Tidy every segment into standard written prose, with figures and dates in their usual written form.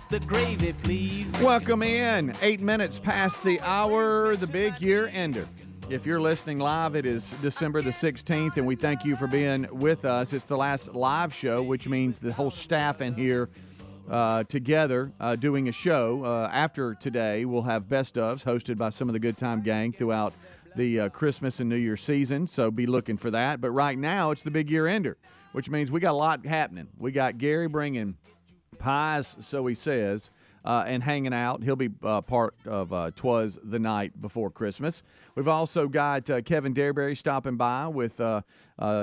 the gravy, please. Welcome in. 8 minutes past the hour, the big year ender. If you're listening live, it is December the 16th, and we thank you for being with us. It's the last live show, which means the whole staff in here together doing a show. After today, we'll have best ofs hosted by some of the Good Time Gang throughout the Christmas and New Year season, so be looking for that. But right now, it's the big year ender, which means we got a lot happening. We got Gary bringing pies, so he says, and hanging out. He'll be part of Twas the night before Christmas. We've also got Kevin Derberry stopping by with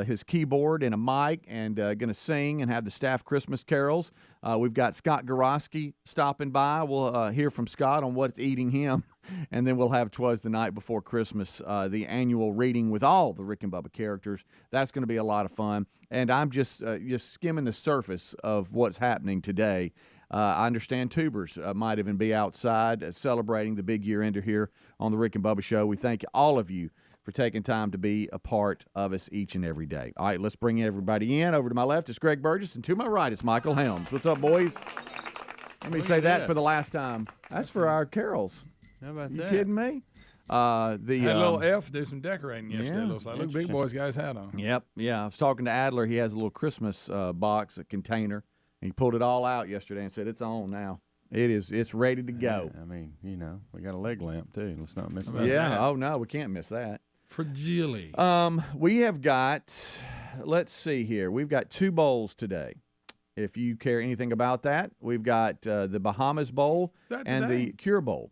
his keyboard and a mic and going to sing and have the staff Christmas carols. We've got Scott Garofski stopping by. We'll hear from Scott on what's eating him. And then we'll have Twas the night before Christmas, the annual reading with all the Rick and Bubba characters. That's going to be a lot of fun. And I'm just skimming the surface of what's happening today. I understand tubers might even be outside celebrating the big year ender here on the Rick and Bubba Show. We thank all of you for taking time to be a part of us each and every day. All right, let's bring everybody in. Over to my left is Greg Burgess, and to my right is Michael Helms. What's up, boys? Let me say that for the last time. That's for our carols. How about you that? kidding me? Had a little elf do some decorating yesterday. Yeah, Looks like look, big boy's got his hat on. Yep, yeah. I was talking to Adler. He has a little Christmas box, a container, and he pulled it all out yesterday and said it's on now. It's ready to go. I mean, you know, we got a leg lamp too. Let's not miss that. Yeah. Oh no, we can't miss that. Fragile. We have got. Let's see here. We've got 2 bowls today. If you care anything about that, we've got the Bahamas Bowl and the Cure Bowl.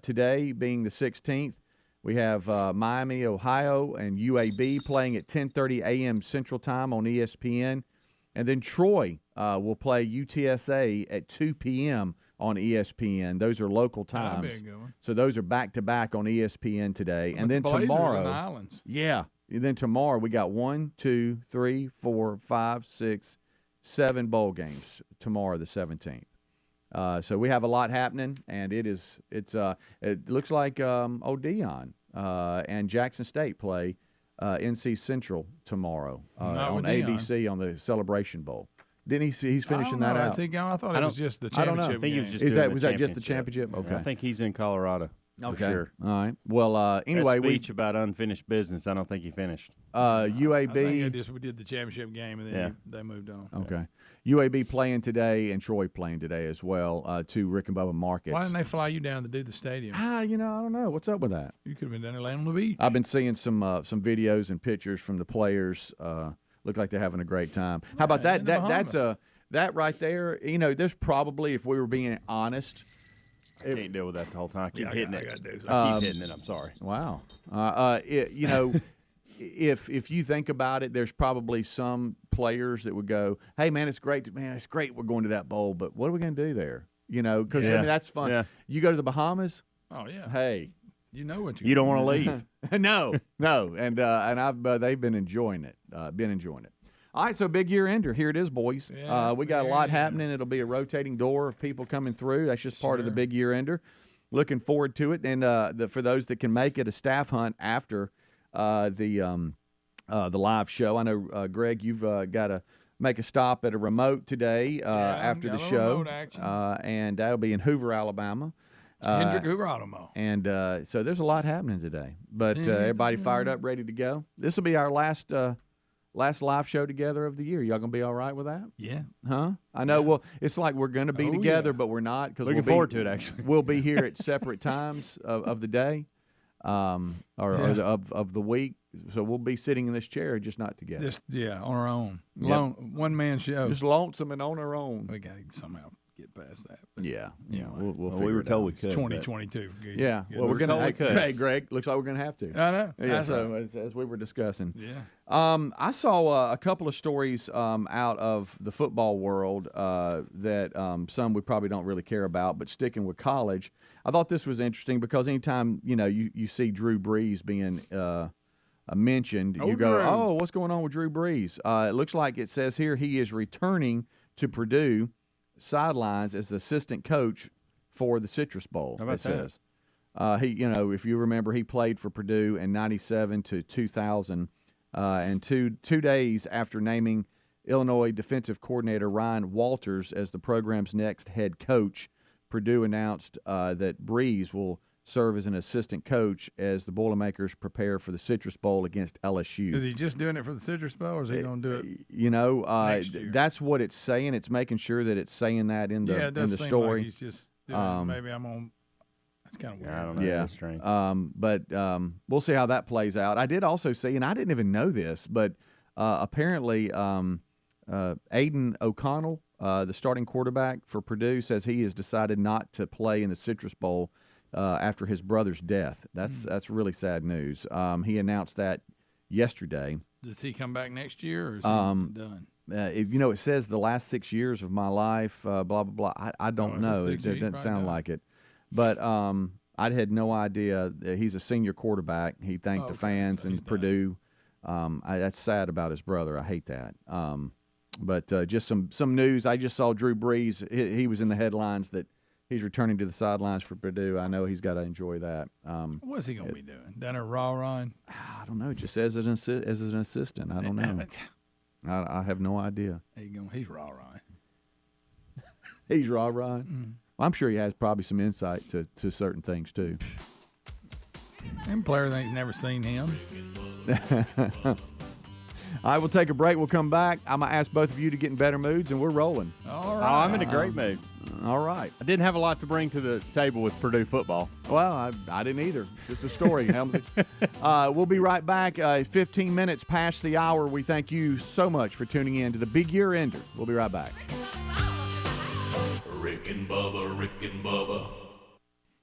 Today being the 16th, we have Miami, Ohio, and UAB playing at 10:30 a.m. Central Time on ESPN. And then Troy will play UTSA at 2 p.m. on ESPN. Those are local times. So those are back-to-back on ESPN today. And then tomorrow. The Islands. Yeah. And then tomorrow we got 1, 2, 3, 4, 5, 6, 7 bowl games tomorrow, the 17th. So we have a lot happening, and it looks like Dion and Jackson State play NC Central tomorrow on ABC on the Celebration Bowl. Didn't he? He's finishing that out. I thought it was just the championship. I don't know. I think he was just was that just the championship? Okay. I think he's in Colorado. Okay. For sure. All right. Well, anyway, that speech about unfinished business. I don't think he finished. UAB. We did the championship game, and then they moved on. Okay. UAB playing today and Troy playing today as well. 2 Rick and Bubba markets. Why didn't they fly you down to do the stadium? I don't know. What's up with that? You could have been down there laying on the beach. I've been seeing some videos and pictures from the players. Look like they're having a great time. How about that? That right there. You know, there's probably, if we were being honest. I can't deal with that the whole time. I keep hitting it. I keep hitting it. I'm sorry. Wow. If you think about it, there's probably some players that would go, "Hey, man, it's great. It's great. We're going to that bowl, but what are we going to do there? You know, because I mean that's fun. Yeah. You go to the Bahamas. Oh yeah. Hey, you know what you don't want to leave. no, and they've been enjoying it. All right, so big year ender. Here it is, boys. Yeah, we got a lot happening. It'll be a rotating door of people coming through. That's just part of the big year ender. Looking forward to it. And for those that can make it, a staff hunt after the live show. I know, Greg, you've got to make a stop at a remote today after the show. And that'll be in Hoover, Alabama. Hendrick Hoover Automo. And so there's a lot happening today. But everybody fired up, ready to go. This will be our last live show together of the year. Y'all gonna be all right with that? Yeah. Huh? I know. Well, it's like we're gonna be together, but we're not because looking forward to it. Actually, we'll be here at separate times of the day, or of the week. So we'll be sitting in this chair, just not together. Just on our own. Yep. One man show. Just lonesome and on our own. We got to somehow get past that. But, yeah. We'll we were told we could. 2022. Yeah. Well, we're gonna. Hey, Greg, looks like we're gonna have to. I know. Yeah. So as we were discussing. Yeah. I saw a couple of stories out of the football world that some we probably don't really care about, but sticking with college, I thought this was interesting because anytime you see Drew Brees being mentioned, you go, "Oh, what's going on with Drew Brees?" It looks like it says here he is returning to Purdue sidelines as assistant coach for the Citrus Bowl. How about that? He, if you remember, he played for Purdue in '97 to 2000, and two days after naming Illinois defensive coordinator Ryan Walters as the program's next head coach. Purdue announced that Breeze will serve as an assistant coach as the Boilermakers prepare for the Citrus Bowl against LSU. Is he just doing it for the Citrus Bowl, or is he going to do it? You know, next year? That's what it's saying. It's making sure that it's saying that in the it does in the seem story. Like he's just doing maybe I'm on. That's kind of weird. I don't know. Yeah. That's strange. But we'll see how that plays out. I did also see, and I didn't even know this, but apparently Aiden O'Connell, the starting quarterback for Purdue, says he has decided not to play in the Citrus Bowl after his brother's death. That's really sad news. He announced that yesterday. Does he come back next year, or is he done? It says the last 6 years of my life, blah, blah, blah. I don't know. It doesn't sound like it. But I had no idea. He's a senior quarterback. He thanked the fans so and Purdue. That's sad about his brother. I hate that. But just some news. I just saw Drew Brees. He was in the headlines that he's returning to the sidelines for Purdue. I know he's got to enjoy that. What's he going to be doing? Down at Raw Run? I don't know. It just says as an assistant. I don't know. I have no idea. He's Raw Run. He's Raw Run. Well, I'm sure he has probably some insight to certain things too. And player thinks never seen him. All right, we'll take a break. We'll come back. I'm going to ask both of you to get in better moods, and we're rolling. All Oh, right. I'm in a great mood. All right. I didn't have a lot to bring to the table with Purdue football. Well, I didn't either. Just a story, Helmsy. We'll be right back. 15 minutes past the hour. We thank you so much for tuning in to the Big Year Ender. We'll be right back. Rick and Bubba.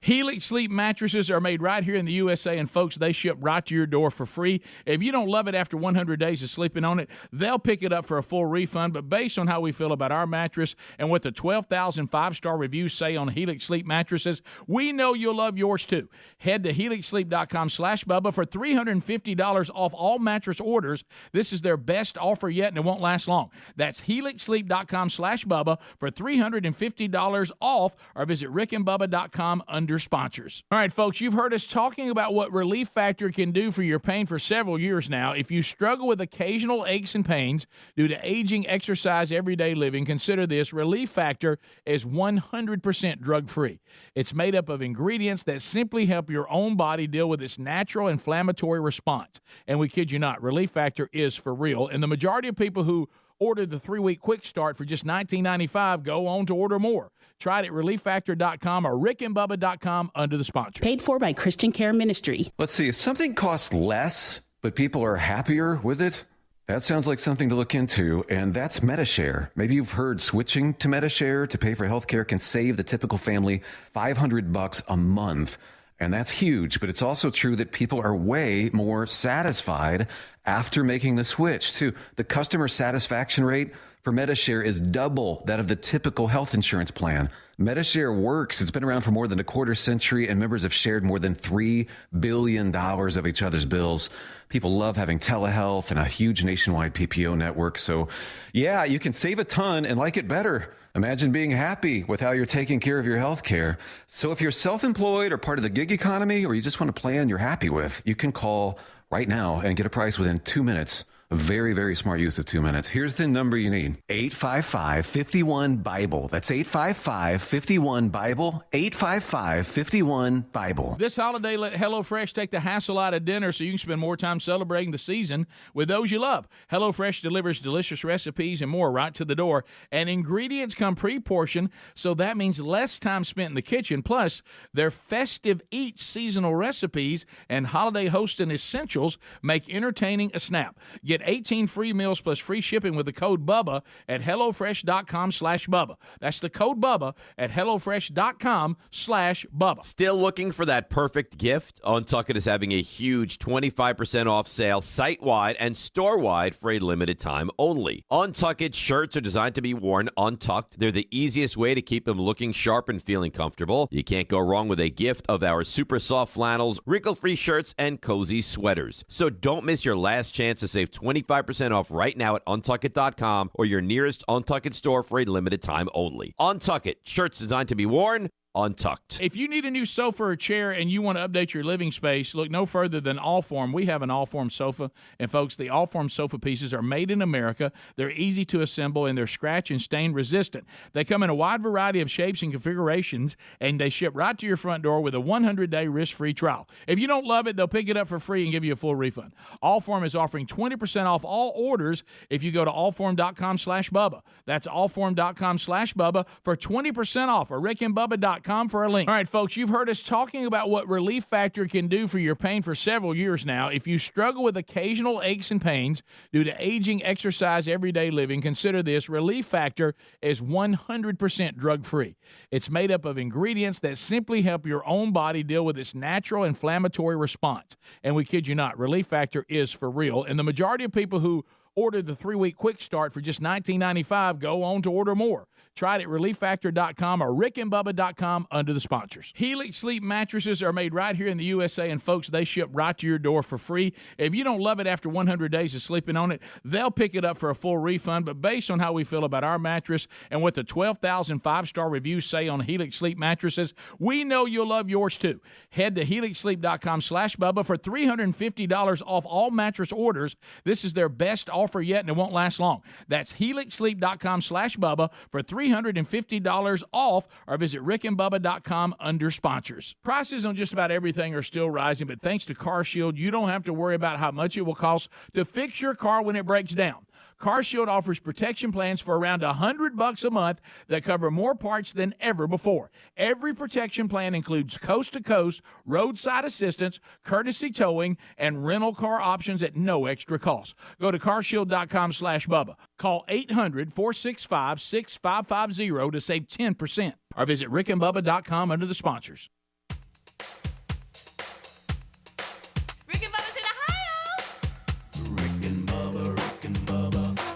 Helix Sleep mattresses are made right here in the USA, and folks, they ship right to your door for free. If you don't love it after 100 days of sleeping on it, they'll pick it up for a full refund. But based on how we feel about our mattress and what the 12,000 five-star reviews say on Helix Sleep mattresses, we know you'll love yours too. Head to helixsleep.com/Bubba for $350 off all mattress orders. This is their best offer yet, and it won't last long. That's helixsleep.com/Bubba for $350 off, or visit rickandbubba.com under sponsors. All right, folks, you've heard us talking about what Relief Factor can do for your pain for several years now. If you struggle with occasional aches and pains due to aging, exercise, everyday living, consider this. Relief Factor is 100% drug-free. It's made up of ingredients that simply help your own body deal with its natural inflammatory response. And we kid you not, Relief Factor is for real. And the majority of people who order the 3-week quick start for just $19.95 go on to order more. Try it at relieffactor.com or rickandbubba.com under the sponsors. Paid for by Christian Care Ministry. Let's see, if something costs less, but people are happier with it, that sounds like something to look into, and that's MediShare. Maybe you've heard switching to MediShare to pay for healthcare can save the typical family $500 a month. And that's huge, but it's also true that people are way more satisfied after making the switch, too. The customer satisfaction rate for MediShare is double that of the typical health insurance plan. MediShare works. It's been around for more than a quarter century, and members have shared more than $3 billion of each other's bills. People love having telehealth and a huge nationwide PPO network. So, yeah, you can save a ton and like it better. Imagine being happy with how you're taking care of your health care. So if you're self-employed or part of the gig economy, or you just want a plan you're happy with, you can call right now and get a price within 2 minutes. A very, very smart use of 2 minutes. Here's the number you need. 855-51-BIBLE. That's 855-51-BIBLE. 855-51-BIBLE. This holiday, let HelloFresh take the hassle out of dinner so you can spend more time celebrating the season with those you love. HelloFresh delivers delicious recipes and more right to the door, and ingredients come pre-portioned, so that means less time spent in the kitchen. Plus, their festive eat seasonal recipes and holiday hosting essentials make entertaining a snap. Get 18 free meals plus free shipping with the code BUBBA at HelloFresh.com/Bubba. That's the code BUBBA at HelloFresh.com/Bubba. Still looking for that perfect gift? Untuckit is having a huge 25% off sale site-wide and store-wide for a limited time only. Untuckit shirts are designed to be worn untucked. They're the easiest way to keep them looking sharp and feeling comfortable. You can't go wrong with a gift of our super soft flannels, wrinkle-free shirts, and cozy sweaters. So don't miss your last chance to save 25% off right now at Untuckit.com or your nearest Untuckit store for a limited time only. Untuckit, shirts designed to be worn Untucked. If you need a new sofa or chair and you want to update your living space, look no further than Allform. We have an Allform sofa, and folks, the Allform sofa pieces are made in America. They're easy to assemble, and they're scratch and stain resistant. They come in a wide variety of shapes and configurations, and they ship right to your front door with a 100-day risk-free trial. If you don't love it, they'll pick it up for free and give you a full refund. Allform is offering 20% off all orders if you go to allform.com/Bubba. That's allform.com/Bubba for 20% off, or rickandbubba.com for a link. All right, folks, you've heard us talking about what Relief Factor can do for your pain for several years now. If you struggle with occasional aches and pains due to aging, exercise, everyday living, consider this. Relief Factor is 100% drug-free. It's made up of ingredients that simply help your own body deal with its natural inflammatory response. And we kid you not, Relief Factor is for real. And the majority of people who order the 3-week quick start for just $19.95 go on to order more. Try it at relieffactor.com or rickandbubba.com under the sponsors. Helix Sleep mattresses are made right here in the USA, and folks, they ship right to your door for free. If you don't love it after 100 days of sleeping on it, they'll pick it up for a full refund. But based on how we feel about our mattress and what the 12,000 5-star reviews say on Helix Sleep mattresses, we know you'll love yours too. Head to helixsleep.com/Bubba for $350 off all mattress orders. This is their best offer yet, and it won't last long. That's helixsleep.com/Bubba for $350 off, or visit rickandbubba.com under sponsors. Prices on just about everything are still rising, but thanks to CarShield, you don't have to worry about how much it will cost to fix your car when it breaks down. CarShield offers protection plans for around $100 a month that cover more parts than ever before. Every protection plan includes coast-to-coast roadside assistance, courtesy towing, and rental car options at no extra cost. Go to carshield.com/Bubba. Call 800-465-6550 to save 10%, or visit rickandbubba.com under the sponsors.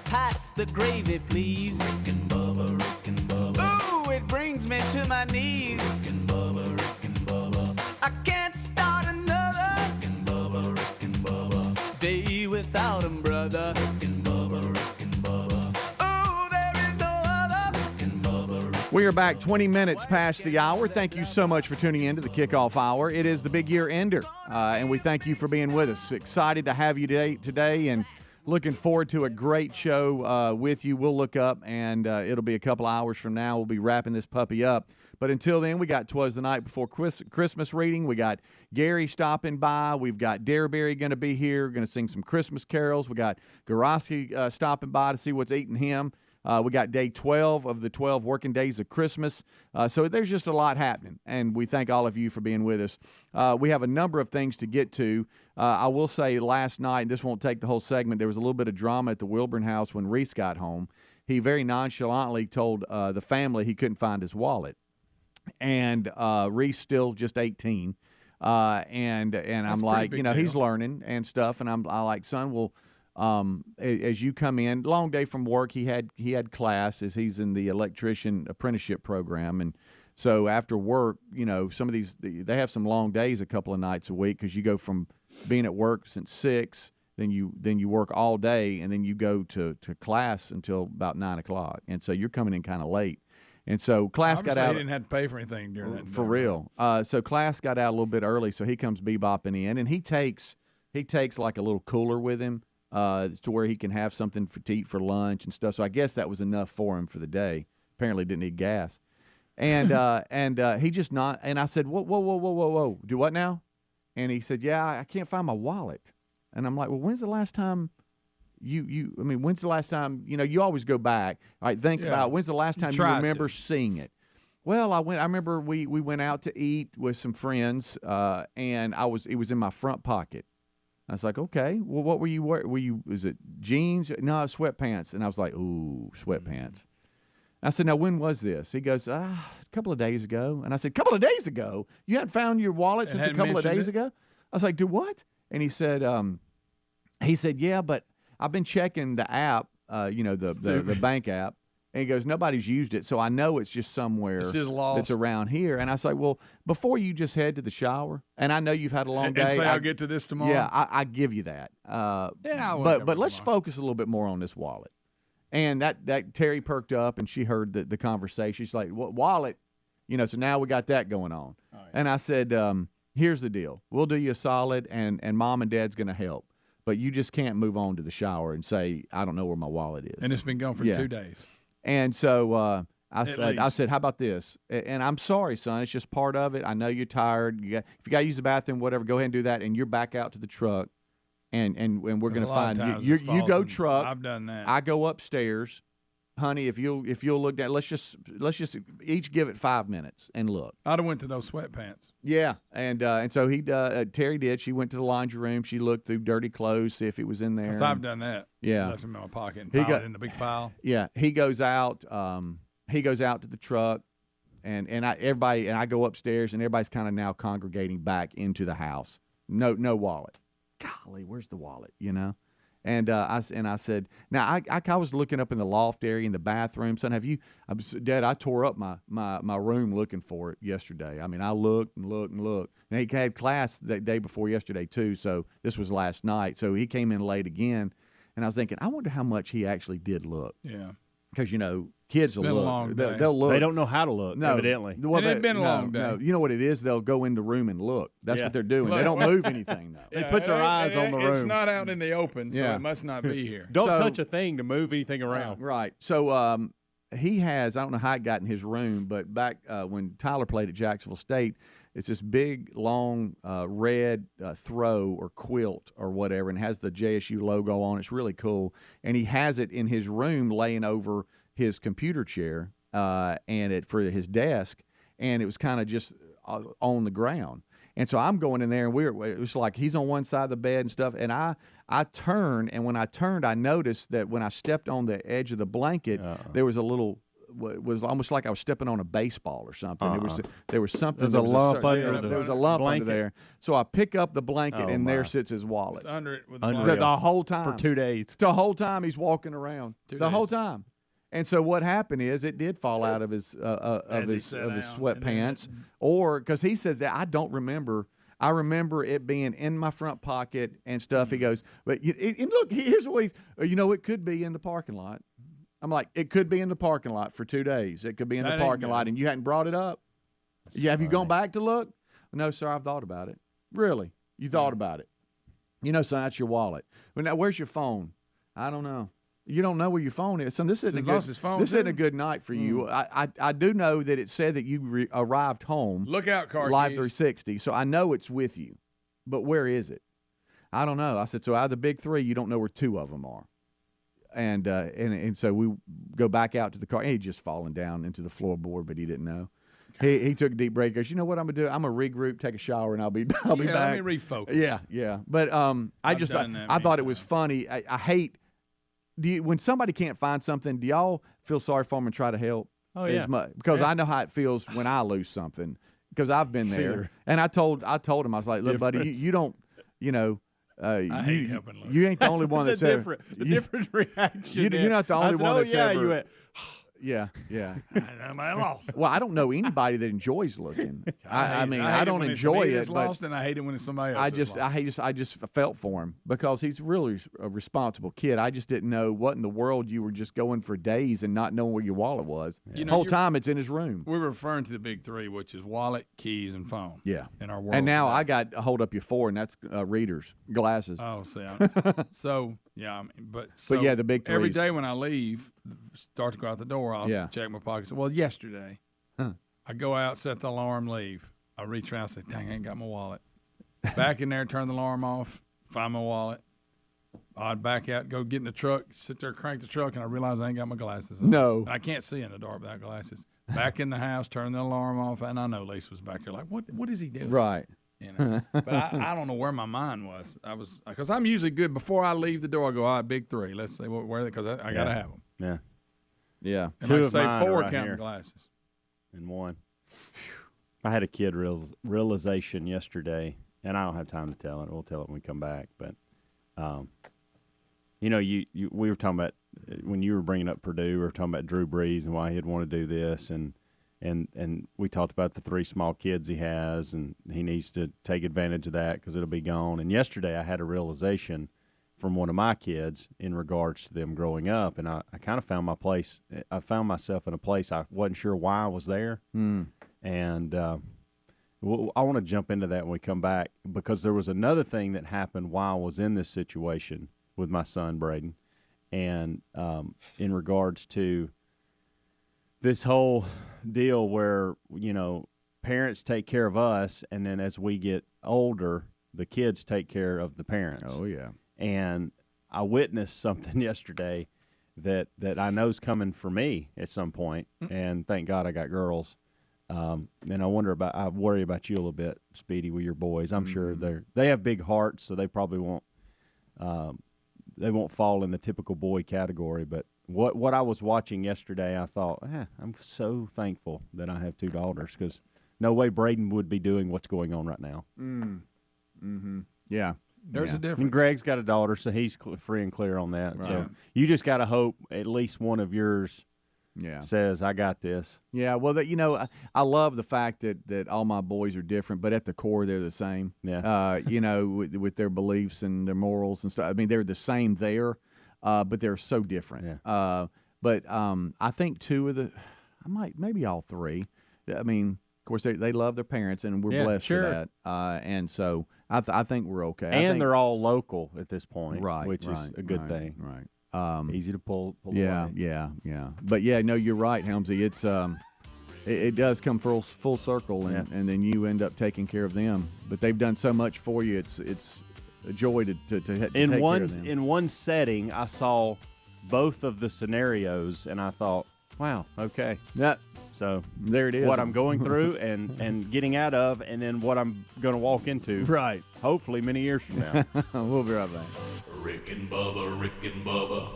Pass the gravy, please. Rick and Bubba, Rick and Bubba. Ooh, it brings me to my knees. Rick and Bubba, Rick and Bubba. I can't start another. Rick and Bubba, Rick and Bubba. Day without 'em, brother. Rick and Bubba, Rick and Bubba. Ooh, there is no other. Rick and Bubba, Rick. We are back 20 minutes past the hour. Thank you so much for tuning in to the Kickoff Hour. It is the big year ender, and we thank you for being with us. Excited to have you today, and looking forward to a great show with you. We'll look up, and it'll be a couple hours from now. We'll be wrapping this puppy up. But until then, we got Twas the Night Before Christmas reading. We got Gary stopping by. We've got Dareberry going to be here, going to sing some Christmas carols. We got Garofski stopping by to see what's eating him. We got day 12 of the 12 working days of Christmas. So there's just a lot happening, and we thank all of you for being with us. We have a number of things to get to. I will say last night, this won't take the whole segment, there was a little bit of drama at the Wilburn house when Reese got home. He very nonchalantly told the family he couldn't find his wallet. And Reese still just 18. And I'm like, you know, deal. he's learning and stuff. And I like, son, well, as you come in, long day from work, he had class as he's in the electrician apprenticeship program. And so after work, you know, some of these, they have some long days a couple of nights a week, because you go from being at work since 6, then you work all day, and then you go to class until about 9 o'clock. And so you're coming in kind of late. And so class got out. He didn't have to pay for anything during that. For real. So class got out a little bit early, so he comes bebopping in, and he takes like a little cooler with him to where he can have something to eat for lunch and stuff. So I guess that was enough for him for the day. Apparently didn't need gas. And he just not. And I said, whoa, do what now? And he said, yeah, I can't find my wallet. And I'm like, well, when's the last time when's the last time, you always go back. All right, think about when's the last time you remember seeing it? Well, I remember we went out to eat with some friends, and it was in my front pocket. I was like, okay, well, what were you wearing? Was it jeans? No, sweatpants. And I was like, ooh, sweatpants. I said, now, when was this? He goes, a couple of days ago. And I said, couple of days ago? You hadn't found your wallet since a couple of days ago? I was like, do what? And he said, yeah, but I've been checking the app, the bank app. And he goes, nobody's used it, so I know it's just somewhere that's around here. And I say, well, before you just head to the shower, and I know you've had a long day. And say I'll get to this tomorrow? Yeah, I give you that. But let's focus a little bit more on this wallet. And that Terry perked up, and she heard the conversation. She's like, what wallet? So now we got that going on. And I said, here's the deal. We'll do you a solid, and Mom and Dad's going to help. But you just can't move on to the shower and say, I don't know where my wallet is. And it's been gone for 2 days. And so I said, how about this? And I'm sorry, son. It's just part of it. I know you're tired. If you got to use the bathroom, whatever, go ahead and do that. And you're back out to the truck, and we're going to find you. You go truck. I've done that. I go upstairs. Honey, if you'll look at, let's just each give it 5 minutes and look. I'd have went to those sweatpants. Yeah, and so Terry did. She went to the laundry room. She looked through dirty clothes, see if it was in there. 'Cause I've done that. Yeah, left them in my pocket and piled it in the big pile. Yeah, he goes out. He goes out to the truck, and I go upstairs, and everybody's kind of now congregating back into the house. No wallet. Golly, where's the wallet? And I said, now I was looking up in the loft area in the bathroom. Son, Dad, I tore up my room looking for it yesterday. I mean, I looked and looked and looked. And he had class that day before yesterday too, so this was last night. So he came in late again, and I was thinking, I wonder how much he actually did look. Yeah. Because, kids will been a look. long day. They'll look. They don't know how to look, evidently. Well, it's been a long day. No, you know what it is? They'll go in the room and look. That's what they're doing. They don't move anything, though. They put their eyes on the room. It's not out in the open, so it must not be here. Don't touch a thing to move anything around. Right. So he has, I don't know how it got in his room, but back when Tyler played at Jacksonville State, it's this big, long red throw or quilt or whatever, and has the JSU logo on. It's really cool. And he has it in his room laying over his computer chair for his desk, and it was kind of just on the ground. And so I'm going in there, and it was like he's on one side of the bed and stuff, and I turned, and when I turned, I noticed that when I stepped on the edge of the blanket, there was a little, it was almost like I was stepping on a baseball or something. There was something. There's a lump under there was a lump blanket. under there. So I pick up the blanket, and there sits his wallet. It's under it with the whole time. For 2 days. The whole time he's walking around. Whole time. And so what happened is it did fall out of his sweatpants, or because he says that I don't remember. I remember it being in my front pocket and stuff. He goes, but and look, here's what it could be in the parking lot. I'm like, it could be in the parking lot for 2 days. It could be in the parking lot, and you hadn't brought it up. Have you gone back to look? No, sir, I've thought about it. Really? You thought about it? Son, that's your wallet. But now, where's your phone? I don't know. You don't know where your phone is. So this isn't a good night for you. I do know that it said that you arrived home. Look out, car Live keys. 360. So I know it's with you, but where is it? I don't know. I said, so out of the big three, you don't know where two of them are. And so we go back out to the car. He'd just fallen down into the floorboard, but he didn't know. He took a deep break. He goes, you know what I'm gonna do? I'm gonna regroup, take a shower, and I'll be back. Let me refocus. Yeah. But I thought it was funny. I hate. When somebody can't find something, do y'all feel sorry for them and try to help? Oh yeah, because I know how it feels when I lose something, because I've been there. And I told him, I was like, look, buddy, you don't, I hate helping lose. You ain't the only one that's the different reaction. You're not the only one that's ever. You went, Yeah. I lost. Well, I don't know anybody that enjoys looking. I mean, I don't enjoy it. But lost, and I hate it when it's somebody else. I just felt for him because he's really a responsible kid. I just didn't know what in the world you were just going for days and not knowing where your wallet was. The whole time it's in his room. We're referring to the big three, which is wallet, keys, and phone. Yeah. In our world. And now I got to hold up your four, and that's readers, glasses. Oh, see. But yeah, the big threes. Every day when I leave, start to go out the door, I'll check my pockets. Well, yesterday, I go out, set the alarm, leave. I reach around and say, dang, I ain't got my wallet. Back in there, turn the alarm off, find my wallet. I'd back out, go get in the truck, sit there, crank the truck, and I realize I ain't got my glasses on. No. I can't see in the dark without glasses. Back in the house, turn the alarm off, and I know Lisa was back there like, what is he doing? Right. But I don't know where my mind was. Because I'm usually good. Before I leave the door, I go, all right, big three. Let's see where, because I got to have them. Yeah. Yeah. And Two like of say mine four right counting here. glasses. And one. I had a kid realization yesterday, and I don't have time to tell it. We'll tell it when we come back. But, we were talking about when you were bringing up Purdue, we were talking about Drew Brees and why he'd want to do this, and we talked about the three small kids he has, and he needs to take advantage of that because it'll be gone. And yesterday I had a realization from one of my kids in regards to them growing up, and I kind of found myself in a place I wasn't sure why I was there. And I want to jump into that when we come back, because there was another thing that happened while I was in this situation with my son, Braden, and in regards to this whole deal where, parents take care of us, and then as we get older, the kids take care of the parents. Oh, yeah. And I witnessed something yesterday that I know is coming for me at some point, and thank God I got girls. And I worry about you a little bit, Speedy, with your boys. I'm sure they have big hearts, so they probably won't fall in the typical boy category. But what I was watching yesterday, I thought, I'm so thankful that I have two daughters, because no way Braden would be doing what's going on right now. Yeah. There's a difference. And Greg's got a daughter, so he's free and clear on that. Right. So you just got to hope at least one of yours Yeah. says, I got this. Yeah, well, I love the fact that all my boys are different, but at the core they're the same. Yeah. With their beliefs and their morals and stuff. I mean, they're the same there, but they're so different. Yeah. But I think maybe all three. I mean, of course, they love their parents, and we're blessed for that. And so I think we're okay. And they're all local at this point, right, which is a good thing. Right. Easy to pull Yeah, away. yeah. But yeah, no, you're right, Helmsy. It's it does come full circle, and then you end up taking care of them. But they've done so much for you. It's a joy to take care of them. In one setting, I saw both of the scenarios, and I thought, wow, okay. Yeah. So there it is. What I'm going through and getting out of, and then what I'm going to walk into. Right. Hopefully many years from now. We'll be right back. Rick and Bubba, Rick and Bubba.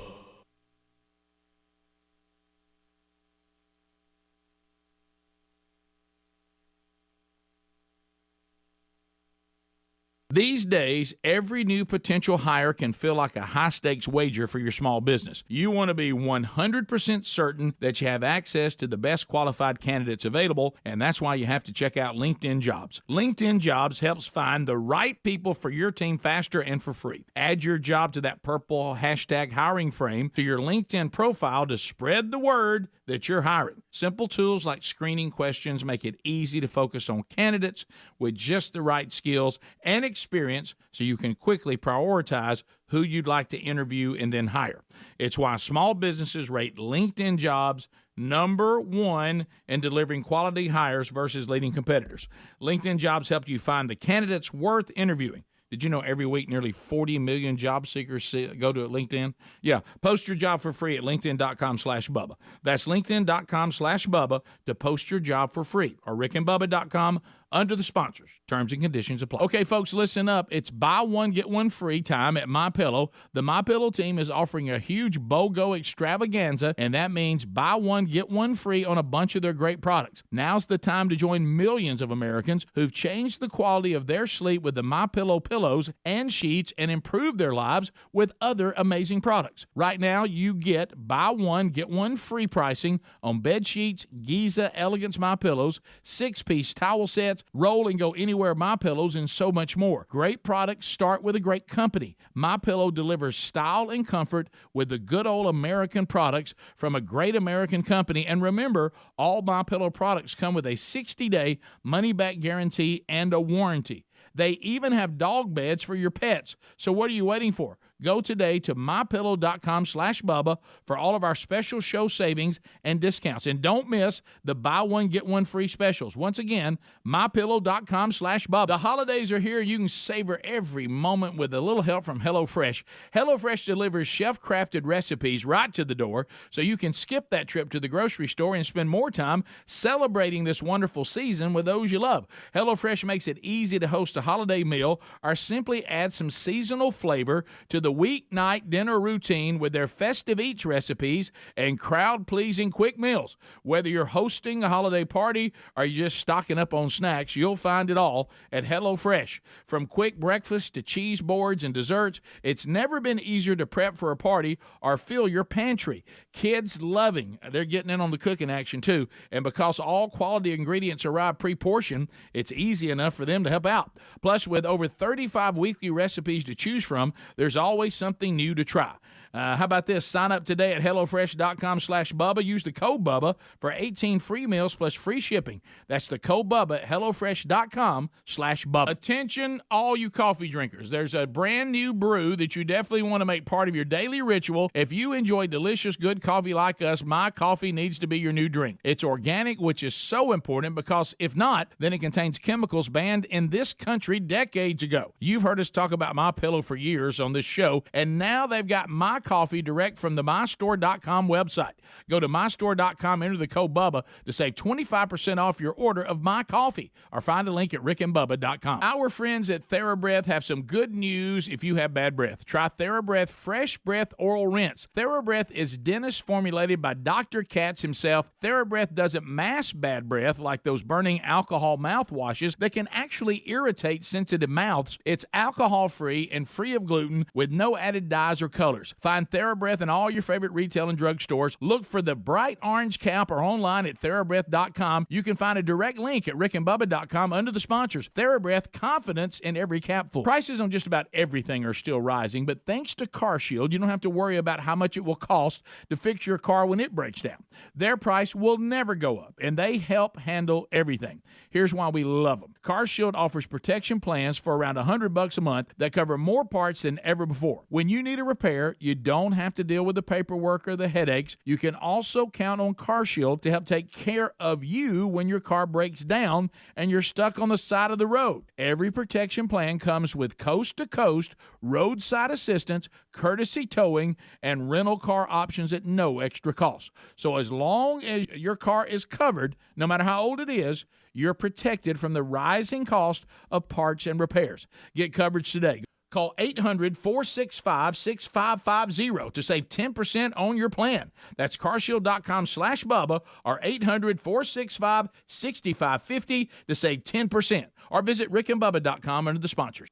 These days, every new potential hire can feel like a high-stakes wager for your small business. You want to be 100% certain that you have access to the best qualified candidates available, and that's why you have to check out LinkedIn Jobs. LinkedIn Jobs helps find the right people for your team faster and for free. Add your job to that purple hashtag hiring frame to your LinkedIn profile to spread the word that you're hiring. Simple tools like screening questions make it easy to focus on candidates with just the right skills and experience, so you can quickly prioritize who you'd like to interview and then hire. It's why small businesses rate LinkedIn Jobs #1 in delivering quality hires versus leading competitors. LinkedIn Jobs help you find the candidates worth interviewing. Did you know every week nearly 40 million job seekers go to LinkedIn? Yeah, post your job for free at linkedin.com/Bubba. That's linkedin.com/Bubba to post your job for free, or rickandbubba.com under the sponsors. Terms and conditions apply. Okay, folks, listen up. It's buy one, get one free time at MyPillow. The MyPillow team is offering a huge BOGO extravaganza, and that means buy one, get one free on a bunch of their great products. Now's the time to join millions of Americans who've changed the quality of their sleep with the MyPillow pillows and sheets and improved their lives with other amazing products. Right now, you get buy one, get one free pricing on bed sheets, Giza Elegance MyPillows, 6-piece towel sets, roll and go anywhere MyPillows, and so much more. Great products start with a great company. MyPillow delivers style and comfort with the good old American products from a great American company. And remember, all MyPillow products come with a 60-day money-back guarantee and a warranty. They even have dog beds for your pets. So what are you waiting for? Go today to mypillow.com/Bubba for all of our special show savings and discounts. And don't miss the buy one, get one free specials. Once again, mypillow.com/Bubba. The holidays are here. You can savor every moment with a little help from HelloFresh. HelloFresh delivers chef-crafted recipes right to the door, so you can skip that trip to the grocery store and spend more time celebrating this wonderful season with those you love. HelloFresh makes it easy to host a holiday meal, or simply add some seasonal flavor to the weeknight dinner routine with their festive eats recipes and crowd-pleasing quick meals. Whether you're hosting a holiday party or you're just stocking up on snacks, you'll find it all at HelloFresh. From quick breakfast to cheese boards and desserts, it's never been easier to prep for a party or fill your pantry. Kids loving, they're getting in on the cooking action too, and because all quality ingredients arrive pre-portioned, it's easy enough for them to help out. Plus, with over 35 weekly recipes to choose from, there's always something new to try. How about this? Sign up today at HelloFresh.com/Bubba. Use the code Bubba for 18 free meals plus free shipping. That's the code Bubba at HelloFresh.com/Bubba. Attention, all you coffee drinkers. There's a brand new brew that you definitely want to make part of your daily ritual. If you enjoy delicious, good coffee like us, My Coffee needs to be your new drink. It's organic, which is so important because if not, then it contains chemicals banned in this country decades ago. You've heard us talk about MyPillow for years on this show, and now they've got My Coffee direct from the MyStore.com website. Go to MyStore.com, enter the code Bubba to save 25% off your order of My Coffee, or find a link at rickandbubba.com. Our friends at TheraBreath have some good news if you have bad breath. Try TheraBreath Fresh Breath Oral Rinse. TheraBreath is dentist formulated by Dr. Katz himself. TheraBreath doesn't mask bad breath like those burning alcohol mouthwashes that can actually irritate sensitive mouths. It's alcohol-free and free of gluten with no added dyes or colors. Find TheraBreath in all your favorite retail and drug stores. Look for the bright orange cap or online at TheraBreath.com. You can find a direct link at rickandbubba.com under the sponsors. TheraBreath, confidence in every capful. Prices on just about everything are still rising, but thanks to CarShield, you don't have to worry about how much it will cost to fix your car when it breaks down. Their price will never go up, and they help handle everything. Here's why we love them. CarShield offers protection plans for around $100 a month that cover more parts than ever before. When you need a repair, you don't have to deal with the paperwork or the headaches. You can also count on CarShield to help take care of you when your car breaks down and you're stuck on the side of the road. Every protection plan comes with coast-to-coast roadside assistance, courtesy towing, and rental car options at no extra cost. So as long as your car is covered, no matter how old it is, you're protected from the rising cost of parts and repairs. Get coverage today. Call 800-465-6550 to save 10% on your plan. That's carshield.com/Bubba or 800-465-6550 to save 10%. Or visit rickandbubba.com under the sponsors.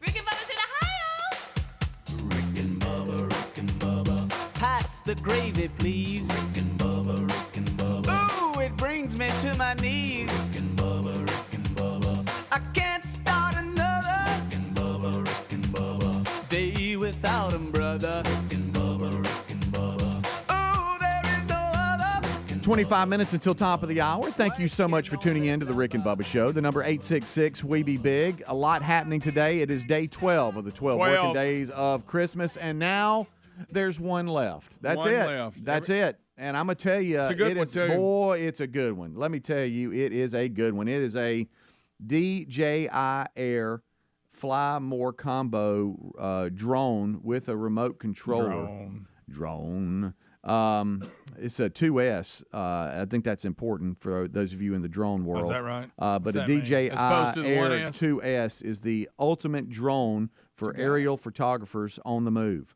Rick and Bubba's in Ohio. Rick and Bubba. Pass the gravy, please. Rick and Bubba. Ooh, it brings me to my knees. Rick and Bubba. I can't start another Rick and Bubba day without him, brother. Rick and Bubba. Oh, there is no other. 25 minutes until top of the hour. Thank you so much for tuning in to the Rick and Bubba Show. The number 866-WE-BE-BIG. A lot happening today. It is day 12 of the 12 working days of Christmas, and now there's one left. That's it. That's it. And I'm going to tell you, it's a good one, too. Boy, it's a good one. Let me tell you, it is a good one. It is a DJI Air Fly More combo drone with a remote controller. Drone. It's a 2S. I think that's important for those of you in the drone world. Is that right? But a DJI Air 2S is the ultimate drone for aerial photographers on the move.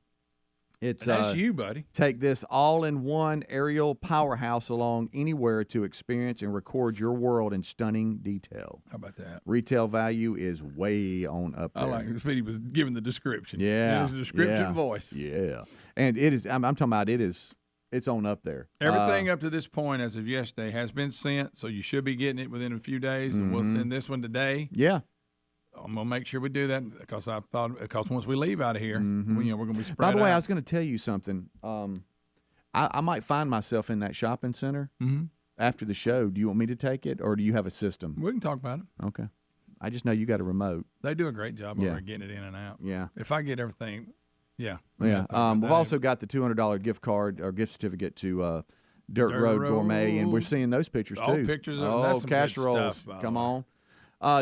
That's you, buddy. Take this all-in-one aerial powerhouse along anywhere to experience and record your world in stunning detail. How about that? Retail value is way on up there. I like it. Speedy was giving the description. Yeah. It was a description voice. Yeah. And it is, I'm talking about it's on up there. Everything up to this point as of yesterday has been sent, so you should be getting it within a few days, and we'll send this one today. Yeah. I'm going to make sure we do that because once we leave out of here, we're going to be spread out. By the way, I was going to tell you something. I might find myself in that shopping center after the show. Do you want me to take it, or do you have a system? We can talk about it. Okay. I just know you got a remote. They do a great job of getting it in and out. Yeah. If I get everything, yeah. Yeah. We've also got the $200 gift card or gift certificate to Dirt Road Gourmet, and we're seeing those pictures too. Pictures of that's some casseroles. Good stuff, Come on.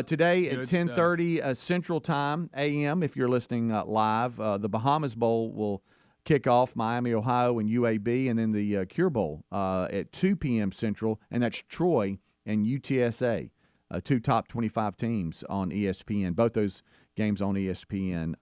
Today at 10:30 Central Time a.m. If you're listening live, the Bahamas Bowl will kick off Miami, Ohio, and UAB, and then the Cure Bowl at 2 p.m. Central, and that's Troy and UTSA, two top 25 teams on ESPN. Both those games on ESPN.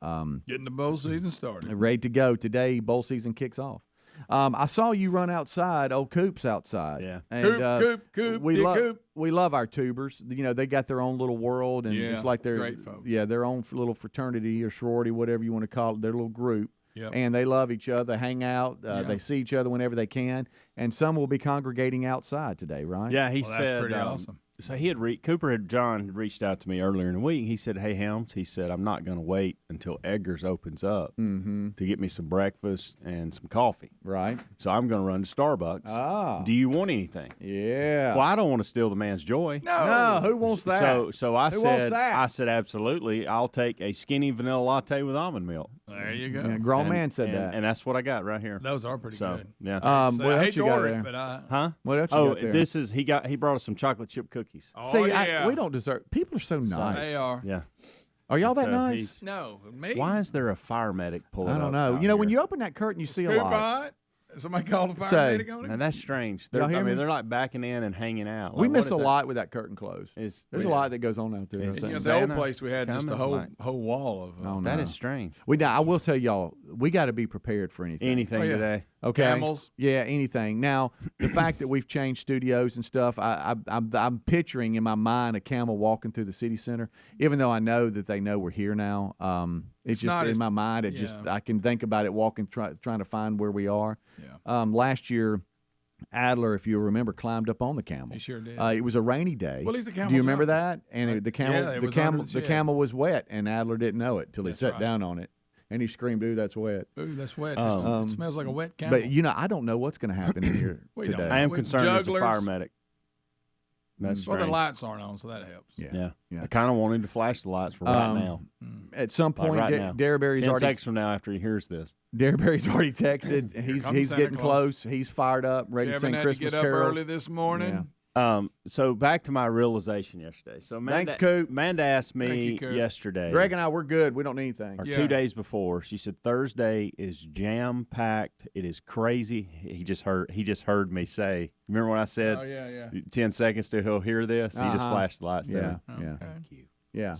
Getting the bowl season started. Ready to go. Today, bowl season kicks off. I saw you run outside. Old Coop's outside. Yeah. And, Coop. We love our tubers. You know, they got their own little world, and it's like great folks. their own little fraternity or sorority, whatever you want to call it, their little group. Yep. And they love each other, hang out. They see each other whenever they can. And some will be congregating outside today, right? Yeah, he that's said pretty awesome. So John had reached out to me earlier in the week. He said, "Hey Helms," he said, "I'm not going to wait until Edgar's opens up to get me some breakfast and some coffee. Right. So I'm going to run to Starbucks. Ah. Do you want anything?" Yeah. Well, I don't want to steal the man's joy. No, who wants that? So I Who wants said, that? absolutely. I'll take a skinny vanilla latte with almond milk. There you go. Yeah, grown man said that. And that's what I got right here. Those are pretty good. Yeah. So what I else hate you to got order there? it, but Huh? What else you Oh, got there? this is he brought us some chocolate chip cookies. oh, See, yeah. we don't deserve. People are so nice. They are. Yeah. Are y'all that So nice? No, me. Why is there a fire medic pulling I up? don't know. out You know, when here? you open that curtain, you see a lot. Coupon? Somebody called the Say, paramedic on Now it? that's strange. Y'all hear me? They're like backing in and hanging out. We Like, miss a what is that? lot with that curtain closed. Is- There's a yeah. lot that goes on out there. I Is- think. You know, Santa the old place we had just a coming? whole Like- whole wall of Oh, That no. is strange. I will tell y'all, we got to be prepared for anything. Anything Oh, yeah. today. Okay. Camels. Yeah, anything. Now, the fact that we've changed studios and stuff, I'm picturing in my mind a camel walking through the city center, even though I know that they know we're here now. It's just not in as- my mind. It yeah. just I can think about it walking, trying to find where we are. Yeah. Last year, Adler, if you remember, climbed up on the camel. He sure did. It was a rainy day. Well, he's a camel Do you remember jumper. that? And the camel, yeah, it the was camel, under the the shed. camel was wet, and Adler didn't know it till he That's sat right. down on it, and he screamed, "Ooh, that's wet." Ooh, that's wet. It smells like a wet camel. But I don't know what's going to happen in here We today. don't. I am With concerned there's a jugglers. fire medic. That's well, the strange. lights aren't on, so that helps. Yeah. Yeah. I kind of wanted to flash the lights for right now. At some Like point, right now. Darryberry's 10 already seconds from now after he hears this. Darryberry's already texted. He's comes Santa getting Claus. close. He's fired up, ready to Kevin sing had Christmas to get up carols. early this morning. So back to my realization yesterday. So Amanda, Thanks, Coop. Amanda asked Thank me you, Coop. yesterday, Greg and I, we're good. We don't need anything. or Yeah. 2 days before. She said Thursday is jam packed. It is crazy. He just heard me say. Remember when I said Oh, yeah. 10 seconds till he'll hear this? He just Uh-huh. flashed the lights. Yeah, to yeah, me. Thank you. yeah.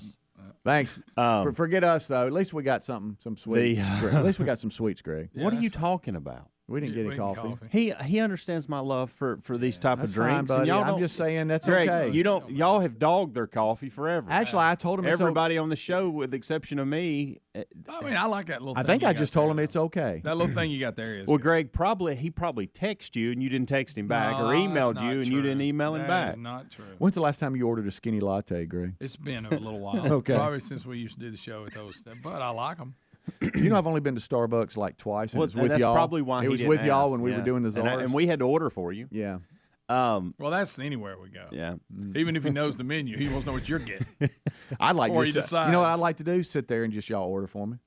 Thanks. Forget us though. At least we got some sweets. Greg. At least we got some sweets, Greg. Yeah, What are that's you right. talking about? We didn't get any We coffee. He understands my love for these type That's of drinks. fine, buddy. And y'all I'm don't, just saying that's Greg, okay. y'all have dogged their coffee forever. Actually, I told him Everybody on the show, with the exception of me. I mean, I like that little I thing. think you I got just told there, him though. it's okay. That little thing you got there is. Well, good. Greg, he probably texted you and you didn't text him back, or No, emailed that's you not and you true. didn't email him That back. is not true. When's the last time you ordered a skinny latte, Greg? It's been a little while. Okay. Probably since we used to do the show with those stuff, but I like them. You know, I've only been to Starbucks like twice. And Well, it was with that's y'all. probably why it he was didn't with y'all ask. when we were Yeah. doing the and, czars. and we had to order for you. yeah. Well, that's anywhere we go. Yeah. Even if he knows the menu, he wants to know what you're getting. I'd like Before to. he decides. You know what I'd like to do? Sit there and just y'all order for me.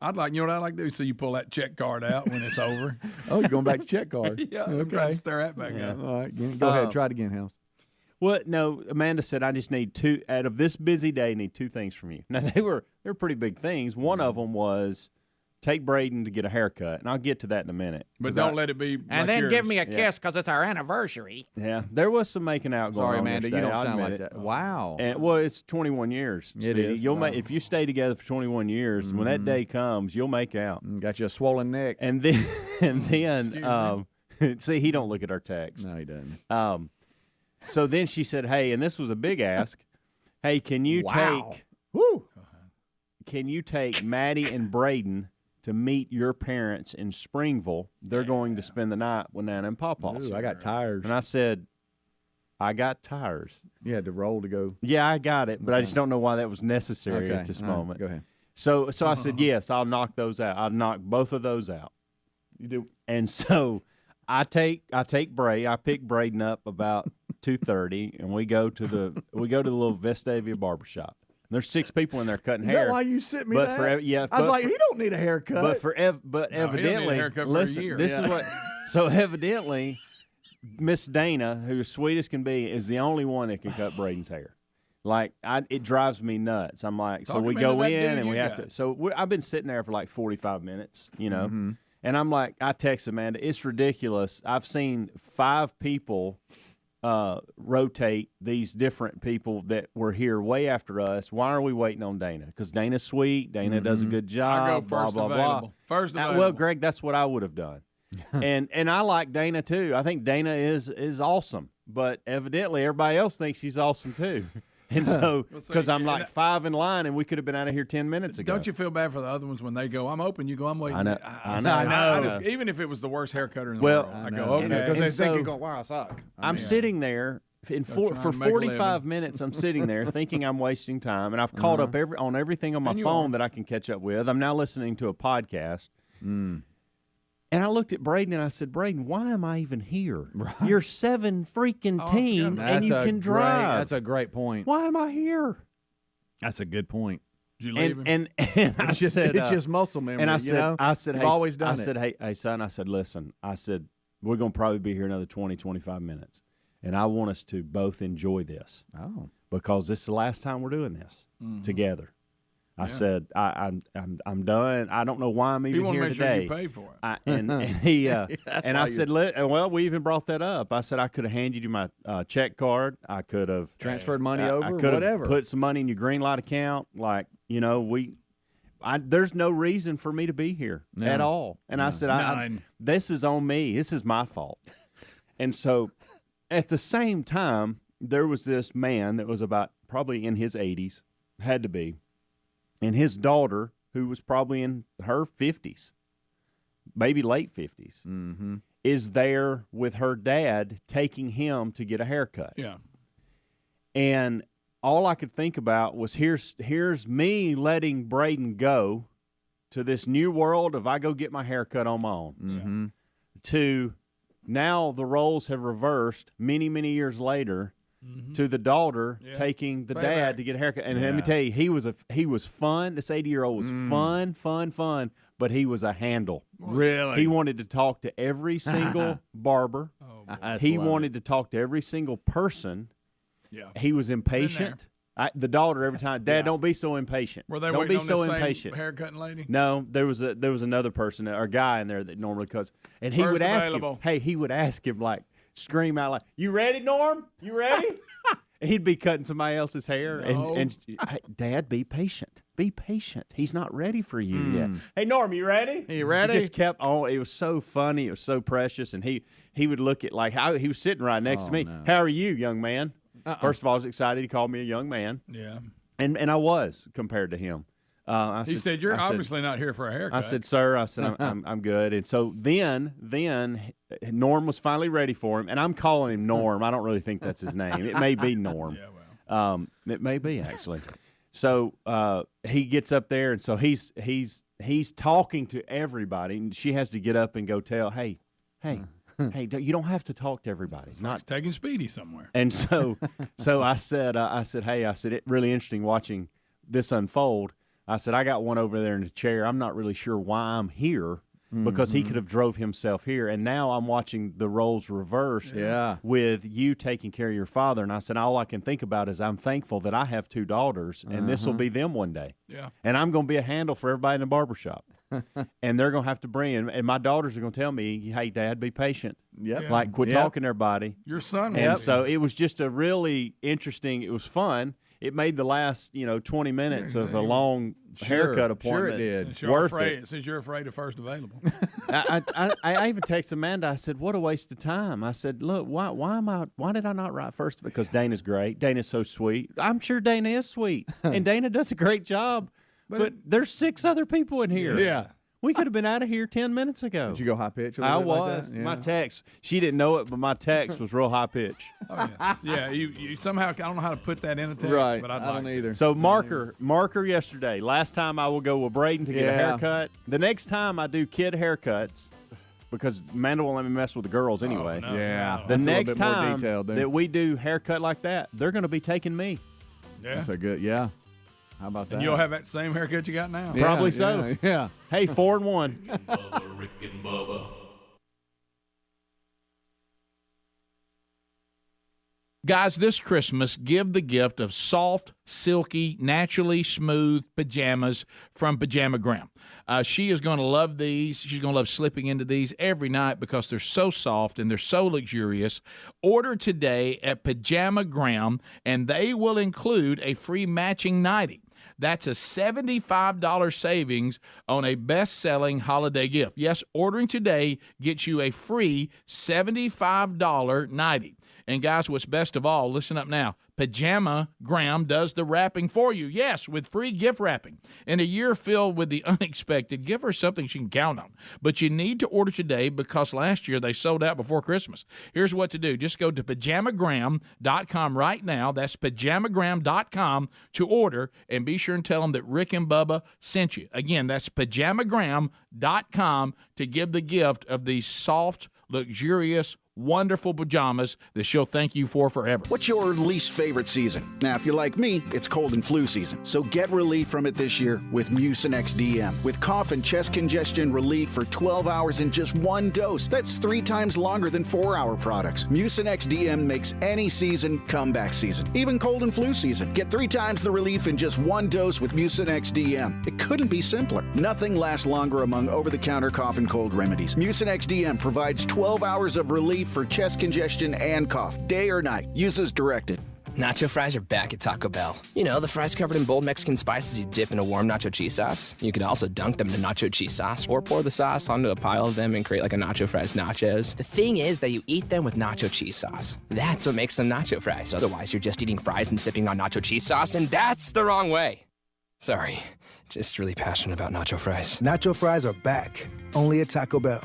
You know what I like to do? So you pull that check card out when it's over. Oh, you're going back to check card. Yeah, I'm trying Okay. to stir that back up. All right. Go ahead. Try it again, House. Well, no, Amanda said I just need two out of this busy day. Need two things from you. Now they were pretty big things. One of them was take Braden to get a haircut, and I'll get to that in a minute. But don't let it be. And like then yours. give me a kiss because it's our anniversary. Yeah, there was some making out going Sorry, on. Amanda. You yesterday, don't I'll sound admit like it. that. Wow. And, well, it's 21 years. It Speedy. is. You'll Wow. make if you stay together for 21 years. When that day comes, you'll make out. Got you a swollen neck. And then, see, he don't look at our text. No, he doesn't. So then she said, "Hey," and this was a big ask. Hey, can you take? Woo. Can you take Maddie and Braden to meet your parents in Springville? They're going to spend the night with Nana and Pawpaw's. Ooh, I got tires. And I said, I got tires. You had to roll to go. Yeah, I got it, but I just don't know why that was necessary Okay. at this All right, moment. Go ahead. So I said, yes, I'll knock those out. I'll knock both of those out. You do. And so I pick Braden up about 2:30, and we go to the little Vestavia barbershop. There's 6 people in there cutting Is hair. that why you sent me but that? I was I was like, he don't need a haircut. but No, he don't need a evidently, haircut for a listen, year. this Yeah. is what. So evidently, Miss Dana, who's sweet as can be, is the only one that can cut Braden's hair. Like it drives me nuts. I'm like, so Talk we him go into that in dude and we you have got. to. So I've been sitting there for like 45 minutes, Mm-hmm. and I'm like, I text Amanda, it's ridiculous. I've seen 5 people rotate these different people that were here way after us. Why are we waiting on Dana? Because Dana's sweet. Dana does a good job. I go first blah, blah, available. blah. First available. Well, Greg, that's what I would have done. and I like Dana too. I think Dana is awesome, but evidently everybody else thinks he's awesome too. And so, Well, so because I'm and like 5 in line, and we could have been out of here 10 minutes ago. Don't you feel bad for the other ones when they go, I'm open, you go, I'm waiting. I know. I I just, even if it was the worst haircutter in the Well, world, I I know. go, okay. And Because they so think you go, wow, I suck. I'm sitting there, for 45 minutes, I'm sitting there thinking I'm wasting time, and I've caught up on everything on my phone that I can catch up with. I'm now listening to a podcast. And I looked at Braden and I said, Braden, why am I even here? Right. You're 7 freaking team and you can drive. That's a great point. Why am I here? That's a good point. Did you leave him? And I said, it's just muscle memory. And I said, I've always done it. I said, hey, son, I said, listen, I said, we're going to probably be here another 20, 25 minutes. And I want us to both enjoy this. Oh. Because this is the last time we're doing this together. I said, I'm done. I don't know why I'm even here today. He wanted to make sure you paid for it. And he and I said, well, we even brought that up. I said I could have handed you my check card. I could have transferred money over. I could whatever. have put some money in your green light account. Like, you know, there's no reason for me to be here at all. And I said, this is on me. This is my fault. And so, at the same time, there was this man that was about probably in his 80s, had to be. And his daughter, who was probably in her 50s, maybe late 50s, is there with her dad taking him to get a haircut. Yeah. And all I could think about was here's me letting Braden go to this new world of I go get my haircut on my own. To now the roles have reversed many, many years later. To the daughter taking the dad to get a haircut. And let me tell you, he was fun. This 80-year-old was fun, but he was a handle. Really? He wanted to talk to every single barber. He wanted to talk to every single person. Yeah. He was impatient. The daughter every time, Dad, don't be so impatient. Were they don't waiting be on so the impatient. same haircutting lady? No, there was another person, or a guy in there that normally cuts, and he would ask him. Hey, he would ask him like, scream out like, "You ready, Norm? You ready?" And he'd be cutting somebody else's hair, and hey, Dad, be patient. Be patient. He's not ready for you yet. Hey, Norm, you ready? You ready? He just kept on. It was so funny. It was so precious, and he would look at like how he was sitting right next to me. No. How are you, young man? First of all, I was excited he called me a young man. Yeah. And I was compared to him. He said, "You're obviously not here for a haircut." I said, "Sir," I said, "I'm good." And so then Norm was finally ready for him, and I'm calling him Norm. I don't really think that's his name. It may be Norm. Yeah, well. It may be actually. So he gets up there, and so he's talking to everybody, and she has to get up and go tell, hey, you don't have to talk to everybody. It's not taking Speedy somewhere. And so I said, hey, it's really interesting watching this unfold. I said, I got one over there in the chair. I'm not really sure why I'm here because he could have drove himself here. And now I'm watching the roles reverse with you taking care of your father. And I said, all I can think about is I'm thankful that I have 2 daughters, and this will be them one day. Yeah. And I'm going to be a handle for everybody in the barbershop. And they're going to have to bring in, and my daughters are going to tell me, hey, Dad, be patient. Yep. Like, quit talking to everybody. Your son And so it was just a really interesting, it was fun. It made the last, 20 minutes of a long haircut appointment worth it. Since you're afraid of first available. I even texted Amanda. I said, "What a waste of time." I said, "Look, why did I not write first?" Because Dana's great. Dana's so sweet. I'm sure Dana is sweet, and Dana does a great job. But there's 6 other people in here. Yeah. We could have been out of here 10 minutes ago. Did you go high pitch? I was. Like my text. She didn't know it, but my text was real high pitch. Oh, yeah. Yeah, you somehow, I don't know how to put that in a text, right. but I don't either. So marker yesterday. Last time I will go with Braden to get a haircut. The next time I do kid haircuts, because Amanda won't let me mess with the girls anyway. Oh, no, yeah. The next time that we do haircut like that, they're going to be taking me. Yeah. That's a good, How about that? And you'll have that same haircut you got now. Probably so. Yeah. Hey, 4-1. Rick and Bubba, Rick and Bubba. Guys, this Christmas, give the gift of soft, silky, naturally smooth pajamas from Pajama Gram. She is going to love these. She's going to love slipping into these every night because they're so soft and they're so luxurious. Order today at Pajama Gram, and they will include a free matching nightie. That's a $75 savings on a best-selling holiday gift. Yes, ordering today gets you a free $75 nightie. And guys, what's best of all, listen up now. Pajamagram does the wrapping for you. Yes, with free gift wrapping. In a year filled with the unexpected, give her something she can count on. But you need to order today because last year they sold out before Christmas. Here's what to do. Just go to pajamagram.com right now. That's pajamagram.com to order, and be sure and tell them that Rick and Bubba sent you. Again, that's pajamagram.com to give the gift of these soft, luxurious, wonderful pajamas that she'll thank you for forever. What's your least favorite season? Now, if you're like me, it's cold and flu season. So get relief from it this year with Mucinex DM. With cough and chest congestion relief for 12 hours in just one dose. That's 3 times longer than 4-hour products. Mucinex DM makes any season comeback season. Even cold and flu season. Get 3 times the relief in just one dose with Mucinex DM. It couldn't be simpler. Nothing lasts longer among over-the-counter cough and cold remedies. Mucinex DM provides 12 hours of relief for chest congestion and cough, day or night. Use as directed. Nacho fries are back at Taco Bell. You know, the fries covered in bold Mexican spices you dip in a warm nacho cheese sauce. You could also dunk them in nacho cheese sauce or pour the sauce onto a pile of them and create like a nacho fries nachos. The thing is that you eat them with nacho cheese sauce. That's what makes them nacho fries. Otherwise, you're just eating fries and sipping on nacho cheese sauce, and that's the wrong way. Sorry, just really passionate about nacho fries. Nacho fries are back, only at Taco Bell.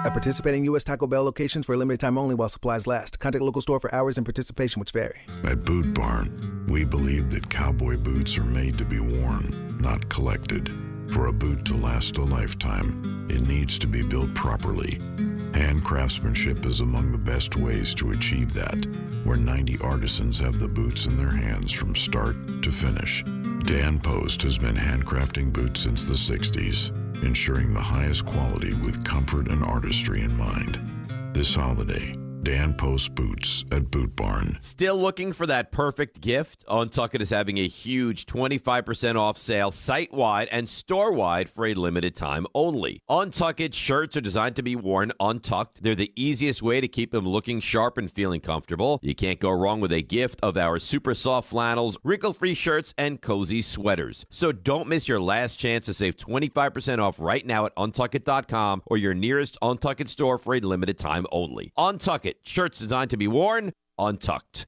At participating U.S. Taco Bell locations for a limited time only while supplies last. Contact local store for hours and participation which vary. At Boot Barn, we believe that cowboy boots are made to be worn, not collected. For a boot to last a lifetime, it needs to be built properly. Hand craftsmanship is among the best ways to achieve that, where 90 artisans have the boots in their hands from start to finish. Dan Post has been handcrafting boots since the 60s, ensuring the highest quality with comfort and artistry in mind. This holiday, Dan Post boots at Boot Barn. Still looking for that perfect gift? Untuckit is having a huge 25% off sale site-wide and store-wide for a limited time only. Untuckit shirts are designed to be worn untucked. They're the easiest way to keep them looking sharp and feeling comfortable. You can't go wrong with a gift of our super soft flannels, wrinkle-free shirts, and cozy sweaters. So don't miss your last chance to save 25% off right now at untuckit.com or your nearest Untuckit store for a limited time only. Untuckit. Shirts designed to be worn untucked.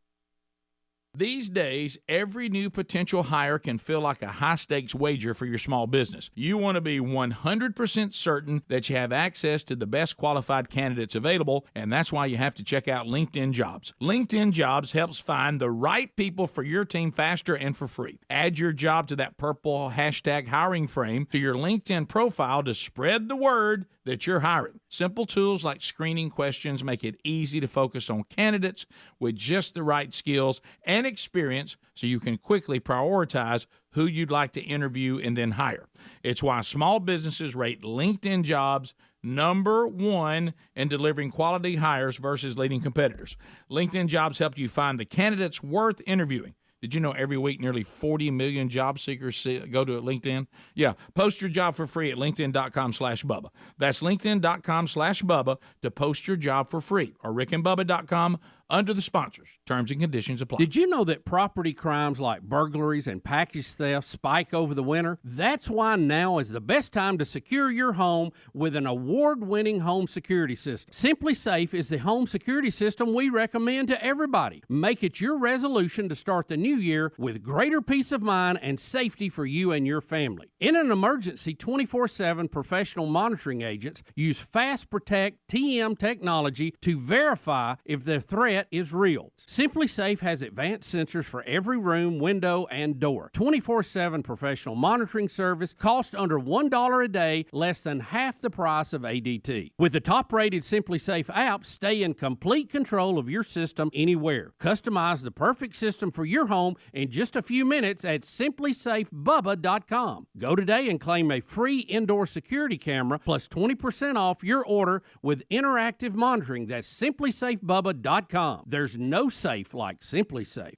These days, every new potential hire can feel like a high-stakes wager for your small business. You want to be 100% certain that you have access to the best qualified candidates available, and that's why you have to check out LinkedIn Jobs. LinkedIn Jobs helps find the right people for your team faster and for free. Add your job to that purple hashtag hiring frame to your LinkedIn profile to spread the word that you're hiring. Simple tools like screening questions make it easy to focus on candidates with just the right skills and experience so you can quickly prioritize who you'd like to interview and then hire. It's why small businesses rate LinkedIn Jobs #1 in delivering quality hires versus leading competitors. LinkedIn Jobs help you find the candidates worth interviewing. Did you know every week nearly 40 million job seekers go to LinkedIn? Yeah, post your job for free at linkedin.com/Bubba. That's linkedin.com/Bubba to post your job for free, or rickandbubba.com under the sponsors. Terms and conditions apply. Did you know that property crimes like burglaries and package theft spike over the winter? That's why now is the best time to secure your home with an award-winning home security system. Simply Safe is the home security system we recommend to everybody. Make it your resolution to start the new year with greater peace of mind and safety for you and your family. In an emergency, 24/7 professional monitoring agents use Fast Protect TM technology to verify if the threat is real. Simply Safe has advanced sensors for every room, window, and door. 24/7 professional monitoring service costs under $1 a day, less than half the price of ADT. With the top-rated Simply Safe app, stay in complete control of your system anywhere. Customize the perfect system for your home in just a few minutes at simplysafebubba.com. Go today and claim a free indoor security camera plus 20% off your order with interactive monitoring. That's simplysafebubba.com. There's no safe like Simply Safe.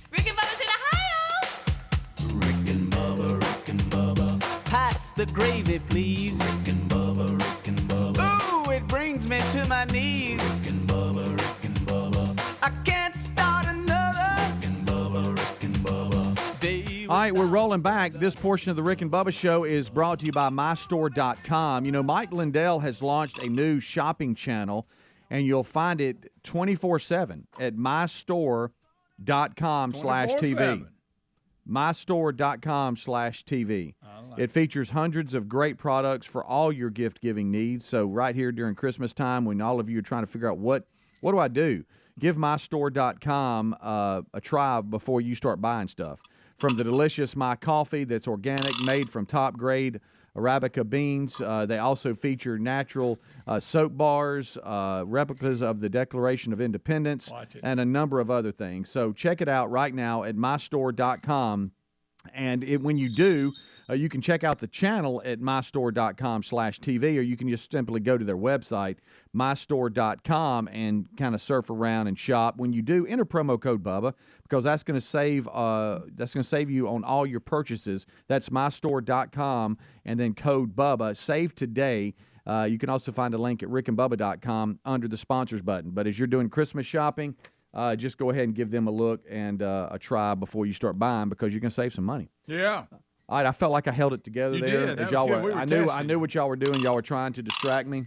Rick and Bubba's in Ohio. Rick and Bubba. Pass the gravy, please. Rick and Bubba. Ooh, it brings me to my knees. Rick and Bubba. I can't start another. Rick and Bubba. Day All right, we're rolling back. This portion of the Rick and Bubba Show is brought to you by MyStore.com. You know, Mike Lindell has launched a new shopping channel, and you'll find it 24/7 at MyStore.com/TV. MyStore.com/TV. It features hundreds of great products for all your gift-giving needs. So right here during Christmas time, when all of you are trying to figure out what do I do, give MyStore.com a try before you start buying stuff. From the delicious My Coffee that's organic, made from top-grade Arabica beans. They also feature natural soap bars, replicas of the Declaration of Independence, and a number of other things. So check it out right now at MyStore.com. And when you do, you can check out the channel at MyStore.com/TV, or you can just simply go to their website, MyStore.com, and kind of surf around and shop. When you do, enter promo code Bubba, because that's going to save you on all your purchases. That's MyStore.com and then code Bubba. Save today. You can also find a link at rickandbubba.com under the sponsors button. But as you're doing Christmas shopping, just go ahead and give them a look and a try before you start buying, because you can save some money. Yeah. All right, I felt like I held it together You there. did. As That y'all was were, good. We were I knew what y'all were doing. Y'all were trying to distract me,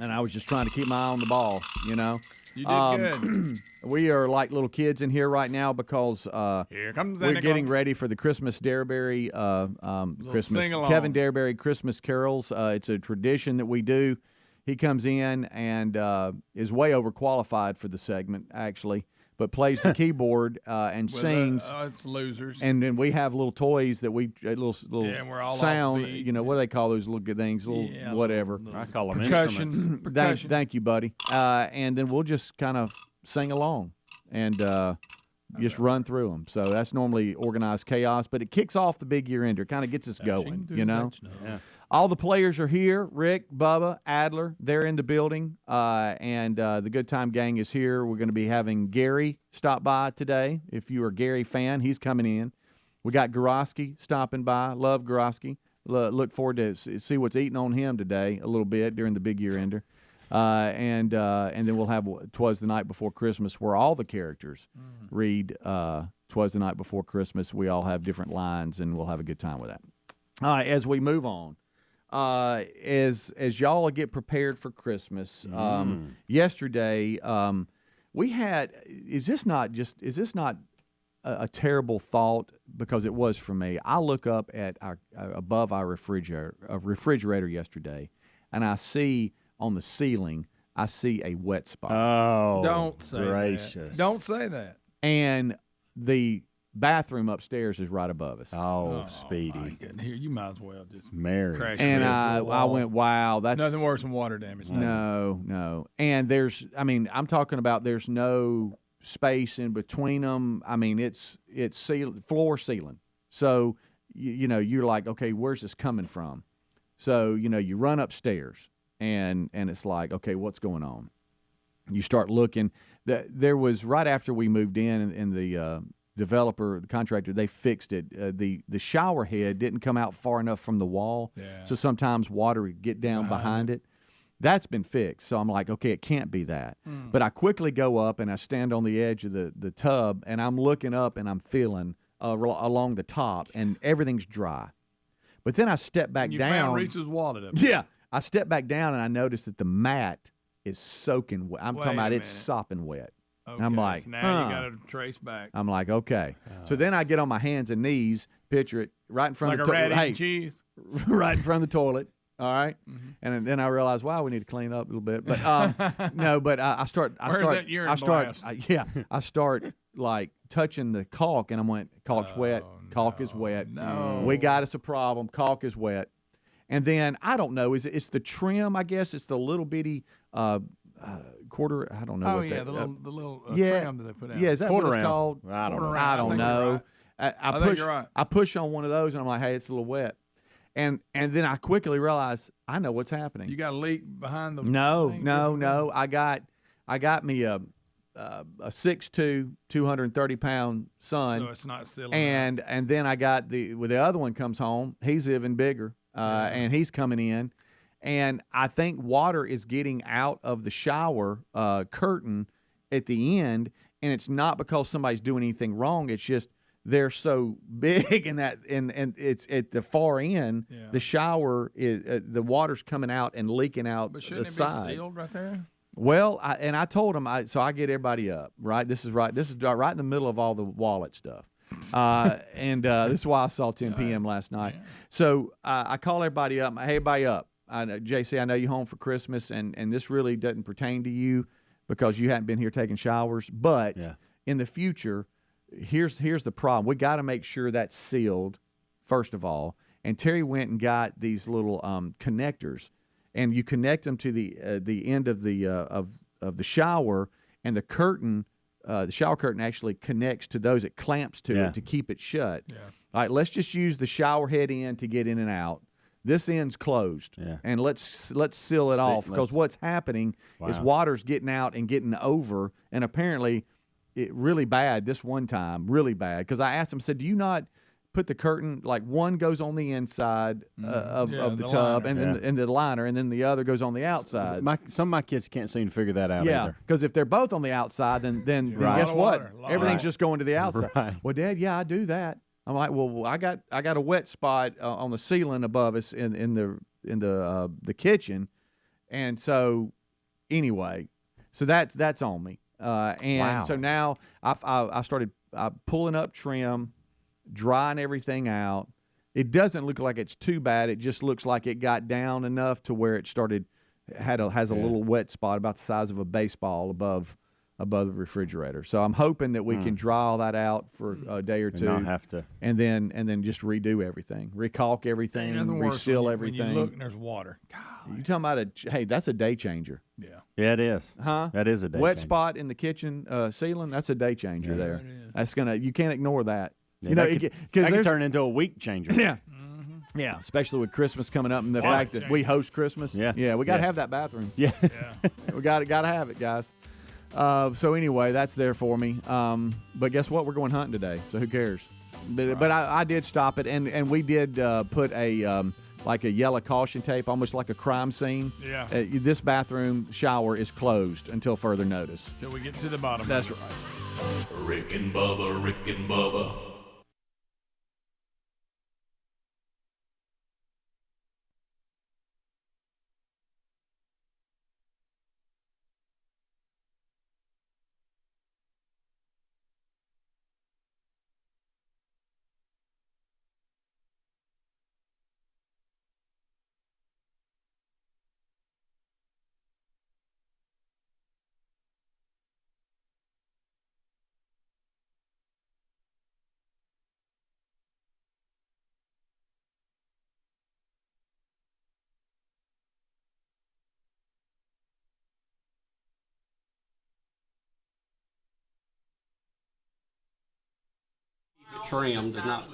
and I was just trying to keep my eye on the ball. You know. You did good. We are like little kids in here right now because Here comes we're Santa getting Claus. ready for the Christmas Dareberry Christmas sing-along. Kevin Dareberry Christmas carols. It's a tradition that we do. He comes in and is way overqualified for the segment, actually, but plays the keyboard and sings. It's losers. And then we have little toys that little Yeah, we're all sound. offbeat. You know, what do they call those little good things? Whatever. I call them Percussion. instruments. Percussion. Thank you, buddy. And then we'll just kind of sing along and just run through them. So that's normally organized chaos, but it kicks off the big year ender. Kind of gets us going, you know. Yeah. All the players are here. Rick, Bubba, Adler, they're in the building. And the Good Time Gang is here. We're going to be having Gary stop by today. If you're a Gary fan, he's coming in. We got Garofski stopping by. Love Garofski. Look forward to see what's eating on him today a little bit during the big year ender. And then we'll have Twas the Night Before Christmas, where all the characters read Twas the Night Before Christmas. We all have different lines, and we'll have a good time with that. All right, as we move on. As y'all get prepared for Christmas, yesterday we had. Is this not a terrible thought? Because it was for me. I look up at our above our refrigerator yesterday, and I see on the ceiling a wet spot. Oh, Don't say gracious. that. Don't say that. And the bathroom upstairs is right above us. Oh, Speedy. My goodness. Here, you might as well just Mary. crash And this I wall. went, wow, that's Nothing worse than water damage. nothing. No. And I'm talking about there's no space in between them. I mean, it's floor ceiling. So, you know, you're like, okay, where's this coming from? So, you know, you run upstairs and it's like, okay, what's going on? You start looking. There was right after we moved in and the developer, the contractor, they fixed it. The shower head didn't come out far enough from the wall, so sometimes water would get down behind it. That's been fixed. So I'm like, okay, it can't be that. But I quickly go up and I stand on the edge of the tub, and I'm looking up and I'm feeling along the top, and everything's dry. But then I step back You down. found Reese's wallet up. Yeah. I step back down and I notice that the mat is soaking wet. I'm talking Wait a about it's minute. sopping wet. Okay, And I'm like, so now huh. you got to trace back. I'm like, okay. So then I get on my hands and knees, picture it, right in front Like of a the rat toilet. eating cheese. Right in front of the toilet. All right? And then I realize, wow, we need to clean up a little bit. But no, but I start. Where's that urine blast? I start like touching the caulk, and I went, caulk's wet. Caulk is wet. No. We got us a problem. Caulk is wet. And then I don't know. It's the trim? I guess it's the little bitty quarter. I don't know. Oh what yeah, that, the little yeah, tram that they put out. Yeah, is that Quarter what it's round. called? I don't know. Quarter I round. don't think know. you're right. I think push. you're right. I push on one of those, and I'm like, "Hey, it's a little wet," and then I quickly realize I know what's happening. You got a leak behind the No. thing? I got me a 6'2", 230-pound son, So it's not silly. and then I got the other one comes home. He's even bigger, and he's coming in. And I think water is getting out of the shower curtain at the end, and it's not because somebody's doing anything wrong. It's just they're so big and it's at the far end. Yeah. The shower is the water's coming out and leaking out But shouldn't the it side. be sealed right there? Well, I told them, so I get everybody up, right? This is right in the middle of all the wallet stuff. This is why I saw 10 p.m. last night. So I call everybody up. Hey, everybody up. JC, I know you're home for Christmas, and this really doesn't pertain to you because you hadn't been here taking showers. But in the future, here's the problem. We got to make sure that's sealed, first of all. And Terry went and got these little connectors. And you connect them to the end of the shower, and the curtain, the shower curtain actually connects to those. It clamps to it to keep it shut. Yeah. All right, let's just use the shower head end to get in and out. This end's closed, and let's seal it off because what's happening is water's getting out and getting over, and apparently it really bad this one time, really bad. Because I asked him, said, do you not put the curtain, like one goes on the inside of the tub liner, and then the liner, and then the other goes on the outside. Some of my kids can't seem to figure that out either. Because if they're both on the outside, then guess what? Everything's just going to the outside. Right. Well, Dad, I do that. I'm like, well, I got a wet spot on the ceiling above us in the kitchen, and so anyway, so that's on me. So now I started pulling up trim, drying everything out. It doesn't look like it's too bad. It just looks like it got down enough to where it has a little wet spot about the size of a baseball above the refrigerator. So I'm hoping that we can dry all that out for a day or two, not have to, and then just redo everything, recaulk everything, reseal everything. When you look and there's water. You talking about that's a day changer. Yeah, it is. Huh? That is a day wet changer. spot in the kitchen ceiling. That's a day changer there. That's you can't ignore that. Yeah, that could turn into a week changer. Yeah. Yeah, especially with Christmas coming up and the fact that we host Christmas. Yeah, we got to have that bathroom. Yeah. We got to have it, guys. So anyway, that's there for me. But guess what? We're going hunting today, so who cares? But I did stop it, and we did put a like a yellow caution tape, almost like a crime scene. Yeah. This bathroom shower is closed until further notice. Till we get to the bottom. That's right. Rick and Bubba, Rick and Bubba. Trimmed and not,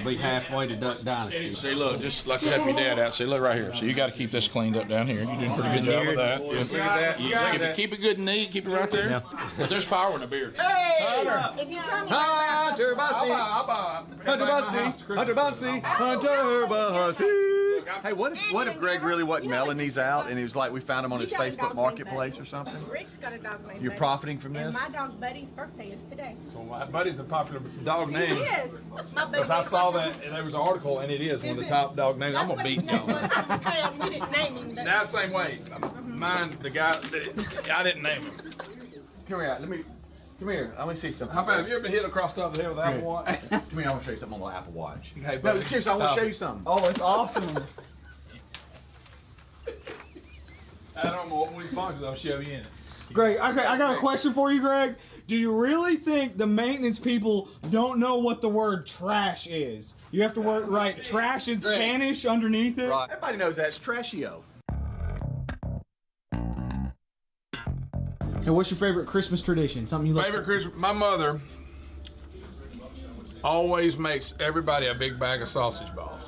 be halfway to Duck Dynasty. See, look, just like to help your dad out. See, look right here. So you got to keep this cleaned up down here. You're doing a pretty good job with that. Look at that. Keep it good and neat. Keep it right there. Yeah. But there's power in the beard. Hey! Hunter Bussy! Hunter Bussy! Hey, what if Greg really wasn't mailing these out and he was like, we found him on his Facebook Marketplace or something? Rick's got a dog named You're Buddy. profiting from this? And my dog Buddy's birthday is today. So my Buddy's a popular dog name. He is. Because I saw that, and there was an article, and it is one of the top dog names. I'm going to beat y'all. We didn't name him. Now, same way. Mine, the guy, I didn't name him. Come here, come here. Let me see something. How about, have you ever been hit across the top of the head with an Apple Watch? Come here, I want to show you something on the Apple Watch. Hey, no, buddy, seriously, I want to show you something. Oh, it's awesome. I don't know what these boxes I'll show you in. Greg, okay, I got a question for you, Greg. Do you really think the maintenance people don't know what the word trash is? You have to write trash in Spanish underneath it? Right. Everybody knows that. It's trashio. And what's your favorite Christmas tradition? Something you like? Favorite Christmas? My mother always makes everybody a big bag of sausage balls.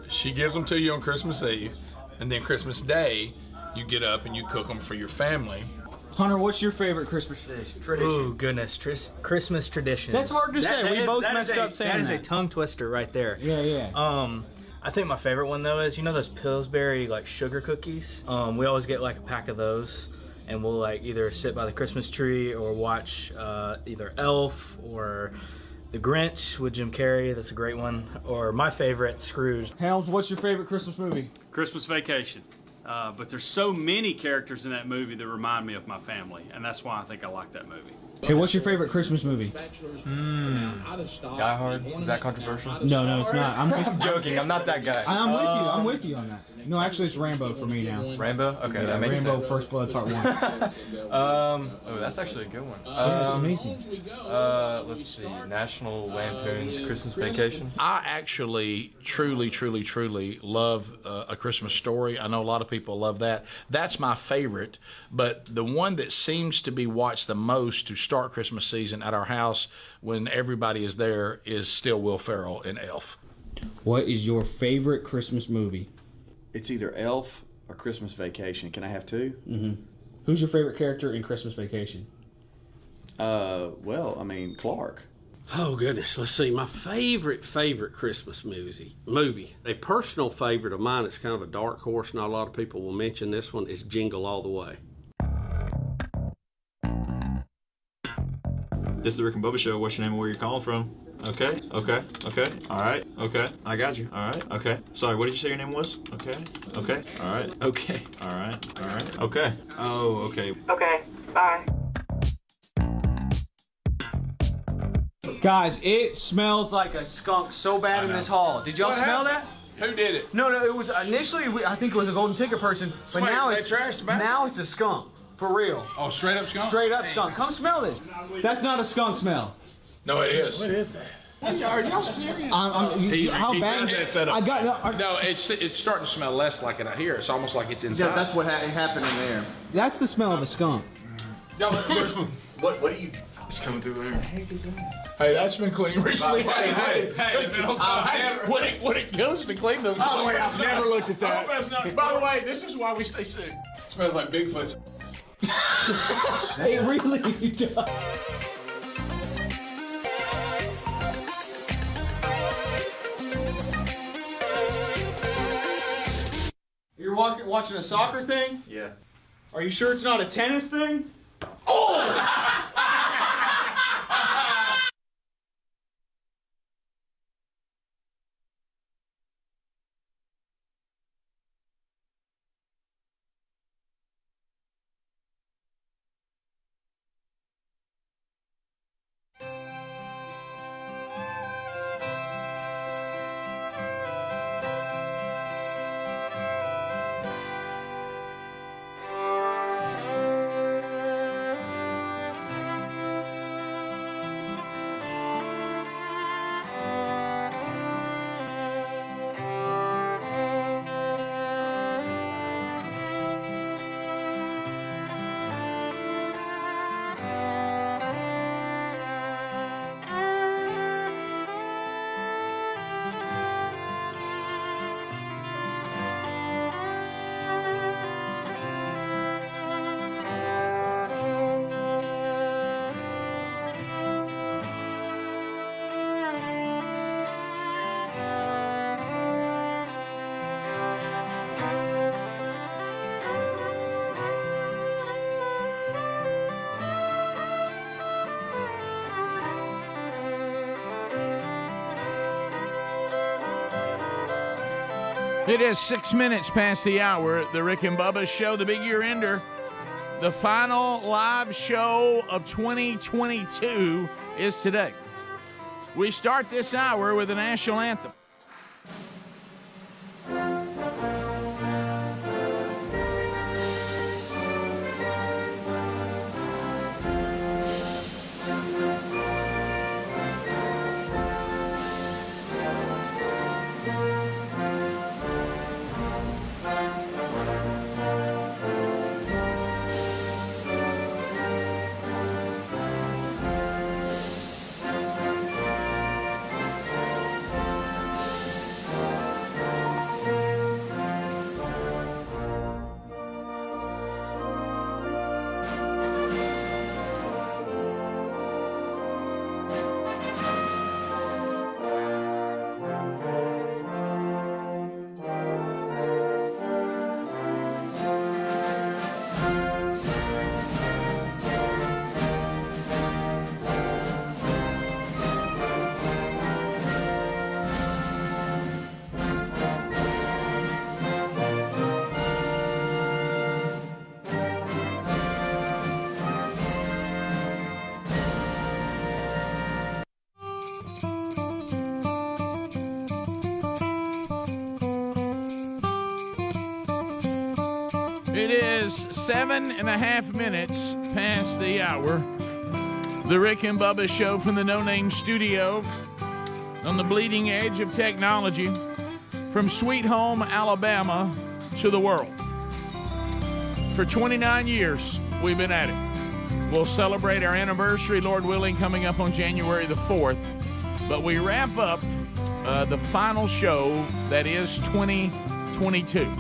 She gives them to you on Christmas Eve, and then Christmas Day, you get up and you cook them for your family. Hunter, what's your favorite Christmas tradition? Oh, goodness. Christmas tradition. That's hard to say. We both messed up saying that. That is a tongue twister right there. Yeah. I think my favorite one, though, is, those Pillsbury, sugar cookies? We always get, a pack of those, and we'll, either sit by the Christmas tree or watch either Elf or The Grinch with Jim Carrey, that's a great one. Or my favorite, Scrooge. Helms, what's your favorite Christmas movie? Christmas Vacation. But there's so many characters in that movie that remind me of my family, and that's why I think I like that movie. Hey, what's your favorite Christmas movie? Die Hard? Is that controversial? No, it's not. I'm joking. I'm not that guy. I'm with you on that. No, actually, it's Rambo for me now. Rambo? Okay, yeah, that makes Rambo sense. First Blood Part 1. Oh, that's actually a good one. It's amazing. Let's see. National Lampoon's Christmas Vacation. I actually truly love A Christmas Story. I know a lot of people love that. That's my favorite, but the one that seems to be watched the most to start Christmas season at our house when everybody is there is still Will Ferrell in Elf. What is your favorite Christmas movie? It's either Elf or Christmas Vacation. Can I have two? Mm-hmm. Who's your favorite character in Christmas Vacation? Well, I mean, Clark. Oh, goodness. Let's see. My favorite Christmas movie. A personal favorite of mine, it's kind of a dark horse, not a lot of people will mention this one, is Jingle All the Way. This is the Rick and Bubba Show. What's your name and where you're calling from? Okay. All right. Okay. I got you. All right. Okay. Sorry, what did you say your name was? Okay. All right. Okay. All right. Okay. Oh, okay. Okay, bye. Guys, it smells like a skunk so bad in this hall. Did y'all smell that? Who did it? No, it was initially, I think it was a golden ticket person, but Wait, now they it's trashed the bathroom? now it's a skunk. For real. Oh, straight up skunk? Straight up skunk. Come smell this. That's not a skunk smell. No, it is. What is that? Are y'all serious? How bad is it? I got no. It's starting to smell less like it out here. It's almost like it's inside. Yeah, that's what happened in there. That's the smell of a skunk. What do you... It's coming through there. Hey, that's been cleaned recently. Hey, What it kills to clean them. By the way, I've never looked at that. By the way, this is why we stay sick. It smells like Bigfoot. It really does. You're watching a soccer thing? Yeah. Are you sure it's not a tennis thing? It is 6 minutes past the hour. The Rick and Bubba Show, the big year ender. The final live show of 2022 is today. We start this hour with the national anthem. It is 7.5 minutes past the hour. The Rick and Bubba Show from the No Name Studio on the bleeding edge of technology from Sweet Home, Alabama to the world. For 29 years, we've been at it. We'll celebrate our anniversary, Lord willing, coming up on January the 4th. But we wrap up the final show that is 2022.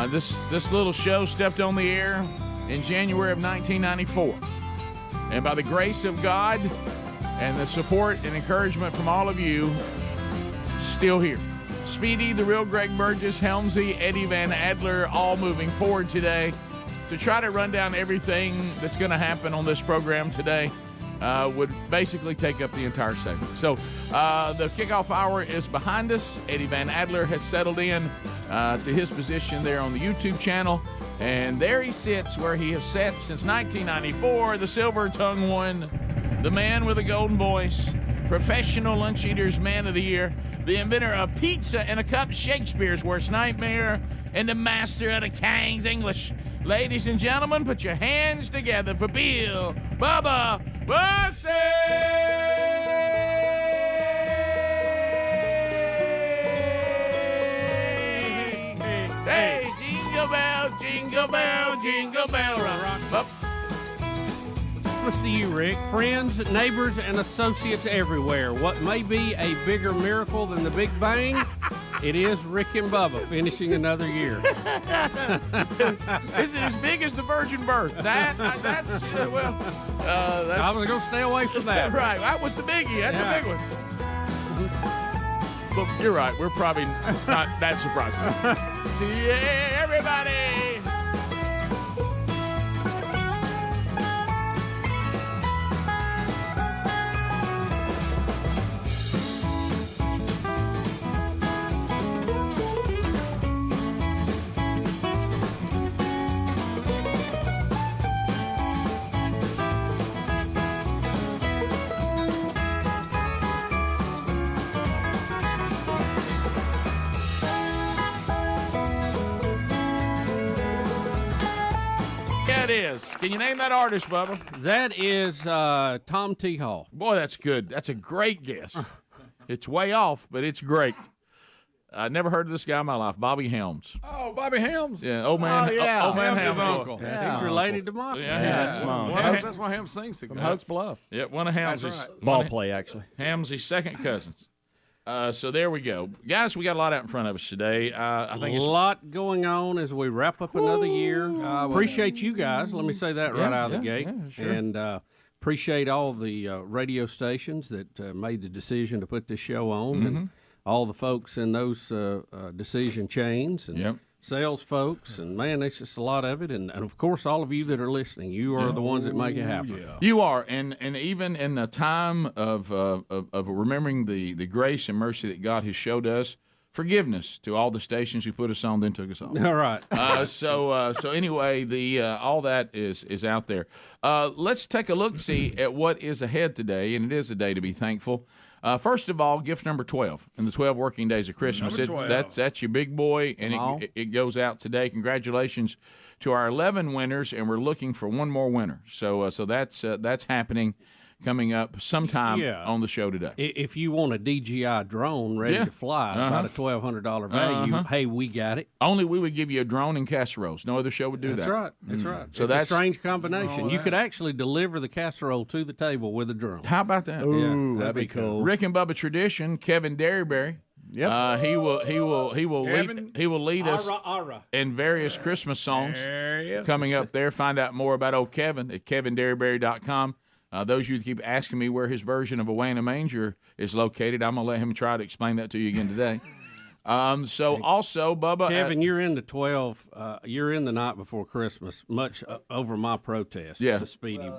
This little show stepped on the air in January of 1994. And by the grace of God and the support and encouragement from all of you, still here. Speedy, the real Greg Burgess, Helmsy, Eddie Van Adler, all moving forward today to try to run down everything that's going to happen on this program today. Would basically take up the entire segment. So the kickoff hour is behind us. Eddie Van Adler has settled in to his position there on the YouTube channel. And there he sits where he has sat since 1994, the Silver Tongue one, the man with a golden voice, professional lunch eaters man of the year, the inventor of pizza and a cup, Shakespeare's worst nightmare, and the master of the King's English. Ladies and gentlemen, put your hands together for Bill Bubba Bussey! Hey, jingle bell, jingle bell, rock. What's to you, Rick? Friends, neighbors, and associates everywhere. What may be a bigger miracle than the Big Bang? It is Rick and Bubba finishing another year. Is it as big as the virgin birth? That's I was going to stay away from that. Right, that was the biggie. That's a big one. But you're right. We're probably not that surprised. See ya, everybody. Is. Can you name that artist, Bubba? That is Tom T. Hall. Boy, that's good. That's a great guess. It's way off, but it's great. I never heard of this guy in my life. Bobby Helms. Oh, Bobby Helms. Yeah, old man. Old man Helms' uncle. Yeah. He's related to Mom. Yeah, that's Mom. That's why Helms sings from Hoax Bluff. Yeah, one of Helms' right. Ball play, actually. Helms' second cousins. So there we go. Guys, we got a lot out in front of us today. I think it's a lot going on as we wrap up another year. Appreciate you guys. Let me say that right out of the gate. Yeah, sure. And appreciate all the radio stations that made the decision to put this show on and all the folks in those decision chains and sales folks. And, man, there's just a lot of it. And, of course, all of you that are listening, you are the ones that make it happen. Yeah. You are. And even in the time of remembering the grace and mercy that God has showed us, forgiveness to all the stations who put us on, then took us off. All right. So anyway, all that is out there. Let's take a look-see at what is ahead today, and it is a day to be thankful. First of all, gift number 12 in the 12 working days of Christmas. That's your big boy, and it goes out today. Congratulations to our 11 winners, and we're looking for one more winner. So that's happening coming up sometime on the show today. If you want a DJI drone ready to fly, about a $1,200 value, hey, we got it. Only we would give you a drone and casseroles. No other show would do that. That's right. That's right. So that's a strange combination. You could actually deliver the casserole to the table with a drone. How about that? Ooh, that'd be cool. Rick and Bubba tradition. Kevin Derryberry. Yep. He will lead us in various Christmas songs coming up there. Find out more about old Kevin at kevinderryberry.com. Those of you that keep asking me where his version of Away in a Manger is located, I'm going to let him try to explain that to you again today. Also, Bubba. Kevin, you're in the 12. You're in the night before Christmas, much over my protest. Yeah. It's a speedy.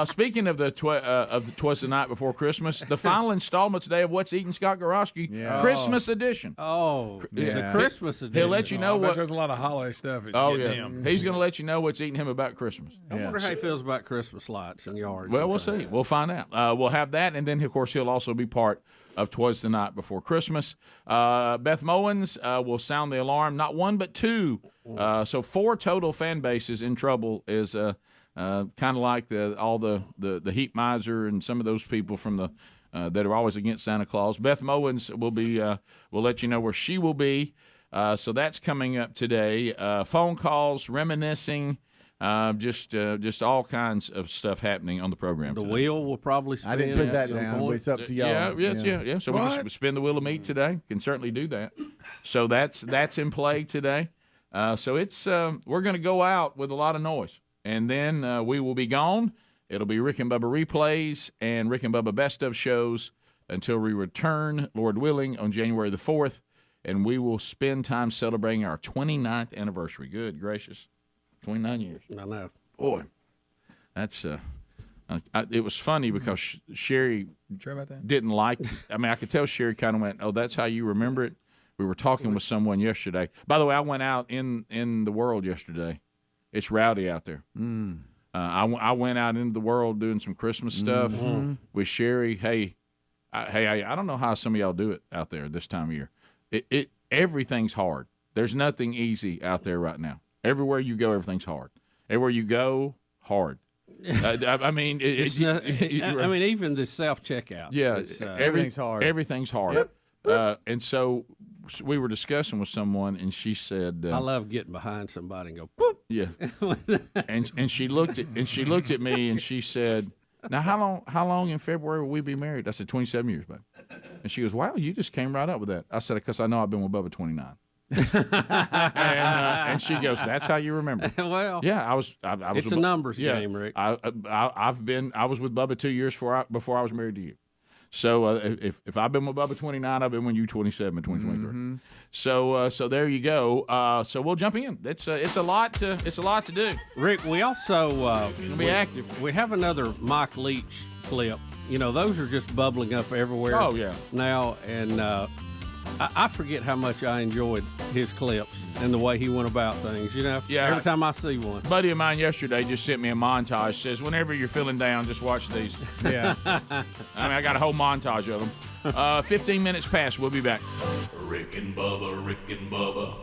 Speaking of the Twas the Night Before Christmas, the final installment today of What's Eating Scott Garofski, Christmas edition. The Christmas edition. He'll let you know what. There's a lot of holiday stuff. It's him. He's going to let you know what's eating him about Christmas. I wonder how he feels about Christmas lights and yards. Well, we'll see. We'll find out. We'll have that, and then of course he'll also be part of Twas the Night Before Christmas. Beth Mowens will sound the alarm. Not one, but two. So 4 total fan bases in trouble is. Kind of like all the heat miser and some of those people from the that are always against Santa Claus. Beth Mowens will be. We'll let you know where she will be. So that's coming up today. Phone calls, reminiscing, just all kinds of stuff happening on the program. The today. wheel will probably spin. I didn't put that down. But it's up to y'all. Yeah. So we can spin the wheel of meat today. Can certainly do that. So that's in play today. So it's we're going to go out with a lot of noise. And then we will be gone. It'll be Rick and Bubba replays and Rick and Bubba best of shows until we return, Lord willing, on January the 4th. And we will spend time celebrating our 29th anniversary. Good gracious. 29 years. I know. Boy, that's it was funny because Sherry sure about that? didn't like it. I mean, I could tell Sherry kind of went, oh, that's how you remember it? We were talking with someone yesterday. By the way, I went out in the world yesterday. It's rowdy out there. I went out into the world doing some Christmas stuff with Sherry. Hey, I don't know how some of y'all do it out there this time of year. Everything's hard. There's nothing easy out there right now. Everywhere you go, everything's hard. Everywhere you go, hard. I mean, even the self checkout. Yeah, everything's hard. Everything's hard. Yep. And so we were discussing with someone, and she said, "I love getting behind somebody and go boop." Yeah, and she looked at me and she said, "Now, how long in February will we be married?" I said, 27 years, babe. And she goes, "Wow, you just came right up with that." I said, "Because I know I've been with Bubba 29." and she goes, "That's how you remember." Well, yeah, I was. It's a numbers game, Rick. I was with Bubba 2 years before I was married to you. So if I've been with Bubba 29, I've been with you 27 2023. So there you go. So we'll jump in. It's a lot to do. Rick, we also gonna be active. We have another Mike Leach clip. You know, those are just bubbling up everywhere. Oh yeah. Now and I forget how much I enjoyed his clips and the way he went about things. You know, yeah. Every time I see one. A buddy of mine yesterday just sent me a montage. Says whenever you're feeling down, just watch these. Yeah. I mean, I got a whole montage of them. 15 minutes past. We'll be back. Rick and Bubba, Rick and Bubba.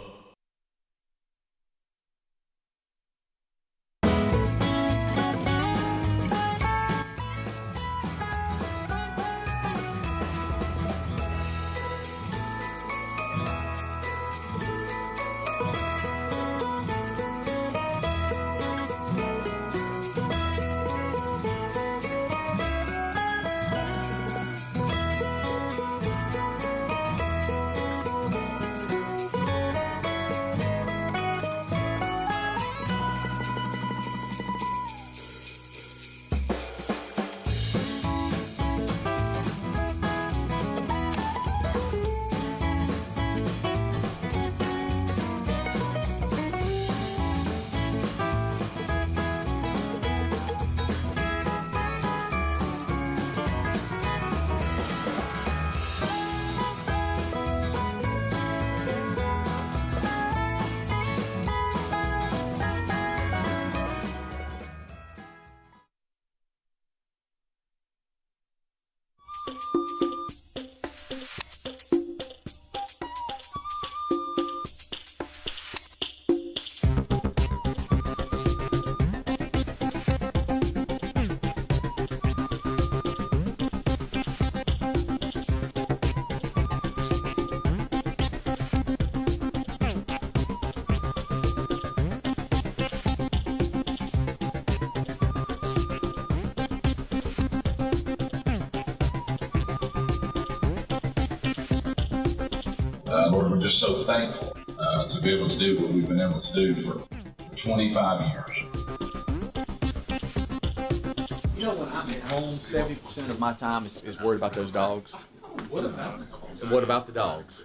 Lord, we're just so thankful to be able to do what we've been able to do for 25 years. You know, when I'm at home, 70% of my time is worried about those dogs. What about? What about the dogs?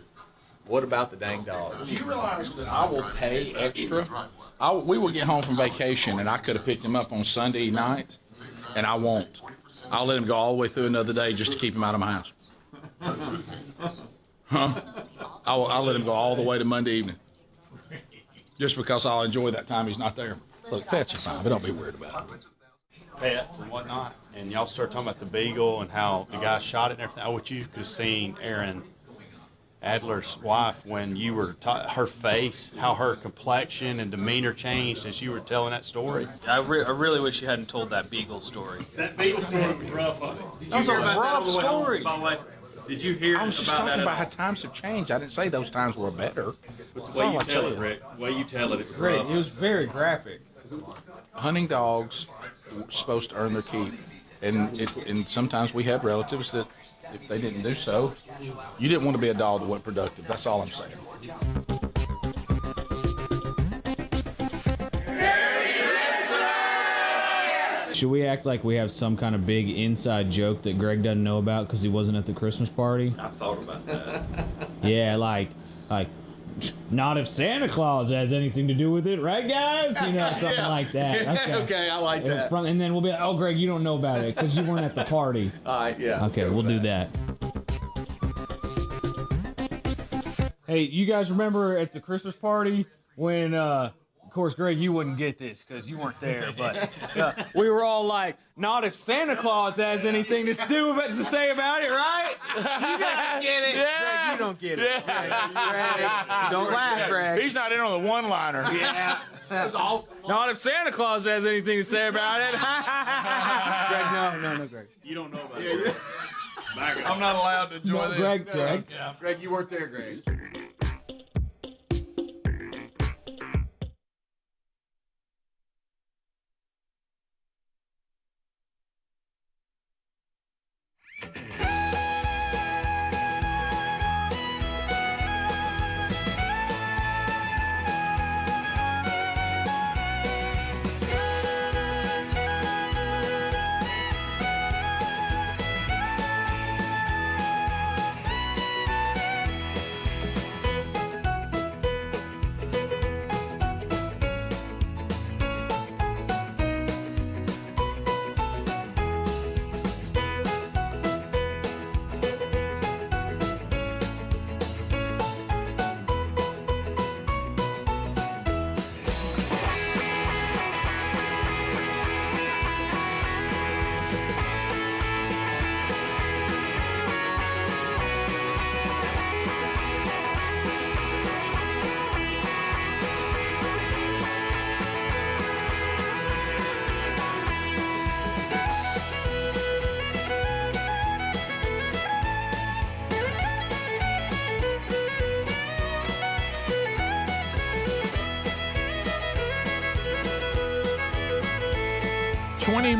What about the dang dogs? Do you realize that I will pay extra? We will get home from vacation, and I could have picked him up on Sunday night, and I won't. I'll let him go all the way through another day just to keep him out of my house. Huh? I'll let him go all the way to Monday evening, just because I'll enjoy that time he's not there. Look, pets are fine, but don't be weird about it. Pets and whatnot, and y'all start talking about the beagle and how the guy shot it and everything. I wish you could have seen Aaron Adler's wife when you were her face, how her complexion and demeanor changed as you were telling that story. I really wish you hadn't told that beagle story. That beagle story was rough. That was a rough story. By the way, did you hear? I was just talking about how times have changed. I didn't say those times were better. But the way you tell it, Rick, the way you tell it, it was Great. rough. It was very graphic. Hunting dogs were supposed to earn their keep, and sometimes we have relatives that if they didn't do so, you didn't want to be a dog that wasn't productive. That's all I'm saying. Should we act like we have some kind of big inside joke that Greg doesn't know about because he wasn't at the Christmas party? I thought about that. Yeah, like, not if Santa Claus has anything to do with it, right, guys? You know, something like that. Okay. Okay, I like that. And then we'll be like, oh, Greg, you don't know about it because you weren't at the party. All right, yeah. Okay, we'll do that. Hey, you guys remember at the Christmas party when, of course, Greg, you wouldn't get this because you weren't there, but we were all like, not if Santa Claus has anything to say about it, right? You guys get it. Yeah. Greg, you don't get it. Yeah. Greg, don't laugh, Greg. He's not in on the one-liner. Yeah. Not if Santa Claus has anything to say about it. Greg, no, Greg. You don't know about it. I'm not allowed to enjoy this. Greg. Greg, you weren't there, Greg.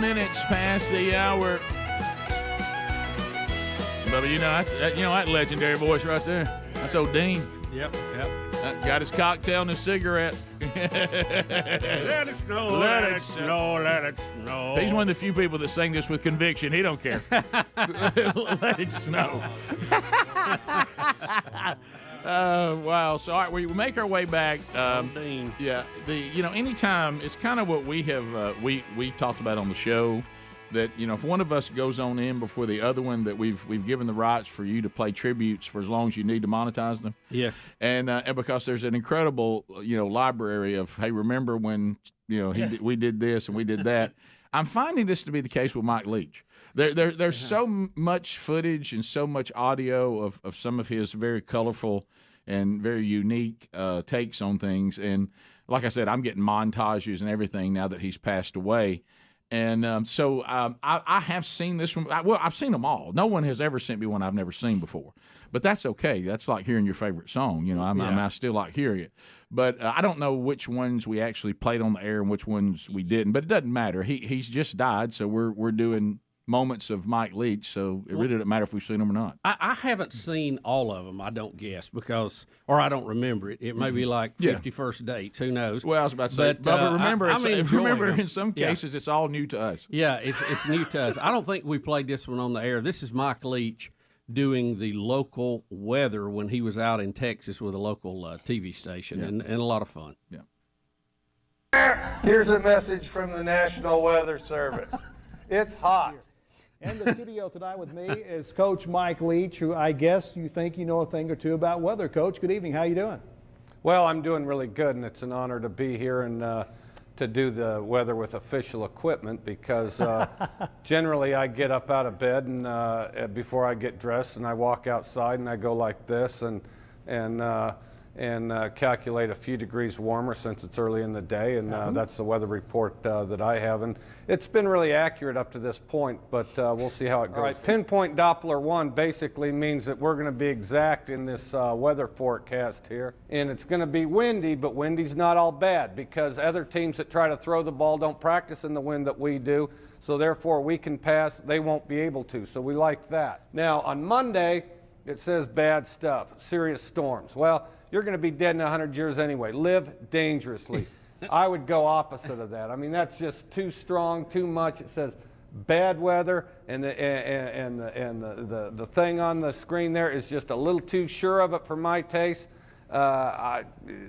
Minutes past the hour. Bubba, you know that legendary voice right there. That's old Dean. Yep. Got his cocktail and his cigarette. Let it snow, let it snow, let it snow. He's one of the few people that sing this with conviction. He don't care. Let it snow. Wow. So all right, we make our way back. Yeah. Anytime it's kind of what we have we talked about on the show that if one of us goes on in before the other one, that we've given the rights for you to play tributes for as long as you need to monetize them. Yes. And because there's an incredible library of, hey, remember when we did this and we did that. I'm finding this to be the case with Mike Leach. There's so much footage and so much audio of some of his very colorful and very unique takes on things. And like I said, I'm getting montages and everything now that he's passed away. And so I have seen this one. I've seen them all. No one has ever sent me one I've never seen before. But that's okay. That's like hearing your favorite song. I still like hearing it. But I don't know which ones we actually played on the air and which ones we didn't. But it doesn't matter. He's just died, so we're doing moments of Mike Leach, so it really doesn't matter if we've seen them or not. I haven't seen all of them, I don't guess, or I don't remember it. It may be like 51st dates, who knows? Well, I was about to say, but remember, in some cases, it's all new to us. Yeah, it's new to us. I don't think we played this one on the air. This is Mike Leach doing the local weather when he was out in Texas with a local TV station, and a lot of fun. Yeah. Here's a message from the National Weather Service. It's hot. In the studio tonight with me is Coach Mike Leach, who I guess you think you know a thing or two about weather. Coach, good evening. How you doing? Well, I'm doing really good, and it's an honor to be here and to do the weather with official equipment, because generally I get up out of bed and before I get dressed, and I walk outside and I go like this and calculate a few degrees warmer since it's early in the day, and that's the weather report that I have, and it's been really accurate up to this point, but we'll see how it goes. All right, pinpoint Doppler 1 basically means that we're going to be exact in this weather forecast here, and it's going to be windy, but windy's not all bad, because other teams that try to throw the ball don't practice in the wind that we do, so therefore we can pass, they won't be able to, so we like that. Now on Monday it says bad stuff, serious storms. Well, you're going to be dead in 100 years anyway. Live dangerously. I would go opposite of that. I mean, that's just too strong, too much. It says bad weather, and the thing on the screen there is just a little too sure of it for my taste.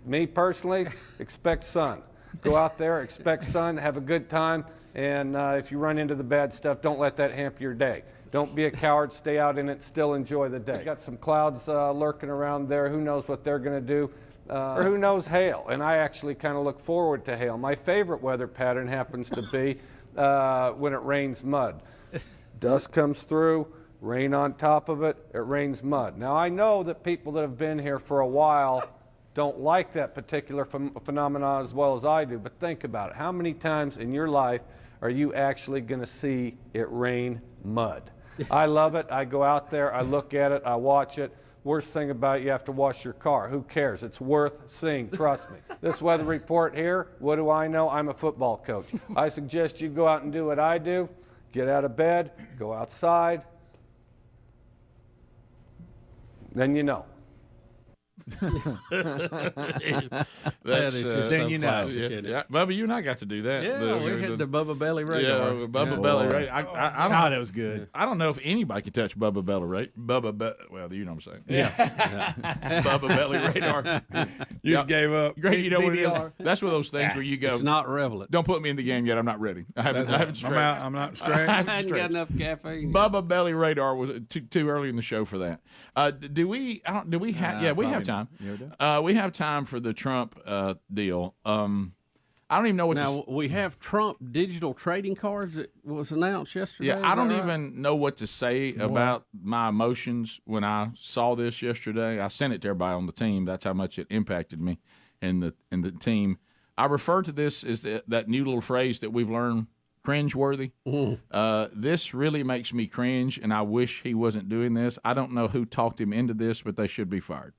Me personally, expect sun. Go out there, expect sun, have a good time, and if you run into the bad stuff, don't let that hamper your day. Don't be a coward, stay out in it, still enjoy the day. Got some clouds lurking around there. Who knows what they're going to do? Or who knows, hail. And I actually kind of look forward to hail. My favorite weather pattern happens to be when it rains mud. Dust comes through, rain on top of it, it rains mud. Now I know that people that have been here for a while don't like that particular phenomenon as well as I do, but think about it. How many times in your life are you actually going to see it rain mud? I love it. I go out there, I look at it, I watch it. Worst thing about it, you have to wash your car. Who cares? It's worth seeing, trust me. This weather report here, what do I know? I'm a football coach. I suggest you go out and do what I do. Get out of bed, go outside, then you know. That's then you know. Yeah. Bubba, you and I got to do that. Yeah, we had the Bubba Belly radar. Yeah, Bubba Belly radar. I God, that was good. I don't know if anybody can touch Bubba Belly radar. Well, you know what I'm saying. Yeah. Bubba Belly radar. You just gave up. Great, you know what it is? That's one of those things where you go. It's not relevant. Don't put me in the game yet. I'm not ready. I haven't stretched. I'm not stretched. I haven't got enough caffeine. Bubba Belly radar was too early in the show for that. Do we have? Yeah, we have time. We have time for the Trump deal. I don't even know what. Now we have Trump digital trading cards that was announced yesterday. Yeah, I don't even know what to say about my emotions when I saw this yesterday. I sent it to everybody on the team. That's how much it impacted me and the team. I refer to this as that new little phrase that we've learned, cringe-worthy. This really makes me cringe, and I wish he wasn't doing this. I don't know who talked him into this, but they should be fired.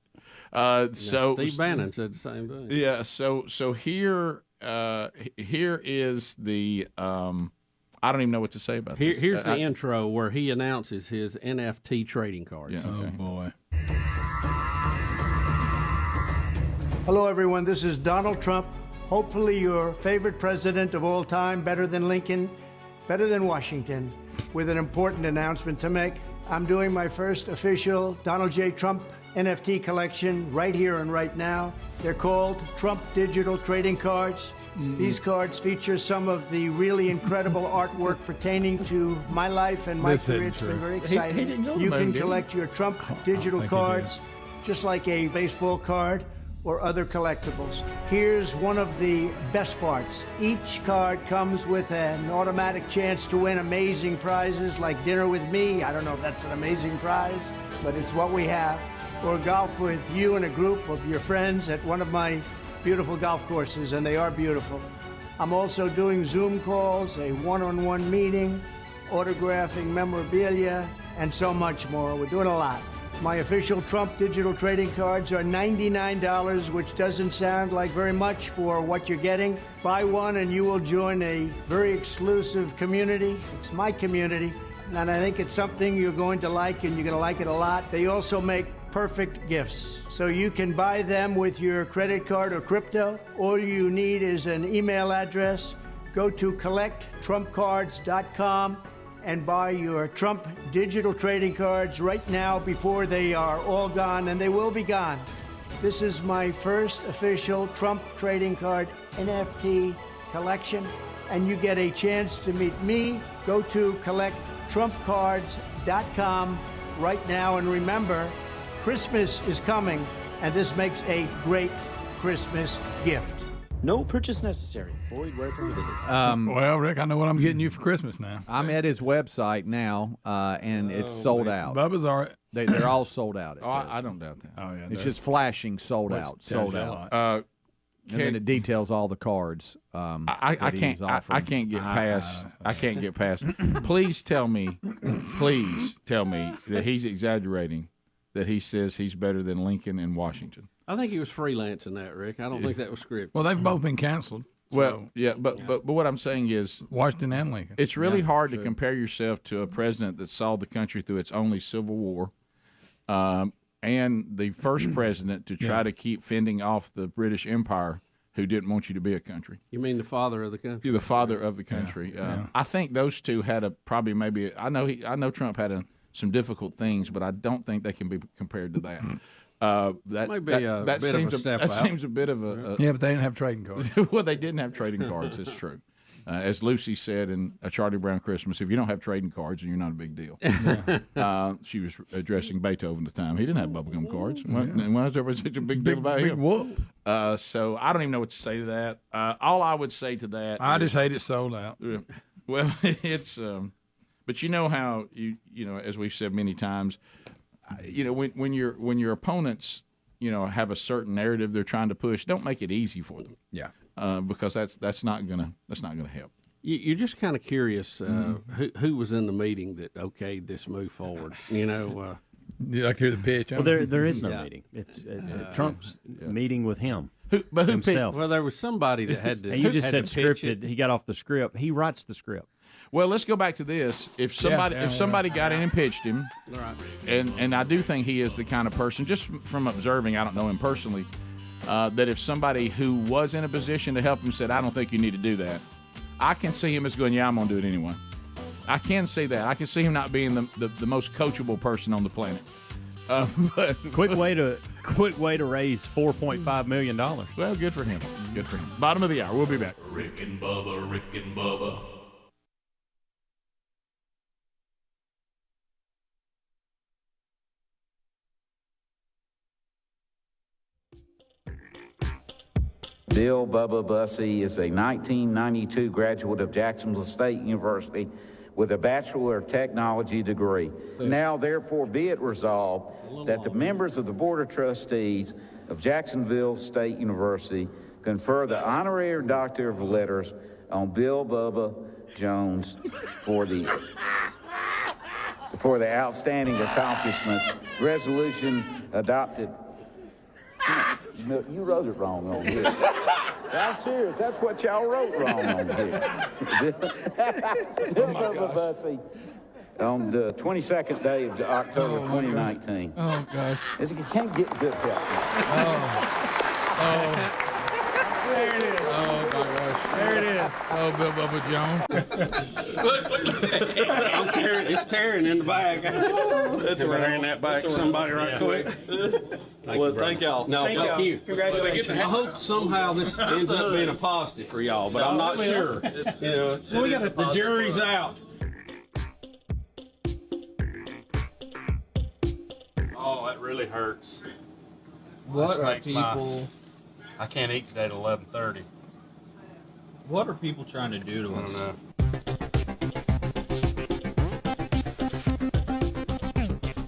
So Steve Bannon said the same thing. Yeah. So here is the I don't even know what to say about this. Here's the intro where he announces his NFT trading cards. Yeah, okay. Oh boy. Hello, everyone. This is Donald Trump. Hopefully, your favorite president of all time, better than Lincoln, better than Washington, with an important announcement to make. I'm doing my first official Donald J. Trump NFT collection right here and right now. They're called Trump Digital Trading Cards. These cards feature some of the really incredible artwork pertaining to my life and my career. It's been very exciting. You can collect your Trump digital cards just like a baseball card or other collectibles. Here's one of the best parts. Each card comes with an automatic chance to win amazing prizes like dinner with me. I don't know if that's an amazing prize, but it's what we have. Or golf with you and a group of your friends at one of my beautiful golf courses, and they are beautiful. I'm also doing Zoom calls, a one-on-one meeting, autographing memorabilia, and so much more. We're doing a lot. My official Trump digital trading cards are $99, which doesn't sound like very much for what you're getting. Buy one and you will join a very exclusive community. It's my community, and I think it's something you're going to like, and you're going to like it a lot. They also make perfect gifts. So you can buy them with your credit card or crypto. All you need is an email address. Go to collecttrumpcards.com and buy your Trump digital trading cards right now before they are all gone, and they will be gone. This is my first official Trump trading card NFT collection, and you get a chance to meet me. Go to collecttrumpcards.com right now, and remember, Christmas is coming, and this makes a great Christmas gift. No purchase necessary. Void where prohibited. Well, Rick, I know what I'm getting you for Christmas now. I'm at his website now, and it's sold out. Bubba's all right. They're all sold out. It says. I don't doubt that. Oh, yeah. It's just flashing sold out. And then it details all the cards. I can't get past. I can't get past. Please tell me that he's exaggerating. That he says he's better than Lincoln and Washington. I think he was freelancing that, Rick. I don't think that was scripted. Well, they've both been canceled. Well, yeah, but what I'm saying is Washington and Lincoln. It's really hard to compare yourself to a president that saw the country through its only civil war, and the first president to try to keep fending off the British Empire, who didn't want you to be a country. You mean the father of the country? You're the father of the country. I think those two had I know Trump had some difficult things, but I don't think they can be compared to that. That seems a bit of a yeah, but they didn't have trading cards. Well, they didn't have trading cards. It's true. As Lucy said in A Charlie Brown Christmas, if you don't have trading cards, then you're not a big deal. She was addressing Beethoven at the time. He didn't have bubblegum cards. Why is there such a big deal about him? So I don't even know what to say to that. All I would say to that I just hate it sold out. Well, it's but you know how you know, as we've said many times, you know, when your opponents, you know, have a certain narrative they're trying to push, don't make it easy for them. Yeah. Because that's not gonna help. You're just kind of curious who was in the meeting that okayed this move forward. You know, you like to hear the pitch? Well, there is no meeting. It's Trump's meeting with him. Who himself? Well, there was somebody that had to. And you just said scripted. He got off the script. He writes the script. Well, let's go back to this. If somebody got in and pitched him, and I do think he is the kind of person, just from observing, I don't know him personally, that if somebody who was in a position to help him said, I don't think you need to do that, I can see him as going, yeah, I'm going to do it anyway. I can see that. I can see him not being the most coachable person on the planet. But quick way to raise $4.5 million. Well, good for him. Good for him. Bottom of the hour. We'll be back. Rick and Bubba. Bill Bubba Bussey is a 1992 graduate of Jacksonville State University with a Bachelor of Technology degree. Now, therefore, be it resolved that the members of the Board of Trustees of Jacksonville State University confer the Honorary Doctor of Letters on Bill Bubba Jones for the outstanding accomplishments. Resolution adopted. No, you wrote it wrong on here. I'm serious. That's what y'all wrote wrong on here. Bill Bubba Bussey on the 22nd day of October 2019. Oh, gosh. You can't get good help. There it is. Oh, my gosh. There it is. Oh, Bill Bubba Jones. It's tearing in the bag. That's right in that bag. Somebody right quick. Well, thank y'all. No, thank you. Congratulations. I hope somehow this ends up being a positive for y'all, but I'm not sure. You know, the jury's out. Oh, that really hurts. What are people? I can't eat today at 11:30. What are people trying to do to us? I don't know.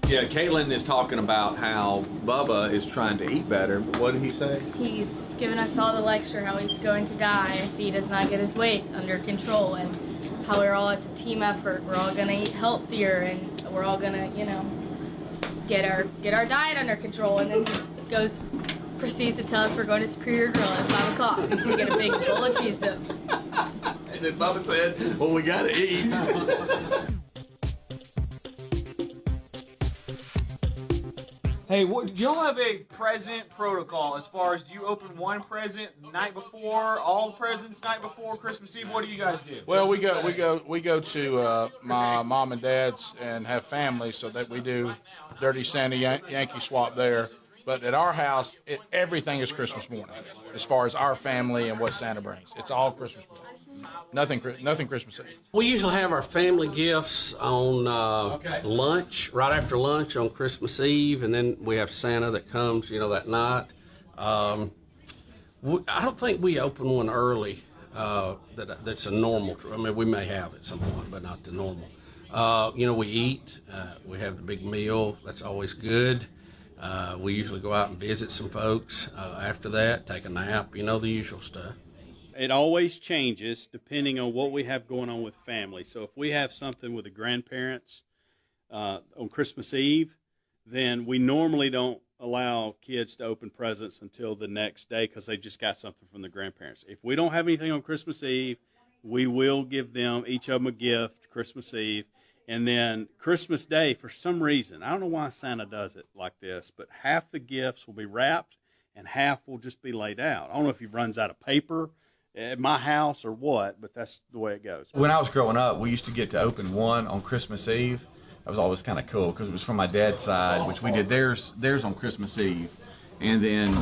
Yeah, Caitlin is talking about how Bubba is trying to eat better. What did he say? He's given us all the lecture how he's going to die if he does not get his weight under control, and how it's a team effort. We're all gonna eat healthier, and we're all gonna, get our diet under control. And then he proceeds to tell us we're going to Superior Grill at 5 o'clock to get a big bowl of cheese dip. And then Bubba said, well, we gotta eat. Hey, do y'all have a present protocol as far as do you open one present the night before, all the presents night before Christmas Eve? What do you guys do? Well, we go to my mom and dad's and have family, so that we do Dirty Santa Yankee swap there. But at our house, everything is Christmas morning, as far as our family and what Santa brings. It's all Christmas morning. Nothing Christmas Eve. We usually have our family gifts on lunch, right after lunch on Christmas Eve, and then we have Santa that comes, that night. I don't think we open one early. That's a normal. I mean, we may have at some point, but not the normal. We eat. We have the big meal. That's always good. We usually go out and visit some folks after that, take a nap, the usual stuff. It always changes depending on what we have going on with family. So if we have something with the grandparents on Christmas Eve, then we normally don't allow kids to open presents until the next day because they just got something from the grandparents. If we don't have anything on Christmas Eve, we will give them, each of them, a gift Christmas Eve. And then Christmas Day, for some reason, I don't know why Santa does it like this, but half the gifts will be wrapped and half will just be laid out. I don't know if he runs out of paper at my house or what, but that's the way it goes. When I was growing up, we used to get to open one on Christmas Eve. That was always kind of cool because it was from my dad's side, which we did theirs on Christmas Eve. And then,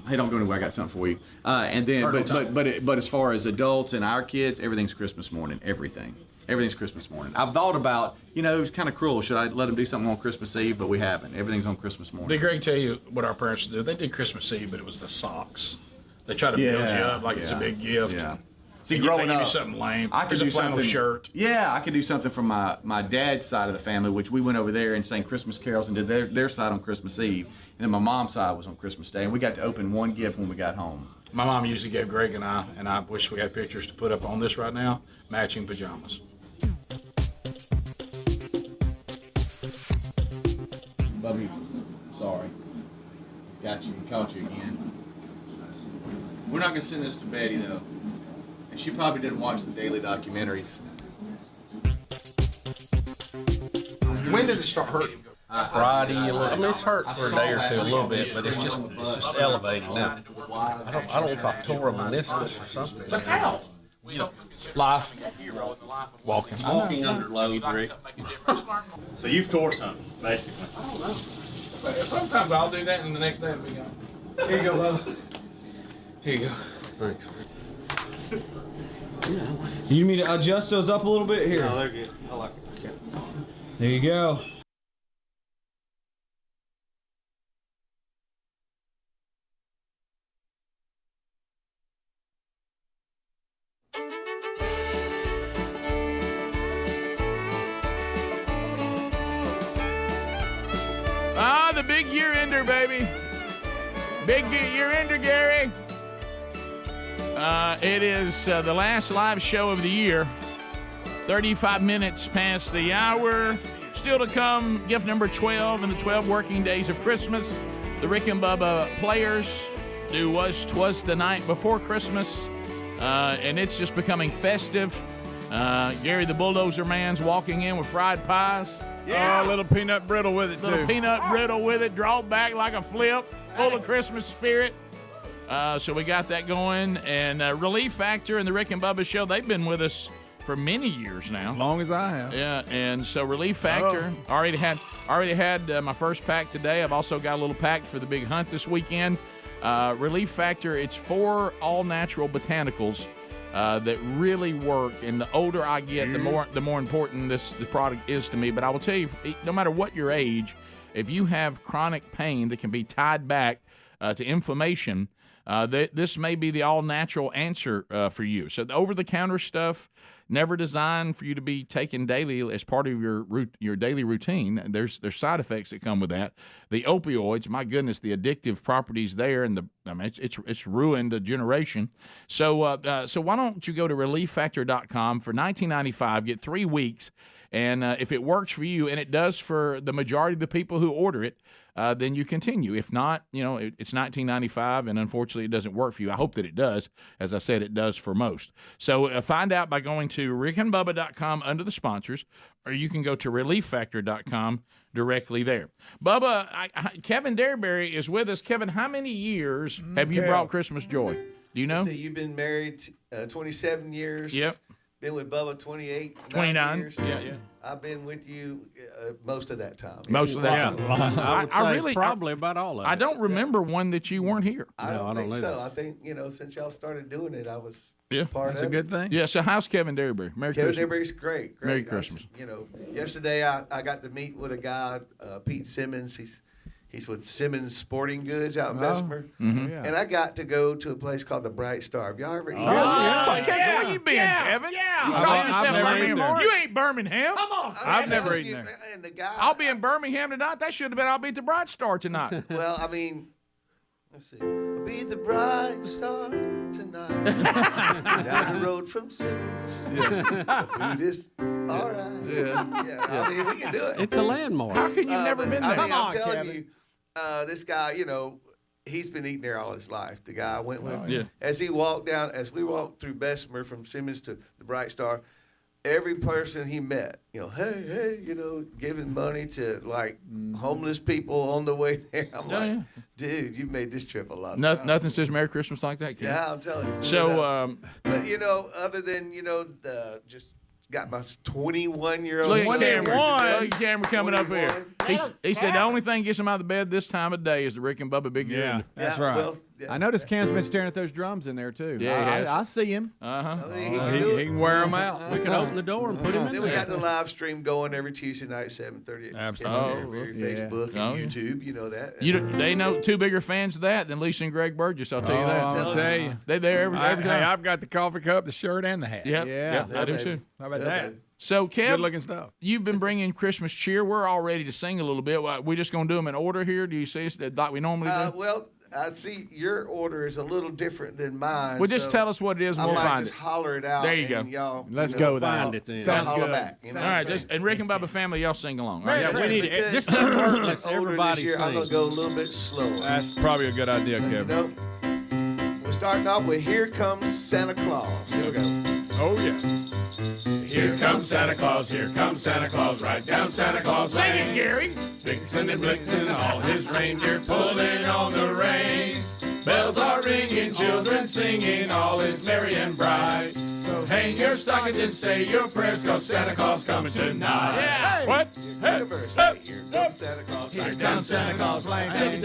hey, don't go anywhere. I got something for you. And then, but as far as adults and our kids, everything's Christmas morning. Everything's Christmas morning. I've thought about, it's kind of cruel. Should I let them do something on Christmas Eve? But we haven't. Everything's on Christmas morning. Did Greg tell you what our parents did? They did Christmas Eve, but it was the socks. They try to build you up like it's a big gift. Yeah. See, growing up, give you something lame. I could do a flannel something, shirt. Yeah, I could do something from my dad's side of the family, which we went over there and sang Christmas carols and did their side on Christmas Eve. And then my mom's side was on Christmas Day, and we got to open one gift when we got home. My mom usually gave Greg and I wish we had pictures to put up on this right now, matching pajamas. Bubby, sorry. He's got you. He caught you again. We're not going to send this to Betty, though. And she probably didn't watch the daily documentaries. When did it start hurting? Friday, it's hurt for a day or two a little bit, but it's just elevating now. I don't know if I tore a meniscus or something. But how? Life. Walking under load, Rick. So you've tore something, basically. I don't know. Sometimes I'll do that and the next day it'll be gone. Here you go, Bubba. Here you go. Thanks. You need me to adjust those up a little bit here? No, they're good. I like it. Okay. There you go. The big year ender, baby. Big year ender, Gary. It is the last live show of the year. 35 minutes past the hour. Still to come, gift number 12 in the 12 working days of Christmas. The Rick and Bubba Players do Twas the night before Christmas. And it's just becoming festive. Gary the Bulldozer Man's walking in with fried pies. Yeah, a little peanut brittle with it, too. Little peanut brittle with it, draw back like a flip, full of Christmas spirit. So we got that going. And Relief Factor and the Rick and Bubba Show, they've been with us for many years now. Long as I have. Yeah, and so Relief Factor, already had my first pack today. I've also got a little pack for the big hunt this weekend. Relief Factor, it's 4 all-natural botanicals that really work, and the older I get, the more important the product is to me. But I will tell you, no matter what your age, if you have chronic pain that can be tied back to inflammation, this may be the all-natural answer for you. So the over-the-counter stuff, never designed for you to be taken daily as part of your daily routine. There's side effects that come with that. The opioids, my goodness, the addictive properties there, and it's ruined a generation. So why don't you go to ReliefFactor.com for $19.95, get 3 weeks, and if it works for you, and it does for the majority of the people who order it, then you continue. If not, it's $19.95, and unfortunately it doesn't work for you. I hope that it does. As I said, it does for most. So find out by going to rickandbubba.com under the sponsors, or you can go to relieffactor.com directly there. Bubba, Kevin Derryberry is with us. Kevin, how many years have you brought Christmas joy? Do you know? So you've been married 27 years. Yep. Been with Bubba 28, 29 years. Yeah. I've been with you most of that time. Most of that time. I would say probably about all of it. I don't remember one that you weren't here. I don't think so. I think, since y'all started doing it, I was part That's of a good thing. Yeah, so how's Kevin Derryberry? Merry Kevin Christmas. Derryberry's great. Merry Christmas. Yesterday I got to meet with a guy, Pete Simmons. He's with Simmons Sporting Goods out in Bessemer. Mhm. And I got to go to a place called the Bright Star. Have y'all ever eaten Where you been, Kevin? You call yourself Birmingham? You ain't Birmingham. Come on. I've never eaten there. And the guy, I'll be in Birmingham tonight. That should have been I'll be at the Bright Star tonight. Well, let's see. I'll be the Bright Star tonight. Down the road from Simmons. The food is all right. I mean, we can do it. It's a landmark. How can you never been there? I'm telling you, this guy, he's been eating there all his life. The guy I went with. As we walked through Bessemer from Simmons to the Bright Star, every person he met, hey, giving money to like homeless people on the way there. I'm like, dude, you made this trip a lot of time. Nothing says Merry Christmas like that, kid. Yeah, I'm telling you. So, but other than just got my 21-year-old. Look at camera coming up here. He said the only thing gets him out of the bed this time of day is the Rick and Bubba Big Year. Yeah, that's right. Well, I noticed Cam's been staring at those drums in there too. Yeah, I see him. He can wear them out. We can open the door and put him in Then there. we got the live stream going every Tuesday night at 7:30. Absolutely. Facebook and YouTube, you know that. They know two bigger fans of that than Lisa and Greg Burgess. I'll tell you that. I'll tell you. They're there every time. Hey, I've got the coffee cup, the shirt, and the hat. Yep, I do too. How about that? So, Kev, good-looking stuff. You've been bringing Christmas cheer. We're all ready to sing a little bit. We're just going to do them in order here. Do you see us like we normally do? Well, I see your order is a little different than mine. Well, just tell us what it is and we'll find it. I might just holler it out. There you go. And y'all, Let's go with that. Find it then. Sounds good. Back, all right, and Rick and Bubba family, y'all sing along. All right? Yeah, we need it. This doesn't work unless everybody sings. I'm going to go a little bit slower. That's probably a good idea, Kevin. We're starting off with Here Comes Santa Claus. Here we go. Oh, yeah. Here comes Santa Claus, right down Santa Claus Lane. Sing it, Gary. Vixen and Blixen, all his reindeer pulling on the reins. Bells are ringing, children singing, all is merry and bright. So hang your stockings and say your prayers, 'cause Santa Claus coming tonight. Yeah. What? Here comes Santa Claus. Right down Santa Claus Lane.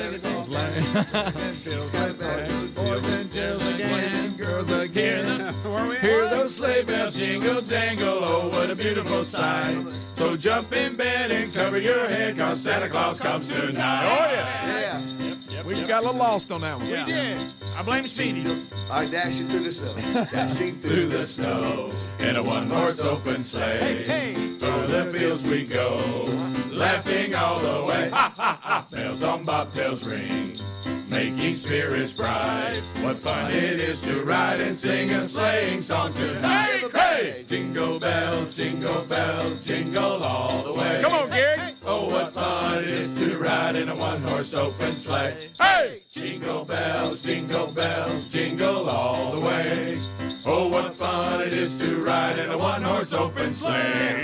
Boys and girls again, girls again. Hear those sleigh bells jingle jangle, oh what a beautiful sight. So jump in bed and cover your head, 'cause Santa Claus comes tonight. Oh, yeah. Yeah. We got a little lost on that one. We did. I blame Speedy. All right, dashing through the snow. Dashing Through the snow in a one-horse open sleigh. Through the fields we go, laughing all the way. Ha ha ha! Bells on bobtails ring, making spirits bright. What fun it is to ride and sing a sleighing song tonight! Hey! Jingle bells, jingle all the way. Come on, Gary. Oh, what fun it is to ride in a one-horse open sleigh. Hey! Jingle bells, jingle all the way. Oh, what fun it is to ride in a one-horse open sleigh.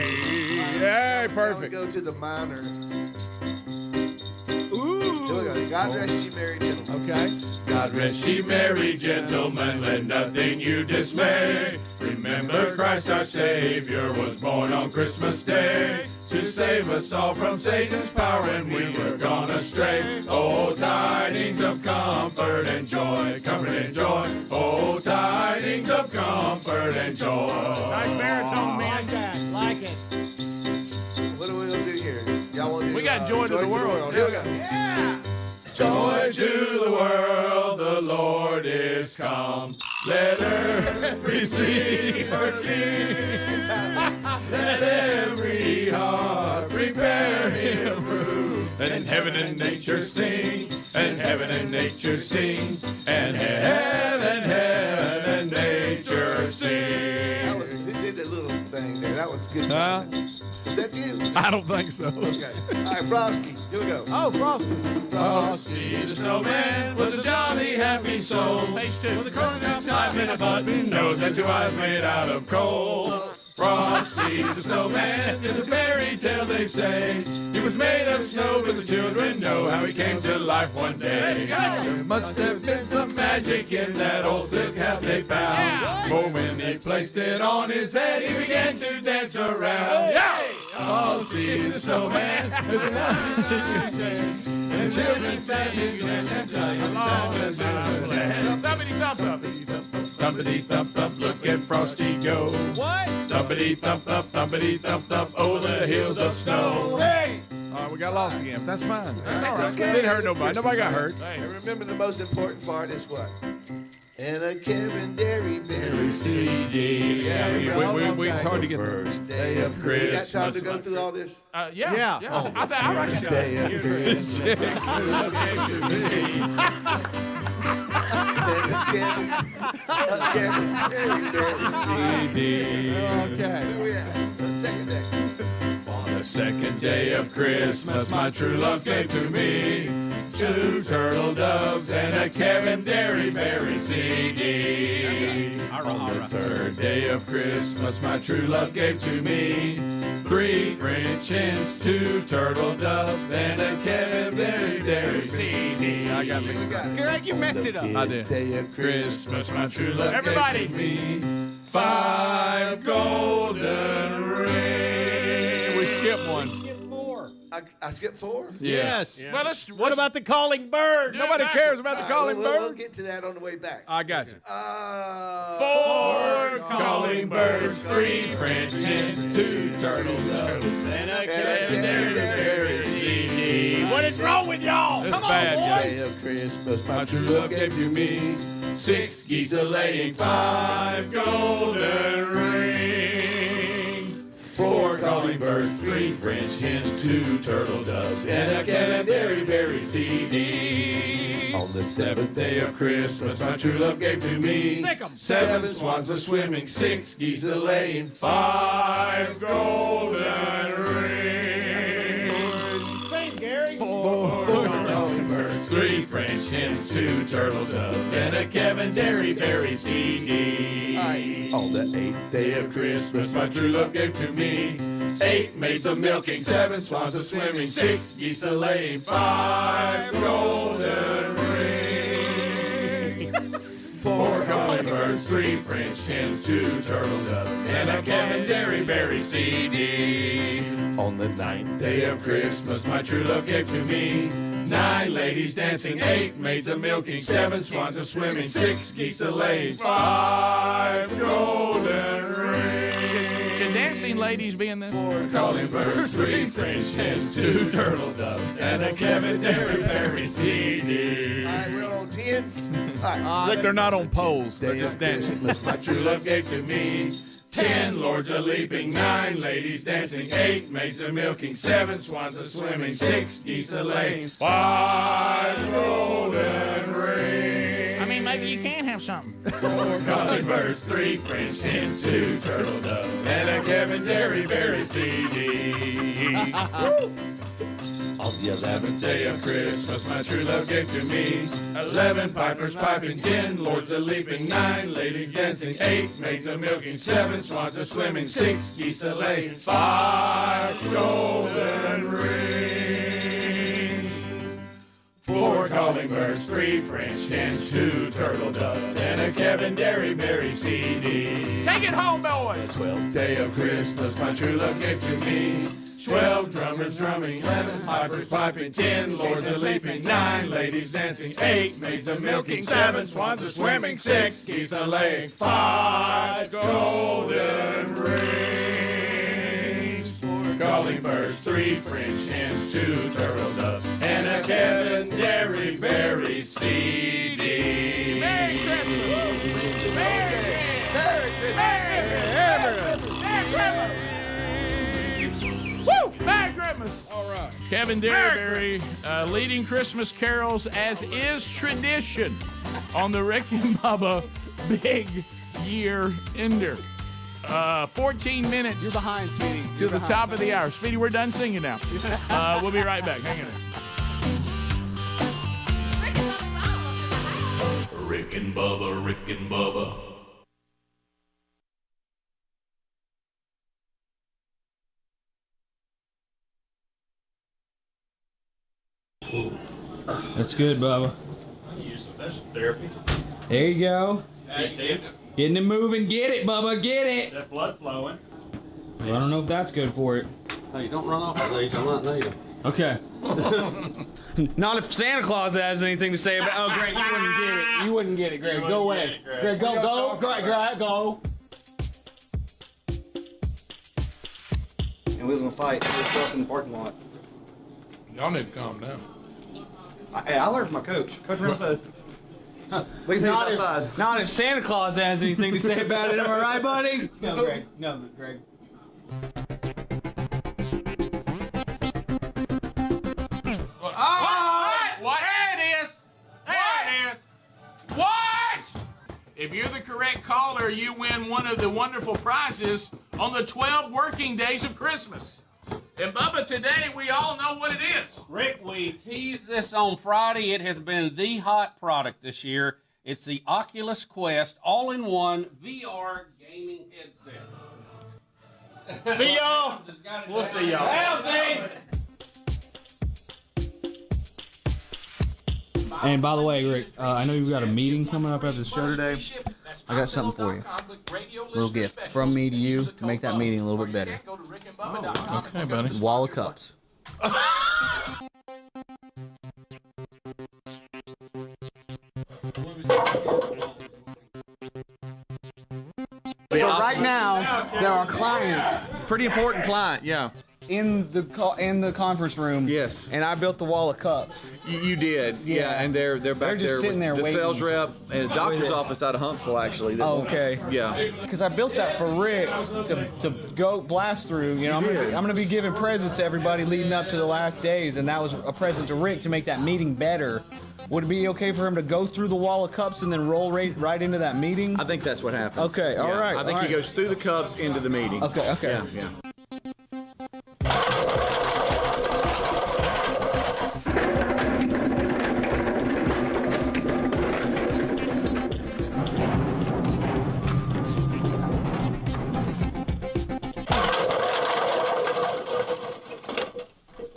Yay, Now perfect. we go to the minor. Ooh. God rest ye merry gentlemen. Okay. God rest ye merry gentlemen, let nothing you dismay. Remember Christ our Savior was born on Christmas Day to save us all from Satan's power when we were gone astray. Oh, tidings of comfort and joy, comfort and joy. Oh, tidings of comfort and joy. Nice baritone, man. Like it. What are we going to do here? Y'all want to do, We got Joy to the World. Here we go. Yeah. Joy to the world, the Lord is come. Let earth receive her King. Let every heart prepare him room. And heaven and nature sing, and heaven and nature sing, and heaven and nature sing. They did that little thing there. That was good time. Is that you? I don't think so. Okay. All right, Frosty. Here we go. Oh, Frosty. Frosty the snowman was a jolly happy soul. Page 2. With a corn cob top and a button nose and 2 eyes made out of coal. Frosty the snowman is a fairy tale, they say. He was made of snow, but the children know how he came to life one day. There must have been some magic in that old silk hat they found. But when he placed it on his head, he began to dance around. Frosty the snowman is a and children dancing thumpity thump thump, look at Frosty go. What? Thumpity thump thump, thumpity thump thump, over the hills of snow. Hey! All right, we got lost again, but that's fine. That's all right. okay. Didn't hurt nobody. Nobody got hurt. And remember, the most important part is what? And a Kevin Derry Berry CD. Yeah, it's hard to get the first day of Christmas. You got time to go through all this? Yeah. Oh, I like first day of Christmas. On the second day of Christmas, my true love gave to me 2 turtle doves and a Kevin Derry Berry CD. On the third day of Christmas, my true love gave to me 3 French hens, 2 turtle doves, and a Kevin Derry CD. I got mixed up. Greg, you messed it up. I did. Day of Christmas, my true love Everybody. gave to me 5 golden rings. We skipped one. I skipped 4? Yes. Well, What about the calling bird? Nobody cares about the calling We'll bird. get to that on the way back. I got you. 4 calling birds, 3 French hens, 2 turtle doves, and a Kevin Derry CD. What is wrong with y'all? That's Come bad, on, guys. boys. Day of Christmas, My true love gave to me 6 geese a laying, 5 golden rings, 4 calling birds, 3 French hens, 2 turtle doves, and a Kevin Derry Berry CD. On the 7th day of Christmas, my true love gave to me 7 swans a swimming, 6 geese a laying, 5 golden rings. Sing, Gary. 4 calling birds, 3 French hens, 2 turtle doves, and a Kevin Derry Berry CD. On the 8th day of Christmas, my true love gave to me 8 maids a milking, 7 swans a swimming, 6 geese a laying, 5 golden rings, 4 calling birds, 3 French hens, 2 turtle doves, and a Kevin Derry Berry CD. On the 9th day of Christmas, my true love gave to me 9 ladies dancing, 8 maids a milking, 7 swans a swimming, 6 geese a laying, 5 golden rings. Should dancing ladies be in this? 4 calling birds, 3 French hens, 2 turtle doves, and a Kevin Derry Berry CD. All right, we're on 10. It's like they're not on poles. They're just dancing. My true love gave to me 10 lords a leaping, 9 ladies dancing, 8 maids a milking, 7 swans a swimming, 6 geese a laying, 5 golden rings. I mean, maybe you can have something. 4 calling birds, 3 French hens, 2 turtle doves, and a Kevin Derry Berry CD. On the 11th day of Christmas, my true love gave to me 11 pipers piping, 10 lords a leaping, 9 ladies dancing, 8 maids a milking, 7 swans a swimming, 6 geese a laying, 5 golden rings, 4 calling birds, 3 French hens, 2 turtle doves, and a Kevin Derry Berry CD. Take it home, boys. The 12th day of Christmas, my true love gave to me 12 drummers drumming, 11 pipers piping, 10 lords a leaping, 9 ladies dancing, 8 maids a milking, 7 swans a swimming, 6 geese a laying, 5 golden rings, 4 calling birds, 3 French hens, 2 turtle doves, and a Kevin Derry Berry CD. Merry Christmas! Merry Christmas! Merry Christmas! Merry Christmas! Woo! Merry Christmas! All right. Kevin Derry leading Christmas carols as is tradition on the Rick and Bubba Big Year Ender. 14 minutes. You're behind, Speedy. To the top of the hour. Speedy, we're done singing now. We'll be right back. Hang on. Rick and Bubba, Rick and Bubba. That's good, Bubba. Use some therapy. There you go. PT. Getting it moving. Get it, Bubba. Get it. That blood flowing. Well, I don't know if that's good for it. Hey, don't run off of these. I might need them. Okay. Not if Santa Claus has anything to say about. Oh, Greg, you wouldn't get it. You wouldn't get it, Greg. Go away. Greg, go. Greg, go. And we was gonna fight. We was up in the parking lot. Y'all need to calm down. I learned from my coach. Coach Rim said, "Look at things outside." Not if Santa Claus has anything to say about it. Am I right, buddy? No, Greg. No, Greg. What? There it is. There it is. What? If you're the correct caller, you win one of the wonderful prizes on the 12 working days of Christmas. And Bubba, today we all know what it is. Rick, we teased this on Friday. It has been the hot product this year. It's the Oculus Quest all-in-one VR gaming headset. See y'all. We'll see y'all. And by the way, Rick, I know you've got a meeting coming up after the show today. I got something for you. A little gift from me to you to make that meeting a little bit better. Okay, buddy. Wall of cups. So right now, there are clients. Pretty important client, yeah. In the conference room. Yes. And I built the wall of cups. You did, yeah. And they're back just there. sitting there the waiting. sales rep and the doctor's office out of Huntsville, actually. that Oh, won't- okay. Yeah. Because I built that for Rick to go blast through. You know, I'm gonna be giving presents to everybody leading up to the last days, and that was a present to Rick to make that meeting better. Would it be okay for him to go through the wall of cups and then roll right into that meeting? I think that's what happens. Okay, all Yeah, right. I think he goes through the cups into the meeting. Okay. Yeah.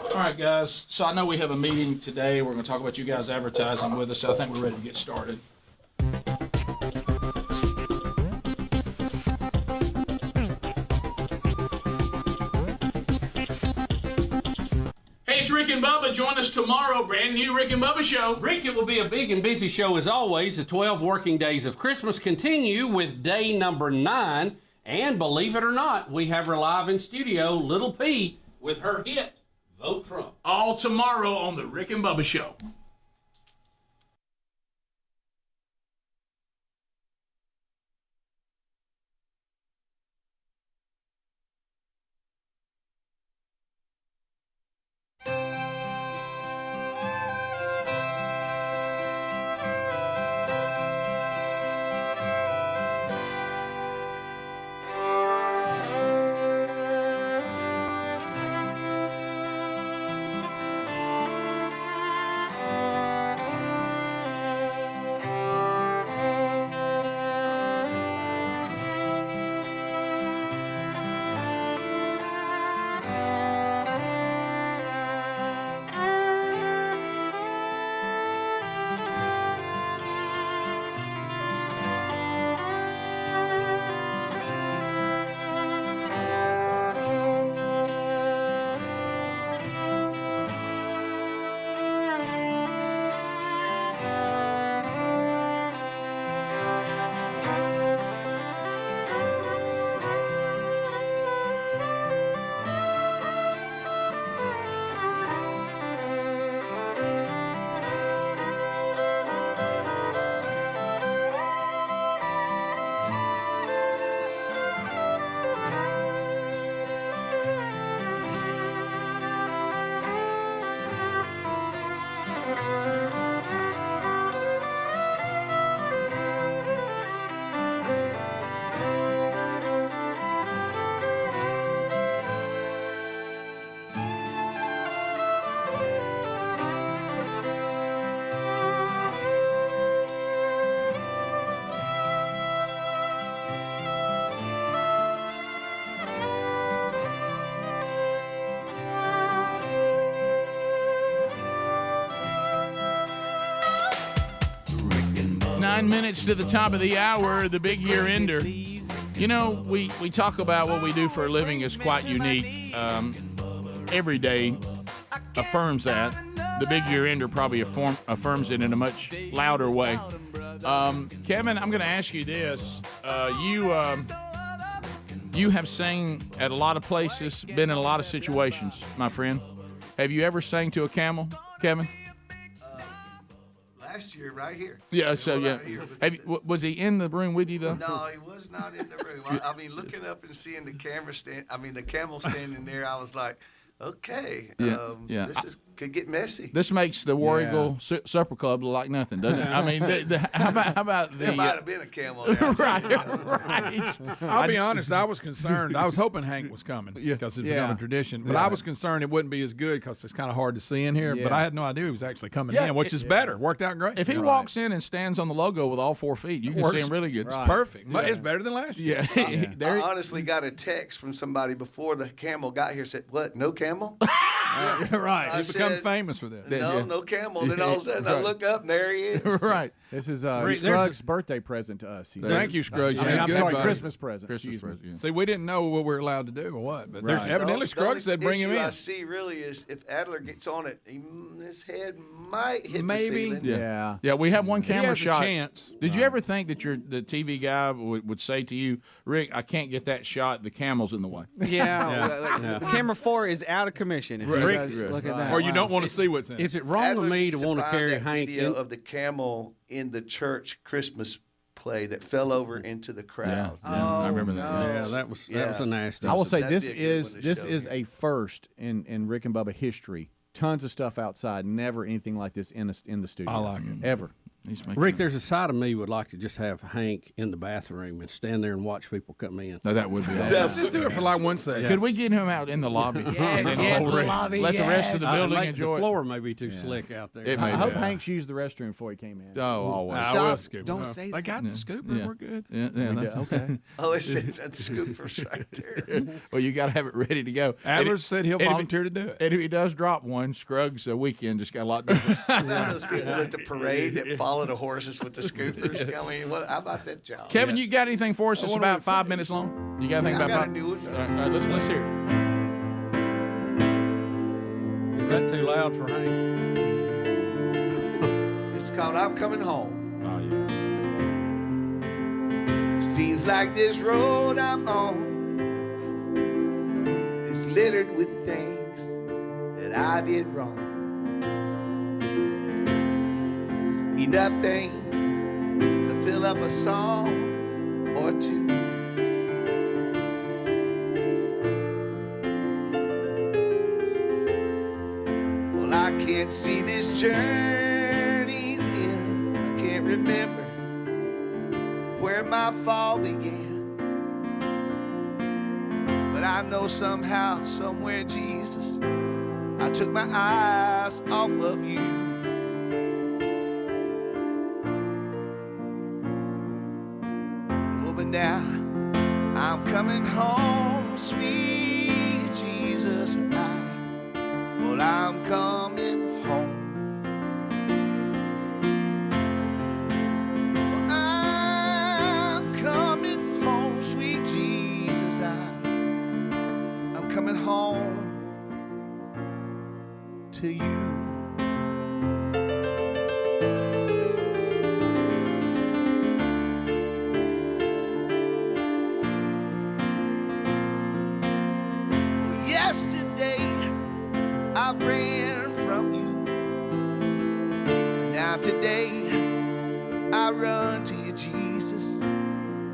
All right, guys. So I know we have a meeting today. We're going to talk about you guys advertising with us. So I think we're ready to get started. Hey, it's Rick and Bubba. Join us tomorrow. Brand new Rick and Bubba show. Rick, it will be a big and busy show as always. The 12 working days of Christmas continue with day number 9. And believe it or not, we have her live in studio, Little P, with her hit, Vote Trump. All tomorrow on the Rick and Bubba show. 9 minutes to the top of the hour, the big year ender. You know, we talk about what we do for a living is quite unique. Every day affirms that. The big year ender probably affirms it in a much louder way. Kevin, I'm going to ask you this. You have sang at a lot of places, been in a lot of situations, my friend. Have you ever sang to a camel, Kevin? Last year, right here. Yeah, so yeah. Was he in the room with you though? No, he was not in the room. I mean, looking up and seeing the camel standing there, I was like, okay, this could get messy. This makes the War Eagle Supper Club look like nothing, doesn't it? I mean, how about the? There might have been a camel there. right. I'll be honest. I was concerned. I was hoping Hank was coming because it's become a tradition. But I was concerned it wouldn't be as good because it's kind of hard to see in here. But I had no idea he was actually coming in, which is better. Worked out great. If he walks in and stands on the logo with all 4 feet, you can see him really good. It's perfect. Yeah. It's better than last year. I honestly got a text from somebody before the camel got here. Said, "What? No camel?" Right. I He's become famous for this. No camel. Then all of a sudden I look up and there he is. Right. This is Scruggs' birthday present to us. Thank you, Scruggs. I'm sorry, Christmas present. See, we didn't know what we were allowed to do or what, but evidently Scruggs said bring him in. The issue I see really is if Adler gets on it, his head might hit the Maybe. ceiling. Yeah, we have one camera shot. A chance. Did you ever think that the TV guy would say to you, Rick, I can't get that shot, the camel's in the way? Yeah. The camera 4 is out of commission. If you guys look at that. Or you don't want to see what's in it. Is it wrong of me to want to carry Hank video of the camel in the church Christmas play that fell over into the crowd? I remember that. Yeah, that was a nasty. I will say this is a first in Rick and Bubba history. Tons of stuff outside, never anything like this in the studio. I like it. Ever. Rick, there's a side of me would like to just have Hank in the bathroom and stand there and watch people come in. No, that would be awesome. Let's just do it for like 1 second. Could we get him out in the lobby? Yes, the lobby. Let the rest of the building enjoy The floor may be too slick out there. I hope Hanks used the restroom before he came in. Oh, always. Stop. Don't say that. They got the scooper. We're good. Okay. Oh, it says that scoopers right there. Well, you got to have it ready to go. Adler said he'll volunteer to do it. And if he does drop one, Scruggs' weekend just got a lot different. Those people at the parade that follow the horses with the scoopers. I mean, how about that job? Kevin, you got anything for us? It's about 5 minutes long. You got anything about 5? I got a new one. All right, let's hear it. Is that too loud for Hank? It's called I'm Coming Home. Oh, yeah. Seems like this road I'm on is littered with things that I did wrong. Enough things to fill up a song or two. Well, I can't see this journey's end. I can't remember where my fall began. But I know somehow, somewhere, Jesus, I took my eyes off of you. But now I'm coming home, sweet Jesus. I'm coming home. I'm coming home, sweet Jesus. I'm coming home to you. Yesterday I ran from you. Now today I run to you, Jesus.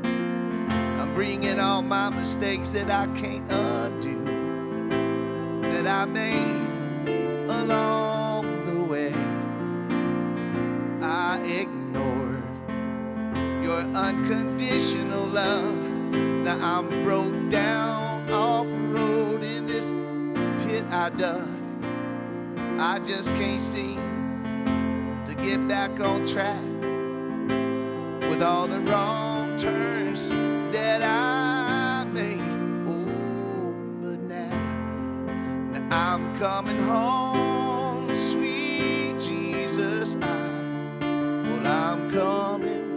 I'm bringing all my mistakes that I can't undo, that I made along the way. I ignored your unconditional love. Now I'm broke down off road in this pit I dug. I just can't seem to get back on track with all the wrong turns that I made. Oh, but now I'm coming home, sweet Jesus. I'm coming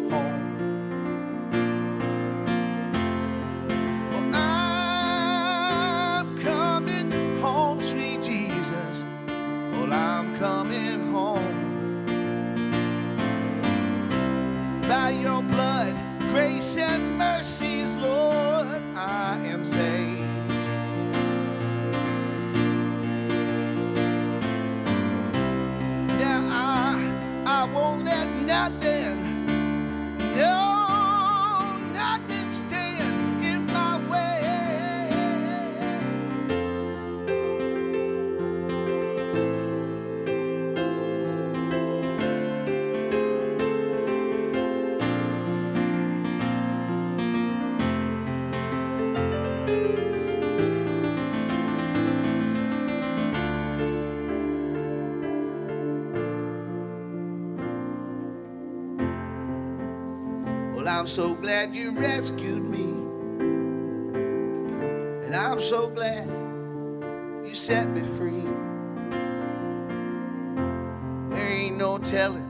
grace and mercies, Lord, I am saved. Now I won't let nothing, no, nothing stand in my way. Well, I'm so glad you rescued me, and I'm so glad you set me free. There ain't no telling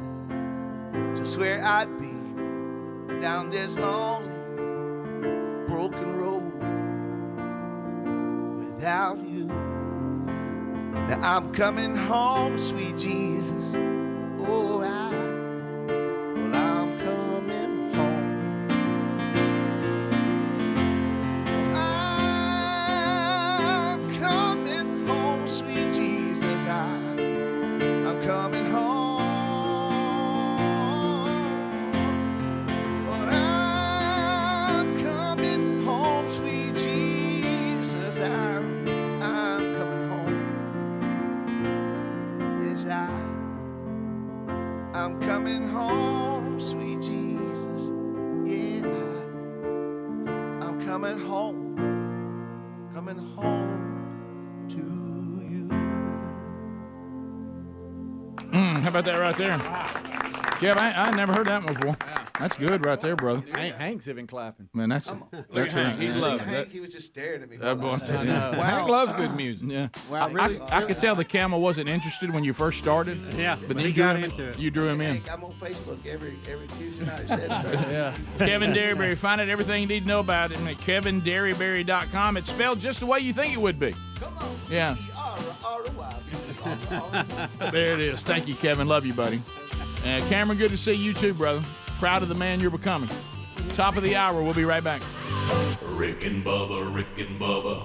just where I'd be down this lonely, broken road without you. Now I'm coming home, sweet Jesus. Oh, I'm coming home. I'm coming home, sweet Jesus. I'm coming home. Oh, I'm coming home, sweet Jesus. I'm coming home. Yes, I'm coming home, sweet Jesus. Yeah, I'm coming home to you. How about that right there? Kev, I never heard that one before. That's good right there, brother. Hank's even clapping. Man, that's right. He loved it. He was just staring at me. That boy, I know. Hank loves good music. Yeah. Wow, really? I could tell the camel wasn't interested when you first started. Yeah, but then he got into it. You drew him in. Hank, I'm on Facebook every Tuesday night at 7:30. Yeah. Kevin Derryberry. Find out everything you need to know about him at kevinderryberry.com. It's spelled just the way you think it would be. Come on. Yeah. There it is. Thank you, Kevin. Love you, buddy. Cameron, good to see you too, brother. Proud of the man you're becoming. Top of the hour. We'll be right back. Rick and Bubba, Rick and Bubba.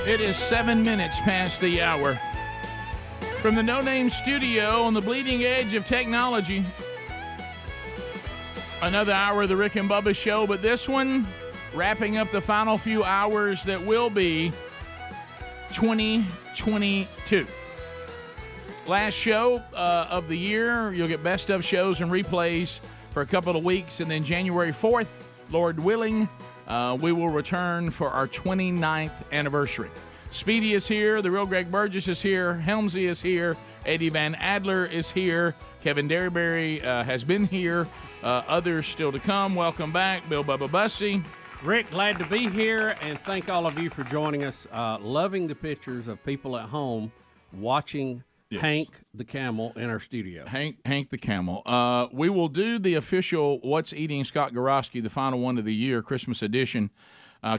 It is 7 minutes past the hour. From the No Name Studio on the bleeding edge of technology, another hour of the Rick and Bubba Show, but this one wrapping up the final few hours that will be 2022. Last show of the year. You'll get best of shows and replays for a couple of weeks, and then January 4th, Lord willing, we will return for our 29th anniversary. Speedy is here. The real Greg Burgess is here. Helmsy is here. Eddie Van Adler is here. Kevin Derryberry has been here. Others still to come. Welcome back, Bill Bubba Bussey. Rick, glad to be here, and thank all of you for joining us. Loving the pictures of people at home watching Hank the camel in our studio. Hank the camel. We will do the official What's Eating Scott Garofski, the final one of the year, Christmas edition,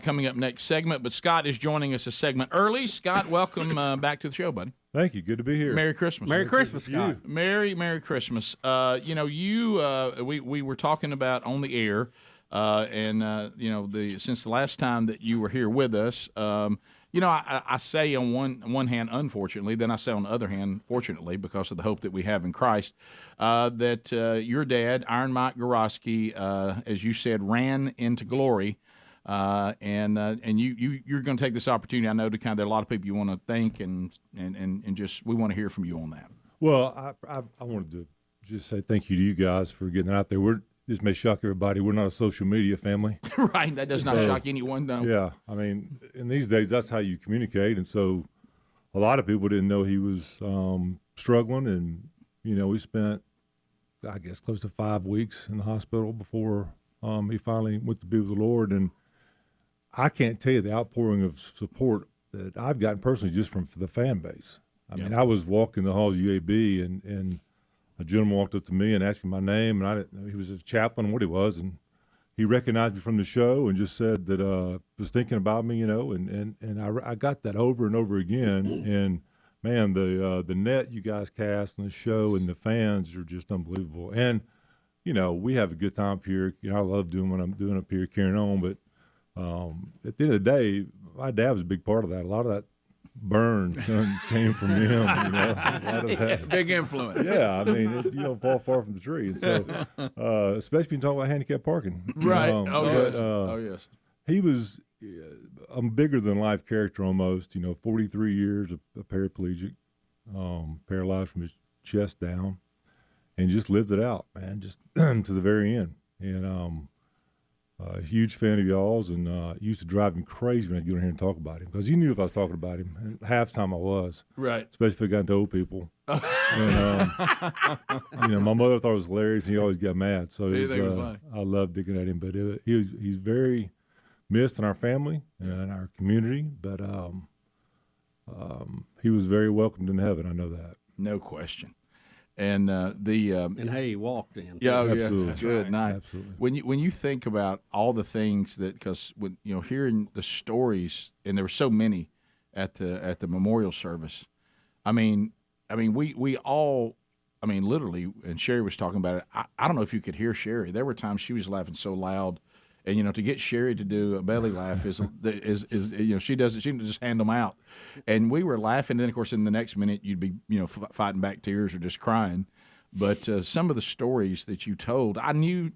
coming up next segment. But Scott is joining us a segment early. Scott, welcome back to the show, buddy. Thank you. Good to be here. Merry Christmas. Merry Christmas, Scott. Merry Christmas. We were talking about on the air, since the last time that you were here with us. I say on one hand, unfortunately, then I say on the other hand, fortunately, because of the hope that we have in Christ, that your dad, Iron Mike Garofski, as you said, ran into glory, and you're going to take this opportunity, I know, to there are a lot of people you want to thank, and just we want to hear from you on that. Well, I wanted to just say thank you to you guys for getting out there. This may shock everybody. We're not a social media family. Right. That does not shock anyone, though. Yeah. I mean, in these days, that's how you communicate. And so a lot of people didn't know he was struggling. And, we spent, I guess, close to 5 weeks in the hospital before he finally went to be with the Lord. And I can't tell you the outpouring of support that I've gotten personally just from the fan base. I mean, I was walking the halls of UAB and a gentleman walked up to me and asked me my name, and I didn't know he was a chaplain, what he was, and he recognized me from the show and just said that was thinking about me, and I got that over and over again. And man, the net you guys cast on the show and the fans are just unbelievable. And we have a good time up here. I love doing what I'm doing up here, carrying on. But at the end of the day, my dad was a big part of that. A lot of that burn came from him, a lot of that. Big influence. Yeah, I mean, you don't fall far from the tree. And so, especially when you talk about handicap parking. Right. Yes. He was a bigger than life character almost. 43 years, a paraplegic, paralyzed from his chest down, and just lived it out, man, just to the very end. And a huge fan of y'all's, and used to drive me crazy when I'd get on here and talk about him, because you knew if I was talking about him, and half the time I was. Right. Especially if it got into old people. And, my mother thought it was hilarious, and he always got mad. So it was funny. I love digging at him, but he's very missed in our family and our community, but he was very welcomed in heaven. I know that. No question. And and hey, he walked in. Yeah, absolutely. Yeah, good night. Absolutely. When you think about all the things that, because when hearing the stories, and there were so many at the memorial service. I mean we all, literally, and Sherry was talking about it. I don't know if you could hear Sherry. There were times she was laughing so loud. And to get Sherry to do a belly laugh is she doesn't just hand them out, and we were laughing. And then of course in the next minute you'd be fighting back tears or just crying. But some of the stories that you told, I knew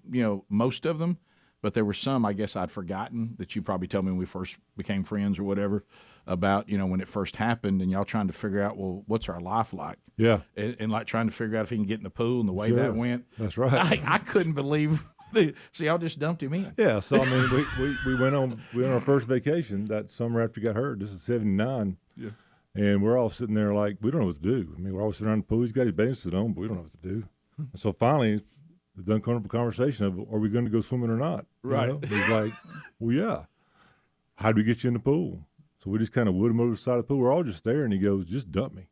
most of them, but there were some I guess I'd forgotten that you probably told me when we first became friends or whatever about when it first happened, and y'all trying to figure out, well, what's our life like? Yeah, and like trying to figure out if he can get in the pool and the way Sure. that went. That's right. I couldn't believe. So y'all just dumped him in. Yeah, so we went on our first vacation that summer after he got hurt. This is '79. Yeah. And we're all sitting there like, we don't know what to do. We're all sitting around the pool. He's got his bathing suit on, but we don't know what to do. And so finally, the uncomfortable conversation of, are we going to go swimming or not? Right. He's like, well, yeah. How do we get you in the pool? So we just kind of wood him over the side of the pool. We're all just there, and he goes, just dump me.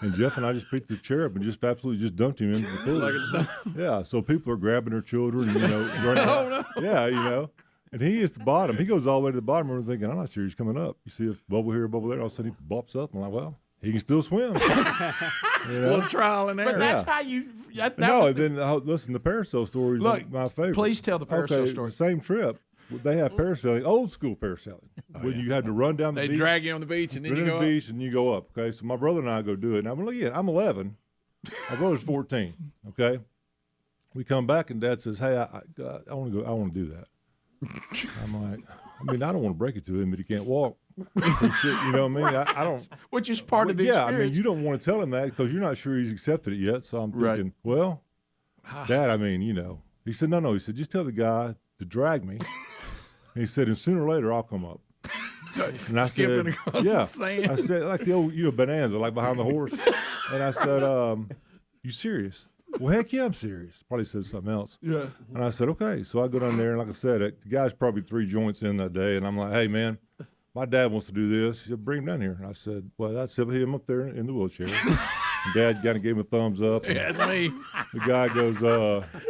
And Jeff and I just picked the chair up and just absolutely just dumped him into the pool. Yeah, so people are grabbing their children, running out. Yeah, and he is the bottom. He goes all the way to the bottom. And we're thinking, I'm not sure he's coming up. You see a bubble here, a bubble there. All of a sudden he bops up. I'm like, well, he can still swim. Little trial and error. But that's how you. Listen, the parasail story is my favorite. Please tell the parasail story. The same trip. they have parasailing, old school parasailing, when you had to run down the beach. They drag you on the beach and then run you down go the up. beach and you go up. Okay, so my brother and I go do it. Now, I'm 11. My brother's 14. Okay, we come back and Dad says, "Hey, I want to go. I want to do that." I'm like, I don't want to break it to him, but he can't walk. Shit, you know what I mean? I don't. Which is part of the experience. experience. You don't want to tell him that because you're not sure he's accepted it yet. So I'm thinking, well, Dad, he said, no. He said, just tell the guy to drag me. And he said, and sooner or later I'll come up. And I Skipping said, across the sand. I said, like the old, bonanza, like behind the horse. And I said, you serious? Well, heck yeah, I'm serious. Probably said something else. Yeah. And I said, okay. So I go down there, and like I said, the guy's probably 3 joints in that day. And I'm like, hey, man, my dad wants to do this. He said, bring him down here. And I said, well, that's him up there in the wheelchair. And Dad kind of gave him a thumbs up. Yeah, that's me. The guy goes,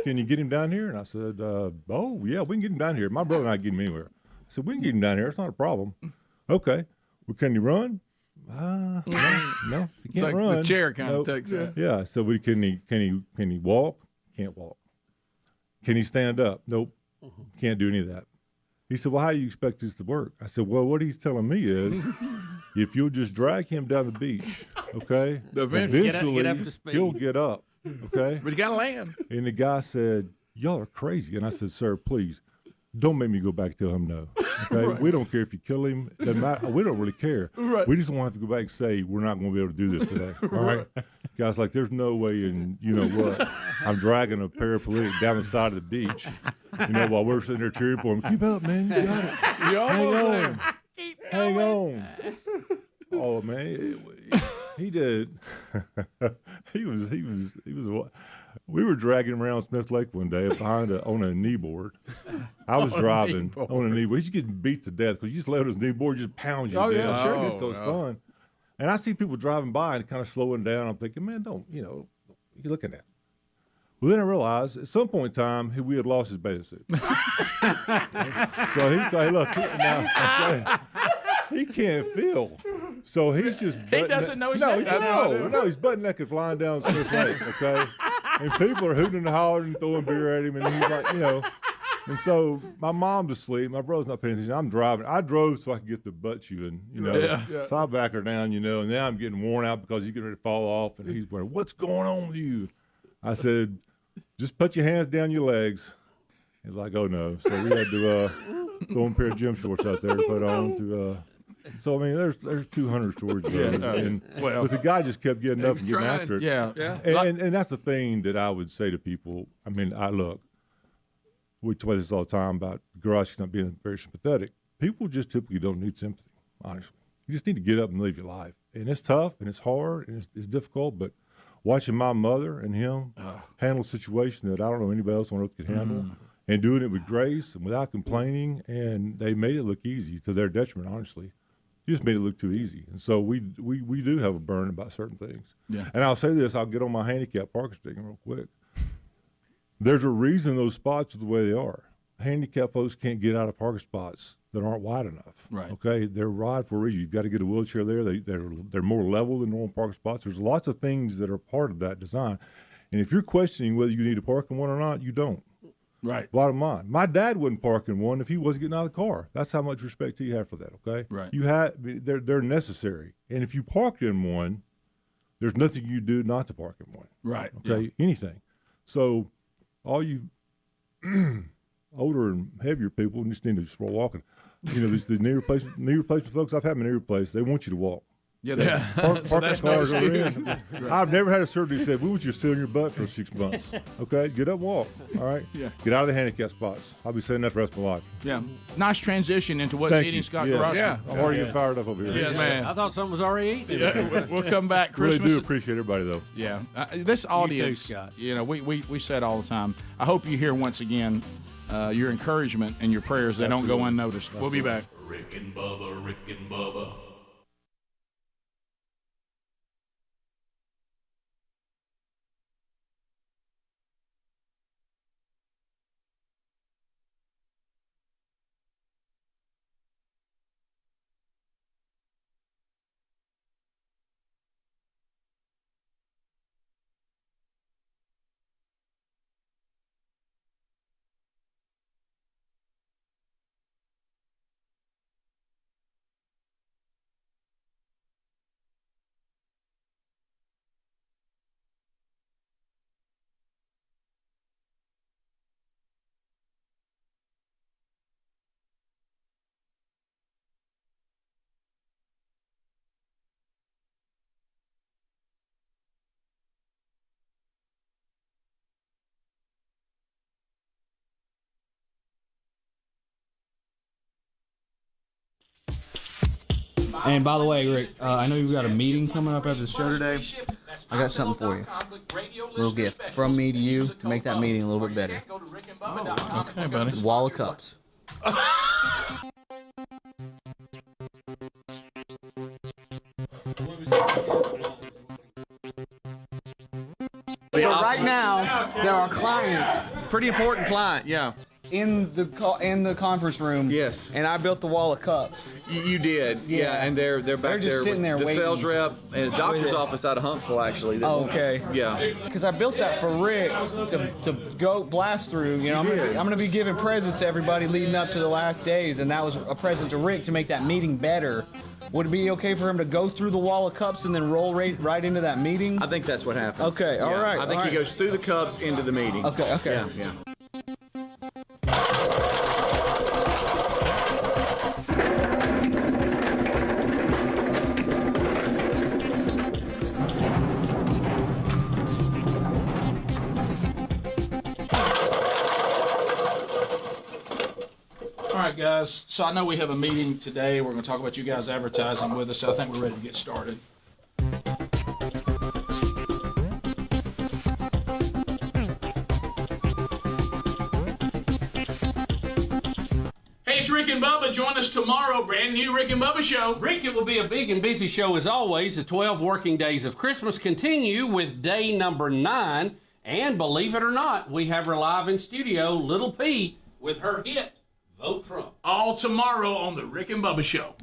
can you get him down here? And I said, oh, yeah, we can get him down here. My brother and I can get him anywhere. I said, we can get him down here. It's not a problem. Okay. Well, can he run? No, he can't It's like run. the chair kind of takes that. Yeah. So can he walk? Can't walk. Can he stand up? Nope. Can't do any of that. He said, well, how do you expect this to work? I said, well, what he's telling me is if you'll just drag him down the beach, okay, eventually get up to speed. he'll get up, okay? But you got to land. And the guy said, y'all are crazy. And I said, sir, please, don't make me go back and tell him no. Okay, Right. We don't care if you kill him. Doesn't matter. We don't really care. Right. We just don't have to go back and say we're not going to be able to do this today. All right. Guys, like there's no way, and you know what? I'm dragging a paraplegic down the side of the beach. You know, while we're sitting there cheering for him. Keep up, man. You got it. You Hang almost on. there. Hang on. Oh man, he did. he was. We were dragging him around Smith Lake one day on a knee board. I was driving on a knee board. He's getting beat to death because you just let his knee board just pound you Oh, down. yeah, Sure, sure. it gets so it's fun. And I see people driving by and kind of slowing down. I'm thinking, man, don't, you're looking at. Well, then I realized at some point in time we had lost his bathing suit. So hey, look, now, he can't feel. So he's just He doesn't know he's no, naked. no, he's butt naked flying down Smith Lake, okay? And people are hooting and hollering and throwing beer at him, and he's like, And so my mom's asleep. My brother's not paying attention. I'm driving. I drove so I could get the butt chewing, Yeah. So I back her down, and now I'm getting worn out because he's getting ready to fall off, and he's going, what's going on with you? I said, just put your hands down your legs. He's like, oh, no. So we had to throw him a pair of gym shorts out there to put on to so, I mean, there's 200 stories. But the guy just kept getting up and getting after it. Yeah. And that's the thing that I would say to people. I mean, we talk this all the time about Garofski not being very sympathetic. People just typically don't need sympathy, honestly. You just need to get up and live your life. And it's tough, and it's hard, and it's difficult, but watching my mother and him handle a situation that I don't know anybody else on earth could handle, and doing it with grace and without complaining, and they made it look easy to their detriment, honestly. You just made it look too easy. And so we do have a burn about certain things. Yeah. And I'll say this, I'll get on my handicap parking stick real quick. There's a reason those spots are the way they are. Handicapped folks can't get out of parking spots that aren't wide enough. Right. Okay, they're wide for a reason. You've got to get a wheelchair there. They're more level than normal parking spots. There's lots of things that are part of that design. And if you're questioning whether you need to park in one or not, you don't. Right. Bottom line, my dad wouldn't park in one if he wasn't getting out of the car. That's how much respect you have for that. Okay. Right. They're necessary. And if you parked in one, there's nothing you do not to park in one. Right. Okay. Yeah. Anything. So, all you older and heavier people just need to just start walking. These knee replacement folks. I've had my knee replaced. They want you to walk. Yeah. Park So that that's car no over in. excuse. Right. I've never had a surgery that said, we want you to sit on your butt for 6 months. Okay? Get up and walk. All right? Yeah. Get out of the handicap spots. I'll be saying that the rest of my life. Yeah. Nice transition into what's Thank eating you. Scott Yes. Garofski. Yeah. I'm already getting fired up over here. Yes, man. I thought something was already eaten. Yeah, we'll come back. Really Christmas. do appreciate everybody, though. Yeah. This audience, Scott. we say it all the time. I hope you hear once again your encouragement and your prayers. They don't go unnoticed. We'll be back. Rick and Bubba. And by the way, Rick, I know you've got a meeting coming up after the show today. I got something for you. Little gift from me to you to make that meeting a little bit better. Okay, buddy. Wall of cups. So right now, there are clients. Pretty important client, yeah. In the conference room. Yes. And I built the wall of cups. You did, yeah. And they're back just there sitting there with the waiting. sales rep and the doctor's office out of Huntsville, actually. Oh, okay. Yeah. Because I built that for Rick to go blast through. You know, I'm gonna be giving presents to everybody leading up to the last days, and that was a present to Rick to make that meeting better. Would it be okay for him to go through the wall of cups and then roll right into that meeting? I think that's what happens. Okay, all right. I think he goes through the cups into the meeting. Okay. Yeah. All right, guys. So I know we have a meeting today. We're going to talk about you guys advertising with us. So I think we're ready to get started. Hey, it's Rick and Bubba. Join us tomorrow. Brand new Rick and Bubba show. Rick, it will be a big and busy show as always. The 12 working days of Christmas continue with day number 9. And believe it or not, we have her live in studio, Little P, with her hit, Vote Trump. All tomorrow on the Rick and Bubba show.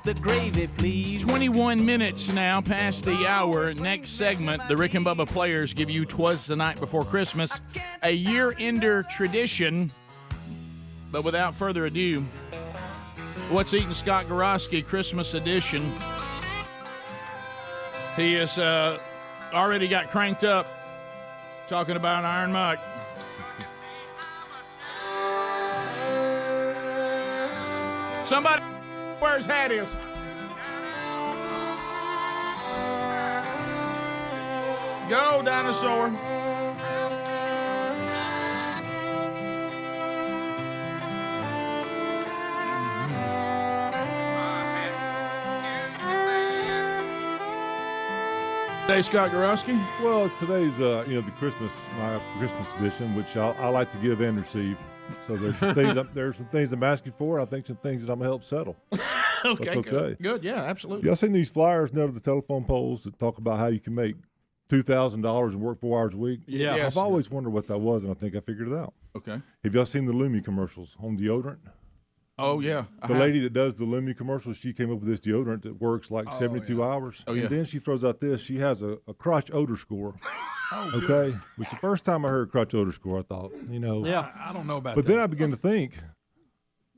The gravy, please. 21 minutes now past the hour. Next segment, the Rick and Bubba Players give you Twas the Night Before Christmas, a year-ender tradition. But without further ado, What's Eating Scott Garofski Christmas edition. He has already got cranked up talking about Iron Mike. Somebody where his hat is. Go, dinosaur. Hey, Scott Garofski. Well, today's the my Christmas edition, which I like to give and receive. So there's some things I'm asking for. I think some things that I'm gonna help settle. Okay, That's okay. Good. Yeah, absolutely. Y'all seen these flyers near the telephone poles that talk about how you can make $2,000 and work 4 hours a week? Yeah. Yes. I've always wondered what that was, and I think I figured it out. Okay. Have y'all seen the Lumi commercials on deodorant? Oh, yeah. The lady that does the Lumi commercials, she came up with this deodorant that works like 72 hours. Oh, yeah. And then she throws out this. She has a crotch odor score. Okay. Which the first time I heard crotch odor score, I thought, I don't know about But that. then I began to think,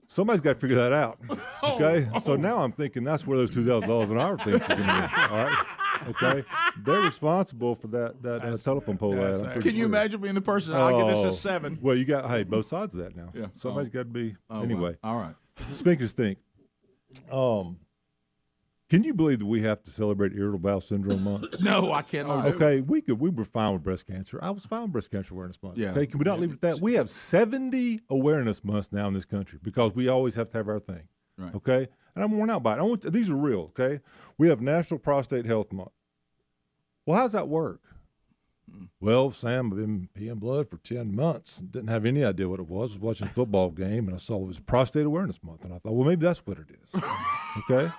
somebody's got to figure that out. Okay. So now I'm thinking that's where those $2,000 an hour things are going to be. All right. Okay. They're responsible for that telephone pole ad. Can you imagine being the person? I'll give this a 7. Well, you got both sides of that now. Yeah. Somebody's got to be. Oh, anyway. well. All right. Speaking of stink, can you believe that we have to celebrate irritable bowel syndrome month? No, I cannot. Okay, we were fine with breast cancer. I was fine with breast cancer awareness month. Yeah. Okay, can we not leave it at that? We have 70 awareness months now in this country because we always have to have our thing. Right. Okay, and I'm worn out by it. These are real. Okay, we have National Prostate Health Month. Well, how's that work? Well, Sam, I've been peeing blood for 10 months. Didn't have any idea what it was. I was watching a football game, and I saw it was Prostate Awareness Month. And I thought, well, maybe that's what it is. Okay?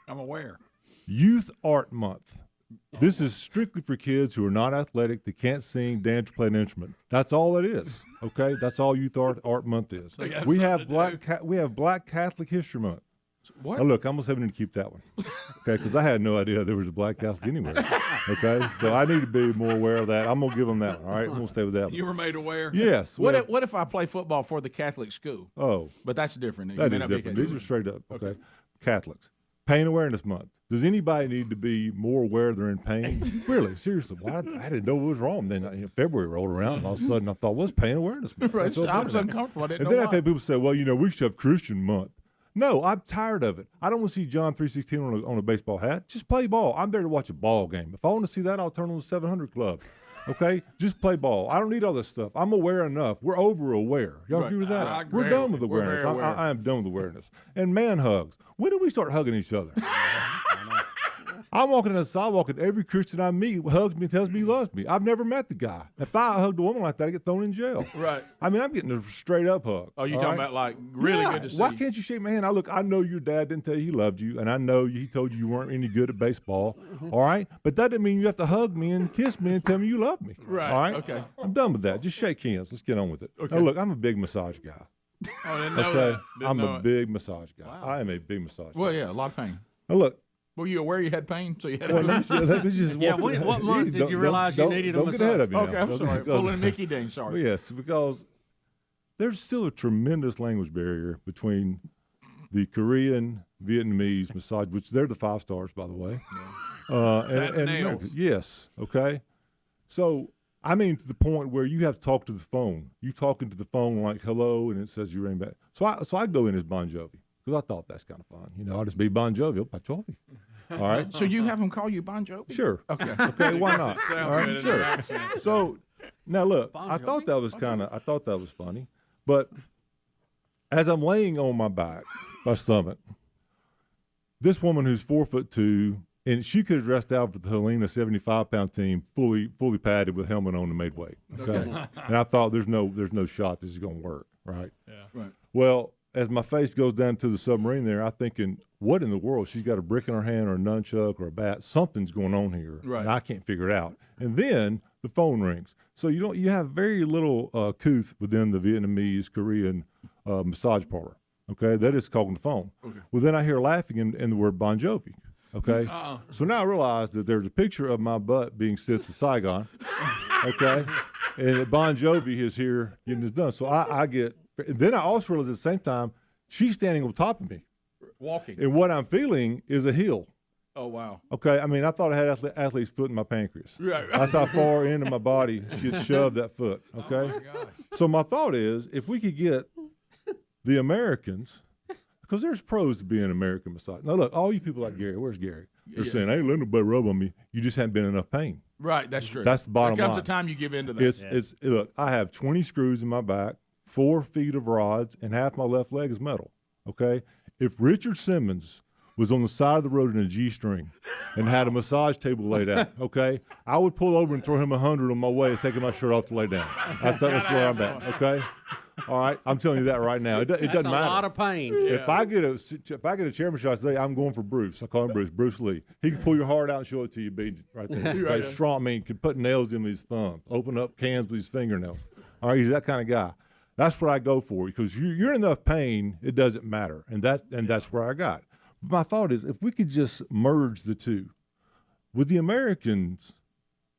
I'm aware. Youth Art Month. This is strictly for kids who are not athletic, that can't sing, dance, or play an instrument. That's all it is. Okay? That's all Youth Art Month is. We have Black Catholic History Month. What? Now, look, I'm going to say we need to keep that one. Okay? Because I had no idea there was a Black Catholic anywhere. Okay? So I need to be more aware of that. I'm going to give them that one. All right? I'm going to stay with that one. You were made aware? Yes. What if I play football for the Catholic school? Oh. But that's different. That is different. These are straight up. Okay. Catholics. Pain Awareness Month. Does anybody need to be more aware they're in pain? Really? Seriously. Well, I didn't know what was wrong. Then February rolled around, and all of a sudden I thought, what's Pain Awareness Month? Right. I was uncomfortable. I didn't and know then why. I've had people say, well, we should have Christian Month. No, I'm tired of it. I don't want to see John 3:16 on a baseball hat. Just play ball. I'm there to watch a ball game. If I want to see that, I'll turn on the 700 Club. Okay? Just play ball. I don't need all this stuff. I'm aware enough. We're over-aware. Y'all agree with that? I agree. We're done with awareness. very aware. I am done with awareness. And man hugs. When did we start hugging each other? I'm walking on the sidewalk, and every Christian I meet hugs me and tells me he loves me. I've never met the guy. If I hugged a woman like that, I get thrown in jail. Right. I mean, I'm getting a straight-up hug. Oh, you talking about like really good to see? Why can't you shake my hand? I know your dad didn't tell you he loved you, and I know he told you you weren't any good at baseball. All right? But that doesn't mean you have to hug me and kiss me and tell me you love me. Right. All right? Okay. I'm done with that. Just shake hands. Let's get on with it. Okay. Now, look, I'm a big massage guy. Oh, I didn't know Okay? that. Didn't I'm know a it. big massage guy. I am a big massage guy. Well, yeah, a lot of pain. Now, look. Were you aware you had pain? So you had Well, let me just Yeah, walk through- what month did you realize you needed a Don't get ahead of me Okay, now. I'm sorry. Because- Pulling Mickey Dane, sorry. Well, yes, because there's still a tremendous language barrier between the Korean, Vietnamese massage, which they're the 5 stars, by the way. That and nails. yes, okay. So, I mean, to the point where you have to talk to the phone. You talking to the phone like hello, and it says you ring back. So I go in as Bon Jovi because I thought that's kind of fun. I'll just be Bon Jovi. All right. So you have him call you Bon Jovi? Sure. Okay. Okay. Why not? It sounds All right, good in sure. their accent. So now look, I thought that was funny, but as I'm laying on my back, my stomach, this woman who's 4'2", and she could have dressed out for the Helena 75-pound team, fully padded with helmet on and made weight. Okay. And I thought there's no shot this is going to work. Right. Yeah. Right. Well, as my face goes down to the submarine there, I'm thinking, what in the world? She's got a brick in her hand or a nunchuck or a bat. Something's going on here. Right. And I can't figure it out. And then the phone rings. So you have very little couth within the Vietnamese, Korean massage parlor. Okay. That is calling the phone. Okay. Well, then I hear laughing in the word Bon Jovi. Okay. So now I realize that there's a picture of my butt being sent to Saigon. Okay. And that Bon Jovi is here getting this done. So I get. Then I also realize at the same time, she's standing on top of me. Walking. And what I'm feeling is a hill. Oh, wow. Okay. I mean, I thought I had athlete's foot in my pancreas. Right. That's how far into my body she had shoved that foot. Okay. Oh, So my thought is, if we could get the Americans, because there's pros to being an American massage. Now, look, all you people like Gary, where's Gary? They're saying, hey, let nobody rub on me. You just haven't been in enough pain. Right. That's true. That's the bottom there line. comes a time you give in to that. Look, I have 20 screws in my back, 4 feet of rods, and half my left leg is metal. Okay? If Richard Simmons was on the side of the road in a G-string and had a massage table laid out, okay? I would pull over and throw him 100 on my way, taking my shirt off to lay down. That's where I'm at, okay? All right, I'm telling you that right now. It doesn't matter. That's a lot of pain. If I get a chairman shot today, I'm going for Bruce. I call him Bruce Lee. He can pull your heart out and show it to you, B, right there. Right. Strong, I mean, can put nails in his thumb, open up cans with his fingernails. All right, he's that kind of guy. That's what I go for because you're in enough pain, it doesn't matter, and that's where I got. But my thought is, if we could just merge the two, with the Americans.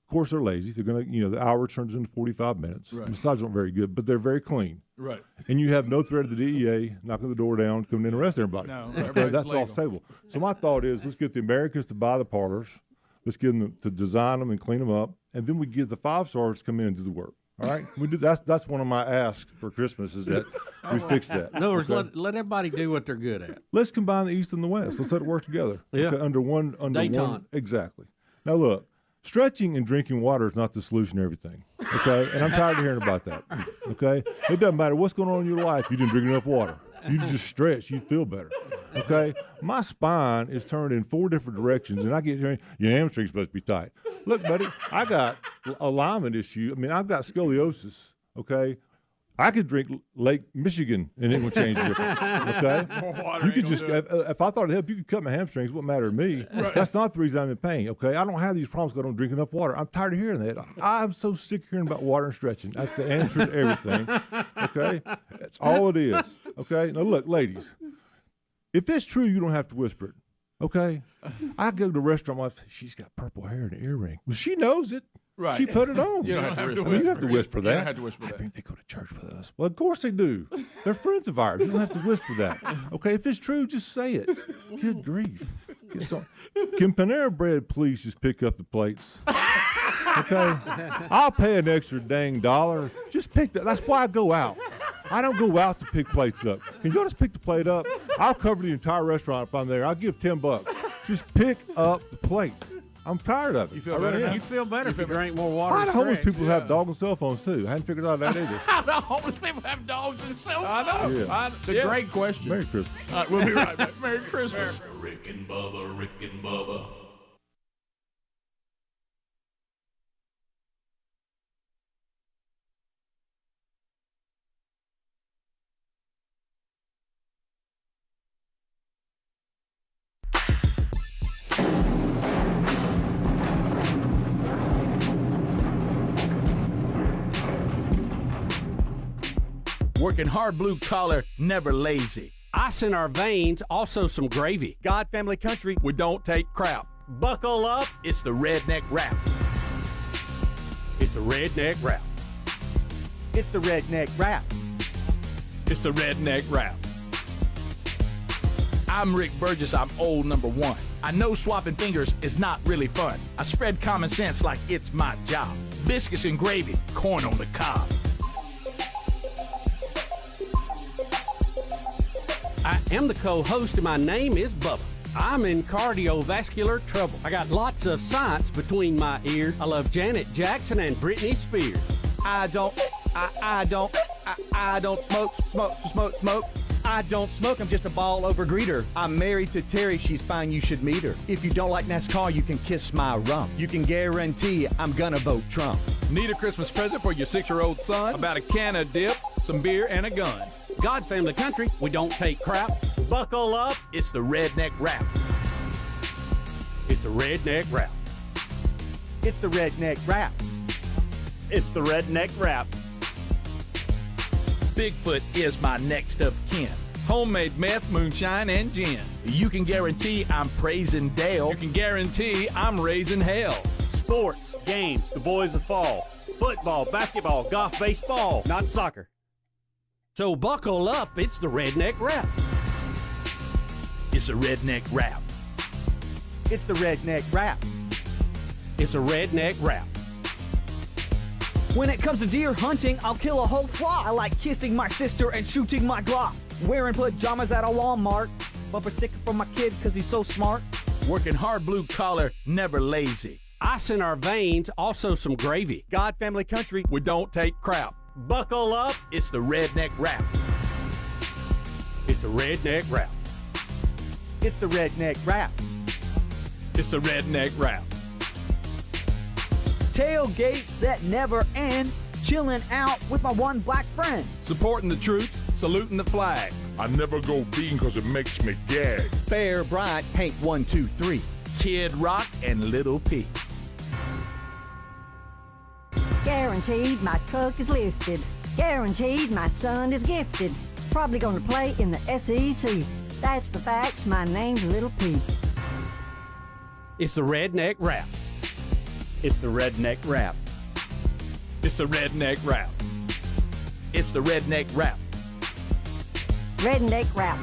Of course, they're lazy. They're gonna, the hour turns into 45 minutes. Right. Massages aren't very good, but they're very clean. Right. And you have no threat of the DEA knocking the door down, coming in and arresting everybody. No, okay, that's off the table. So my thought is, let's get the Americans to buy the parlors. Let's get them to design them and clean them up, and then we get the 5-stars to come in and do the work. All right, we do. That's one of my asks for Christmas is that we fix that. In other words, okay? let everybody do what they're good at. Let's combine the East and the West. Let's let it work together. Yeah. Okay, under one. Detente. Exactly. Now look. Stretching and drinking water is not the solution to everything, okay? And I'm tired of hearing about that, okay? It doesn't matter what's going on in your life. You didn't drink enough water. You just stretch, you feel better, okay? My spine is turned in 4 different directions, and I get here, your hamstring's supposed to be tight. Look, buddy, I got alignment issue. I mean, I've got scoliosis, okay? I could drink Lake Michigan and it would change the difference. Okay, you could just if I thought it helped, you could cut my hamstrings. It wouldn't matter to me. Right. That's not the reason I'm in pain. Okay, I don't have these problems because I don't drink enough water. I'm tired of hearing that. I'm so sick of hearing about water and stretching. That's the answer to everything. Okay, that's all it is. Okay, now look, ladies, if it's true, you don't have to whisper it. Okay, I go to a restaurant. My wife, she's got purple hair and an earring. Well, she knows it. Right. She put it on. You don't have to whisper. You don't have to whisper that. You don't have to whisper that. I think they go to church with us. Well, of course they do. They're friends of ours. You don't have to whisper that. Okay, if it's true, just say it. Good grief. Can Panera Bread please just pick up the plates? Okay? I'll pay an extra dang $1. Just pick that. That's why I go out. I don't go out to pick plates up. Can y'all just pick the plate up? I'll cover the entire restaurant if I'm there. I'll give $10. Just pick up the plates. I'm tired of it. You feel better now? You'd feel better if you drank more water. Why do homeless people have dogs and cell phones too? I hadn't figured out that either. How do homeless people have dogs and cell phones? I know. Yeah. It's a great question. Merry Christmas. All right, we'll be right back. Merry Christmas. Rick and Bubba, Rick and Bubba. Working hard, blue collar, never lazy. Ice in our veins, also some gravy. God, family, country. We don't take crap. Buckle up. It's the Redneck Rap. It's the Redneck Rap. It's the Redneck Rap. It's the Redneck Rap. I'm Rick Burgess. I'm old number 1. I know swapping fingers is not really fun. I spread common sense like it's my job. Biscuits and gravy, corn on the cob. I am the co-host and my name is Bubba. I'm in cardiovascular trouble. I got lots of science between my ears. I love Janet Jackson and Britney Spears. I don't smoke. I don't smoke, I'm just a ball over greeter. I'm married to Terry, she's fine, you should meet her. If you don't like NASCAR, you can kiss my rump. You can guarantee I'm gonna vote Trump. Need a Christmas present for your 6-year-old son? About a can of dip, some beer, and a gun. God, family, country, we don't take crap. Buckle up. It's the Redneck Rap. It's the Redneck Rap. It's the Redneck Rap. It's the Redneck Rap. Bigfoot is my next of kin. Homemade meth, moonshine, and gin. You can guarantee I'm praising Dale. You can guarantee I'm raising hell. Sports, games, the boys of fall. Football, basketball, golf, baseball. Not soccer. So buckle up, it's the Redneck Rap. It's a Redneck Rap. It's the Redneck Rap. It's a Redneck Rap. When it comes to deer hunting, I'll kill a whole flock. I like kissing my sister and shooting my Glock. Wearing pajamas at a Walmart. Bumper sticker for my kid because he's so smart. Working hard, blue collar, never lazy. Ice in our veins, also some gravy. God, family, country. We don't take crap. Buckle up. It's the Redneck Rap. It's the Redneck Rap. It's the Redneck Rap. It's the Redneck Rap. Tailgates that never end. Chilling out with my one black friend. Supporting the troops, saluting the flag. I never go vegan because it makes me gag. Fair Bright, Paint 1, 2, 3. Kid Rock and Little P. Guaranteed my truck is lifted. Guaranteed my son is gifted. Probably gonna play in the SEC. That's the facts. My name's Little P. It's the Redneck Rap. It's the Redneck Rap. It's the Redneck Rap. It's the Redneck Rap. Redneck Rap.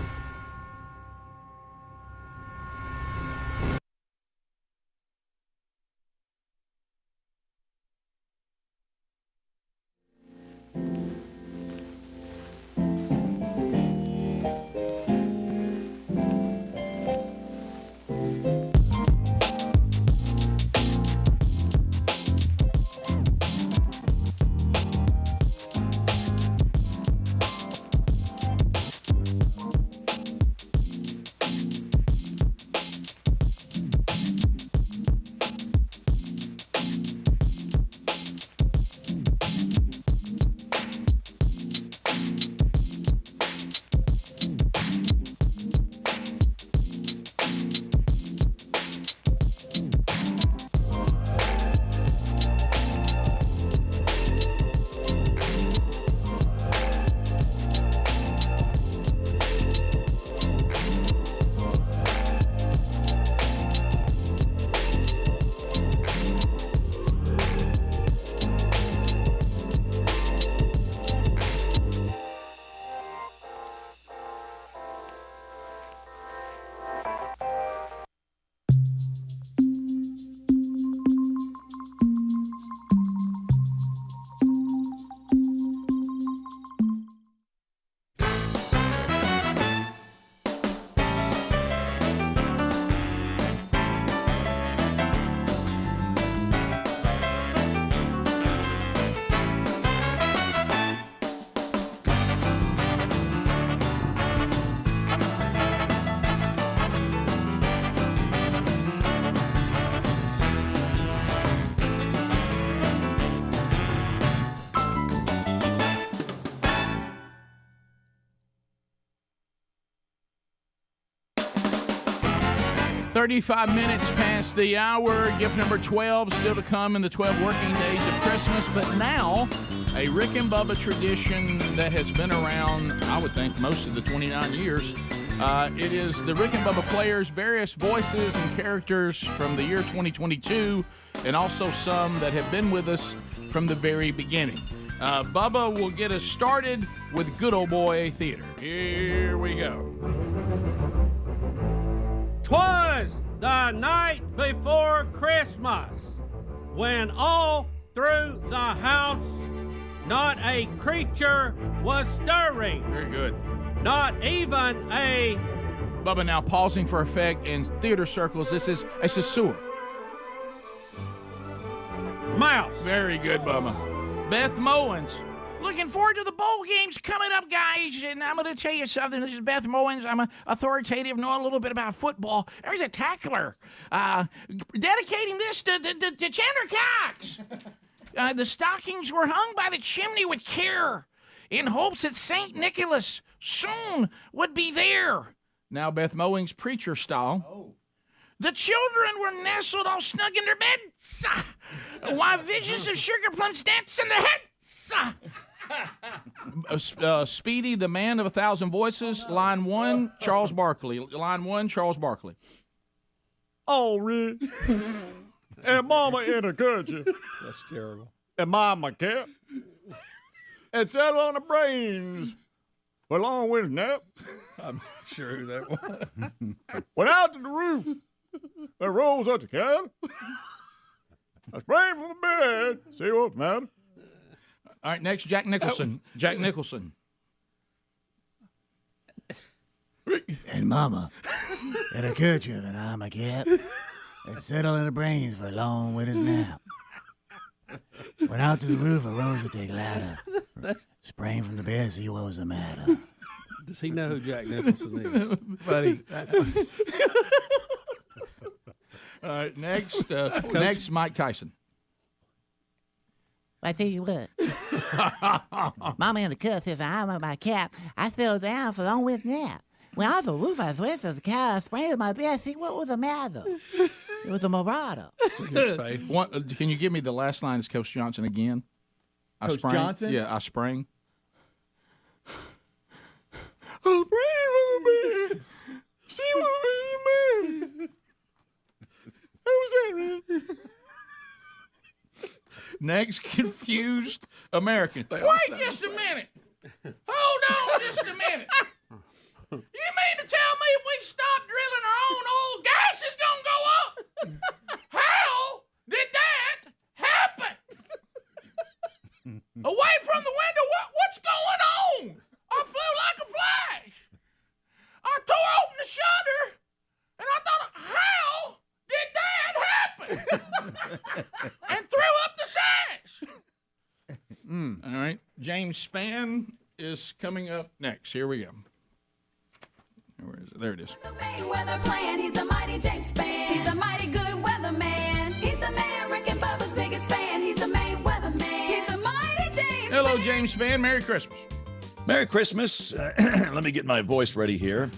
$35 minutes past the hour. Gift number 12 still to come in the 12 working days of Christmas. But now, a Rick and Bubba tradition that has been around, I would think, most of the 29 years. It is the Rick and Bubba Players, various voices and characters from the year 2022, and also some that have been with us from the very beginning. Bubba will get us started with Good Old Boy Theater. Here we go. Twas the night before Christmas, when all through the house not a creature was stirring. Very good. Not even a... Bubba now pausing for effect in theater circles. It's a sewer. Mouse. Very good, Bubba. Beth Mowens. Looking forward to the bowl games coming up, guys. And I'm going to tell you something. This is Beth Mowens. I'm authoritative, know a little bit about football. There's a tackler dedicating this to Chandler Cox. The stockings were hung by the chimney with care in hopes that St. Nicholas soon would be there. Now, Beth Mowens, preacher style. Oh. The children were nestled all snug in their beds, while visions of sugar plums danced in their heads. Speedy, the man of 1,000 voices. Line 1, Charles Barkley. Line 1, Charles Barkley. Oh, Rick. And Mama encouraged you. That's terrible. And Mama kept. And settle on the brains for a long winter's nap. I'm not sure who that was. Went out to the roof. There rose up the cat. I sprang from the bed. See what's the matter? All right, next, Jack Nicholson. Jack Nicholson. And Mama, it occurred to you that I'm a cat and settled in the brains for a long winter's nap. Went out to the roof, arose to take a ladder. Sprang from the bed, see what was the matter. Does he know who Jack Nicholson is? Buddy. All right, next, Mike Tyson. I tell you what, Mama in the cut says I'm on my cap. I fell down for a long with nap. When I was a roof, I went to the car, I sprayed my bed. See what was the matter? It was a marauder. His face. Can you give me the last line as Coach Johnson again? Coach Johnson? Yeah, I sprang. I sprayed my bed. See what was the matter? Next, confused American. Wait just a minute. Hold on just a minute. You mean to tell me if we stop drilling our own oil, gas is gonna go up? How did that happen? Away from the window, what's going on? I flew like a flash. I tore open the shutter, and I thought, how did that happen? And threw up the sash. All right, James Spann is coming up next. Here we go. Where is it? There it is. Weather plan. He's a mighty James Spann. He's a mighty good weatherman. He's the man Rick and Bubba's biggest fan. He's the main weatherman. He's the mighty James. Hello, James Spann. Merry Christmas. Merry Christmas. Let me get my voice ready here.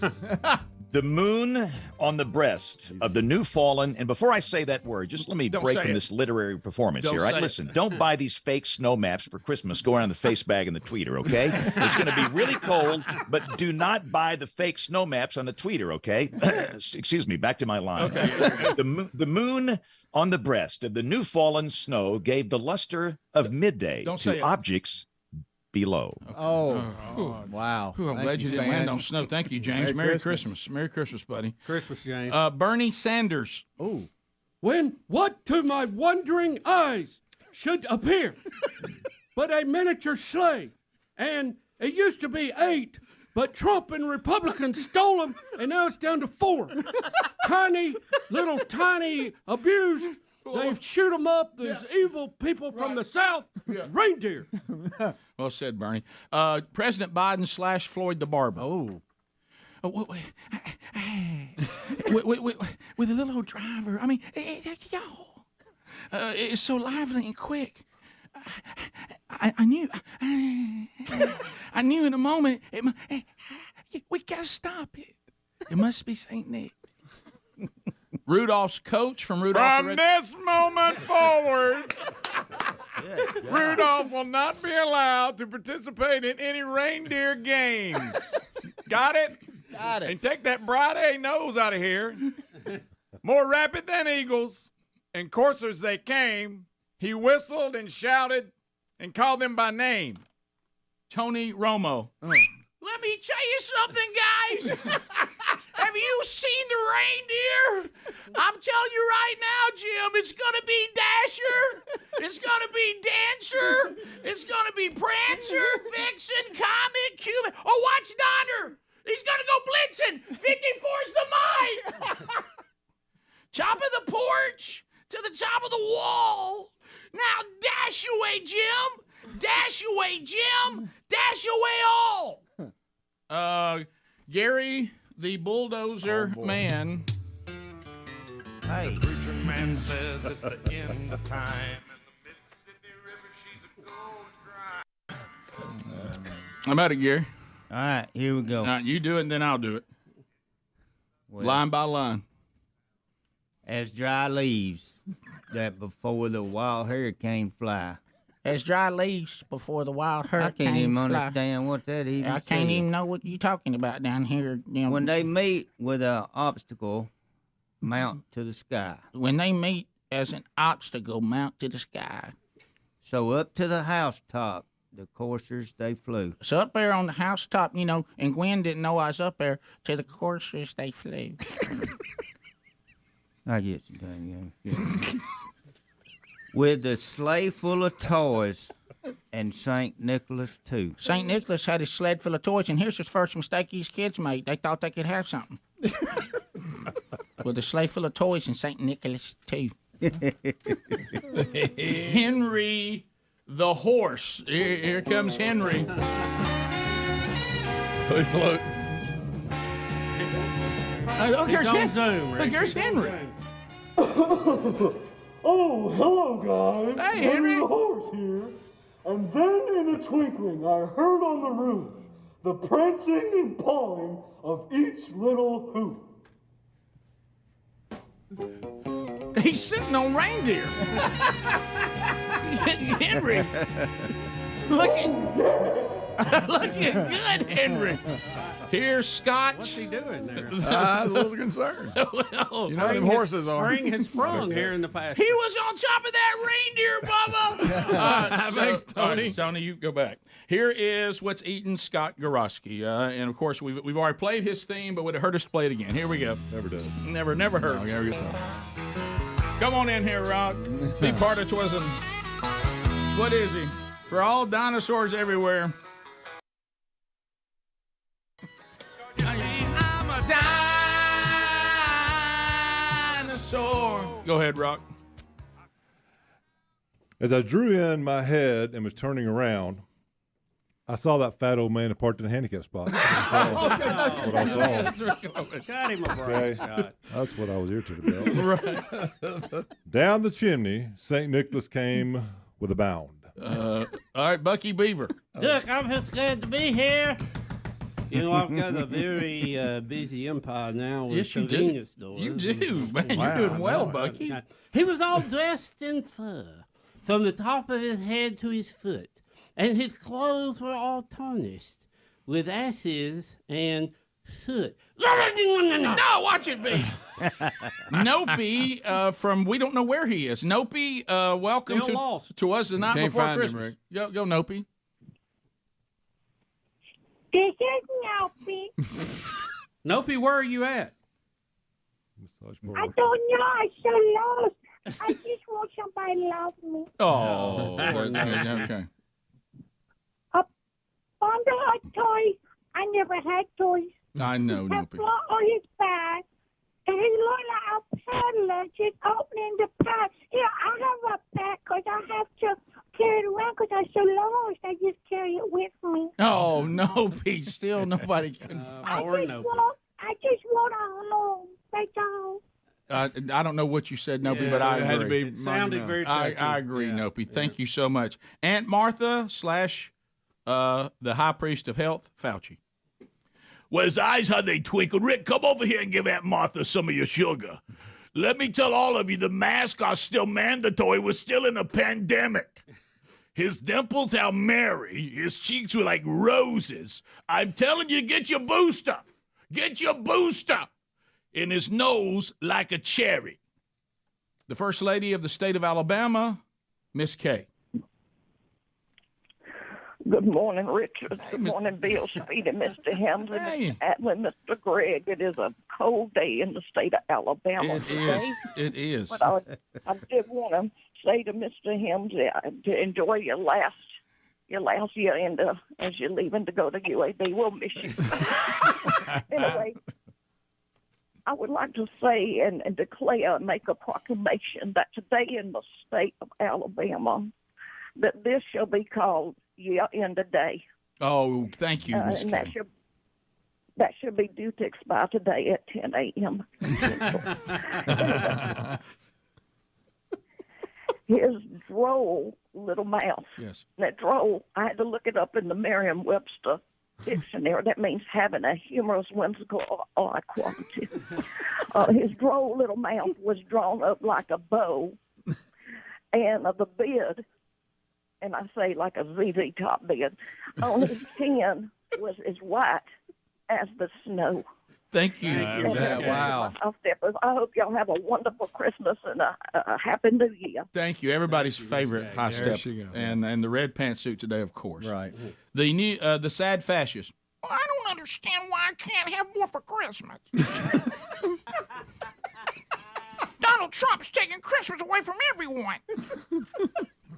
The moon on the breast of the new fallen. And before I say that word, just let me break from this literary performance here. Right? Listen, don't buy these fake snow maps for Christmas. Go around the face bag and the tweeter, okay? It's going to be really cold, but do not buy the fake snow maps on the tweeter, okay? Excuse me, back to my line. Okay. The moon on the breast of the new fallen snow gave the luster of midday to objects below. Oh, wow. I'm glad you didn't land on snow. Thank you, James. Merry Christmas. Merry Christmas, buddy. Christmas, James. Bernie Sanders. Oh. When what to my wondering eyes should appear but a miniature sleigh, and it used to be 8, but Trump and Republicans stole them, and now it's down to 4. Tiny abused. They shoot them up. There's evil people from the South. Reindeer. Well said, Bernie. President Biden / Floyd the Barber. With a little old driver. I mean, y'all. It's so lively and quick. I knew in a moment. We gotta stop it. It must be Saint Nick. Rudolph's coach from Rudolph. From this moment forward, Rudolph will not be allowed to participate in any reindeer games. Got it? Got it. And take that bright A nose out of here. More rapid than eagles, and coursers they came. He whistled and shouted and called them by name. Tony Romo. Let me tell you something, guys. Have you seen the reindeer? I'm telling you right now, Jim, it's going to be Dasher. It's going to be Dancer. It's going to be Prancer, Vixen, Comet, Cupid. Oh, watch Donner. He's going to go blitzing. 54's the might. Top of the porch to the top of the wall. Now dash away, Jim. Dash away, Jim. Dash away all. Gary the Bulldozer Man. Hey. The preacher man says it's the end of time, and the Mississippi River, she's a going dry. I'm out of Gary. All right, here we go. All right, you do it, and then I'll do it. Well, line by line. As dry leaves that before the wild hurricane fly. As dry leaves before the wild hurricane I can't even fly. understand what that even I can't says. even know what you're talking about down here. You know. When they meet with an obstacle, mount to the sky. When they meet as an obstacle, mount to the sky. So up to the housetop, the coursers they flew. So up there on the housetop, you know, and Gwen didn't know I was up there. To the coursers they flew. I get you done, yeah. With the sleigh full of toys and St. Nicholas, too. St. Nicholas had his sled full of toys, and here's his first mistake his kids made. They thought they could have something. With a sleigh full of toys and St. Nicholas, too. Henry the Horse. Here comes Henry. Please look. Look, He's here's on Henry. Zoom, Look, Rick. here's Henry. Oh, hello, guys. Hey, Henry. The horse here. And then in a twinkling, I heard on the roof the prancing and pawing of each little hoof. He's sitting on reindeer. Henry. Looking good, Henry. Here's Scotch. What's he doing there? I was a little concerned. Well, You know how them horses are. Spring has sprung here in the past. he was on top of that reindeer, Bubba. Thanks, Tony. Tony, you go back. Here is what's eating Scott Garofski. And, of course, we've already played his theme, but would it hurt us to play it again? Here we go. Never does. Never hurt. I'll never get some. Come on in here, Rock. Be part of Twas. What is he? For all dinosaurs everywhere. I'm a dinosaur. Go ahead, Rock. As I drew in my head and was turning around, I saw that fat old man parked in the handicap spot. That's what I saw. Got him a bright Okay. shot. That's what I was irritated about. Right. Down the chimney, St. Nicholas came with a bound. All right, Bucky Beaver. Look, I'm just glad to be here. You know, I've got a very busy empire now with Yes, you do. convenience stores. You do, man. Wow, You're doing well, I know. Bucky. He was all dressed in fur, from the top of his head to his foot, and his clothes were all tarnished with ashes and soot. No, watch it be. Nopey from we don't know where he is. Nopey, welcome Still to lost. to us the night Can't before find him, Christmas. Rick. Go, Nopey. This is Noppy. Nopey, where are you at? I don't know. I'm so lost. I just want somebody to love me. Oh, that's good. Okay. Bundle of toys. I never had toys. I know, Have Nopey. fly on his back. And he looked like a peddler just opening the pack. Yeah, I have a pack because I have to carry it around because I'm so lost. I just carry it with me. Oh, Nopey. Still nobody can I find. just want a home. That's all. I don't know what you said, Nopey, Yeah, but I it had to agree. be It sounded very touching. I agree, Yeah. Nopey. Thank you so much. Aunt Martha / the High Priest of Health, Fauci. Well, his eyes, how they twinkled. Rick, come over here and give Aunt Martha some of your sugar. Let me tell all of you, the masks are still mandatory. We're still in a pandemic. His dimples are merry. His cheeks were like roses. I'm telling you, get your booster. Get your booster. In his nose like a cherry. The First Lady of the state of Alabama, Miss Kay. Good morning, Richard. Good morning, Bill, Speedy, Mr. Hamlin, Mr. Adlin, Mr. Greg. It is a cold day in the state of Alabama today. It is. But I did want to say to Mr. Helms to enjoy your last year as you're leaving to go to UAB. We'll miss you. Anyway, I would like to say and declare and make a proclamation that today in the state of Alabama, that this shall be called Year End a Day. Oh, thank you, Miss And Kay. that should be due to expire today at 10 a.m. His droll little mouth. Yes. That droll, I had to look it up in the Merriam-Webster dictionary. That means having a humorous, whimsical, odd quality. His droll little mouth was drawn up like a bow, and the beard, and I say like a ZZ Top beard, on his chin was as white as the snow. Thank you. Wow. I hope y'all have a wonderful Christmas and a happy New Year. Thank you. Everybody's favorite high There step, she goes. and the red pantsuit today, of course. Right. The new the sad fascist. I don't understand why I can't have more for Christmas. Donald Trump's taking Christmas away from everyone.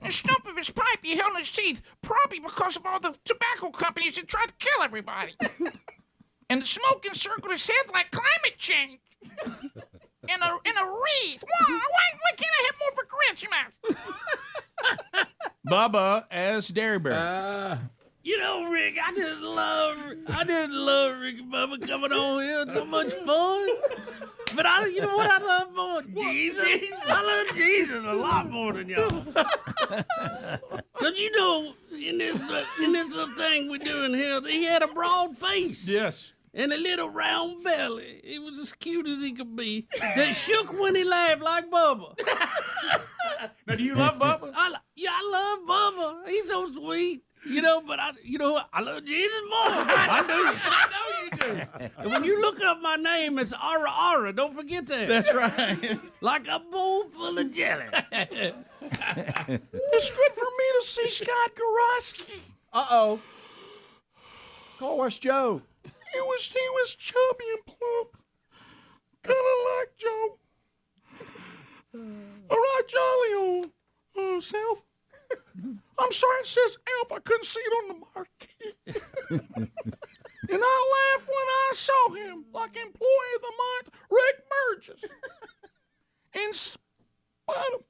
The stump of his pipe he held in his teeth, probably because of all the tobacco companies that tried to kill everybody. And the smoke encircled his head like climate change. In a wreath. Why can't I have more for Christmas? Bubba as Dairy Bear. You know, Rick, I just love Rick and Bubba coming on here. It's so much fun. But you know what I love more? Jesus. I love Jesus a lot more than y'all. Because you know, in this little thing we're doing here, he had a broad face. Yes. And a little round belly. He was as cute as he could be. That shook when he laughed like Bubba. Now, do you love Bubba? I love Bubba. He's so sweet. You know, but I love Jesus more. I do. I know you do. And when you look up my name, it's Ara Ara. Don't forget that. That's right. Like a bowl full of jelly. It's good for me to see Scott Garofski. Uh-oh. Course Joe. He was chubby and plump. Kind of like Joe. All right, Jolly on Self. I'm sorry, it says Elf. I couldn't see it on the marquee. And I laughed when I saw him, like Employee of the Month, Rick Burgess. In spite of...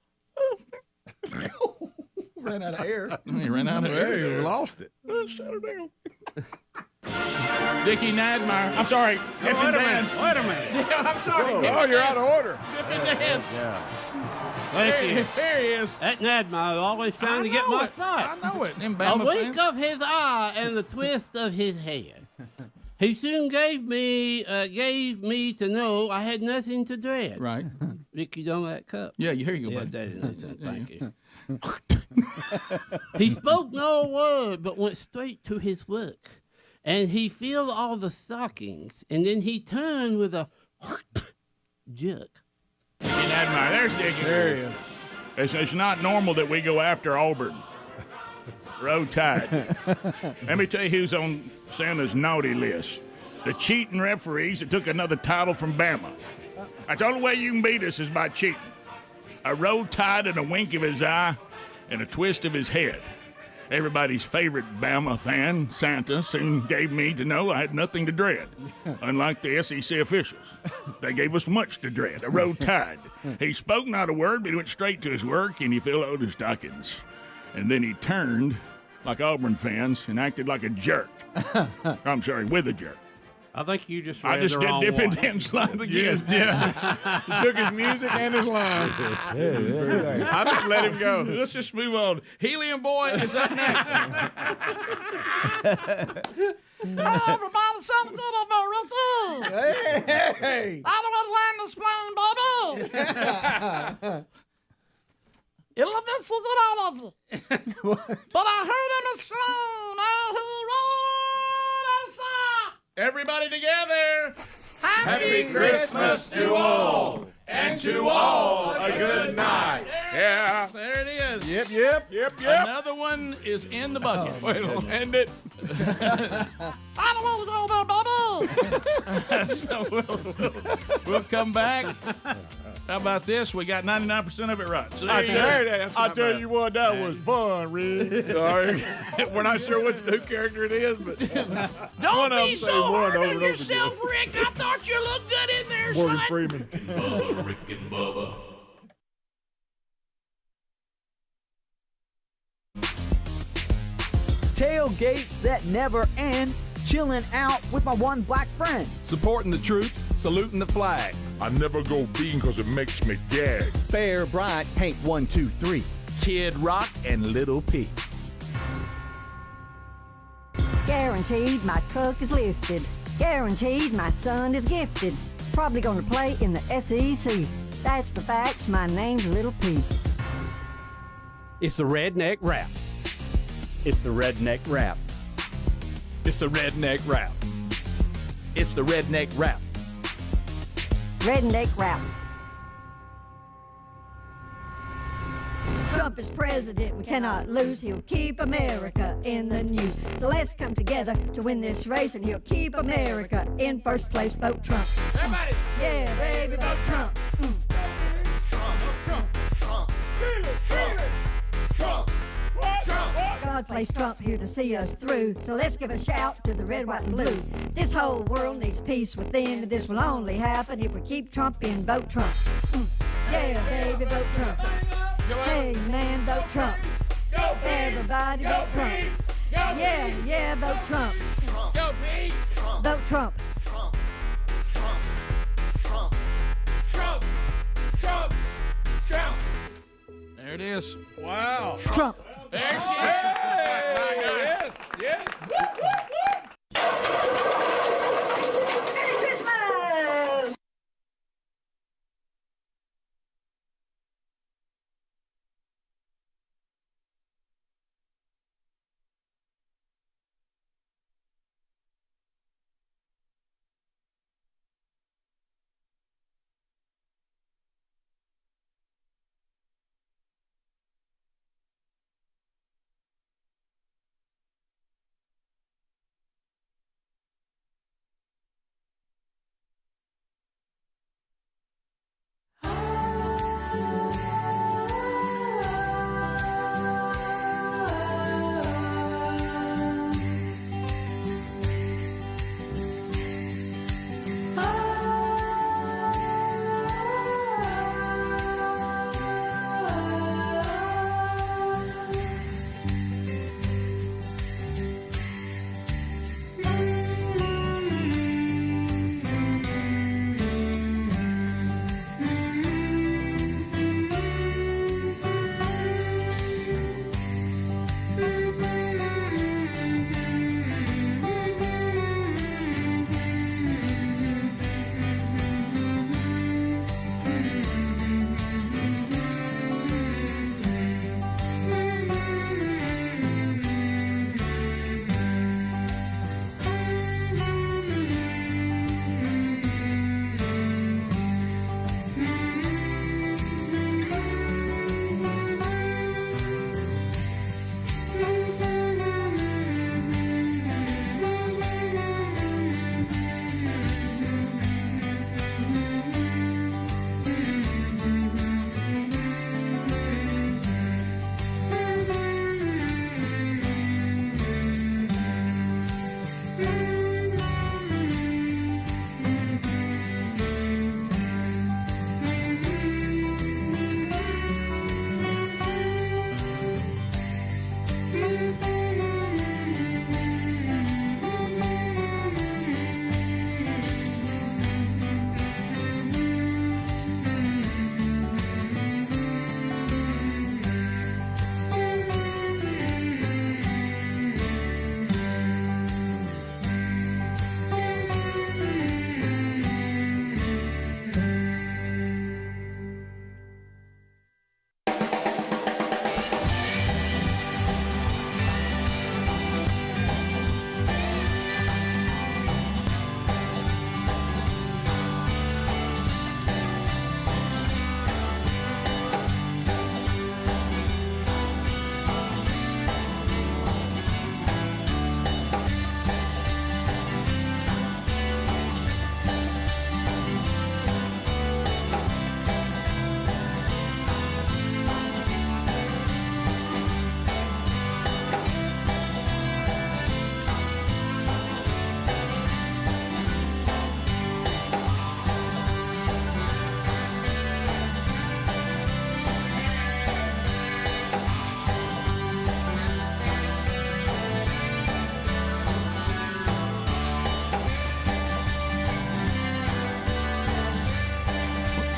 Ran out of air. He ran out of air. You lost it. Shut her down. Dickie Nadmeyer. I'm sorry. Wait a minute. Yeah, I'm sorry. Oh, you're out of order. There he is. That Nadmeyer always trying to get my spot. I know it. Them A Bama wink fans. of his eye and the twist of his head. He soon gave me to know I had nothing to dread. Right. Rick, you done that cup? Yeah, here you go, Yeah, buddy. Daddy knows that. Thank you. He spoke no word, but went straight to his work. And he filled all the stockings, and then he turned with a jerk. Dickie Nadmeyer. There's Dickie. There he is. It's not normal that we go after Auburn. Row Tide. Let me tell you who's on Santa's naughty list. The cheating referees that took another title from Bama. That's the only way you can beat us is by cheating. A Row Tide and a wink of his eye and a twist of his head. Everybody's favorite Bama fan, Santa, soon gave me to know I had nothing to dread. Unlike the SEC officials, they gave us much to dread. A Row Tide. He spoke not a word, but he went straight to his work and he filled out his stockings. And then he turned like Auburn fans and acted like a jerk. I'm sorry, with a jerk. I think you just I read just the did wrong dip one. into him slides again. Yes, yeah. He took his music and his line. I just let him go. Let's just move on. Helium Boy is up next. Hello, everybody. Something good over Ricky. Hey! I don't want to land this plane, baby. It'll eventually get out of you. But I heard him a slow. Now he rode outside. Everybody together. Happy Christmas to all, and to all a good night. Yeah. There it is. Yep. Another one is in the bucket. Wait, we'll end it. I don't want to go there, baby. So we'll come back. How about this? We got 99% of it right. So there you go. I tell you what, that was fun, Rick. Sorry. We're not sure who character it is, but Don't be say so one hard over on and over yourself, Rick. I thought you looked good in there, Morgan son. Freeman. Bubba, Rick and Bubba. Tailgates that never end. Chilling out with my one black friend. Supporting the troops, saluting the flag. I never go bean because it makes me gag. Fair Bright, paint 1, 2, 3. Kid Rock and Little P. Guaranteed my truck is lifted. Guaranteed my son is gifted. Probably gonna play in the SEC. That's the facts. My name's Little P. It's the Redneck Rap. It's the Redneck Rap. It's the Redneck Rap. It's the Redneck Rap. Redneck Rap. Trump is president, we cannot lose. He'll keep America in the news. So let's come together to win this race, and he'll keep America in first place. Vote Trump. Everybody. Yeah, baby, vote Trump. God placed Trump here to see us through. So let's give a shout to the red, white, and blue. This whole world needs peace within. This will only happen if we keep Trump in. Vote Trump. Yeah, baby, vote Trump. Hey, man, vote Trump. Everybody vote Trump. Yeah, vote Trump. Go, Pete. Vote Trump. Trump. There it is. Wow. Trump. There she is. Yes, yes. Merry Christmas!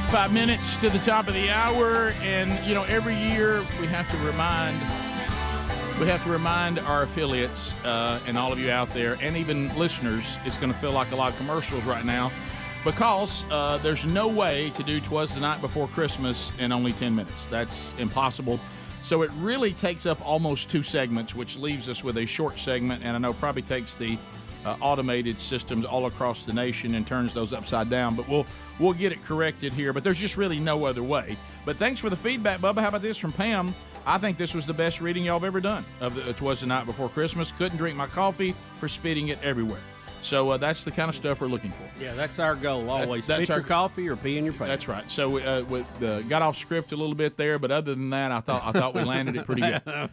Five minutes to the top of the hour, and every year we have to remind our affiliates and all of you out there, and even listeners. It's going to feel like a lot of commercials right now because there's no way to do Twas the Night Before Christmas in only 10 minutes. That's impossible. So it really takes up almost 2 segments, which leaves us with a short segment, and I know probably takes the automated systems all across the nation and turns those upside down, but we'll get it corrected here. But there's just really no other way. But thanks for the feedback, Bubba. How about this from Pam? I think this was the best reading y'all have ever done of the Twas the Night Before Christmas. Couldn't drink my coffee for spitting it everywhere. So that's the kind of stuff we're looking for. Yeah, that's our goal always. That's Spit your our- coffee or pee in your pants. That's right. So we got off script a little bit there, but other than that, I thought we landed it pretty good. I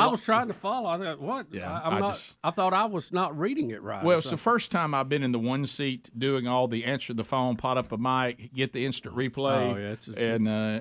was trying to follow. I thought, what? Yeah, I thought I was not reading it right. Well, it's the first time I've been in the one seat doing all the answer the phone, pot up a mic, get the instant replay. Oh, yeah,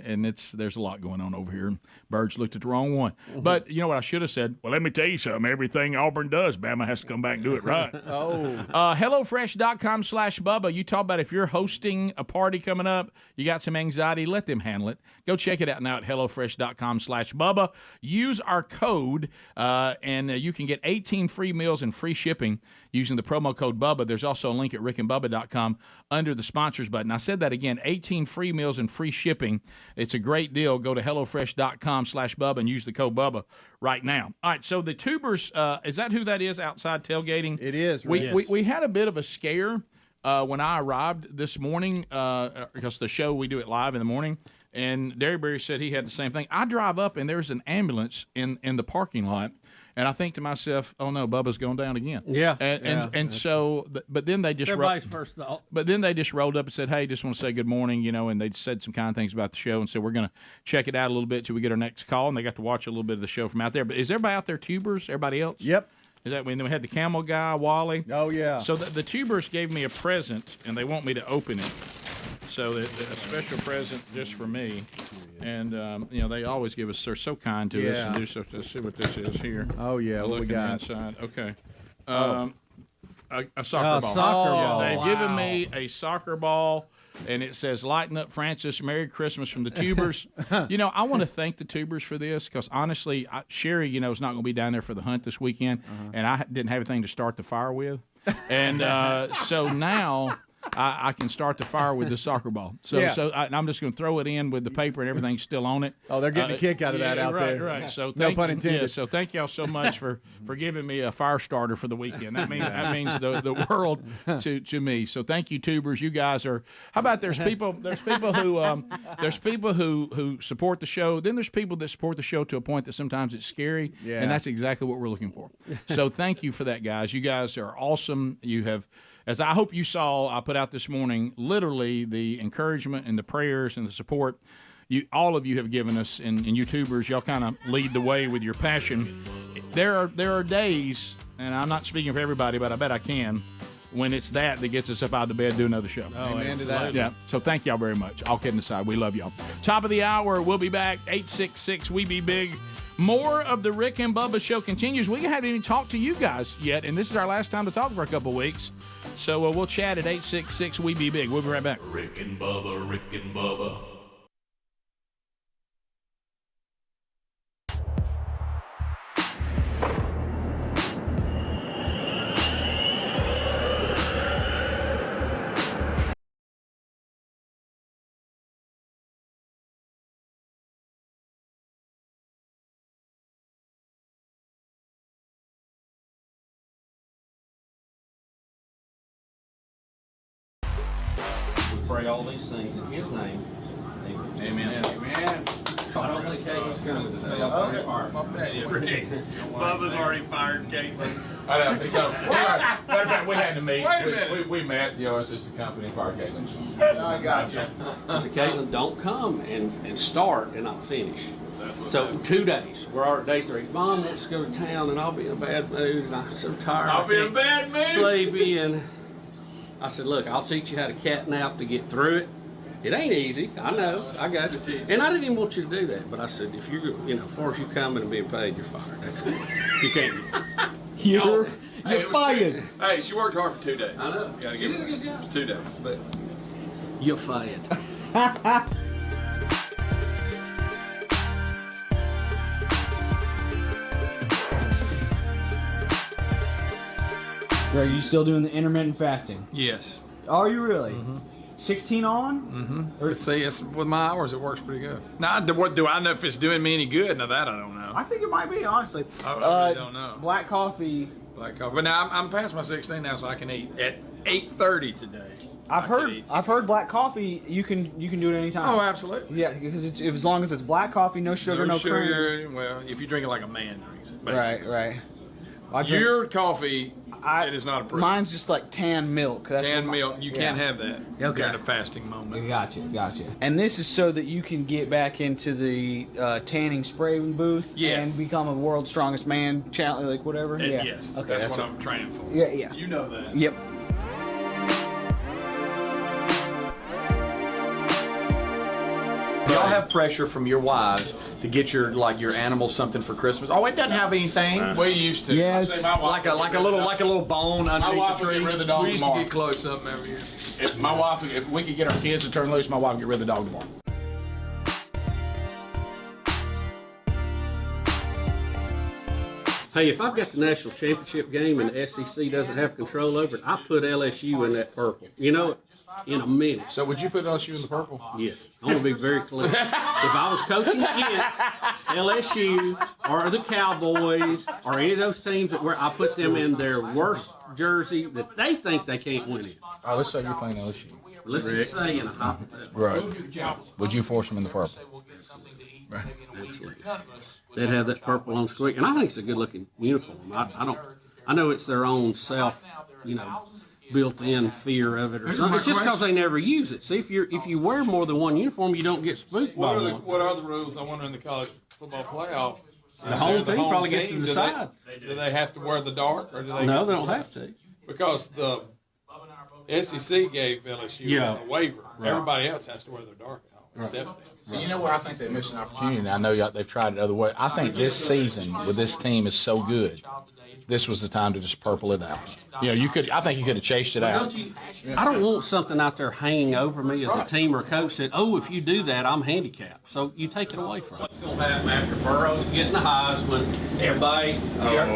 and there's a lot going on over here. Birds looked at the wrong one. But you know what I should have said? Well, let me tell you something. Everything Auburn does, Bama has to come back and do it right. HelloFresh.com/Bubba. You talk about if you're hosting a party coming up, you got some anxiety, let them handle it. Go check it out now at HelloFresh.com/Bubba. Use our code, and you can get 18 free meals and free shipping using the promo code Bubba. There's also a link at rickandbubba.com under the sponsors button. I said that again, 18 free meals and free shipping. It's a great deal. Go to HelloFresh.com/Bubba and use the code Bubba right now. All right, so the Tubers, is that who that is outside tailgating? It is. We had a bit of a scare when I arrived this morning because the show, we do it live in the morning, and Derryberry said he had the same thing. I drive up, and there's an ambulance in the parking lot. And I think to myself, oh no, Bubba's going down again. Yeah. And so, but then they just everybody's first thought. But then they just rolled up and said, hey, just want to say good morning, and they said some kind things about the show. And so we're going to check it out a little bit till we get our next call. And they got to watch a little bit of the show from out there. But is everybody out there Tubers? Everybody else? Yep. Is that when we had the camel guy, Wally? Oh, yeah. So the Tubers gave me a present, and they want me to open it. So a special present just for me. And, they always give us, they're so kind to us and do so. Let's see what this is here. Oh, yeah, what we got? Inside. Okay. A soccer ball. Soccer ball. They've given me a soccer ball, and it says, Lighten Up Francis, Merry Christmas from the Tubers. I want to thank the Tubers for this because, honestly, Sherry, is not going to be down there for the hunt this weekend, and I didn't have anything to start the fire with. And so now I can start the fire with the soccer ball. I'm just going to throw it in with the paper and everything still on it. Oh, they're getting a kick out of that out there. Right. So no pun intended. Yeah, so thank y'all so much for giving me a fire starter for the weekend. That means the world to me. So thank you, Tubers. You guys are. How about there's people who support the show. Then there's people that support the show to a point that sometimes it's scary. Yeah. And that's exactly what we're looking for. So thank you for that, guys. You guys are awesome. You have. As I hope you saw, I put out this morning, literally the encouragement and the prayers and the support all of you have given us, and YouTubers, y'all kind of lead the way with your passion. There are days, and I'm not speaking for everybody, but I bet I can, when it's that gets us up out of the bed to do another show. Oh, amen to that. Yeah. So thank y'all very much. All kidding aside, we love y'all. Top of the hour, we'll be back. 866 We Be Big. More of the Rick and Bubba show continues. We haven't even talked to you guys yet, and this is our last time to talk for a couple of weeks. So we'll chat at 866 We Be Big. We'll be right back. Rick and Bubba, Rick and Bubba. Pray all these things in His name. Amen. Amen. I don't think Caitlin's coming today. Bubba's already fired Caitlin. I know. Matter of fact, we had to meet. Wait a minute. We met. It's just the company fired Caitlin. I got you. So Caitlin, don't come and start and not finish. So 2 days. We're already at day 3. Mom wants to go to town, and I'll be in a bad mood, and I'm so tired. I'll be in a bad mood. Sleepy, and I said, look, I'll teach you how to cat nap to get through it. It ain't easy, I know, I got you. And I didn't even want you to do that, but I said, if you're, as far as you coming and being paid, you're fired. That's it. You can't. You're fired. Hey, she worked hard for 2 days. I know. Gotta She give did a her good that. job. It was 2 days. But you're fired. Greg, you still doing the intermittent fasting? Yes. Are you really? Mm-hmm. 16 on? Mm-hmm. See, it's, with my hours, it works pretty good. Now, what do I know if it's doing me any good? Now, that I don't know. I think it might be, honestly. I really don't know. Black coffee. Black coffee. But now, I'm past my 16 now, so I can eat at 8:30 today. I've heard black coffee. You can do it anytime. Oh, absolutely. Yeah, because it's as long as it's black coffee, no sugar, no cream. Well, if you drink it like a man drinks it, basically. Right. Your coffee, it is not approved. Mine's just like canned milk. Canned milk, you can't have that during a fasting moment. Gotcha. And this is so that you can get back into the tanning spraying booth and become a world's strongest man, like whatever? Yes, Okay, that's what I'm training for. Yeah. You know that. Yep. Y'all have pressure from your wives to get your animal something for Christmas. Oh, it doesn't have anything. We used to. Yes. Like a little bone My underneath wife the would tree. get rid of the dog We used tomorrow. to get close something every year. If we could get our kids to turn loose, my wife would get rid of the dog tomorrow. Hey, if I've got the national championship game and the SEC doesn't have control over it, I put LSU in that purple. You know, in a minute. So would you put LSU in the purple? Yes. I want to be very clear. If I was coaching against LSU or the Cowboys or any of those teams I put them in their worst jersey that they think they can't win it. All right, let's say you're playing LSU. Let's just say in a hypothetical. Right. Would you force them in the purple? Right. Absolutely. They'd have that purple on screen, and I think it's a good-looking uniform. I know it's their own self, built-in fear of it or something. It's just because they never use it. See, if you wear more than one uniform, you don't get spooked by one. What are the rules? I wonder in the college football playoff. The home team probably gets to decide. Do they have to wear the dark, or do they? No, they don't have to. Because the SEC gave LSU a waiver. Right. Everybody else has to wear their dark out. Except So you know where I think they missed an opportunity, and I know they've tried it other way. I think this season with this team is so good, this was the time to just purple it out. I think you could have chased it out. I don't want something out there hanging over me as a team or a coach said, oh, if you do that, I'm handicapped. So you take it away from me. What's going to happen after Burrow's getting the Heisman? Everybody,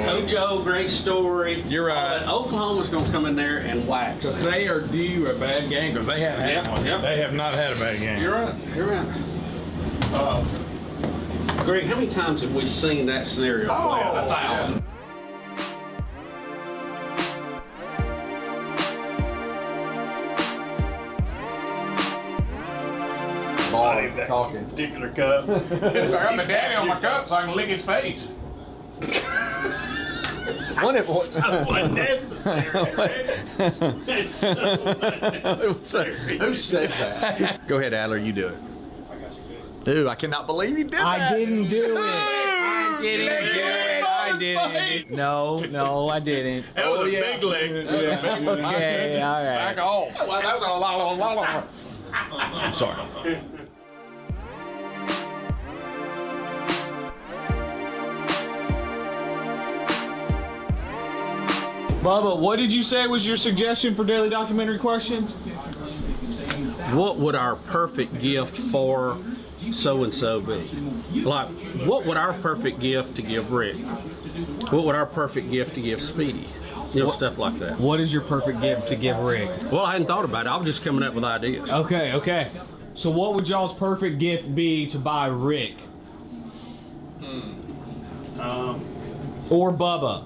Coach O, great story. You're right. Oklahoma's going to come in there and wax. Because they are due a bad game because they haven't had one. Yep. They have not had a bad game. You're right. Greg, how many times have we seen that scenario play out? 1,000. Talking. Particular cup. Grab my daddy on my cup so I can lick his face. Who said that? Go ahead, Adler. You do it. Dude, I cannot believe you did that. I didn't do it. I didn't do it. I didn't. No, I didn't. That was a big lick. Okay, all right. Back off. Well, that was a lot. I'm sorry. Bubba, what did you say was your suggestion for daily documentary questions? What would our perfect gift for so-and-so be? Like, what would our perfect gift to give Rick? What would our perfect gift to give Speedy? Stuff like that. What is your perfect gift to give Rick? Well, I hadn't thought about it. I was just coming up with ideas. Okay. So what would y'all's perfect gift be to buy Rick? Or Bubba?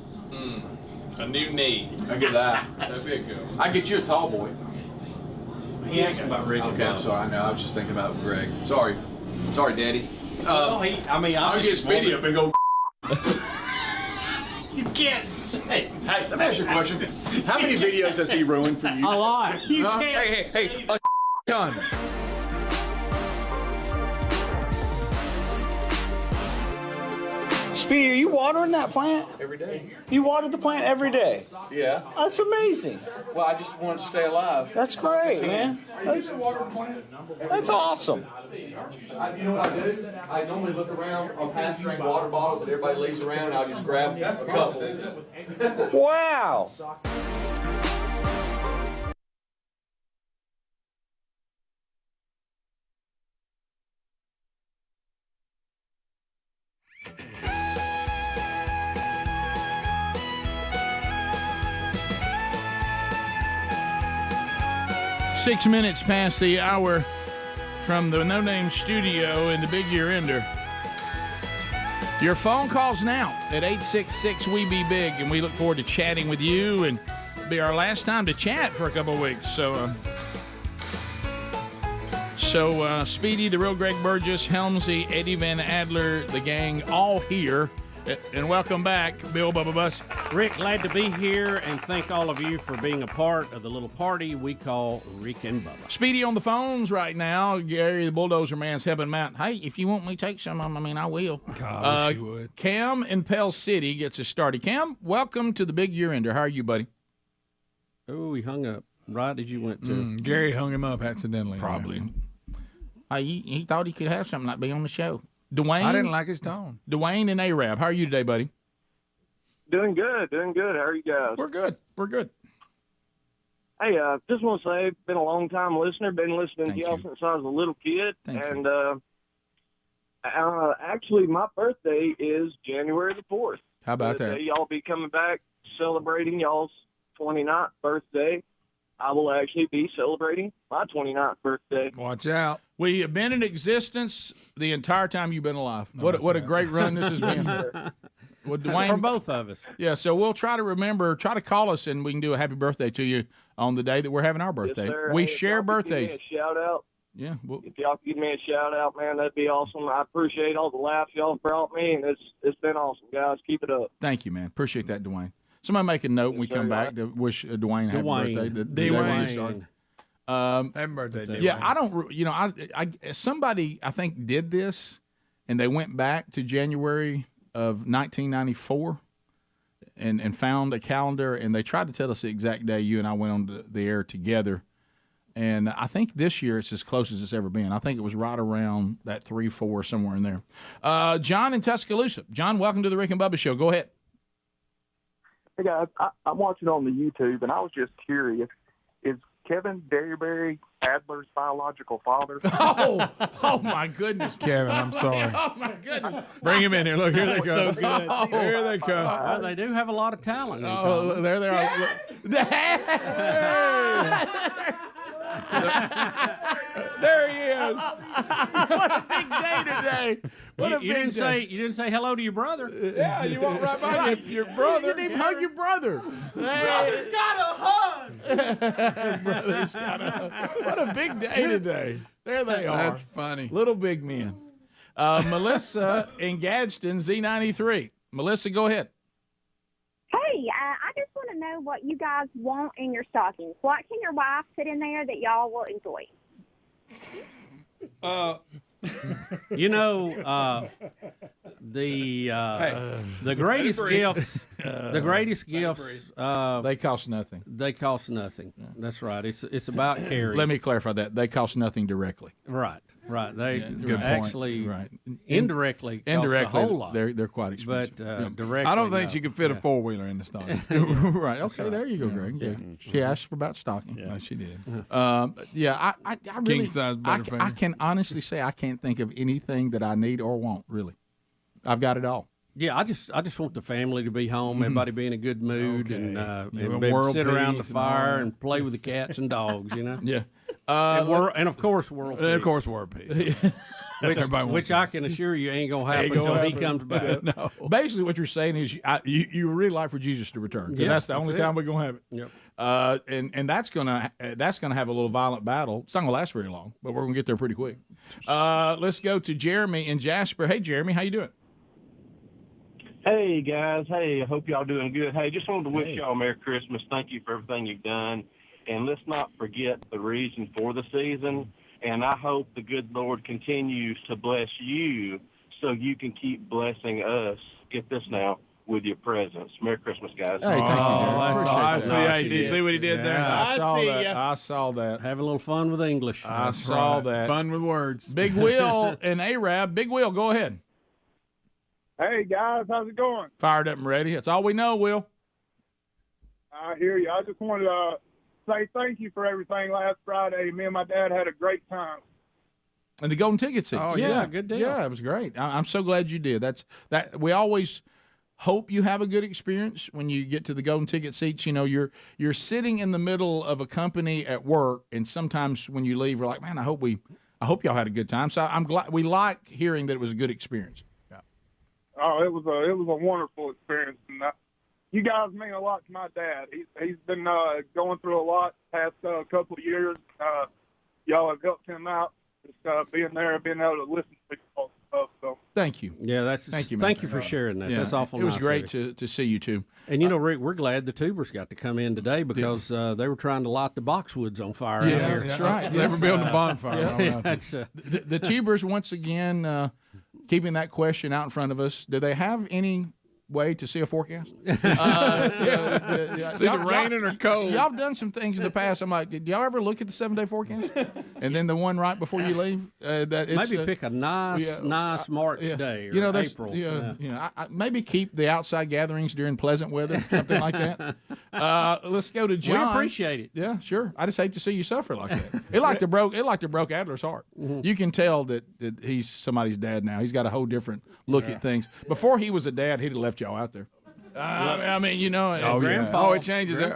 A new knee. I get that. That'd be a good one. I get you a tall boy. He asked about Rick. Okay, I'm sorry. I know. I was just thinking about Greg. Sorry, Daddy. I'll get Speedy a big old. You can't say. Hey, let me ask you a question. How many videos has he ruined for you? A lot. You can't. Hey, a ton. Speedy, are you watering that plant? Every day. You watered the plant every day? Yeah. That's amazing. Well, I just wanted to stay alive. That's great, man. That's awesome. You know what I do? I normally look around on half-drink water bottles that everybody leaves around, and I'll just grab a couple. Wow. Six minutes past the hour from the No Name Studio in the Big Year Ender. Your phone calls now at 866-WE-BE-BIG, and we look forward to chatting with you, and it'll be our last time to chat for a couple of weeks. So Speedy, the real Greg Burgess, Helmsy, Eddie Van Adler, the gang, all here And welcome back, Bill Bubba Bus. Rick, glad to be here, and thank all of you for being a part of the little party we call Rick and Bubba. Speedy on the phones right now. Gary, the bulldozer man's helping him out. Hey, if you want me to take some of them, I mean, I will. God, I wish you would. Cam in Pell City gets us started. Cam, welcome to the big year ender. How are you, buddy? Oh, he hung up right as you went to. Gary hung him up accidentally. Probably. Hey, he thought he could have something like be on the show. Dwayne, I didn't like his tone. Dwayne and Arab, how are you today, buddy? Doing good. How are you guys? We're good. Hey, just want to say, been a long time listener. Been listening to y'all since I was a little kid. Actually, my birthday is January the 4th. How about that? Y'all be coming back celebrating y'all's 29th birthday. I will actually be celebrating my 29th birthday. Watch out. We have been in existence the entire time you've been alive. What a great run this has been. Well, Dwayne, for both of us. Yeah, so we'll try to call us, and we can do a happy birthday to you on the day that we're having our birthday. Yes, sir. We Hey, share if y'all could birthdays. Give me a shout out. Yeah. If y'all could give me a shout out, man, that'd be awesome. I appreciate all the laughs y'all brought me, and it's been awesome, guys. Keep it up. Thank you, man. Appreciate that, Dwayne. Somebody make a note when we come back to wish Dwayne happy birthday. The day when he started. Happy birthday, Dwayne. Yeah, I don't. Somebody I think did this, and they went back to January of 1994, and found a calendar, and they tried to tell us the exact day you and I went on the air together. And I think this year it's as close as it's ever been. I think it was right around that 3-4, somewhere in there. John in Tuscaloosa. John, welcome to the Rick and Bubba Show. Go ahead. Hey guys, I'm watching on the YouTube, and I was just curious: is Kevin Derryberry Adler's biological father? Oh my goodness, Kevin, I'm sorry. Oh my goodness, bring him in here. Look, here they So come. good. Here they come. Well, they do have a lot of talent. Oh, there they are. There he is. What a big day today. You didn't say hello to your brother. Yeah, you walked right by your brother. You didn't even hug your brother. Brother's got a hug. Brother's got a hug. What a big day today. There they are. That's funny. Little big men. Melissa in Gadsden, Z93. Melissa, go ahead. Hey, I just want to know what you guys want in your stockings. What can your wife put in there that y'all will enjoy? The greatest gifts. The greatest gifts. They cost nothing. They cost nothing. Yeah. That's right. It's about caring. Let me clarify that. They cost nothing directly. Right. They good actually point. Right. Indirectly cost a whole lot. They're quite expensive. But directly, I don't think she could fit a 4-wheeler in the stocking. Right. Okay. There you go, Greg. Yeah. She asked for about stocking. Yeah, she did. I really King size Butterfinger. I can honestly say I can't think of anything that I need or want. Really, I've got it all. Yeah, I just want the family to be home, everybody be in a good mood, and be able to sit around the fire and play with the cats and dogs, you know. Yeah, and of course world peace. And of course world peace. which I can assure you ain't gonna happen until he comes back. No. Basically, what you're saying is you really like for Jesus to return, because that's the only time we're gonna have it. Yep. And that's gonna have a little violent battle. It's not gonna last very long, but we're gonna get there pretty quick. Let's go to Jeremy in Jasper. Hey, Jeremy, how you doing? Hey, guys. Hey, I hope y'all doing good. Hey, just wanted to wish y'all Merry Christmas. Thank you for everything you've done. And let's not forget the reason for the season. And I hope the good Lord continues to bless you so you can keep blessing us. Get this now, with your presence. Merry Christmas, guys. Hey, thank you, I see. Did you see what he did there? I saw that. Have a little fun with English. I saw that. Fun with words. Big Will and Arab. Big Will, go ahead. Hey, guys, how's it going? Fired up and ready. That's all we know, Will. I hear you. I just wanted to say thank you for everything last Friday. Me and my dad had a great time. And the golden ticket seats. Oh, yeah, good deal. Yeah, it was great. I'm so glad you did. That we always hope you have a good experience when you get to the golden ticket seats. You know, you're sitting in the middle of a company at work, and sometimes when you leave, we're like, man, I hope y'all had a good time. So I'm glad. We like hearing that it was a good experience. Oh, it was a wonderful experience, and you guys mean a lot to my dad. He's been going through a lot the past couple of years. Y'all have helped him out, just being there, being able to listen to y'all. stuff. So Thank you. Yeah, that's Thank you, man. Thank you for sharing that. Yeah, That's awful. It was nice great of you. to see you two. And you know, Rick, we're glad the tubers got to come in today because they were trying to light the boxwoods on fire. Yeah, out here. that's right. They were building a bonfire. Yeah. The tubers once again keeping that question out in front of us. Do they have any way to see a forecast? It's either raining or cold. Y'all have done some things in the past. I'm like, did y'all ever look at the 7-day forecast? And then the one right before you leave? Maybe pick a nice March day or April. Maybe keep the outside gatherings during pleasant weather, something like that. Let's go to John. We appreciate it. Yeah, sure. I just hate to see you suffer like that. It like to broke Adler's heart. You can tell that he's somebody's dad now. He's got a whole different look at things. Before he was a dad, he'd have left y'all out there. I mean, you know. Grandpa, it changes there.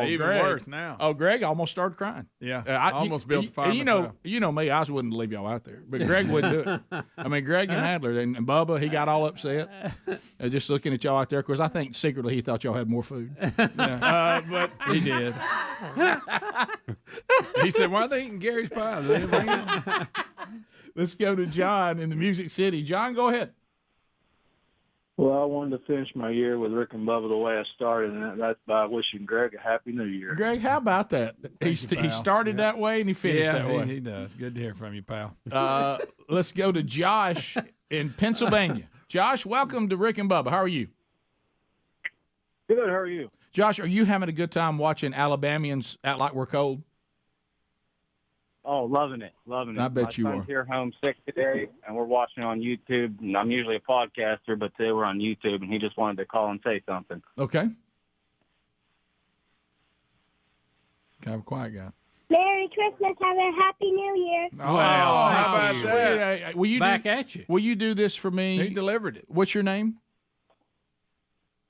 Even Greg. worse now. Oh, Greg almost started crying. Yeah, I almost built a fire myself. You know me, I wouldn't leave y'all out there, but Greg wouldn't do it. I mean, Greg and Adler and Bubba, he got all upset just looking at y'all out there. Of course, I think secretly he thought y'all had more food. But he did. He said, "Why are they eating Gary's pie?" Let's go to John in the Music City. John, go ahead. Well, I wanted to finish my year with Rick and Bubba the way I started, and that's by wishing Greg a Happy New Year. Greg, how about that? He started that way and he finished that way. He does. Good to hear from you, pal. Let's go to Josh in Pennsylvania. Josh, welcome to Rick and Bubba. How are you? Good. How are you? Josh, are you having a good time watching Alabamians act like we're cold? Oh, loving it. I bet you are. My son's here home sick today, and we're watching on YouTube. And I'm usually a podcaster, but today we're on YouTube, and he just wanted to call and say something. Okay. Kind of a quiet guy. Merry Christmas. Have a Happy New Year. Oh, how about that? Will you Back at you. Will you do this for me? He delivered it. What's your name?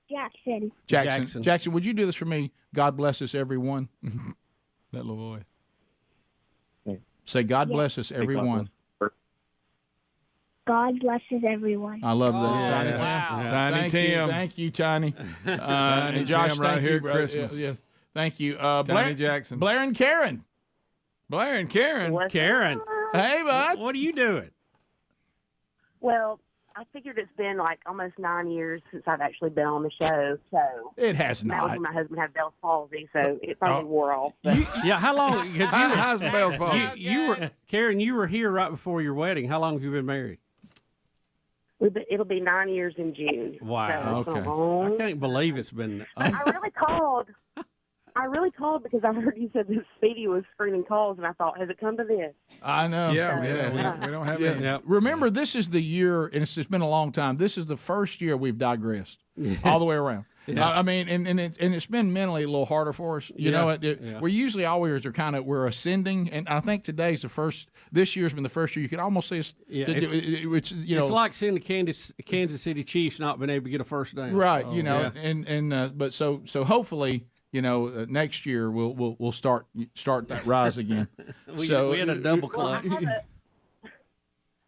Jackson. Jackson, would you do this for me? God bless us, everyone. That little voice. Say, God bless us, everyone. God blesses everyone. I love that. Tiny Tim. Wow. Tiny Tim. Thank you, Tiny. Tiny and Josh, Tim right thank here you, at brother. Christmas. Yeah. Thank you. Tiny Jackson. Blair and Karen. Blair and Karen. Karen. Hey, bud. What are you doing? Well, I figured it's been like almost 9 years since I've actually been on the show. So it has that not. was when my husband had Bell's palsy, so it finally wore off. But. Yeah, how long? How's the Bell's palsy? You were Karen. You were here right before your wedding. How long have you been married? It'll be 9 years in June. Wow. So it's Okay. I can't believe it's been. I really called because I heard you said that Speedy was screening calls, and I thought, has it come to this? I know. Yeah. We don't have any. Yeah. Remember, this is the year, and it's been a long time. This is the first year we've digressed all the way around. Yeah. I mean, and it's been mentally a little harder for us. You know, we usually always are we're ascending, and I think today's the first. This year's been the first year you can almost say it's it's like seeing the Kansas City Chiefs not being able to get a first down. Right. But so hopefully. Next year we'll start that rise again. we had a double clutch.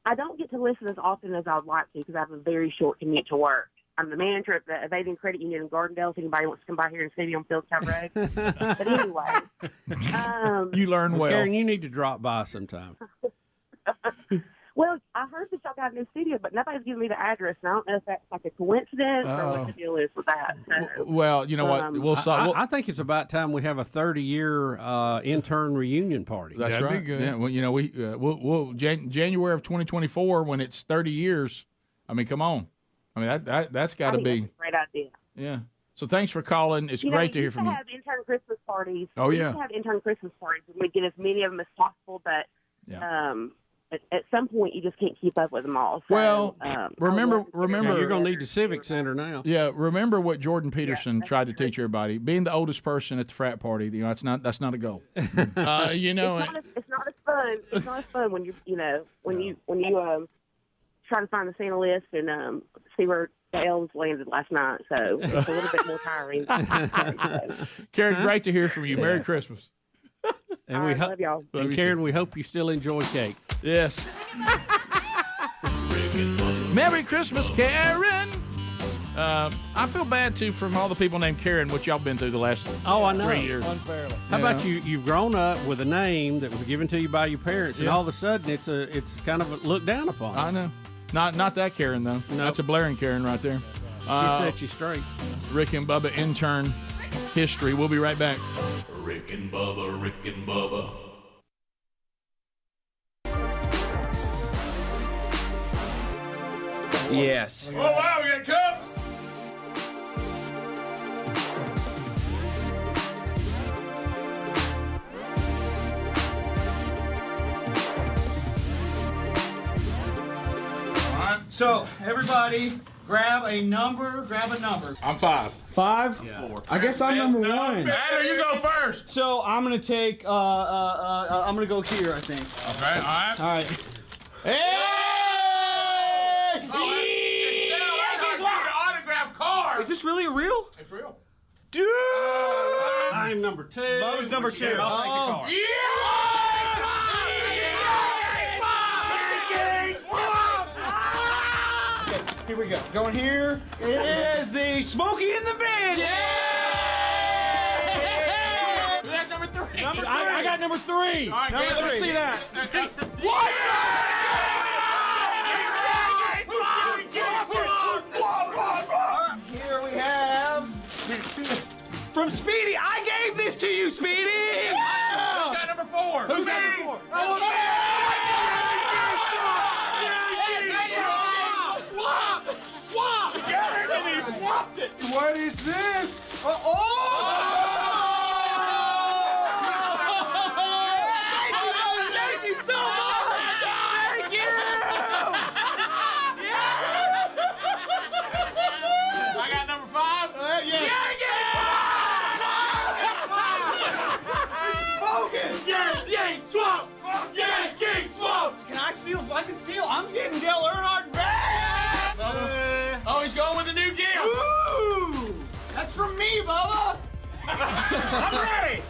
I don't get to listen as often as I'd like to because I have a very short commute to work. I'm the manager at the Evading Credit Union in Gardendale. If anybody wants to come by here and see me on Fieldstown Road. But anyway, you learn well. Karen, you need to drop by sometime. Well, I heard that y'all got a new studio, but nobody's giving me the address, and I don't know if that's like a coincidence or what the deal is with that. So, well, you know what? I think it's about time we have a 30-year intern reunion party. That's right. Be good. Yeah, well, we'll January of 2024 when it's 30 years. I mean, come on. I mean that's got to be that's a great idea. Yeah. So thanks for calling. It's great to hear from you. We used to have intern Christmas parties. Oh, We yeah. used to have intern Christmas parties, and we'd get as many of them as possible, but at some point you just can't keep up with them all. So, remember, you're going to need the Civic Center now. Yeah, remember what Jordan Peterson tried to teach everybody: being the oldest person at the frat party. That's not a goal. It's not as fun. It's not as fun when you try to find the Santa list and see where the elves landed last night. So it's a little bit more tiring. Karen, great to hear from you. Merry Christmas. And we love y'all. And Karen, we hope you still enjoy cake. Yes. Merry Christmas, Karen. I feel bad too from all the people named Karen, what y'all been through the last 3 years. Unfairly. How about you've grown up with a name that was given to you by your parents, and all of a sudden it's kind of looked down upon. I know. Not that Karen, though. No. That's a blaring Karen right there. She set you straight. Rick and Bubba intern history. We'll be right back. Rick and Bubba, Rick and Bubba. Yes. Oh, wow, we got a cup. So, everybody, grab a number. I'm 5. 5? Yeah. 4. I guess I'm number 1. Banter, you go first. So, I'm going to take, I'm going to go here, I think. Okay, all right. Hey! Autograph card. Is this really real? It's real. Dude! I'm number 2. Bubba's number 2. I'll take the card. Here we go. Going here. It is the Smokey in the Bin. Yeah! That's number 3. I got number 3. All right, Number 3. Let's see that. What? Here we have from Speedy. I gave this to you, Speedy. Who's got number 4? Who's got number 4? Swap! Swapped it. What is this? Thank you so much. Thank you. Yes. I got number 5. Yank, swap! Yank, swap! Can I steal? I can steal. I'm getting Dale Earnhardt back! Oh, he's going with the new gift. Ooh! That's from me, Bubba! I'm ready.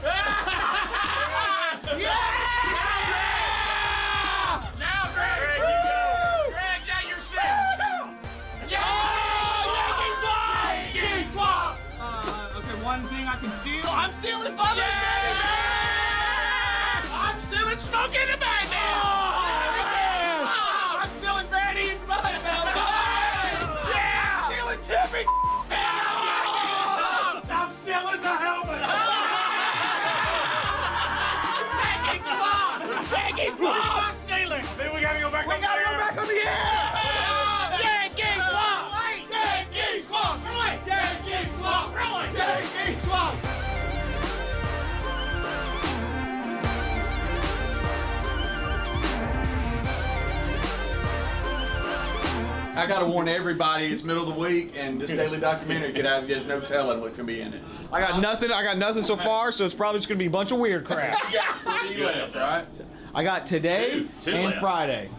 Now, Greg, Greg, yeah, you're set. Yank swap! Okay, one thing I can steal. I'm stealing Bubba's baby back! I'm stealing Smoke in the bag now. I'm stealing Fanny and Bud! Yeah! Stealing Chippy! I'm stealing the helmet. Taking swap. I'm stealing. Then we gotta go back. We gotta go back on the air! Yankee swap. Yankee swap. Yankee swap. Yankee swap. I gotta warn everybody, it's middle of the week, and this daily documentary get out. There's no telling what can be in it. I got nothing so far, so it's probably just gonna be a bunch of weird crap. You left, right? I got today Two and left. Friday.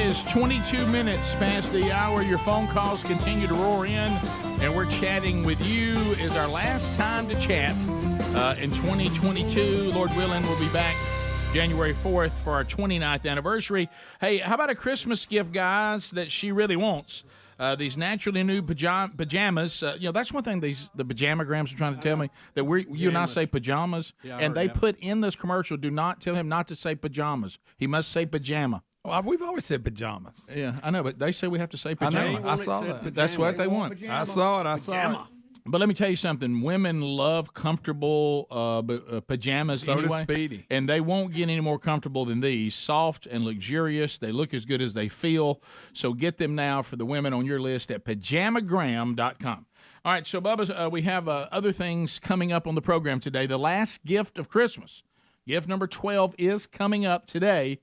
is 22 minutes past the hour. Your phone calls continue to roar in, and we're chatting with you. Is our last time to chat in 2022. Lord willing, we'll be back January 4th for our 29th anniversary. Hey, how about a Christmas gift, guys, that she really wants? These naturally new pajamas. That's one thing the pajamagrams are trying to tell me, that you and I say pajamas, and they put in this commercial, do not tell him not to say pajamas. He must say pajama. Well, we've always said pajamas. Yeah, I know, but they say we have to say pajama. I know. I saw that. But that's what they want. I saw it. I saw it. But let me tell you something. Women love comfortable pajamas So anyway. does Speedy. And they won't get any more comfortable than these. Soft and luxurious. They look as good as they feel. So get them now for the women on your list at pajamagram.com. All right, so Bubba, we have other things coming up on the program today. The last gift of Christmas. Gift number 12 is coming up today.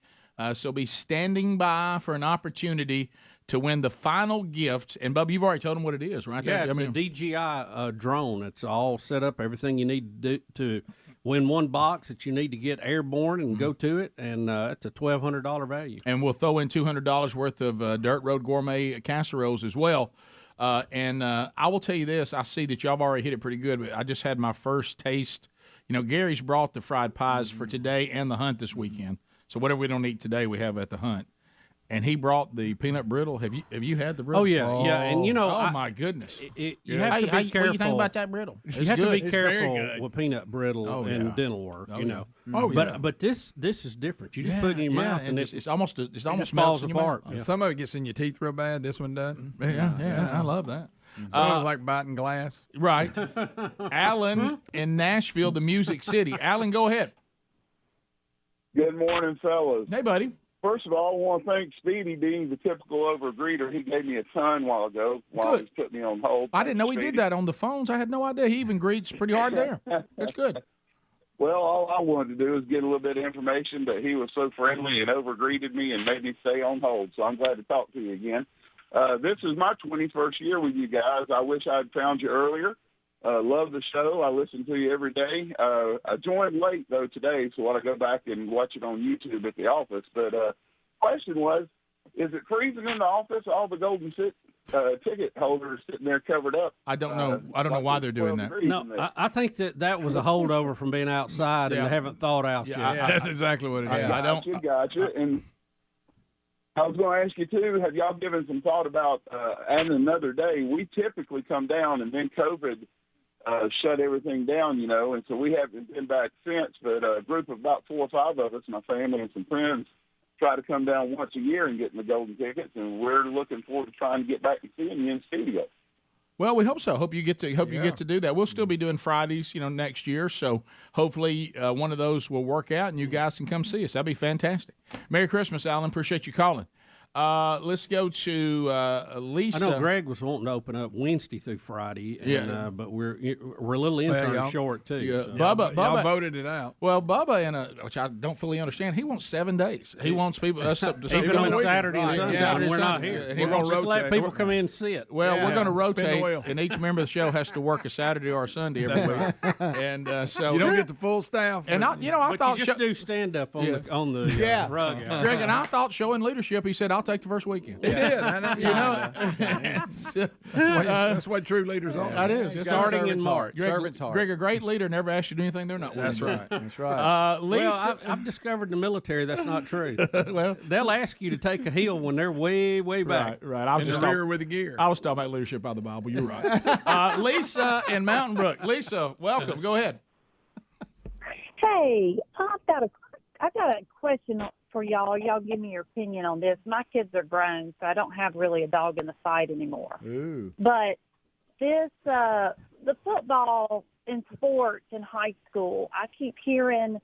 So be standing by for an opportunity to win the final gift. And, Bubba, you've already told them what it is, right? Yeah, it's a DJI drone. It's all set up, everything you need to do to win one box that you need to get airborne and go to it, and it's a $1,200 value. And we'll throw in $200 worth of Dirt Road Gourmet casseroles as well. And I will tell you this. I see that y'all have already hit it pretty good, but I just had my first taste. Gary's brought the fried pies for today and the hunt this weekend. So whatever we don't eat today, we have at the hunt. And he brought the peanut brittle. Have you had the brittle? Oh yeah, yeah. And oh my goodness, you have to be careful. What do you think about that brittle? You have to be careful with peanut brittle and dental work. But this is different. You just put it in your mouth and it's almost falls apart. Yeah. Some of it gets in your teeth real bad. This one doesn't. Yeah. I love that. Sounds like biting glass. Right. Alan in Nashville, the Music City. Alan, go ahead. Good morning, fellas. Hey, buddy. First of all, I want to thank Speedy, being the typical overgreeter. He gave me a ton while ago while he was putting me on hold. I didn't know he did that on the phones. I had no idea. He even greets pretty hard there. That's good. Well, all I wanted to do was get a little bit of information, but he was so friendly and overgreeted me and made me stay on hold. So I'm glad to talk to you again. This is my 21st year with you guys. I wish I'd found you earlier. Love the show. I listen to you every day. I joined late, though, today, so I want to go back and watch it on YouTube at the office. But question was, is it freezing in the office? All the golden ticket holders sitting there covered up. I don't know. I don't know why they're doing that. No, I think that was a holdover from being outside and they haven't thawed out yet. That's exactly what it is. Gotcha. And I was going to ask you, too, have y'all given some thought about adding another day? We typically come down, and then COVID shut everything down, and so we haven't been back since. But a group of about 4 or 5 of us, my family and some friends, try to come down once a year and get the golden tickets, and we're looking forward to trying to get back and seeing you in studio. Well, we hope so. Hope you get to do that. We'll still be doing Fridays, next year. So hopefully one of those will work out, and you guys can come see us. That'd be fantastic. Merry Christmas, Alan. Appreciate you calling. Let's go to Lisa. I know Greg was wanting to open up Wednesday through Friday, and, but we're a little intern short too. Yeah. So. Bubba voted it out. Well, Bubba, which I don't fully understand, he wants 7 days. He wants people us to come in Saturday and Sunday. Saturday we're not Sunday. here. We're going to let people come in and see it. Well, we're going to rotate, and each member of the show has to work a Saturday or a Sunday every week. And so you don't get the full staff. And I thought you just do stand up on the rug. Greg, and I thought showing leadership. He said, "I'll take the first weekend." He did. That's what true leaders are. That is. Starting in March. Greg, a great leader never asks you to do anything they're not willing to do. That's right. That's right. Lisa, well, I've discovered in the military that's not true. Well, they'll ask you to take a hill when they're way back. Right. I was just rear with the gear. I was talking about leadership by the Bible. You're right. Lisa in Mountain Brook. Lisa, welcome. Go ahead. Hey, I've got a question for y'all. Y'all give me your opinion on this. My kids are grown, so I don't have really a dog in the fight anymore. Ooh. But this, the football in sports in high school, I keep hearing,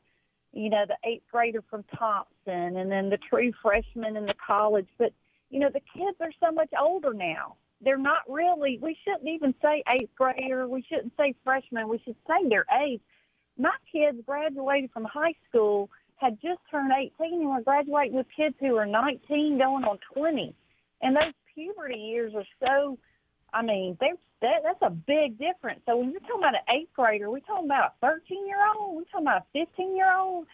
the 8th grader from Thompson and then the true freshman in the college. But, the kids are so much older now. They're not really, we shouldn't even say 8th grader. We shouldn't say freshman. We should say their age. My kids graduated from high school, had just turned 18, and were graduating with kids who are 19 going on 20. And those puberty years are so, that's a big difference. So when you're talking about an 8th grader, we're talking about a 13-year-old, we're talking about a 15-year-old,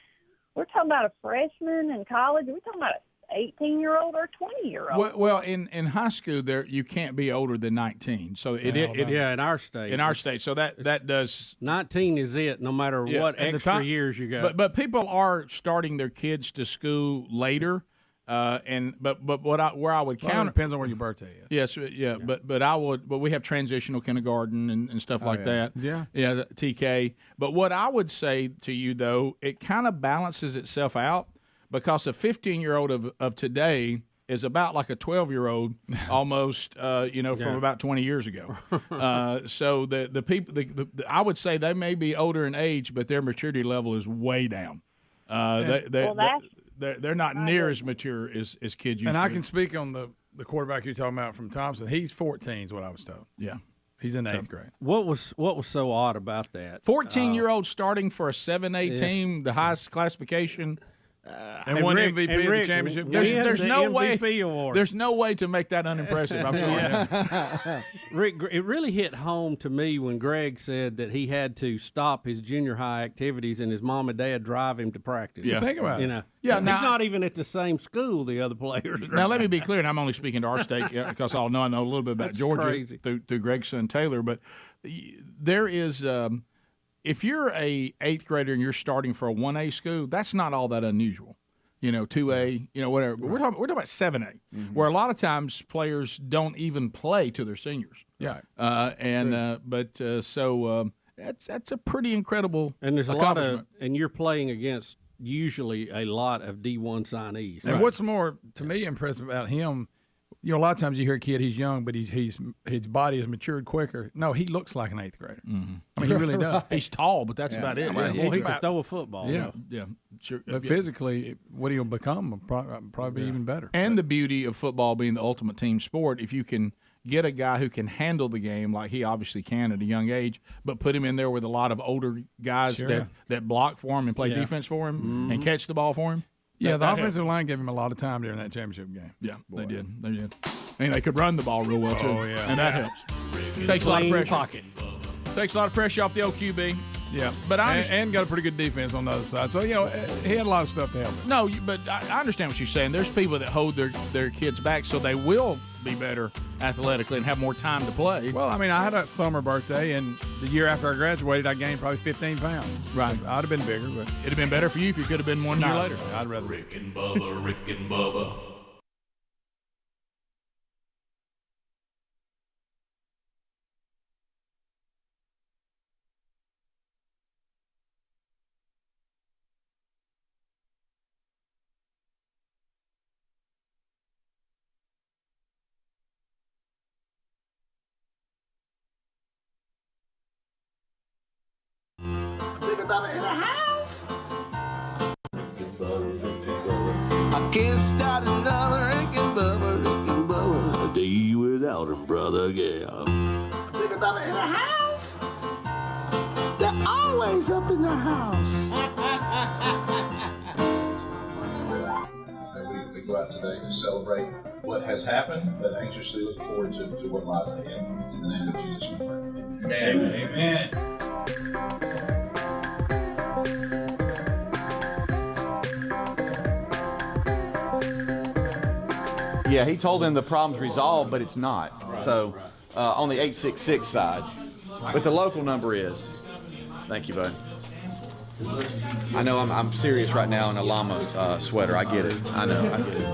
we're talking about a freshman in college, we're talking about 18-year-old or 20-year-old. Well, in high school, there you can't be older than 19. So yeah, in our state. In our state, so that does 19 is it, no matter what extra years you got. But people are starting their kids to school later. But where I would count, it depends on where your birthday is. Yes, yeah. But we have transitional kindergarten and stuff like that. Yeah, TK. But what I would say to you though, it kind of balances itself out because a 15-year-old of today is about like a 12-year-old almost, from about 20 years ago. So the people, I would say they may be older in age, but their maturity level is way down. They're not near as mature as kids used to be. And I can speak on the quarterback you're talking about from Thompson. He's 14 is what I was told. Yeah. He's in 8th grade. What was so odd about that? 14-year-old starting for a 7A team, the highest classification. And won MVP of the championship. There's no way. MVP award. There's no way to make that unimpressive. I'm sorry. Rick, it really hit home to me when Greg said that he had to stop his junior high activities and his mom and dad drive him to practice. Yeah, think about it. Yeah, he's not even at the same school the other players. Now let me be clear, and I'm only speaking to our state because I know a little bit about Georgia through Greg's son Taylor, but there is. If you're a 8th grader and you're starting for a 1A school, that's not all that unusual. 2A, whatever. But we're talking about 7A, where a lot of times players don't even play to their seniors. Yeah. That's a pretty incredible and there's a lot of, and you're playing against usually a lot of D1 signees. And what's more to me impressive about him, a lot of times you hear a kid, he's young, but his body has matured quicker. No, he looks like an 8th grader. Mm-hmm. I mean, he really does. He's tall, but that's about it. He can throw a football. Yeah. Sure. But physically, what he'll become will probably be even better. And the beauty of football being the ultimate team sport, if you can get a guy who can handle the game like he obviously can at a young age, but put him in there with a lot of older guys that block for him and play defense for him and catch the ball for him. Yeah, the offensive line gave him a lot of time during that championship game. Yeah, they did. I mean, they could run the ball real well, too. Oh, yeah. And that helps. Takes a lot of pressure. Takes a lot of pressure off the old QB. Yeah, but and got a pretty good defense on the other side. So, he had a lot of stuff to help him. No, but I understand what you're saying. There's people that hold their kids back so they will be better athletically and have more time to play. Well, I mean, I had a summer birthday, and the year after I graduated, I gained probably 15 pounds. Right. I'd have been bigger, but it'd have been better for you if you could have been 1 year later. I'd rather. Rick and Bubba. Bubba in the house. I can't start another Rick and Bubba, a day without him, brother, yeah. Rick and Bubba in the house. They're always up in the house. We go out today to celebrate what has happened, but anxiously look forward to what lies ahead. In the name of Jesus, we pray. Amen. Amen. Yeah, he told them the problem's resolved, but it's not. So on the 866 side. But the local number is. Thank you, bud. I know I'm serious right now in a llama sweater. I get it. I know. I get it.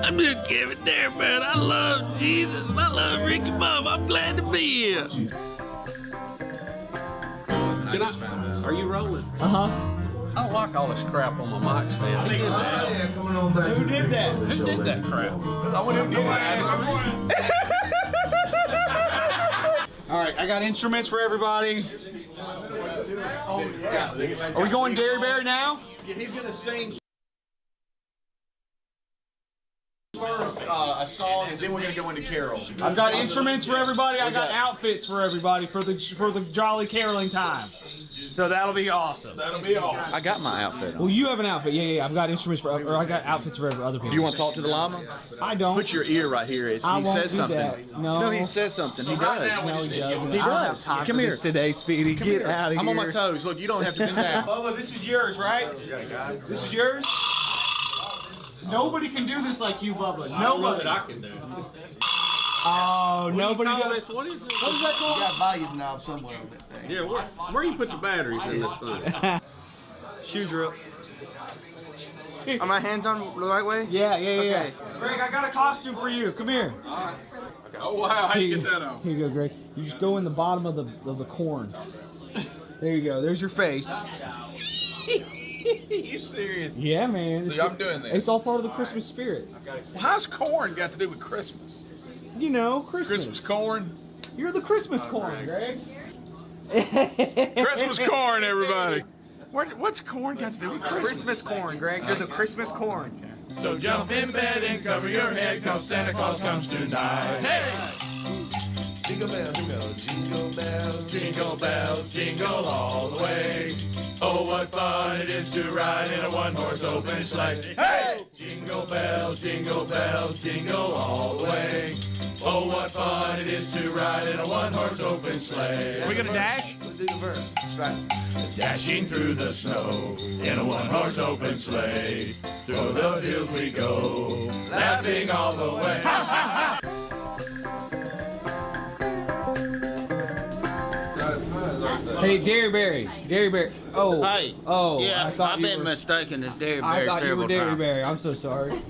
I'm just Kevin there, man. I love Jesus. I love Ricky Bubba. I'm glad to be here. Are you rolling? I don't like all this crap on my mic stand. Who did that? Yeah, coming on back. Who did that? Who did that crap? All right, I got instruments for everybody. Oh, yeah. Are we going Dairy Bear now? Yeah, he's going to sing a song, and then we're going to go into carols. I've got instruments for everybody. I got outfits for everybody for the jolly caroling time. So that'll be awesome. That'll be awesome. I got my outfit on. Well, you have an outfit. Yeah. I've got instruments for, or I got outfits for other people. Do you want to talk to the llama? I don't. Put your ear right here. He I won't says do something. that. No. No, he says something. He does. No, he doesn't. He I don't have does. time Come for here this today, Speedy. Come Get here. out of here. I'm on my toes. Look, you don't have to do that. Bubba, this is yours, right? This is yours? Nobody can do this like you, Bubba. Nobody. I can do. Oh, nobody call does. this? What is it? What is that called? You got volume knob somewhere on that thing. Yeah, where you put the batteries in this thing? Shoe drip. Are my hands on the right way? Yeah. Okay. Greg, I got a costume for you. Come here. Oh, wow. How you get that on? Here you go, Greg. You just go in the bottom of the corn. There you go. There's your face. You serious? Yeah, man. See, I'm doing this. It's all part of the Christmas spirit. Well, how's corn got to do with Christmas? You know, Christmas. Christmas corn? You're the Christmas corn, Greg. Christmas corn, everybody. What's corn got to do with Christmas? Christmas corn, Greg. You're the Christmas corn. So jump in bed and cover your head, 'cause Santa Claus comes tonight. Hey! Jingle bells, jingle bells, jingle bells, jingle all the way. Oh, what fun it is to ride in a one-horse open sleigh. Hey! Jingle bells, jingle all the way. Oh, what fun it is to ride in a one-horse open sleigh. Are we gonna dash? Do the verse. Right. Dashing through the snow in a one-horse open sleigh. Through the fields we go, laughing all the way. Hey, Dairy Berry. Oh. Hey. Oh. Yeah, I thought I've you been were, mistaken as Dairy I Berry thought you were several Dairy times. Berry. I'm so sorry.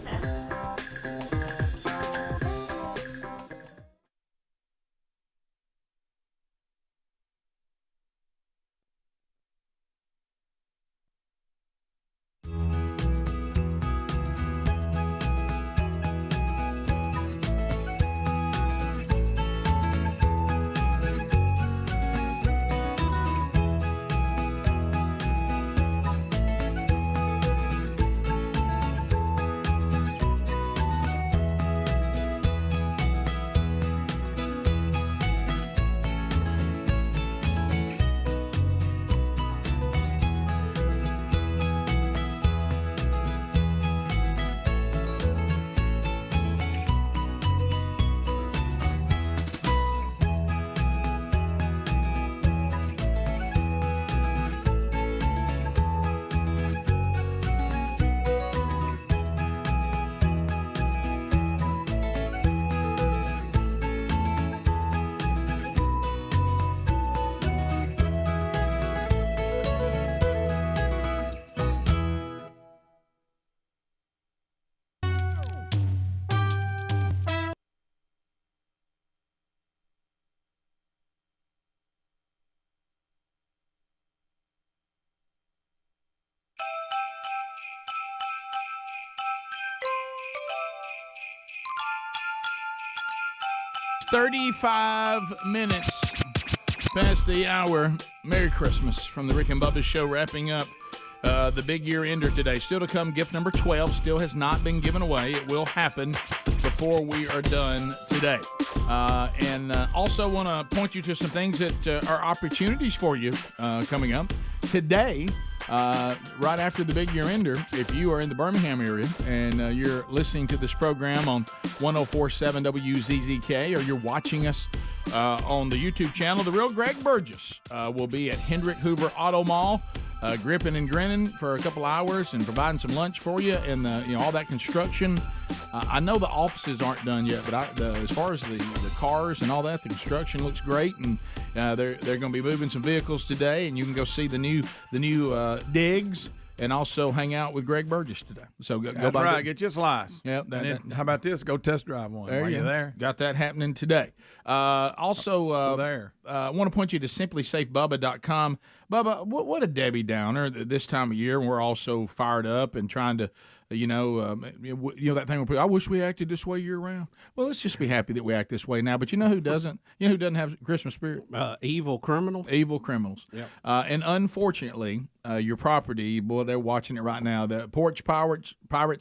It's 35 minutes past the hour. Merry Christmas from the Rick and Bubba Show, wrapping up the big year ender today. Still to come, gift number 12 still has not been given away. It will happen before we are done today. And also want to point you to some things that are opportunities for you coming up. Today, right after the big year ender, if you are in the Birmingham area and you're listening to this program on 104.7 WZZK, or you're watching us on the YouTube channel, the real Greg Burgess will be at Hendrick Hoover Auto Mall, gripping and grinning for a couple hours and providing some lunch for you, and all that construction. I know the offices aren't done yet, but as far as the cars and all that, the construction looks great, and they're going to be moving some vehicles today, and you can go see the new digs and also hang out with Greg Burgess today. So go That's by. right. Get your slice. Yep. How about this? Go test drive one while you're there. Got that happening today. Also, there. I want to point you to simplysafebubba.com. Bubba, what a Debbie Downer this time of year, and we're all so fired up and trying to, that thing where I wish we acted this way year round. Well, let's just be happy that we act this way now. But you know who doesn't? You know who doesn't have Christmas spirit? Evil criminals. Evil criminals. Yep. And unfortunately, your property, boy, they're watching it right now. The porch pirates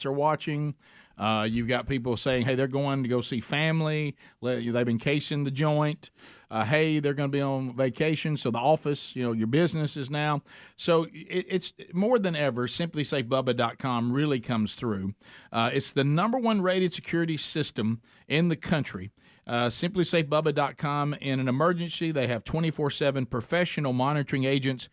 are watching. You've got people saying, hey, they're going to go see family. They've been casing the joint. Hey, they're going to be on vacation. So the office, your business is now. So it's more than ever, simplysafebubba.com really comes through. It's the #1 rated security system in the country. SimplySafeBubba.com. In an emergency, they have 24/7 professional monitoring agents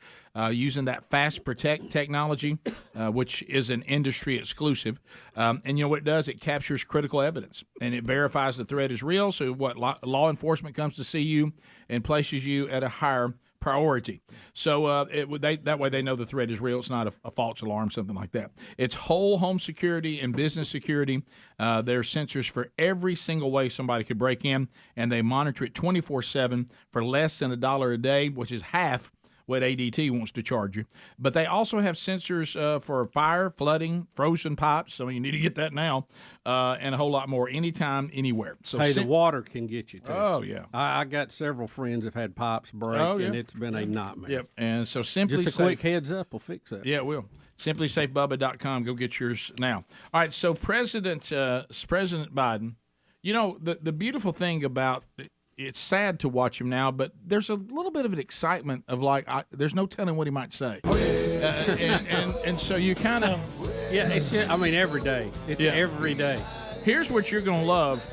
using that Fast Protect technology, which is an industry exclusive. And what it does? It captures critical evidence, and it verifies the threat is real. So what law enforcement comes to see you and places you at a higher priority. So that way they know the threat is real. It's not a false alarm, something like that. It's whole home security and business security. There are sensors for every single way somebody could break in, and they monitor it 24/7 for less than $1 a day, which is half what ADT wants to charge you. But they also have sensors for fire, flooding, frozen pipes. So you need to get that now, and a whole lot more anytime, anywhere. So the water can get you, too. Oh, yeah. I got several friends that have had pipes break, and it's been a nightmare. Yep. And so Simply Just a quick heads up will fix that. Yeah, it will. SimplySafeBubba.com. Go get yours now. All right, so President Biden, the beautiful thing about it's sad to watch him now, but there's a little bit of an excitement of there's no telling what he might say. And so you kind of... Yeah, every day. It's every day. Here's what you're going to love.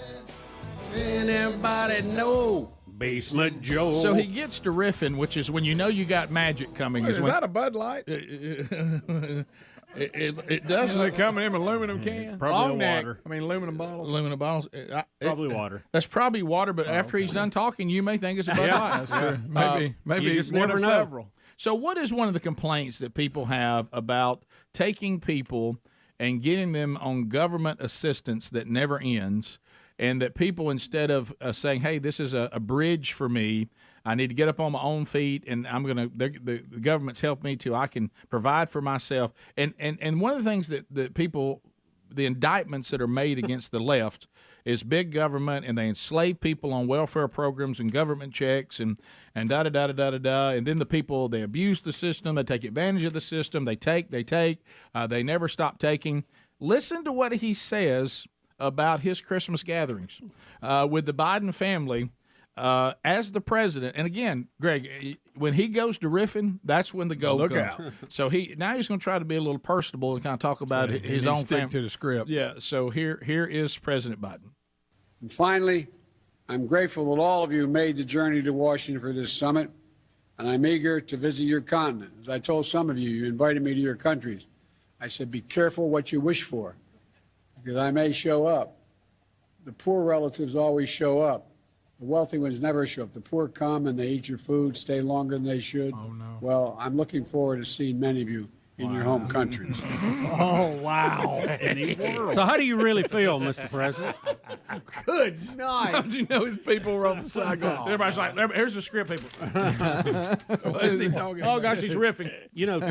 And everybody know Basement Joe. So he gets to riffing, which is when you know you got magic coming. Is that a Bud Light? It does. They come in aluminum cans? Probably water. Aluminum bottles. Aluminum bottles. Probably water. That's probably water, but after he's done talking, you may think it's a Bud Light. That's true. Maybe you just one never of know. several. So what is one of the complaints that people have about taking people and getting them on government assistance that never ends, and that people, instead of saying, hey, this is a bridge for me, I need to get up on my own feet, and the government's helped me I can provide for myself. And one of the things that people, the indictments that are made against the left is big government, and they enslave people on welfare programs and government checks and da-da-da-da-da-da. And then the people, they abuse the system, they take advantage of the system, they take, they never stop taking. Listen to what he says about his Christmas gatherings with the Biden family. As the president, and again, Greg, when he goes to riffing, that's when the gold Look comes. out. So he's going to try to be a little personable and kind of talk about his own stick family. to the script. Yeah. So here is President Biden. And finally, I'm grateful that all of you made the journey to Washington for this summit, and I'm eager to visit your continent. As I told some of you, you invited me to your countries. I said, be careful what you wish for, because I may show up. The poor relatives always show up. The wealthy ones never show up. The poor come and they eat your food, stay longer than they should. Oh, no. Well, I'm looking forward to seeing many of you in your home countries. Oh, wow. So how do you really feel, Mr. President? Good night. How'd you know his people were off the side going, Everybody's like, here's the script, people. what is he talking about? Oh, gosh, he's riffing.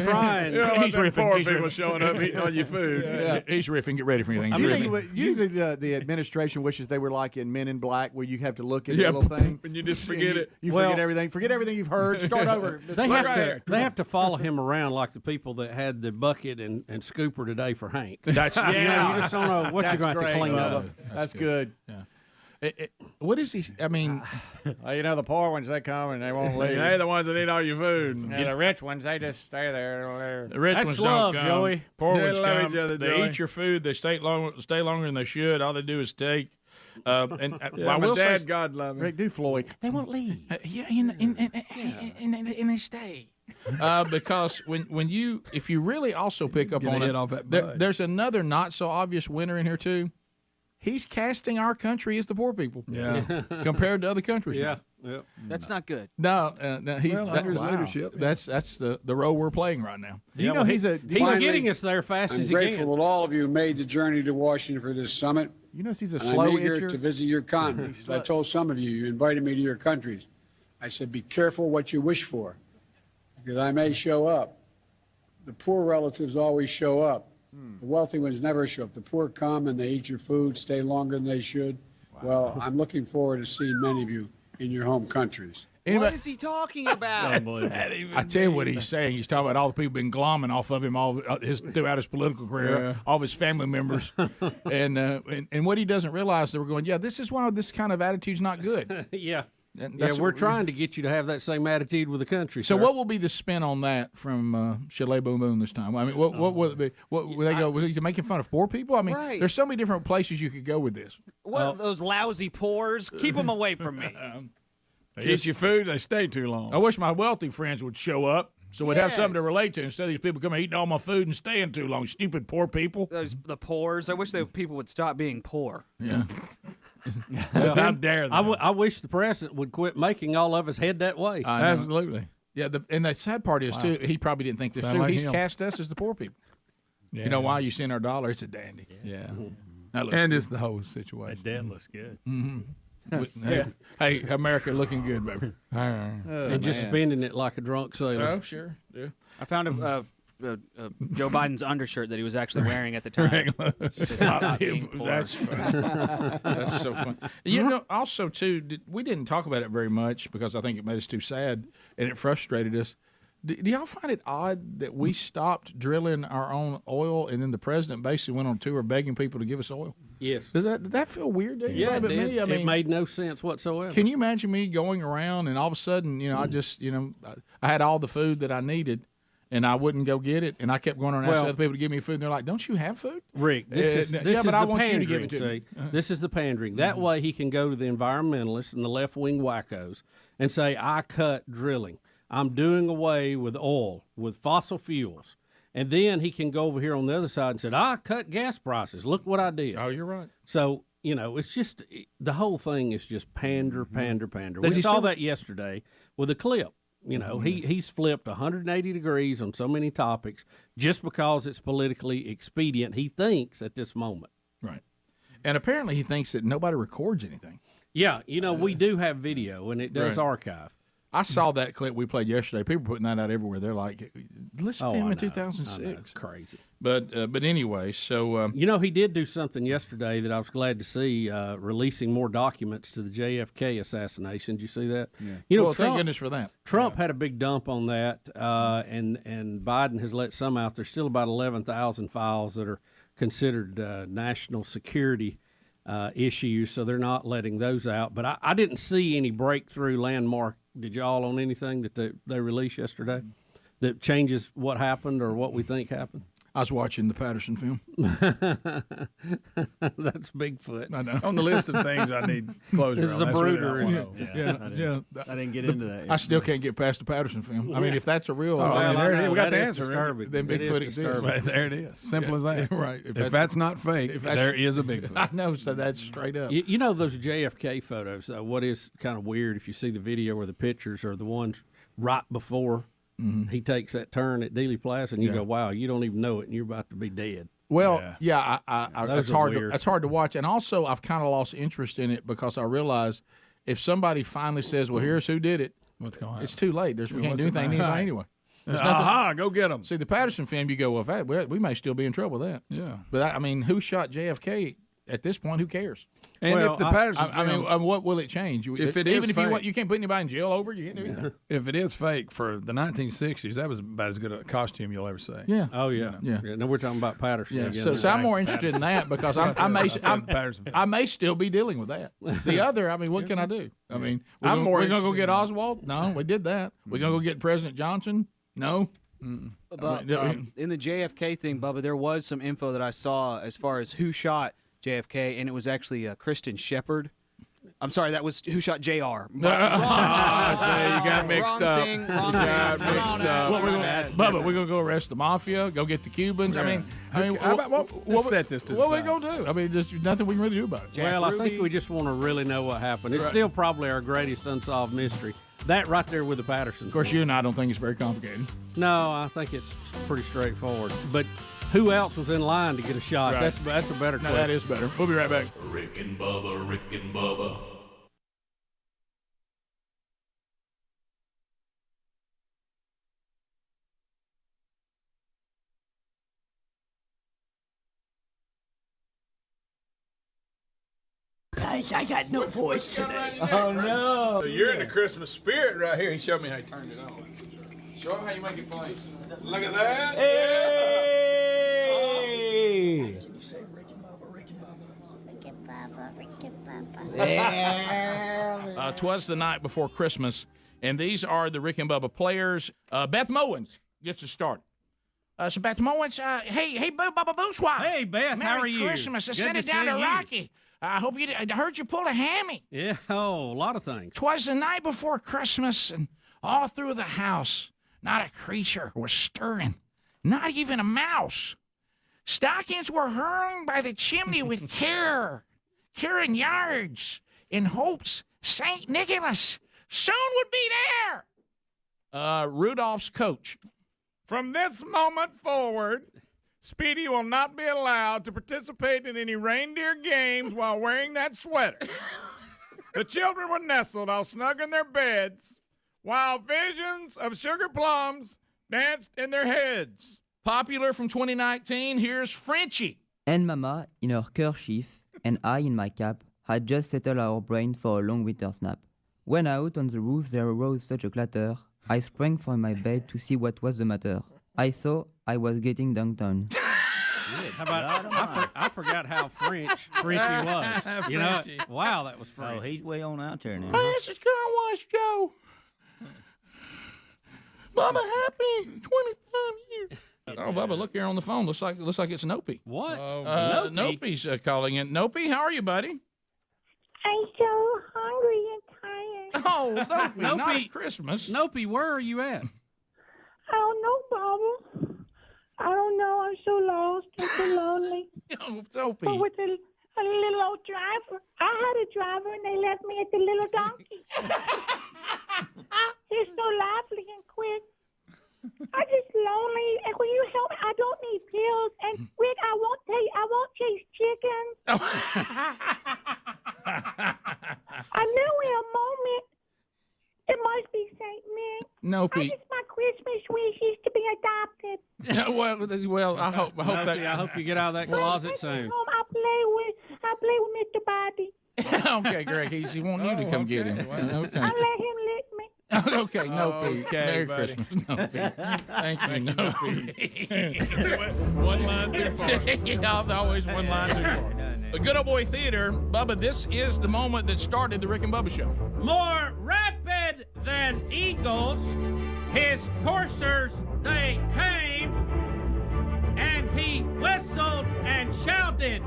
Trying. He's riffing. Four He's people riffing. showing up eating on your food. Yeah. He's riffing. Get ready for your things. Do you think the administration wishes they were like in Men in Black, where you have to look at the Yeah, little thing and you just forget it. You forget everything. Forget everything you've heard. Start over. They have to follow him around like the people that had the bucket and scooper today for Hank. That's you just don't know what you're going to have to clean up. That's good. Yeah. What is he? I mean, well, the poor ones, they come and they won't leave. They're the ones that eat all your food. The rich ones, they just stay there. The rich That's ones love, don't come. Joey. Poor They ones love come. each other, They Joey. eat your food. They stay longer than they should. All they do is take. And Yeah, I my will dad, say, God love him. Rick, do Floyd. they won't leave. And they stay. Because if you really also pick up Get a on hit it, off that bud. there's another not so obvious winner in here too. He's casting our country as the poor people. Yeah. Compared to other countries. now. Yeah. That's not good. No, he's under his leadership, yeah. That's the role we're playing right now. You know he's He's getting us there fast I'm as he grateful can. that all of you made the journey to Washington for this summit. You know he's a And slow I'm eager itcher. to visit your continent. As I told some of you, you invited me to your countries. I said, be careful what you wish for, because I may show up. The poor relatives always show up. The wealthy ones never show up. The poor come and they eat your food, stay longer than they should. Well, I'm looking forward to seeing many of you in your home countries. What is he talking about? I tell you what he's saying. He's talking about all the people been glomming off of him throughout his political career, all of his family members, and what he doesn't realize, they were going, this is why this kind of attitude's not good. Yeah. We're trying to get you to have that same attitude with the country. So sir. what will be the spin on that from Chalet Boom Boom this time? I mean, what will it be? What will they go? Was he making fun of poor people? I mean, Right. there's so many different places you could go with this. What those lousy pores? Keep them away from me. They eat your food, they stay too long. I wish my wealthy friends would show up so we'd have something to relate to instead of these people coming eating all my food and staying too long. Stupid poor people. The pores. I wish people would stop being poor. Yeah. How dare they? I wish the president would quit making all of us head that way. Absolutely. Yeah, and the sad part is, too, he probably didn't think this Sound through. like He's him. cast us as the poor people. Yeah. You know why? You seen our dollar. It's a dandy. Yeah. That looks And good. it's the whole situation. That debt looks good. Hey, America looking good, baby. And just spending it like a drunk sailor. Oh, sure. Yeah. I found Joe Biden's undershirt that he was actually wearing at the time. Stop being poor. That's fun. That's so fun. You know, also, too, we didn't talk about it very much because I think it made us too sad and it frustrated us. Do y'all find it odd that we stopped drilling our own oil and then the president basically went on tour begging people to give us oil? Yes. Did that feel weird to you? Yeah, it But did. me, I mean, it made no sense whatsoever. can you imagine me going around and all of a sudden, I just, I had all the food that I needed and I wouldn't go get it, and I kept going around and asking other people to give me food, and they're like, "Don't you have food?" Rick, this is but the I want pandering. you to give it to me. This is the pandering. That way, he can go to the environmentalists and the left wing wackos and say, "I cut drilling. I'm doing away with oil, with fossil fuels." And then he can go over here on the other side and say, "I cut gas prices. Look what I did." Oh, you're right. So, it's just the whole thing is just pander. Does We he saw say- that yesterday with a clip. He's flipped 180 degrees on so many topics just because it's politically expedient, he thinks, at this moment. Right. And apparently he thinks that nobody records anything. Yeah, we do have video, and it does Right. archive. I saw that clip we played yesterday. People putting that out everywhere. They're like, listen to him in 2006. It's crazy. But anyway, so he did do something yesterday that I was glad to see, releasing more documents to the JFK assassination. Did you see that? Yeah. Well, thank goodness for that. Trump had a big dump on that, and Biden has let some out. There's still about 11,000 files that are considered national security issues, so they're not letting those out. But I didn't see any breakthrough landmark. Did y'all on anything that they released yesterday that changes what happened or what we think happened? I was watching the Patterson film. That's Bigfoot. I know. On the list of things I need closure This on. is a That's really brooder. all I know. I didn't get into that yet. I still can't get past the Patterson film. I mean, if that's a real, there it is. We got the That is answer. disturbing. then It is Bigfoot exists. disturbing. Right, there it is. Simple as that. Right. If that's not fake, there is a Bigfoot. I know, so that's straight up. You know those JFK photos, what is kind of weird if you see the video or the pictures are the ones right before he takes that turn at Dealey Plaza and you go, wow, you don't even know it and you're about to be dead. Well, I Those it's are hard. weird. It's hard to watch, and also I've kind of lost interest in it because I realize if somebody finally says, "Well, here's who did it," What's going on? it's too late. We can't What's do the anything matter? anyway. There's Aha, go get them. See, the Patterson film, you go, well, if that, we may still be in trouble with that. Yeah. But I mean, who shot JFK? At this point, who cares? And Well, if the Patterson I film, mean, what will it change? If it even is if you fake- want, you can't put anybody in jail over it. You can't do anything. if it is fake for the 1960s, that was about as good a costume you'll ever see. Yeah. Oh, yeah. Yeah. No, we're talking about Patterson Yeah, again. so I'm more interested in that because Patterson. I may still be dealing with that. The other, I mean, what can I do? I mean, we're I'm more going to go interested get in- Oswald? No, we did that. We're going to go get President Johnson? No. But in the JFK thing, Bubba, there was some info that I saw as far as who shot JFK, and it was actually Kristen Shepard. I'm sorry, that was who shot JR. You got mixed Wrong up. thing, You wrong got thing. mixed Wrong up. thing. Bubba, we're going to go arrest the mafia, go get the Cubans. I mean, How about let's set this to the what are we side. going to do? I mean, there's nothing we can really do about it. Well, I think we just want to really know what happened. It's still probably our greatest unsolved mystery. That right there with the Pattersons. Of course, you and I don't think it's very complicated. No, I think it's pretty straightforward. But who else was in line to get a shot? Right. That's a better No, question. that is better. We'll be right back. Rick and Bubba, Rick and Bubba. guys, I got no voice today. Oh no! So you're in the Christmas spirit right here. He showed me how he turned it on. Show him how you make it play. Look at that. Hey! Twas the night before Christmas, and these are the Rick and Bubba players. Beth Mowens gets us started. So Beth Mowens, hey, Bubba Booswah. Hey, Beth, Merry how are you? Christmas. I Good sent to it down to see you. Rocky. I hope you. I heard you pulled a hammy. Yeah, oh, a lot of things. 'Twas the night before Christmas, and all through the house, not a creature was stirring, not even a mouse. Stockings were hung by the chimney with care, carrying yards, in hopes St. Nicholas soon would be there. Rudolph's coach. From this moment forward, Speedy will not be allowed to participate in any reindeer games while wearing that sweater. The children were nestled all snug in their beds, while visions of sugar plums danced in their heads. Popular from 2019, here's Frenchie. And Mama, in her kerchief, and I in my cap, had just settled our brain for a long winter snap. When out on the roof there arose such a clatter, I sprang from my bed to see what was the matter. I saw I was getting dunked on. Good. How about I forgot how Frenchy was. You know, wow, that was French. Oh, he's way on out there now. Hey, this is Car Wash Joe. Bubba, happy 25 years. Oh, Bubba, look here on the phone. Looks like it's Nopey. What? Nopey's calling in. Nopey, how are you, buddy? I'm so hungry and tired. Oh, Nopey, not at Christmas. Nopey, where are you at? I don't know, Bubba. I don't know. I'm so lost. I'm so lonely. Oh, Nopey. But with a little old driver. I had a driver, and they left me at the little donkey. He's so lively and quick. I'm just lonely, and will you help me? I don't need pills. And Rick, I won't chase chickens. I knew in a moment it must be St. Nick. Nopey. My Christmas wish is to be adopted. well, I hope Nopey, that. I hope you get out of that closet soon. I play with Mr. Body. Okay, Greg, he's wanting you to come get him. I Okay. let him lick me. Okay, Nopey. Okay, Merry buddy. Christmas, Nopey. Thank you, Nopey. One line too far. Yeah, always one line too far. The Good Old Boy Theater, Bubba, this is the moment that started the Rick and Bubba Show. More rapid than eagles, his coursers they came, and he whistled and shouted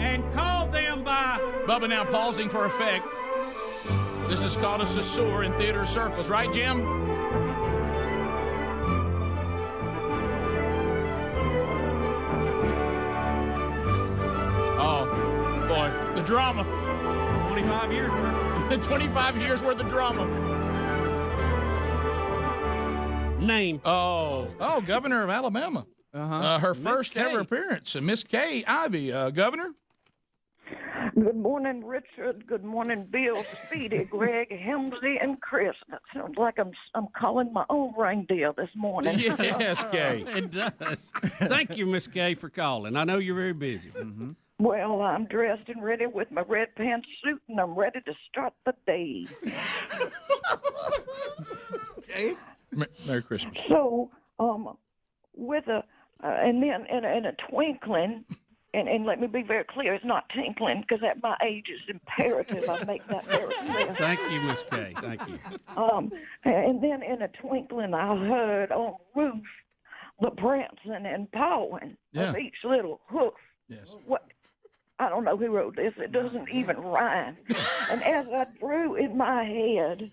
and called them by... Bubba now pausing for effect. This is called a caesur in theater circles, right, Jim? Oh, boy. The drama. 25 years worth. 25 years worth of drama. Name. Oh, Governor of Alabama. Her first ever appearance. Miss Kay Ivey, Governor. Good morning, Richard. Good morning, Bill, Speedy, Greg, Hemsley, and Chris. That sounds like I'm calling my own reindeer this morning. Yes, Kay. It does. Thank you, Miss Kay, for calling. I know you're very busy. Mm-hmm. Well, I'm dressed and ready with my red pantsuit, and I'm ready to start the day. Okay. Merry Christmas. So, with and then in a twinkling, and let me be very clear, it's not tinkling, because at my age it's imperative I make that very clear. Thank you, Miss Kay. Thank you. And then in a twinkling, I heard on the roof the prancing and pawing of each little hoof. Yes. What? I don't know who wrote this. It doesn't even rhyme. And as I drew in my head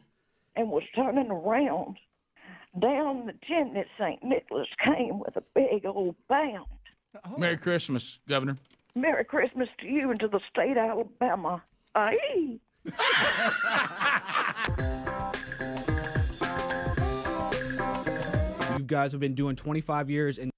and was turning around, down the chimney St. Nicholas came with a big old bound. Merry Christmas, Governor. Merry Christmas to you and to the state of Alabama. Aye. You guys have been doing 25 years and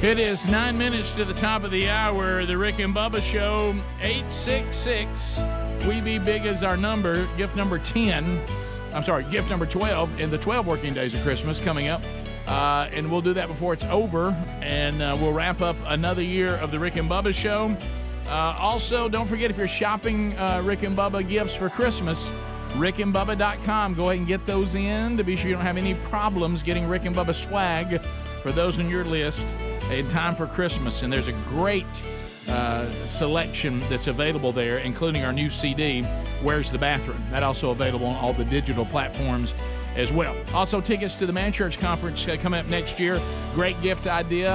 It is 9 minutes to the top of the hour. The Rick and Bubba Show, 866. We Be Big is our number. Gift number 10. I'm sorry, gift number 12 in the 12 working days of Christmas coming up. And we'll do that before it's over. And we'll wrap up another year of the Rick and Bubba Show. Also, don't forget, if you're shopping Rick and Bubba gifts for Christmas, rickandbubba.com. Go ahead and get those in to be sure you don't have any problems getting Rick and Bubba swag for those on your list in time for Christmas. And there's a great selection that's available there, including our new CD, Where's the Bathroom? That also available on all the digital platforms as well. Also, tickets to the Man Church Conference coming up next year. Great gift idea.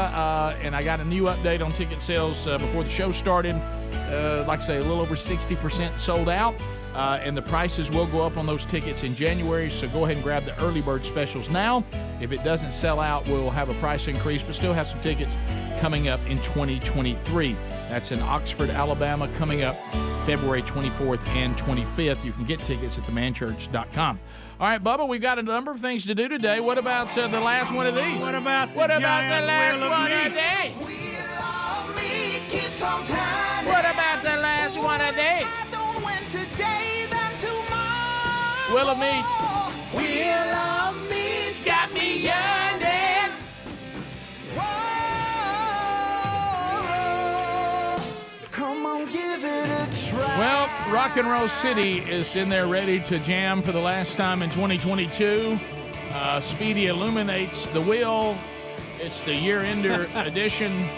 And I got a new update on ticket sales before the show started. Like I say, a little over 60% sold out. And the prices will go up on those tickets in January, so go ahead and grab the early bird specials now. If it doesn't sell out, we'll have a price increase, but still have some tickets coming up in 2023. That's in Oxford, Alabama, coming up February 24th and 25th. You can get tickets at themanchurch.com. All right, Bubba, we've got a number of things to do today. What about the last one of these? What about the last one of these? What about the last one of these? Wheel of Meat. Wheel of Meat's got me yearning. Whoa, come on, give it a try. Well, Rock and Roll City is in there ready to jam for the last time in 2022. Speedy illuminates the wheel. It's the year-ender edition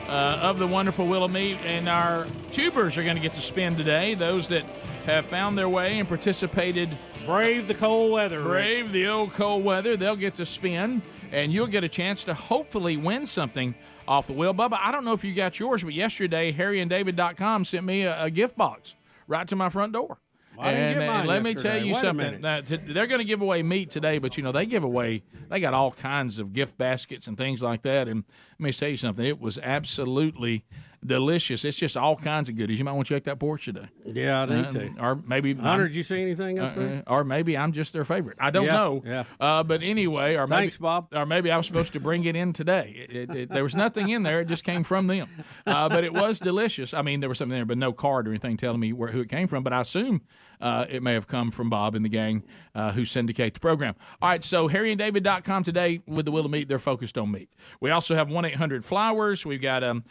of the wonderful Wheel of Meat, and our tubers are going to get to spin today. Those that have found their way and participated. Brave the cold weather. Brave the old cold weather. They'll get to spin, and you'll get a chance to hopefully win something off the wheel. Bubba, I don't know if you got yours, but yesterday, HarryandDavid.com sent me a gift box right to my front door. I didn't get mine let me yesterday. tell you Wait a something. They're going to give away meat today, but, they they got all kinds of gift baskets and things like that. And let me tell you something. It was absolutely delicious. It's just all kinds of goodies. You might want to check that porch today. Yeah, I need to. Or maybe Hunter, did you see anything up there? Or maybe I'm just their favorite. I don't know. Yeah. But anyway, or Thanks, maybe, Bob. Or maybe I was supposed to bring it in today. There was nothing in there. It just came from them. But it was delicious. I mean, there was something there, but no card or anything telling me who it came from. But I assume it may have come from Bob and the gang who syndicate the program. All right, so HarryandDavid.com today with the Wheel of Meat. They're focused on meat. We also have 1-800-Flowers. We've got a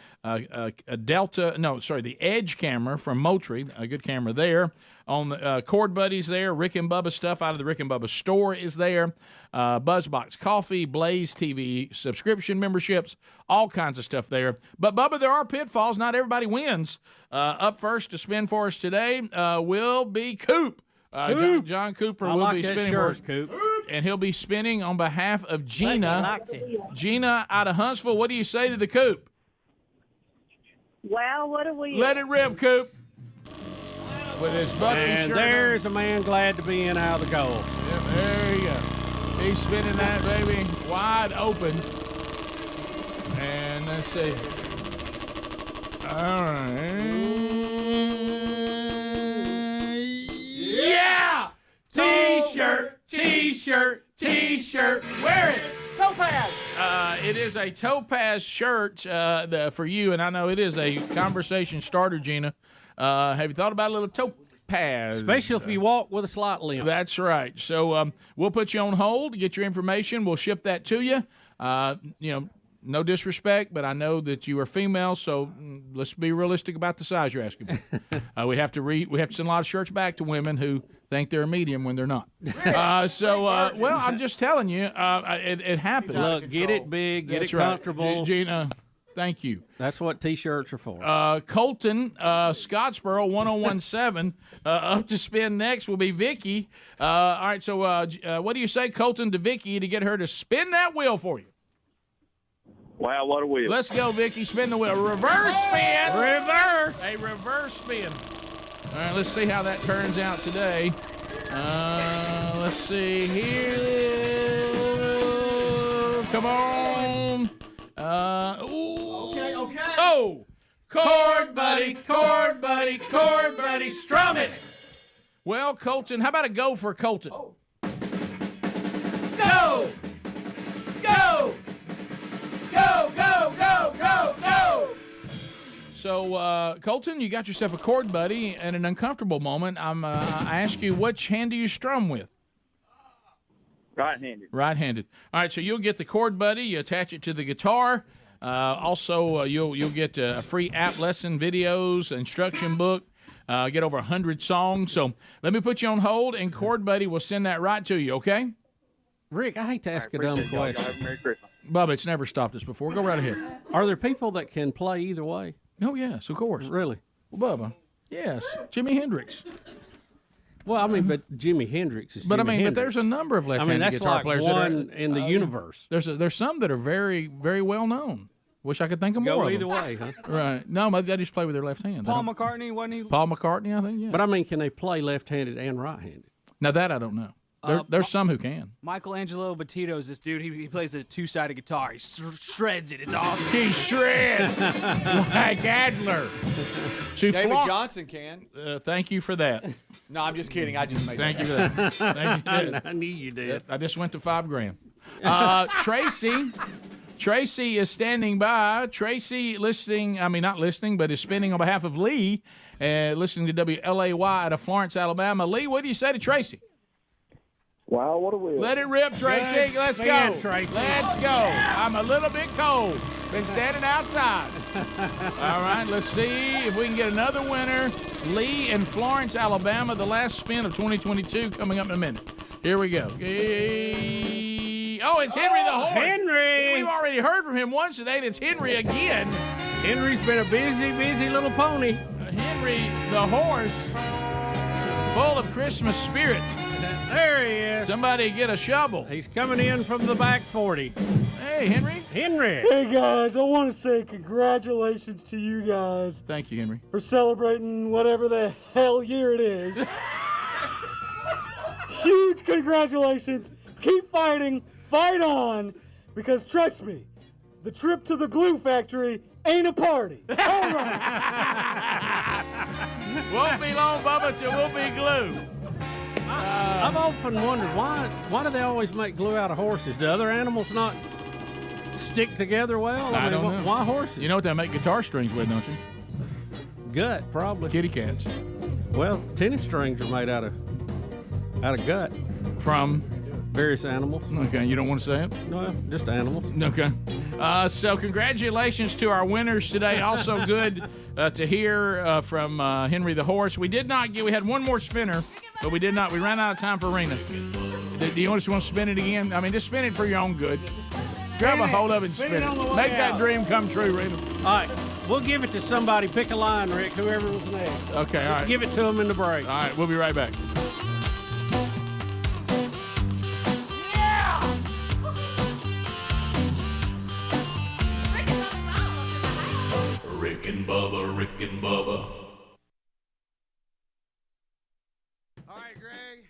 the Edge camera from Moultrie, a good camera there. On the Cord Buddies there, Rick and Bubba stuff out of the Rick and Bubba store is there. Buzzbox Coffee, Blaze TV subscription memberships, all kinds of stuff there. But, Bubba, there are pitfalls. Not everybody wins. Up first to spin for us today will be Coop. John Cooper will be spinning for us. Coop. And he'll be spinning on behalf of Gina. Gina out of Huntsville, what do you say to the Coop? Well, what do we... Let it rip, Coop. With his Bucky and shirt there's a man glad to be in out of the cold. Yep, there you go. He's spinning that baby wide open. And let's see. All right. Yeah! T-shirt, T-shirt, T-shirt. Wear it. Topaz. It is a Topaz shirt for you, and I know it is a conversation starter, Gina. Have you thought about a little Topaz? Especially if you walk with a slight limp. That's right. So we'll put you on hold to get your information. We'll ship that to you. No disrespect, but I know that you are female, so let's be realistic about the size you're asking for. We have to send a lot of shirts back to women who think they're a medium when they're not. Well, I'm just telling you, it happens. Look, get it big, get it comfortable. Gina, thank you. That's what T-shirts are for. Colton, Scottsboro, 1017. Up to spin next will be Vicky. All right, so what do you say, Colton, to Vicky to get her to spin that wheel for you? Wow, what a wheel. Let's go, Vicky. Spin the wheel. Reverse spin. Reverse. A reverse spin. All right, let's see how that turns out today. Let's see here. Come on. Okay. Oh, chord buddy, strum it. Well, Colton, how about a go for Colton? Oh. Go. So, Colton, you got yourself a chord buddy. In an uncomfortable moment, I ask you, which hand do you strum with? Right-handed. Right-handed. All right, so you'll get the chord buddy. You attach it to the guitar. Also, you'll get free app lesson videos, instruction book. Get over 100 songs. So let me put you on hold, and chord buddy will send that right to you. Okay? Rick, I hate to ask a dumb question. Merry Christmas. Bubba, it's never stopped us before. Go right ahead. Are there people that can play either way? Oh, yes, of course. Really? Well, Bubba, yes. Jimi Hendrix. Well, I mean, but Jimi Hendrix is But, Jimi Hendrix. but there's a number of left-handed that's guitar like players one that are in the universe. There's some that are very, very well known. Wish I could think of more Go of either them. way, huh? Right. No, they just play with their left hand. Paul McCartney, wasn't he? Paul McCartney, I think, yeah. But I mean, can they play left-handed and right-handed? Now, that I don't know. There's some who can. Michelangelo Battito's this dude. He plays a two-sided guitar. He shreds it. It's awesome. He shreds like Adler. David Johnson can. Thank you for that. No, I'm just kidding. I just made Thank that you for that. Thank you for that. I knew you did. I just went to $5,000. Tracy is standing by. Tracy not listening, but is spinning on behalf of Lee, listening to WLAY out of Florence, Alabama. Lee, what do you say to Tracy? Wow, what a wheel. Let it rip, Tracy. Let's go. Tracy. Let's go. I'm a little bit cold. Been standing outside. All right, let's see if we can get another winner. Lee in Florence, Alabama. The last spin of 2022 coming up in a minute. Here we go. Oh, it's Henry the Horse. Henry! We've already heard from him once today, and it's Henry again. Henry's been a busy, busy little pony. Henry the Horse, full of Christmas spirit. There he is. Somebody get a shovel. He's coming in from the back 40. Hey, Henry. Henry. Hey, guys, I want to say congratulations to you guys Thank you, Henry. for celebrating whatever the hell year it is. Huge congratulations. Keep fighting. Fight on. Because trust me, the trip to the glue factory ain't a party. All right. Won't be long, Bubba, till we'll be glue. I've often wondered why do they always make glue out of horses? Do other animals not stick together well? I don't know. Why horses? You know what they make guitar strings with, don't you? Gut, probably. Kitty cats. Well, tennis strings are made out of gut. From? Various animals. Okay, you don't want to say it? No, just animals. Okay. So congratulations to our winners today. Also good to hear from Henry the Horse. We had one more spinner, but we ran out of time for Rena. Do you want to spin it again? I mean, just spin it for your own good. Grab a hold of it and spin it. Make that dream come true, Rena. All right. We'll give it to somebody. Pick a line, Rick, whoever was next. Okay, all right. Give it to them in the break. All right, we'll be right back. Rick and Bubba, Rick and Bubba. All right, Greg.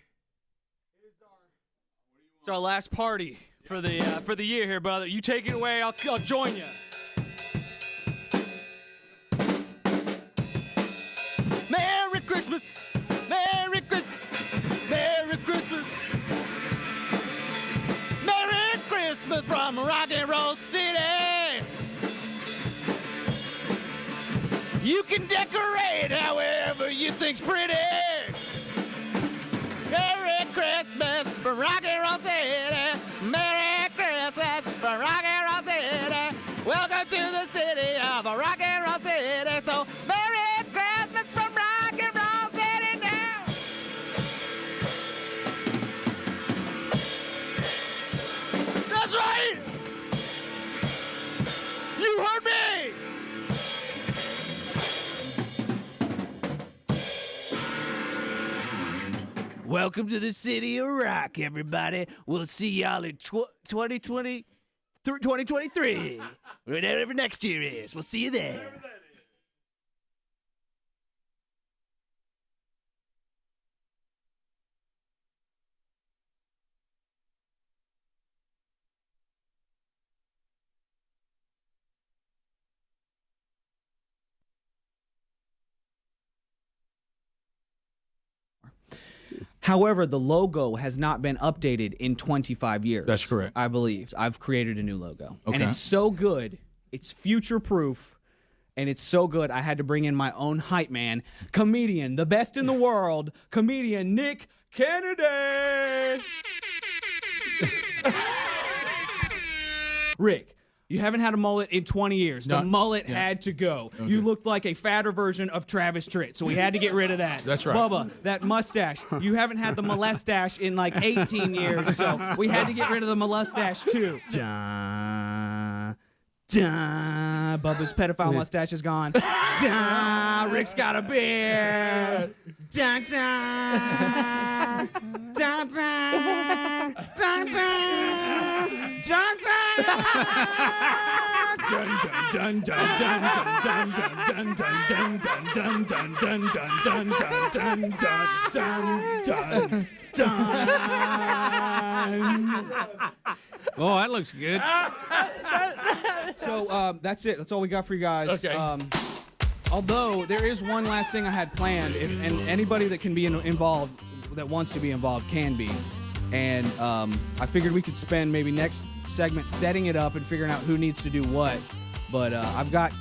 It's our last party for the year here, brother. You take it away. I'll join you. Merry Christmas. Merry Christmas. Merry Christmas. Merry Christmas from Rock and Roll City. You can decorate however you think's pretty. Merry Christmas from Rock and Roll City. Merry Christmas from Rock and Roll City. Welcome to the city of Rock and Roll City. So Merry Christmas from Rock and Roll City now. That's right. You heard me. Welcome to the city of rock, everybody. We'll see y'all in 2023. Whatever next year is. We'll see you there. However, the logo has not been updated in 25 years. That's correct. I believe. I've created a new logo. Okay. And it's so good. It's future-proof. and it's so good I had to bring in my own hype man, comedian, the best in the world, comedian Nick Kennedy. Rick, you haven't had a mullet in 20 years. The mullet had to go. Okay. You looked like a fatter version of Travis Tritt, so we had to get rid of that. That's right. Bubba, that mustache. You haven't had the molestache in like 18 years, so we had to get rid of the molestache too. Bubba's pedophile mustache is gone. Rick's got a beard. Oh, that looks good. So that's it. That's all we got for you guys. Okay. Although there is one last thing I had planned, and anybody that can be involved, that wants to be involved, can be. And I figured we could spend maybe next segment setting it up and figuring out who needs to do what. But I've got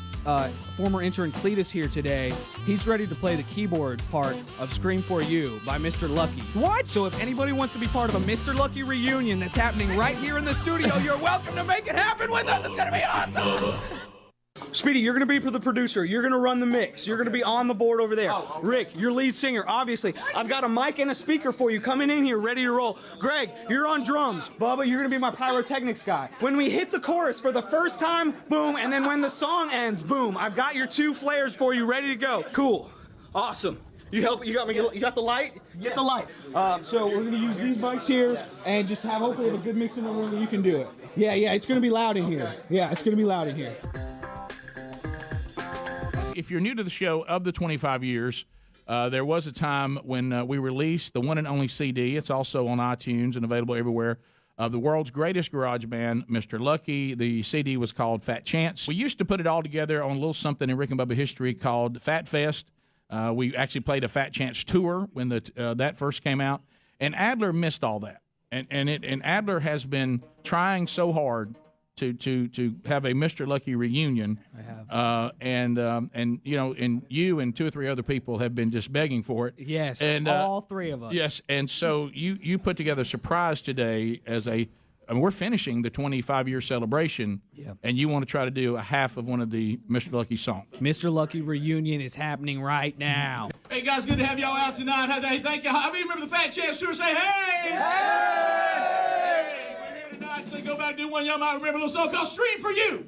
former intern Cletus here today. He's ready to play the keyboard part of Scream For You by Mr. Lucky. What? So if anybody wants to be part of a Mr. Lucky reunion that's happening right here in the studio, you're welcome to make it happen with us. It's going to be awesome. Speedy, you're going to be the producer. You're going to run the mix. You're going to be on the board over there. Oh, okay. Rick, your lead singer, obviously. I've got a mic and a speaker for you coming in here, ready to roll. Greg, you're on drums. Bubba, you're going to be my pyrotechnics guy. When we hit the chorus for the first time, boom, and then when the song ends, boom. I've got your 2 flares for you ready to go. Cool. Awesome. You got me. You got the light? Get the light. So we're going to use these mics here and just hopefully have a good mix in the room and you can do it. Yeah, it's going to be loud in here. Yeah, it's going to be loud in here. If you're new to the show, of the 25 years, there was a time when we released the one and only CD. It's also on iTunes and available everywhere. Of the world's greatest garage band, Mr. Lucky. The CD was called Fat Chance. We used to put it all together on a little something in Rick and Bubba history called Fat Fest. We actually played a Fat Chance tour when that first came out, and Adler missed all that. And Adler has been trying so hard to have a Mr. Lucky reunion. I have. And you and 2 or 3 other people have been just begging for it. Yes, and all 3 of us. Yes, and so you put together a surprise today as we're finishing the 25-year celebration, and you want to try to do a half of one of the Mr. Lucky songs. Mr. Lucky reunion is happening right now. Hey, guys, good to have y'all out tonight. Hey, thank you. I mean, remember the Fat Chance tour? Say, hey! Hey! We're here tonight, so go back and do one y'all might remember, a little song called Stream For You.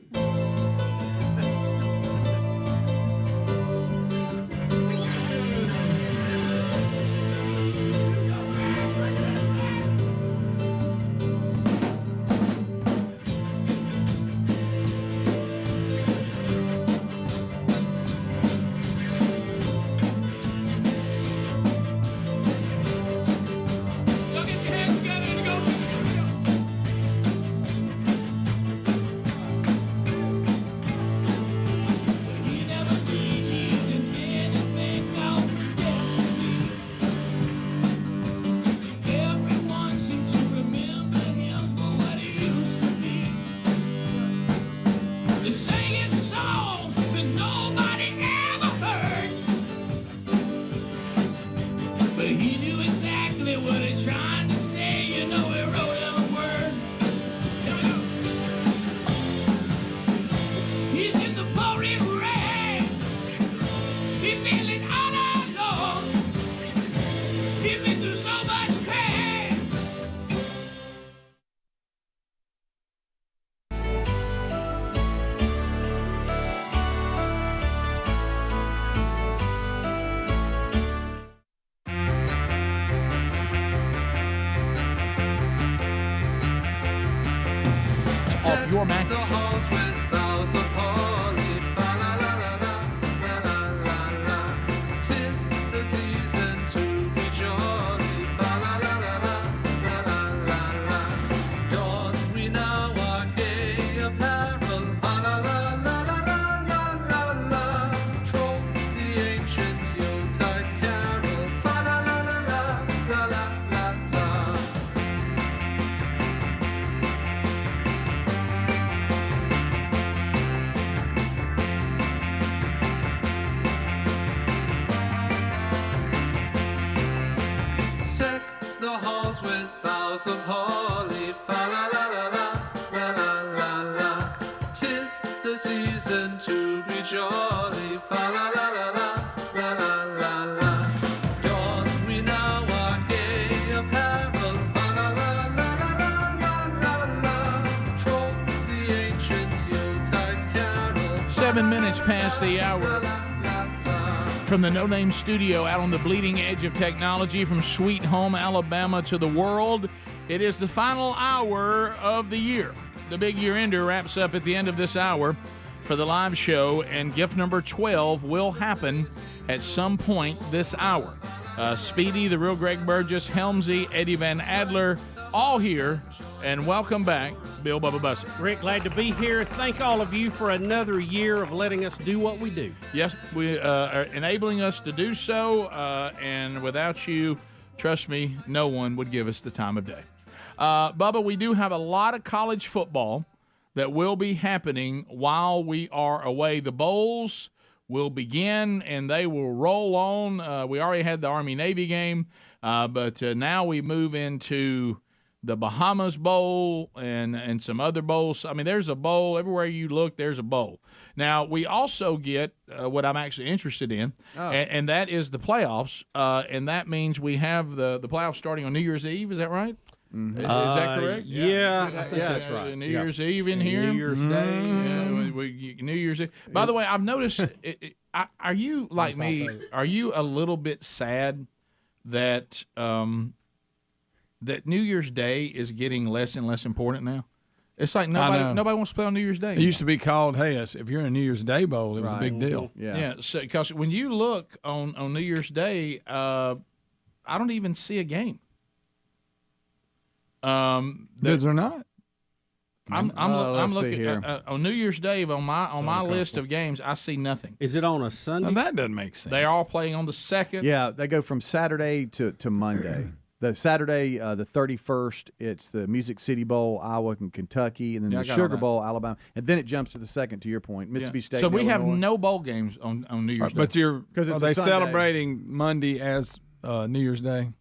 Your match. boughs of holly, fa la la la la, la la la la. 'Tis the season to be jolly, fa la la la la, la la la la. Don we now our gay apparel, fa la la la la la la la. Troll the ancient Yuletide carol. 7 minutes past the hour. From the No Name Studio out on the bleeding edge of technology, from Sweet Home, Alabama to the world, it is the final hour of the year. The Big Year Ender wraps up at the end of this hour for the live show, and gift number 12 will happen at some point this hour. Speedy, the real Greg Burgess, Helmsy, Eddie Van Adler, all here, and welcome back, Bill Bubba Bussett. Rick, glad to be here. Thank all of you for another year of letting us do what we do. Yes, we are enabling us to do so, and without you, trust me, no one would give us the time of day. Bubba, we do have a lot of college football that will be happening while we are away. The bowls will begin, and they will roll on. We already had the Army-Navy game, but now we move into the Bahamas Bowl and some other bowls. I mean, there's a bowl. Everywhere you look, there's a bowl. Now, we also get what I'm actually interested in, and that is the playoffs, and that means we have the playoffs starting on New Year's Eve. Is that right? Mm-hmm. Is that correct? Yeah, I think that's right. New Year's Eve in here. New Year's Day. New Year's Eve. By the way, I've noticed, are you, like me, are you a little bit sad that that New Year's Day is getting less and less important now? It's like nobody wants to play on New Year's Day. It used to be called, hey, if you're in a New Year's Day bowl, it was a big deal. Yeah. So because when you look on New Year's Day, I don't even see a game. Is there not? I'm looking on New Year's Day on my list of games. I see nothing. Is it on a Sunday? Now, that doesn't make sense. They are all playing on the 2nd. Yeah, they go from Saturday to Monday. The Saturday, the 31st, it's the Music City Bowl, Iowa and Kentucky, and then the Sugar Bowl, Alabama, and then it jumps to the 2nd. To your point, Mississippi State. So we have Illinois. no bowl games on New Year's Day. But are they celebrating Monday as New Year's Day?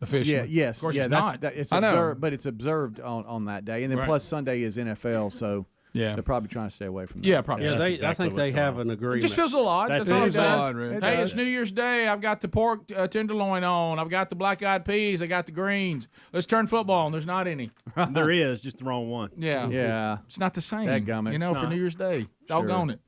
Officially. Yeah, yes. Of course yeah, it's not. It's I know. observed, but it's observed on that day. And then plus Sunday is NFL, so they're probably trying to stay away from that. Yeah, probably. Yeah, I think they have an agreement. It just feels a little odd. That's all it does. It Hey, does. it's New Year's Day. I've got the pork tenderloin on. I've got the black-eyed peas. I got the greens. Let's turn football on. There's not any. There is, just the wrong one. Yeah. Yeah. It's not the same. Dadgummit. For New Year's Day. Doggone it.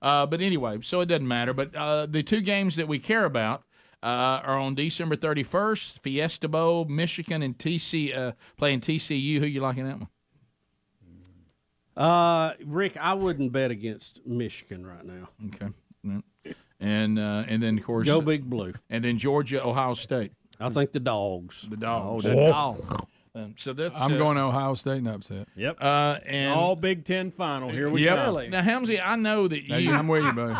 But anyway, so it doesn't matter. But the two games that we care about are on December 31st, Fiesta Bowl, Michigan and playing TCU. Who you like in that one? Rick, I wouldn't bet against Michigan right now. Okay. Yeah. And then, of course, go Big Blue. And then Georgia, Ohio State. I think the Dogs. The Dogs. Oh, the Dogs. So that's I'm going to Ohio State and upset. Yep. And all Big Ten final. Here we go. Now, Helmsy, I know that you. I'm with you, buddy.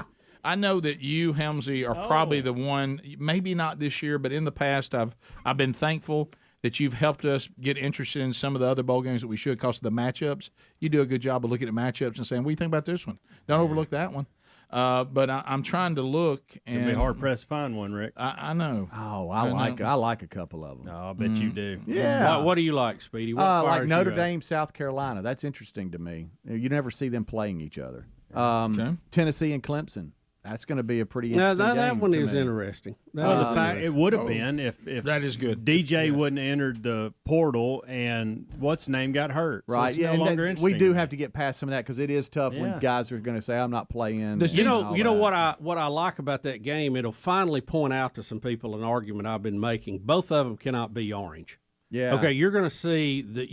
I know that you, Helmsy, are probably the one. Maybe not this year, but in the past, I've been thankful that you've helped us get interested in some of the other bowl games that we should, because of the matchups. You do a good job of looking at matchups and saying, "What do you think about this one? Don't overlook that one." But I'm trying to look, and it'll be hard pressed to find one, Rick. I know. Oh, I like a couple of them. Oh, I bet you do. Yeah. What do you like, Speedy? What like fires Notre you up? Dame, South Carolina. That's interesting to me. You never see them playing each other. Okay. Tennessee and Clemson. That's going to be a pretty interesting game. That one to is me. interesting. Well, the fact it would have been if that is good. DJ wouldn't have entered the portal and what's his name got hurt. Right. So it's yeah. no longer We interesting. do have to get past some of that, because it is tough Yeah. when guys are going to say, "I'm not playing." You know what I like about that game? It'll finally point out to some people an argument I've been making. Both of them cannot be orange. Yeah. Okay, you're going to see the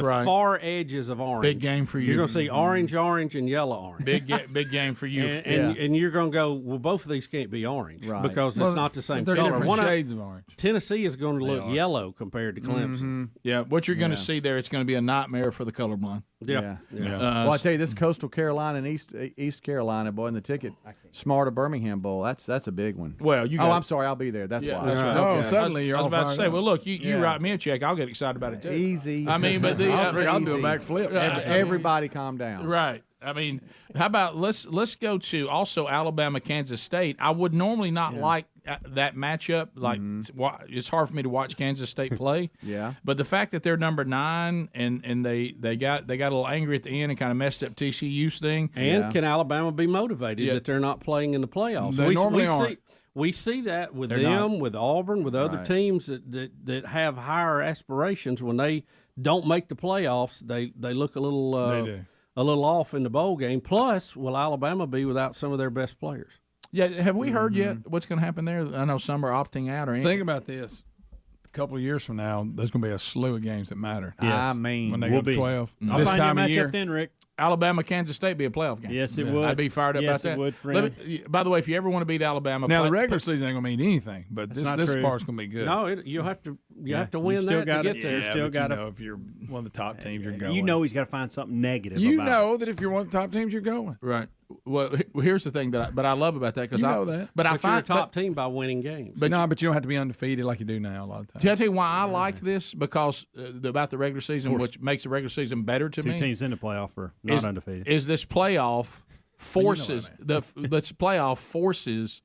right. far edges of orange. Big game for you. You're going to see orange, and yellow orange. Big game for you. And you're going to go, well, both of these can't be orange, Right. because it's not the same They're color. different shades of orange. Tennessee is going to look yellow compared to Clemson. Yeah, what you're going to see there, it's going to be a nightmare for the colorblind. Yeah. Well, I tell you, this Coastal Carolina and East Carolina, boy, in the ticket, Smarter Birmingham Bowl. That's a big one. Well, you. I'm sorry, I'll be there. That's why. That's right. Oh, suddenly you're I was all about to say, fired well, up. look, you write me a check, I'll get excited about it too. Easy. I mean, but I'll do a backflip. Everybody calm down. Right. I mean, how about let's go to also Alabama, Kansas State. I would normally not like that matchup. Like it's hard for me to watch Kansas State play. Yeah. But the fact that they're number 9 and they got a little angry at the end and kind of messed up TCU's thing. And can Alabama be motivated that they're not playing in the playoffs? They normally aren't. We see that with They're them, not. with Auburn, with other teams that have higher aspirations. When they don't make the playoffs, they look a little off in the bowl game. Plus, will Alabama be without some of their best players? Yeah, have we heard yet what's going to happen there? I know some are opting out or anything. Think about this. A couple of years from now, there's going to be a slew of games that matter. Yes. I mean, when they go to 12. I'll This find time you a of year. matchup then, Rick. Alabama, Kansas State be a playoff game. Yes, it would. I'd be fired up about that. Yes, it would, friend. By the way, if you ever want to beat Alabama, Now, the regular season ain't going to mean anything, but this part's going to be good. No, you have to win still that gotta- to get there. Yeah, Still but got to. if you're one of the top teams, you're going. You know he's got to find something negative. You about know it. that if you're one of the top teams, you're going. Right. Well, here's the thing but I love about that because You I know that. But I But you're a find top team by winning games. But you don't have to be undefeated like you do now a lot of times. Can I tell you why I like this? Because about the regular season, which makes the regular season better to me. Two teams in the playoff are not undefeated. Is this playoff forces this playoff forces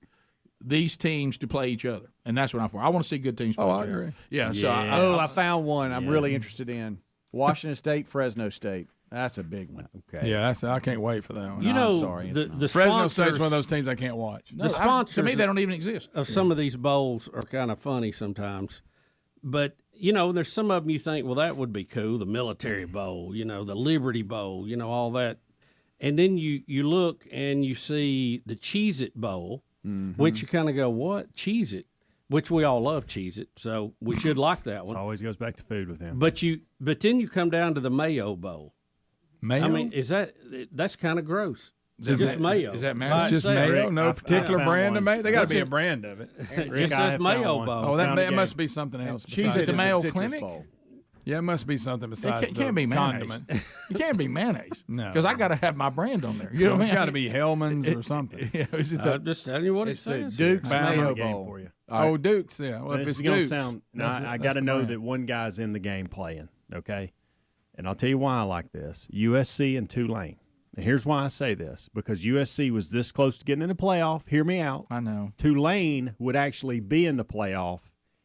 these teams to play each other, and that's what I'm for. I want to see good teams play each I other. agree. Yeah. So I found one I'm really interested in. Washington State, Fresno State. That's a big one. Okay. Yeah, I can't wait for that one. You know, sorry, the Fresno sponsors, State's one of those teams I can't watch. The sponsors to me, they don't even exist. Of some of these bowls are kind of funny sometimes, but there's some of them you think, well, that would be cool. The Military Bowl, the Liberty Bowl, all that, and then you look and you see the Cheez-It Bowl, which you kind of go, what Cheez-It? Which we all love Cheez-It, so we should like that one. It always goes back to food with him. But then you come down to the Mayo Bowl. Mayo? I mean, that's kind of gross. It's just mayo. Is that It's mayo? just mayo. No particular brand of mayo. They got to be a Rick, brand of it. It just says Mayo Bowl. Oh, that must be something else. Cheez It the Mayo Clinic. Yeah, it must be something besides It can't be mayonnaise. condiment. You can't be mayonnaise. No. Because I got to have my brand on there. You know what I It's mean? got to be Hellman's or something. Yeah, it's just I'm just telling you what it It's the says. Duke's Bama Mayo game Bowl. for you. Oh, Duke's, yeah. Well, if This it's is gonna Duke's, sound. that's I the got to know brand. that one guy's in the game playing. Okay, and I'll tell you why I like this: USC and Tulane. And here's why I say this: because USC was this close to getting in the playoff. Hear me out. I know. Tulane would actually be in the playoff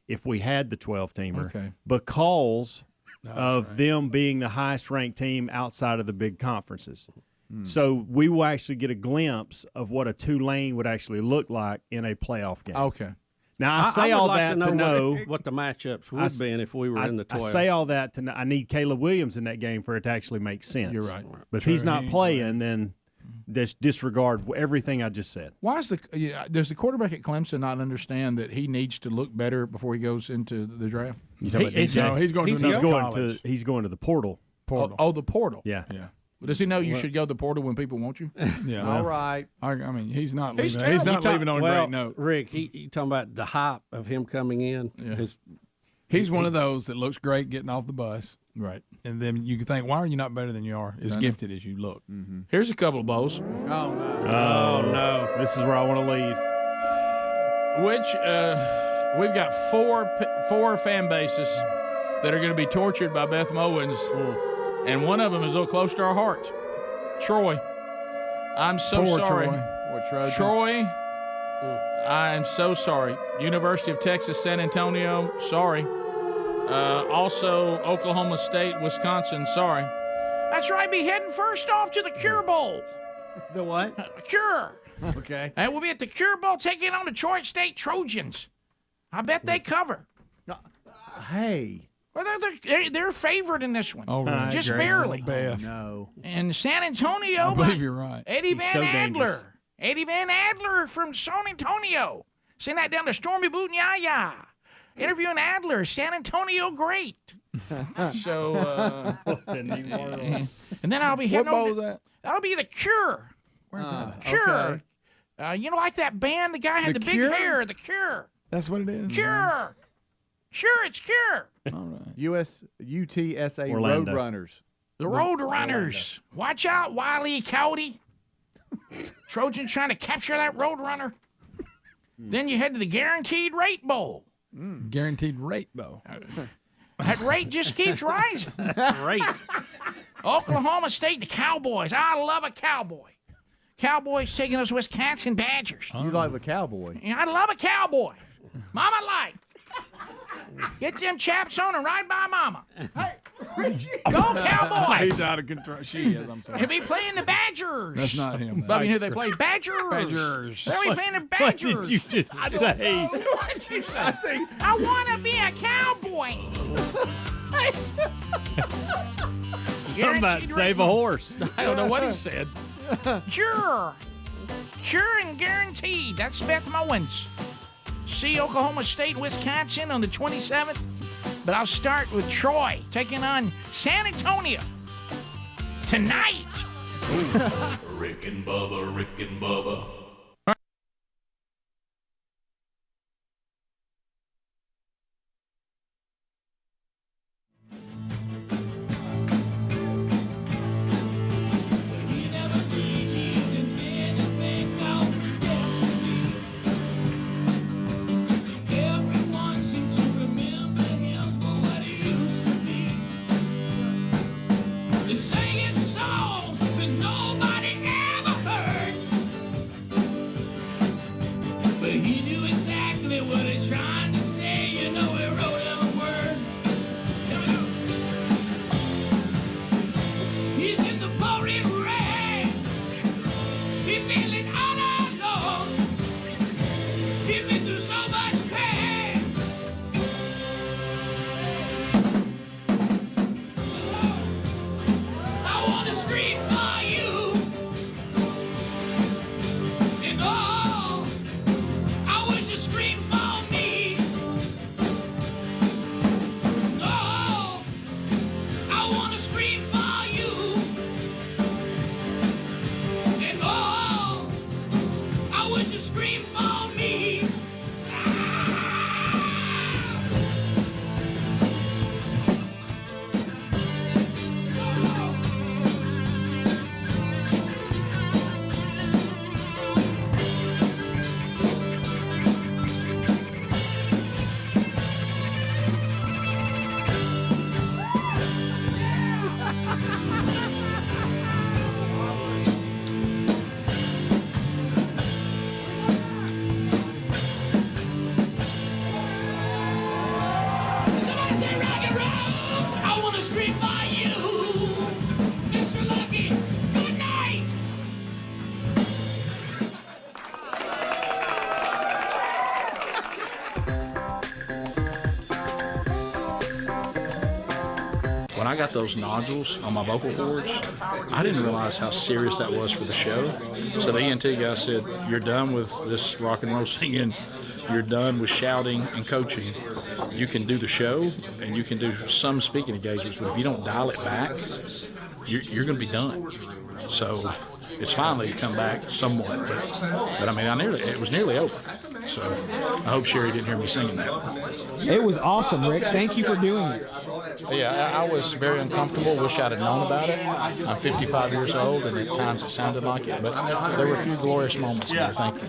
if we had the 12-teamer. Okay. Because of them being the highest-ranked team outside of the big conferences. So we will actually get a glimpse of what a Tulane would actually look like in a playoff game. Okay. Now, I say would all like that to know what the matchups would be, and if we were in the 12. I say all that to know. I need Caleb Williams in that game for it to actually make sense. You're right. But if he's not playing, then just disregard everything I just said. Why is does the quarterback at Clemson not understand that he needs to look better before he goes into the draft? You talking about DJ? No, he's going to another college. He's going to the portal. Oh, the portal. Yeah. Yeah. Does he know you should go to the portal when people want you? Yeah. All right. I mean, he's not He's leaving. He's not leaving on a great note. Rick, you talking about the hype of him coming in? Yeah. He's one of those that looks great getting off the bus. Right. And then you can think, why are you not better than you are? As gifted as you look. Here's a couple of bowls. Oh, no. Oh, no. This is where I want to leave. Which we've got four fan bases that are going to be tortured by Beth Mowens, and one of them is a little close to our hearts. Troy. I'm so Poor sorry. Troy. Troy, I am so sorry. University of Texas, San Antonio, sorry. Also, Oklahoma State, Wisconsin, sorry. That's right, be heading first off to the Cure Bowl. The what? Cure. Okay. And we'll be at the Cure Bowl taking on Detroit State Trojans. I bet they cover. Hey. Well, they're favored in this one. Oh, right. Just Great. barely. Beth. No. And San Antonio. I believe you're right. Eddie He's Van so Adler. dangerous. Eddie Van Adler from San Antonio. Send that down to Stormy Boot and Yaya. Interviewing Adler, San Antonio great. So, and then I'll be heading What over bowl's to, that? That'll be the Cure. Where's that? Cure. You know, like that band, the guy had The the Cure? big hair, the Cure. That's what it is. Cure. Sure, it's Cure. All right. UTSA Orlando. Roadrunners. The Road Runners. Watch out, Wile E. Coyote. Trojans trying to capture that Road Runner. Then you head to the Guaranteed Rate Bowl. Guaranteed rate bowl. That rate just keeps rising. Great. Oklahoma State, the Cowboys. I love a cowboy. Cowboys taking those Wisconsin Badgers. You like a cowboy? Yeah, I love a cowboy. Mama life. Get them chaps on and ride by Mama. Hey, go Cowboys! He's out of control. She is. I'm sorry. He'll be playing the Badgers. That's not him. Bubby, who they play? Badgers. Badgers. They'll be playing the Badgers. What did you just say? What did you say? I want to be a cowboy. Somebody save a horse. I don't know what he said. Sure and guaranteed. That's Beth Mowens. See Oklahoma State, Wisconsin on the 27th. But I'll start with Troy taking on San Antonio tonight. Rick and Bubba, Rick and Bubba. When I got those nodules on my vocal cords, I didn't realize how serious that was for the show. So the ENT guy said, "You're done with this rock and roll singing. You're done with shouting and coaching. You can do the show and you can do some speaking engagements, but if you don't dial it back, you're going to be done." So it's finally come back somewhat, but I mean, it was nearly over. So I hope Sherry didn't hear me singing that. It was awesome, Rick. Thank you for doing it. Yeah, I was very uncomfortable. Wish I'd have known about it. I'm 55 years old, and at times it sounded like it, but there were a few glorious moments there. Thank you.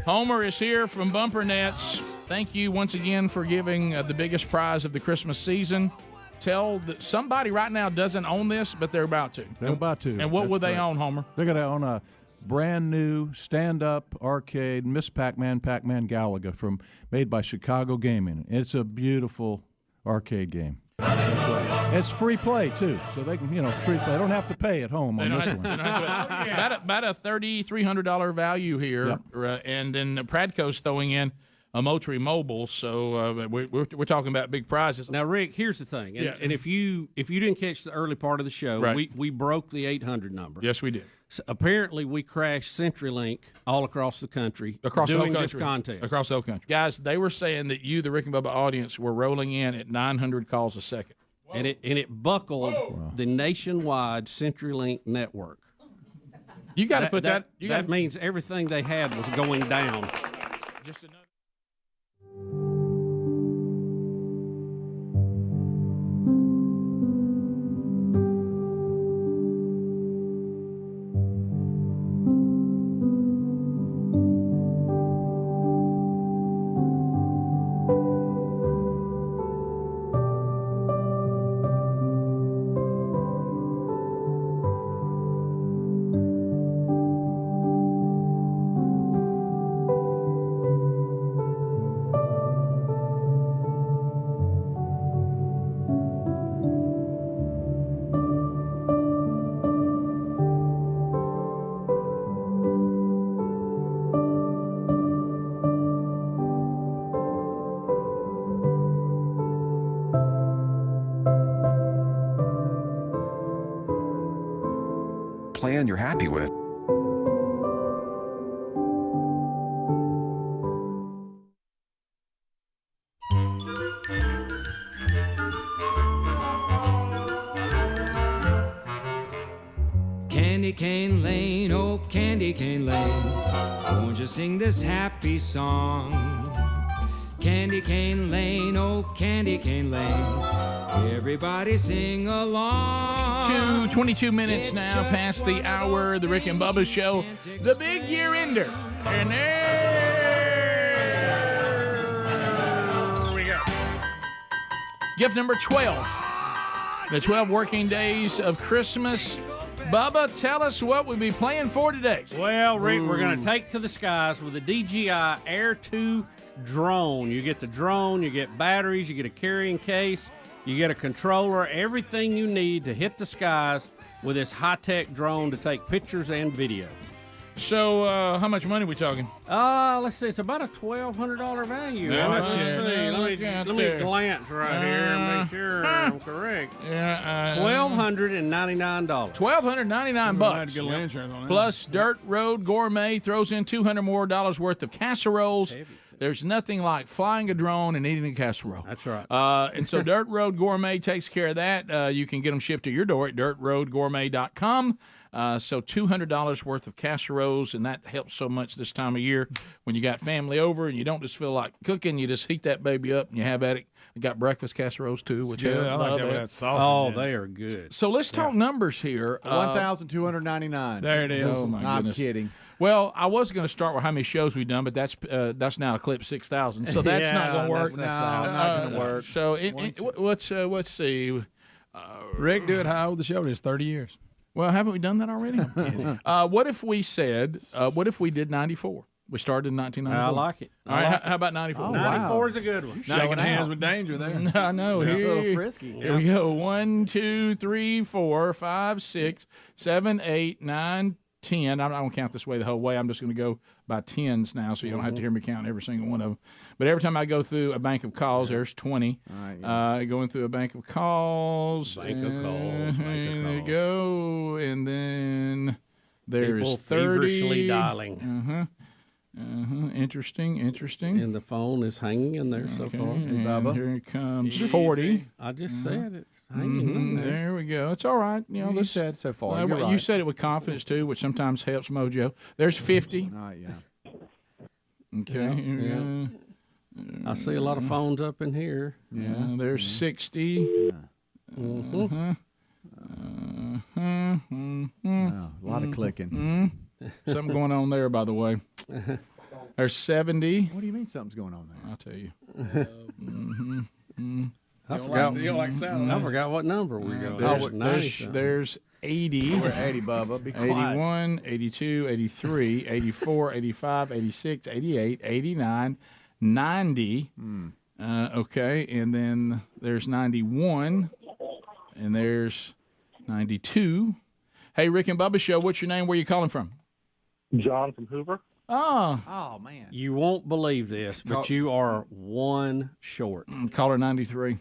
Homer is here from Bumper Nets. Thank you once again for giving the biggest prize of the Christmas season. Tell that somebody right now doesn't own this, but they're about to. They're about to. And what will they own, Homer? They're going to own a brand new stand-up arcade Miss Pac-Man Galaga made by Chicago Gaming. It's a beautiful arcade game. It's free play too, so they can free play. They don't have to pay at home on this one. About a $3,300 value here, and then Pradco's throwing in a Moultrie Mobile, so we're talking about big prizes. Now, Rick, here's the thing, and if you didn't catch the early part of the show, we broke the 800 number. Yes, we did. So apparently, we crashed CenturyLink all across the country doing this contest. Across the whole country. Guys, they were saying that the Rick and Bubba audience were rolling in at 900 calls a second. And it buckled the nationwide CenturyLink network. You got to put that. That means everything they had was going down. Just another. brand you're happy with. Candy cane lane, oh candy cane lane, won't you sing this happy song? Candy cane lane, oh candy cane lane, everybody sing along. 22 minutes now past the hour, the Rick and Bubba Show, the big year ender. And there we go. Gift number 12. The 12 working days of Christmas. Bubba, tell us what we'll be playing for today. Well, Rick, we're going to take to the skies with the DJI Air 2 drone. You get the drone, you get batteries, you get a carrying case, you get a controller, everything you need to hit the skies with this high-tech drone to take pictures and video. So, how much money are we talking? Let's see. It's about a $1,200 value. Let's see. Let me glance right here and make sure I'm correct. Yeah, $1,299. $1,299 plus Dirt Road Gourmet throws in $200 more worth of casseroles. There's nothing like flying a drone and eating a casserole. That's right. And so Dirt Road Gourmet takes care of that. You can get them shipped to your door at dirtroadgourmet.com. So $200 worth of casseroles, and that helps so much this time of year when you got family over and you don't just feel like cooking. You just heat that baby up and you have at it. You got breakfast casseroles too, which I like that with that sausage. Oh, they are good. So let's talk numbers here. $1,299. There it is. Oh my I'm goodness. kidding. Well, I was going to start with how many shows we've done, but that's now eclipsed 6,000, so that's not going to work. Not going to work. So let's see. Rick, do it how old the show is? 30 years. Well, haven't we done that already? I'm kidding. What if we said? What if we did 94? We started in 1994. I like it. All right, how about 94? Oh, 94 is a good one. Shaking hands with danger there. I know. A Here, little frisky. Here we go. 1, 2, 3, 4, 5, 6, 7, 8, 9, 10. I'm not going to count this way the whole way. I'm just going to go by tens now, so you don't have to hear me count every single one of them. But every time I go through a bank of calls, there's 20. All right, Going through a bank of calls. Bank of calls. There you go. And then there's People 30. feverishly dialing. Interesting. And the phone is hanging in there so far. And here comes 40. I just said it's hanging in there. There we go. It's all right. You said so far. You're You right. said it with confidence too, which sometimes helps mojo. There's 50. All right, yeah. Okay. Yeah. I see a lot of phones up in here. Yeah. There's 60. Wow, a lot of clicking. Something going on there, by the way. There's 70. What do you mean something's going on there? I'll tell you. I forgot what number we're going. There's 80. We're 80, Bubba. Be quiet. 81, 82, 83, 84, 85, 86, 88, 89, 90. Okay, and then there's 91, and there's 92. Hey, Rick and Bubba Show, what's your name? Where you calling from? John from Hoover. Oh, man. You won't believe this, but you are one short. Caller 93.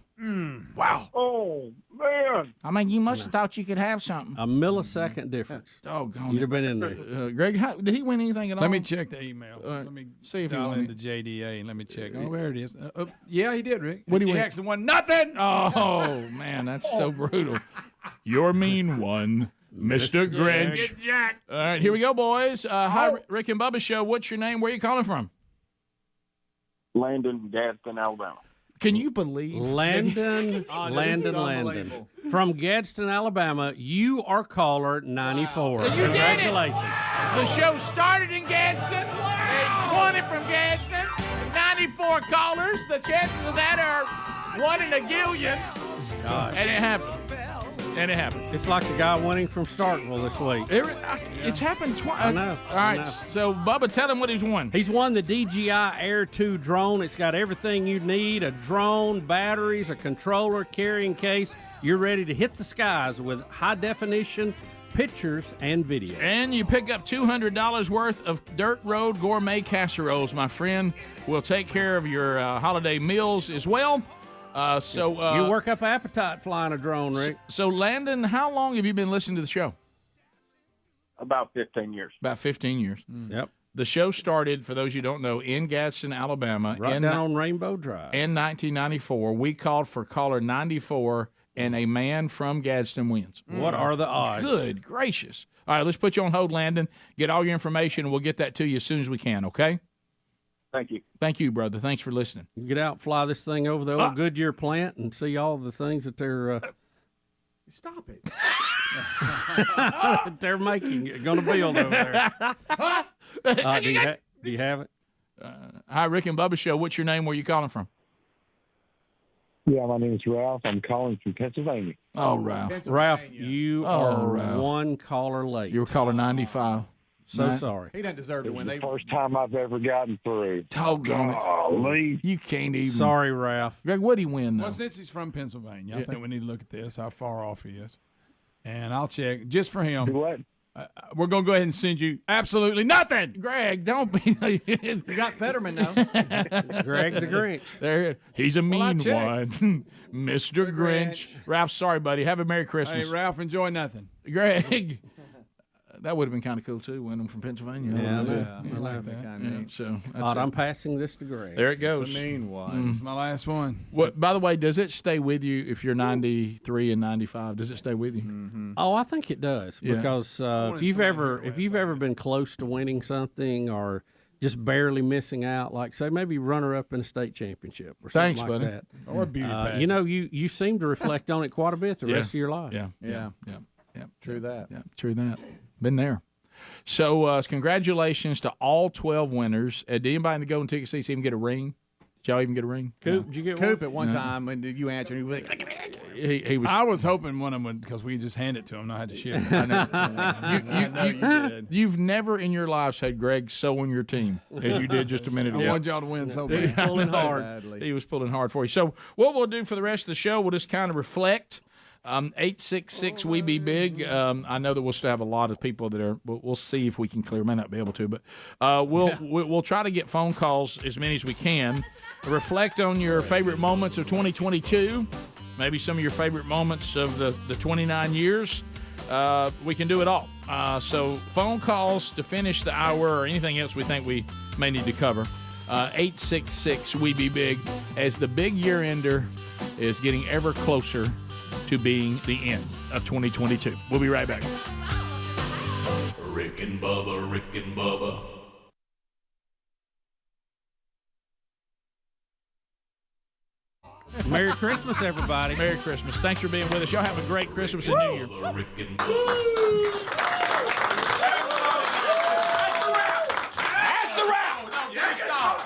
Wow. Oh, man. I mean, you must have thought you could have something. A millisecond difference. Doggone You'd have been in there. Greg, did he win anything at all? Let me check the email. Let me see if he dial won into JDA and let me check. Oh, there it is. Yeah, he did, Rick. What do you He win? actually won nothing. Oh, man, that's so brutal. Your mean one, Mr. Grinch. All right, here we go, boys. Hi, Rick and Bubba Show. What's your name? Where are you calling from? Landon, Gadsden, Alabama. Can you believe? Landon. From Gadsden, Alabama, you are caller 94. You did it. Congratulations. The show started in Gadsden. They won it from Gadsden. 94 callers. The chances of that are 1 in a gillion. Gosh. And it happened. It's like the guy winning from Starkville this week. It's happened twice. I know. All right, so Bubba, tell him what he's won. He's won the DJI Air 2 drone. It's got everything you need, a drone, batteries, a controller, carrying case. You're ready to hit the skies with high-definition pictures and video. And you pick up $200 worth of Dirt Road Gourmet casseroles, my friend. We'll take care of your holiday meals as well. You work up appetite flying a drone, Rick. So, Landon, how long have you been listening to the show? About 15 years. About 15 years. Yep. The show started, for those you don't know, in Gadsden, Alabama. Right down on Rainbow Drive. In 1994. We called for caller 94, and a man from Gadsden wins. What are the odds? Good gracious. All right, let's put you on hold, Landon. Get all your information, and we'll get that to you as soon as we can, okay? Thank you. Thank you, brother. Thanks for listening. You get out, fly this thing over the old Goodyear plant, and see all the things that they're Stop it. they're making, going to build over there. Do you have it? Hi, Rick and Bubba Show. What's your name? Where you calling from? Yeah, my name is Ralph. I'm calling from Pennsylvania. Oh, Ralph. Ralph, you are one caller late. You were caller 95. So sorry. He doesn't deserve to win. The first time I've ever gotten through. Doggone it. You can't even. Sorry, Ralph. Greg, what'd he win, though? Well, since he's from Pennsylvania, I think we need to look at this, how far off he is. And I'll check just for him. What? We're going to go ahead and send you absolutely nothing. Greg, don't be. You got Fetterman now. Greg the Grinch. There, he's a mean one. checked. Mr. Grinch. Ralph, sorry, buddy. Have a Merry Christmas. Hey, Ralph, enjoy nothing. Greg. That would have been kind of cool, too, winning from Pennsylvania. Yeah, I like that. Yeah, so that's I'm passing this to Greg. there it goes. It's a mean one. It's my last one. What? By the way, does it stay with you if you're 93 and 95? Does it stay with you? Mm-hmm. Oh, I think it does Yeah. because if you've ever been close to winning something or just barely missing out, like say maybe runner up in a state championship or something Thanks, like buddy. that, Or a beauty pageant. you know, you seem to reflect on it quite a bit the rest of your life. Yeah. True that. Yeah, true that. Been there. So congratulations to all 12 winners. Did anybody in the Golden Ticket seats even get a ring? Did y'all even get a ring? Coop, did you get Coop one? at one time when you answered, he was like, He was. I was hoping one of them would, because we just hand it to him, not had to ship it. I know you did. You've never in your lives had Greg so on your team as you did just a minute ago. I wanted y'all to win so bad. Pulling hard. Badly. He was pulling hard for you. So what we'll do for the rest of the show, we'll just kind of reflect. 866 We Be Big. I know that we'll still have a lot of people that are. We'll see if we can clear. May not be able to, but we'll try to get phone calls as many as we can. Reflect on your favorite moments of 2022. Maybe some of your favorite moments of the 29 years. We can do it all. So phone calls to finish the hour or anything else we think we may need to cover. 866 We Be Big, as the big year ender is getting ever closer to being the end of 2022. We'll be right back. Rick and Bubba, Rick and Bubba. Merry Christmas, everybody. Merry Christmas. Thanks for being with us. Y'all have a great Christmas and New Year. Rick and Bubba. That's the round. Y'all stop.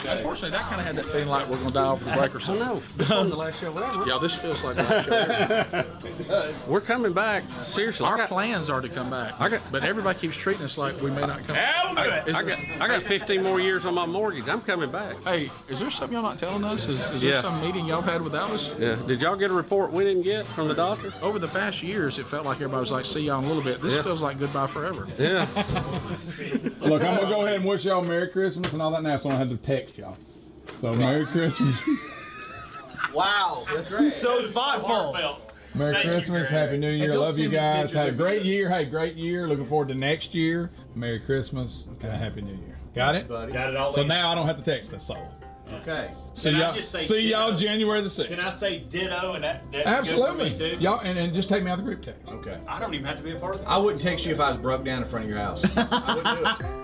Unfortunately, that kind of had that feeling like we're going to die off the break or something. I know. This wasn't the last show ever. Yeah, this feels like the last show ever. We're coming back. Seriously. Our plans are to come back, but everybody keeps treating us like we may not come back. I got 15 more years on my mortgage. I'm coming back. Hey, is there something y'all not telling us? Is Yeah. there some meeting y'all had without us? Yeah. Did y'all get a report we didn't get from the doctor? Over the past years, it felt like everybody was like, see y'all in a little bit. This feels like goodbye forever. Yeah. Look, I'm going to go ahead and wish y'all Merry Christmas and all that now, so I don't have to text y'all. So Merry Christmas. Wow, that's great. So thoughtful. Merry Christmas, Happy New Year. Love you guys. Have a great year. Hey, great year. Looking forward to next year. Merry Christmas and a Happy New Year. Got it? Got it all. So now I don't have to text us all. Okay. See y'all January the 6th. Can I say ditto and that Absolutely. Good for me too? Y'all and just take me out of the group text. Okay. I don't even have to be a part of that. I wouldn't text you if I was broke down in front of your house. I wouldn't do it.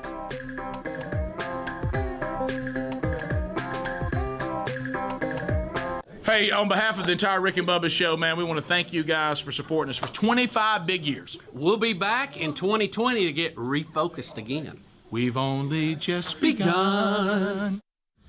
Hey, on behalf of the entire Rick and Bubba show, man, we want to thank you guys for supporting us for 25 big years. We'll be back in 2020 to get refocused again. We've only just begun.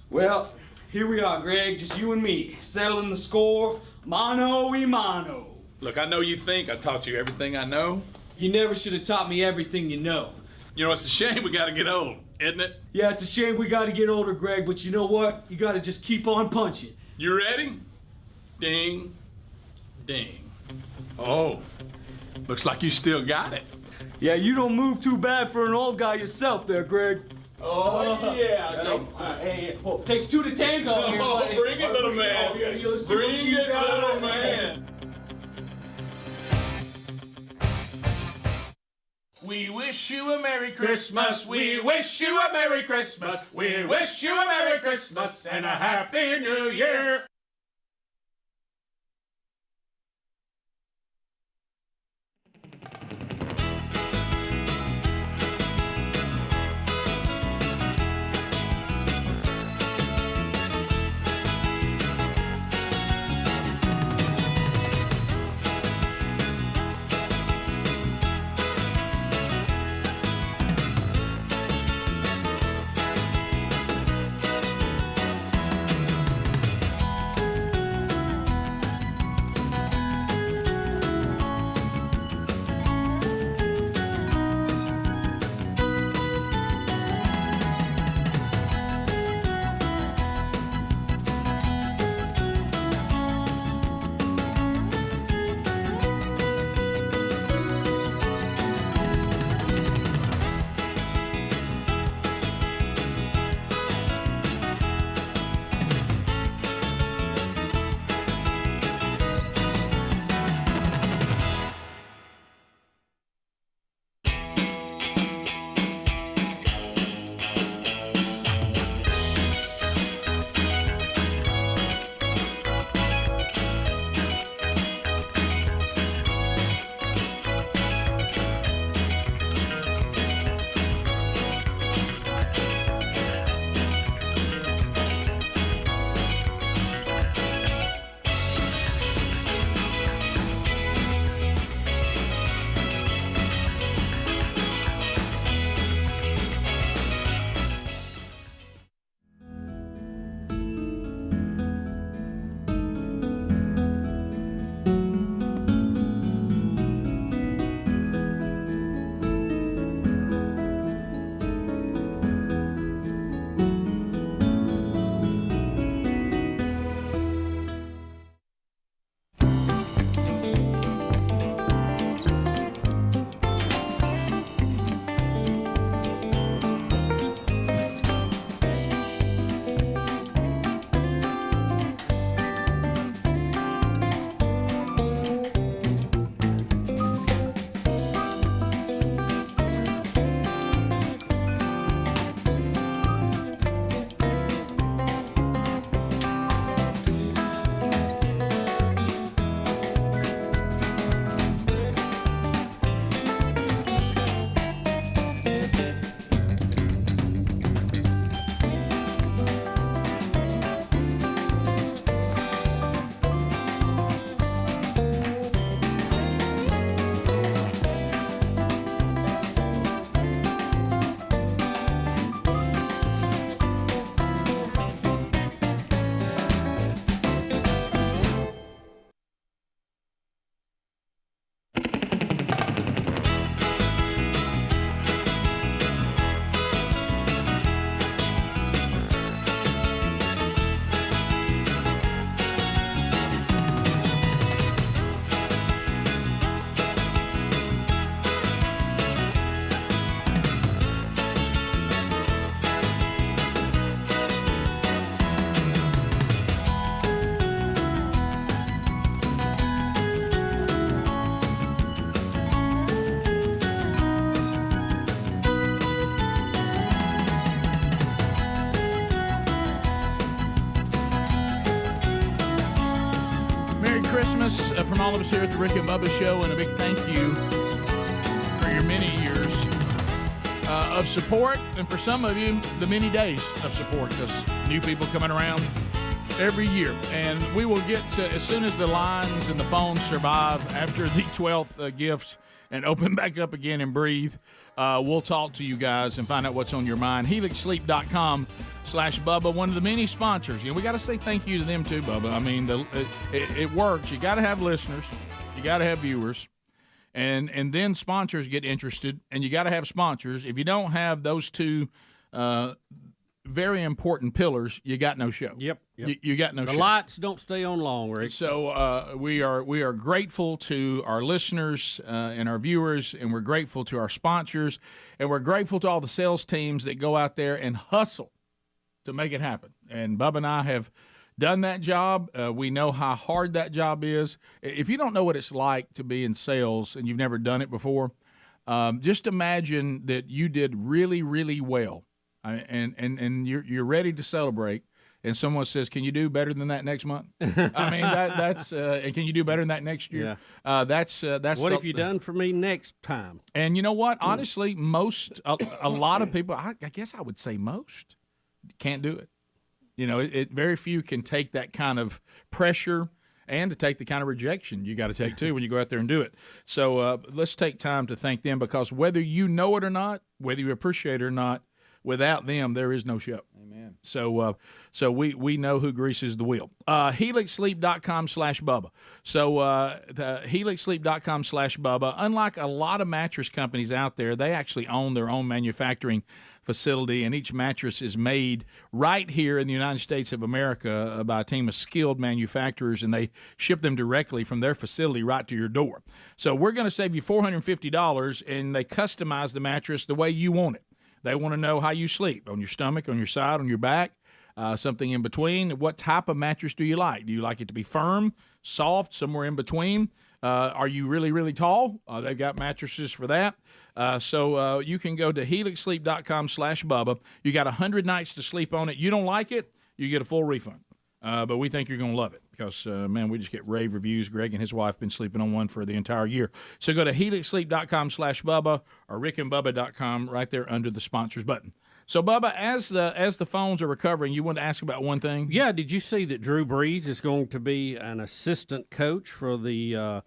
Well, here we are, Greg, just you and me, settling the score, mano y mano. Look, I know you think I taught you everything I know. You never should have taught me everything you know. You know, it's a shame we got to get old, isn't it? Yeah, it's a shame we got to get older, Greg, but you know what? You got to just keep on punching. You ready? Ding, ding. Oh, looks like you still got it. Yeah, you don't move too bad for an old guy yourself there, Greg. Oh, yeah. Hey, takes two to tango here, buddy. Bring it, little man. Bring it, little man. wish you a Merry Christmas. We wish you a Merry Christmas. We wish you a Merry Christmas and a Happy New Year. Christmas from all of us here at the Rick and Bubba Show, and a big thank you for your many years of support, and for some of you, the many days of support, because new people coming around every year. And we will get to, as soon as the lines and the phones survive after the 12th gift and open back up again and breathe, we'll talk to you guys and find out what's on your mind. HelixSleep.com/Bubba, one of the many sponsors. You know, we got to say thank you to them too, Bubba. I mean, it works. You got to have listeners. You got to have viewers. And then sponsors get interested, and you got to have sponsors. If you don't have those two very important pillars, you got no show. Yep. You got no show. The lights don't stay on long, Rick. So we are grateful to our listeners and our viewers, and we're grateful to our sponsors, and we're grateful to all the sales teams that go out there and hustle to make it happen. And Bubba and I have done that job. We know how hard that job is. If you don't know what it's like to be in sales and you've never done it before, Just imagine that you did really, really well, and you're ready to celebrate. And someone says, "Can you do better than that next month?" I mean, that's and can you do better than that next year? Yeah. That's what have you done for me next time? And you know what? Honestly, a lot of people, I guess I would say most, can't do it. You know, very few can take that kind of pressure and to take the kind of rejection you got to take too when you go out there and do it. So let's take time to thank them, because whether you know it or not, whether you appreciate it or not, without them, there is no show. Amen. So we know who greases the wheel. HelixSleep.com/Bubba. So the HelixSleep.com/Bubba. Unlike a lot of mattress companies out there, they actually own their own manufacturing facility, and each mattress is made right here in the United States of America by a team of skilled manufacturers, and they ship them directly from their facility right to your door. So we're going to save you $450, and they customize the mattress the way you want it. They want to know how you sleep, on your stomach, on your side, on your back, something in between. What type of mattress do you like? Do you like it to be firm, soft, somewhere in between? Are you really, really tall? They've got mattresses for that. So you can go to HelixSleep.com/Bubba. You got 100 nights to sleep on it. You don't like it, you get a full refund. But we think you're going to love it because, man, we just get rave reviews. Greg and his wife have been sleeping on one for the entire year. So go to HelixSleep.com/Bubba or RickandBubba.com right there under the sponsors button. So, Bubba, as the phones are recovering, you want to ask about one thing? Yeah, did you see that Drew Brees is going to be an assistant coach for the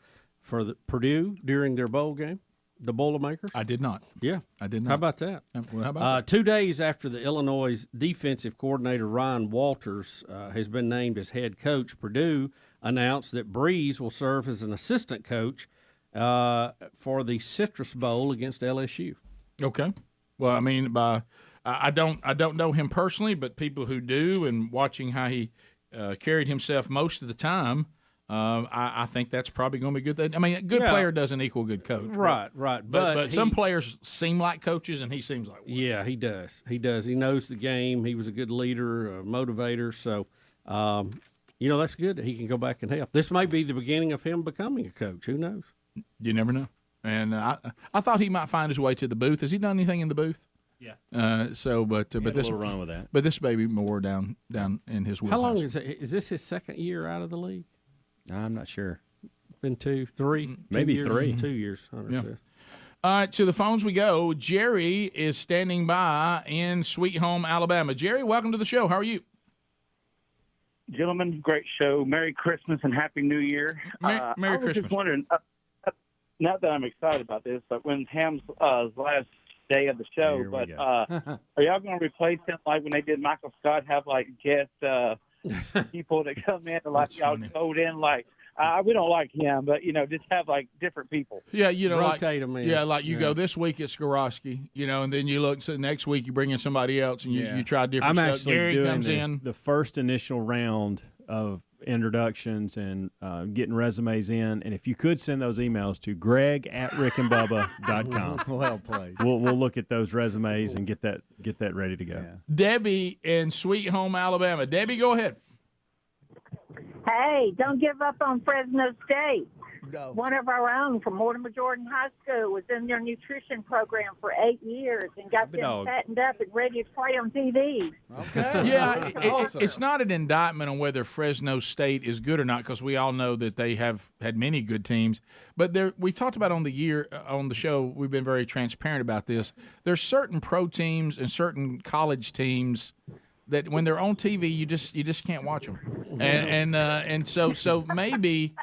Purdue during their bowl game? The Boilermakers? I did not. Yeah. I did not. How about that? Well, how about that? 2 days after the Illinois defensive coordinator Ryan Walters has been named as head coach, Purdue announced that Brees will serve as an assistant coach for the Citrus Bowl against LSU. Okay. Well, I mean, I don't know him personally, but people who do, and watching how he carried himself most of the time, I think that's probably going to be good. I mean, a good player doesn't equal good coach. Right. But some players seem like coaches, and he seems like one. Yeah, he does. He knows the game. He was a good leader, a motivator. So, that's good that he can go back and help. This may be the beginning of him becoming a coach. Who knows? You never know. And I thought he might find his way to the booth. Has he done anything in the booth? Yeah. But this little run with that. But this may be more down in his wheelhouse. How long is it? Is this his second year out of the league? I'm not sure. Been 2, 3, maybe 2 years, 3. 2 years. Yeah. All right, to the phones we go. Jerry is standing by in Sweet Home, Alabama. Jerry, welcome to the show. How are you? Gentlemen, great show. Merry Christmas and Happy New Year. Merry I was Christmas. just wondering, not that I'm excited about this, but when Ham's last day of the show, Here but we go. are y'all going to replace him like when they did Michael Scott, have like guest people that come in and like y'all vote in like, we don't like him, but, just have like different people. Yeah, rotate them in. Yeah, like you go this week it's Garofski, and then you look, so next week you bring in somebody else and you try different I'm stuff. actually Gary doing comes in. the first initial round of introductions and getting resumes in. And if you could send those emails to greg@rickandbubba.com. Well played. We'll look at those resumes and get that ready to go. Yeah. Debbie in Sweet Home, Alabama. Debbie, go ahead. Hey, don't give up on Fresno State. Go. One of our own from Mortimer Jordan High School was in their nutrition program for 8 years and got them fattened up and ready to play on TV. Okay. Yeah, Awesome. it's not an indictment on whether Fresno State is good or not, because we all know that they have had many good teams. But we've talked about on the show, we've been very transparent about this. There's certain pro teams and certain college teams that when they're on TV, you just can't watch them, and so maybe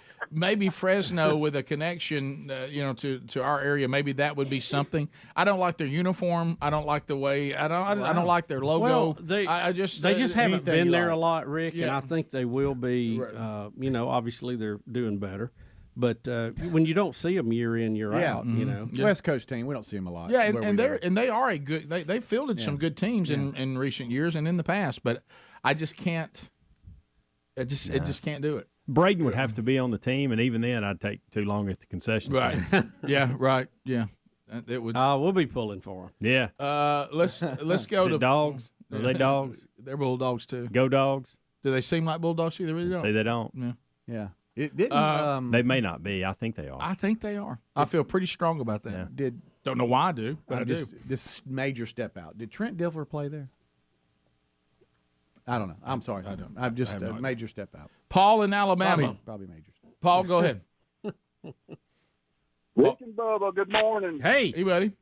Fresno with a connection, to our area, maybe that would be something. I don't like their uniform. I don't like the way. I don't like their logo. Well, they just haven't been there a lot, Rick, and Yeah. I think they will be. Obviously they're doing better. But when you don't see them year in, year out, Yeah. West Coast team, we don't see them a lot. Yeah, where and we they are a good. They fielded some good teams in recent years and in the past, but I just can't. I just can't do it. Braden would have to be on the team, and even then, I'd take too long at the concession stand. Right. Yeah. Right. Yeah. It would. We'll be pulling for them. Yeah. Let's go Is to it dogs. Are they dogs? They're bulldogs too. Go dogs. Do they seem like bulldogs to you? They really don't. Say they don't. Yeah. Yeah. It didn't. They may not be. I think they are. I think they are. I feel pretty strong about that. Yeah. Don't know why I do, but I do. This major step out. Did Trent Dilfer play there? I don't know. I'm sorry. I don't. I'm just a major step out. Paul in Alabama. Probably major. Paul, go ahead. Rick and Bubba, good morning. Hey, buddy.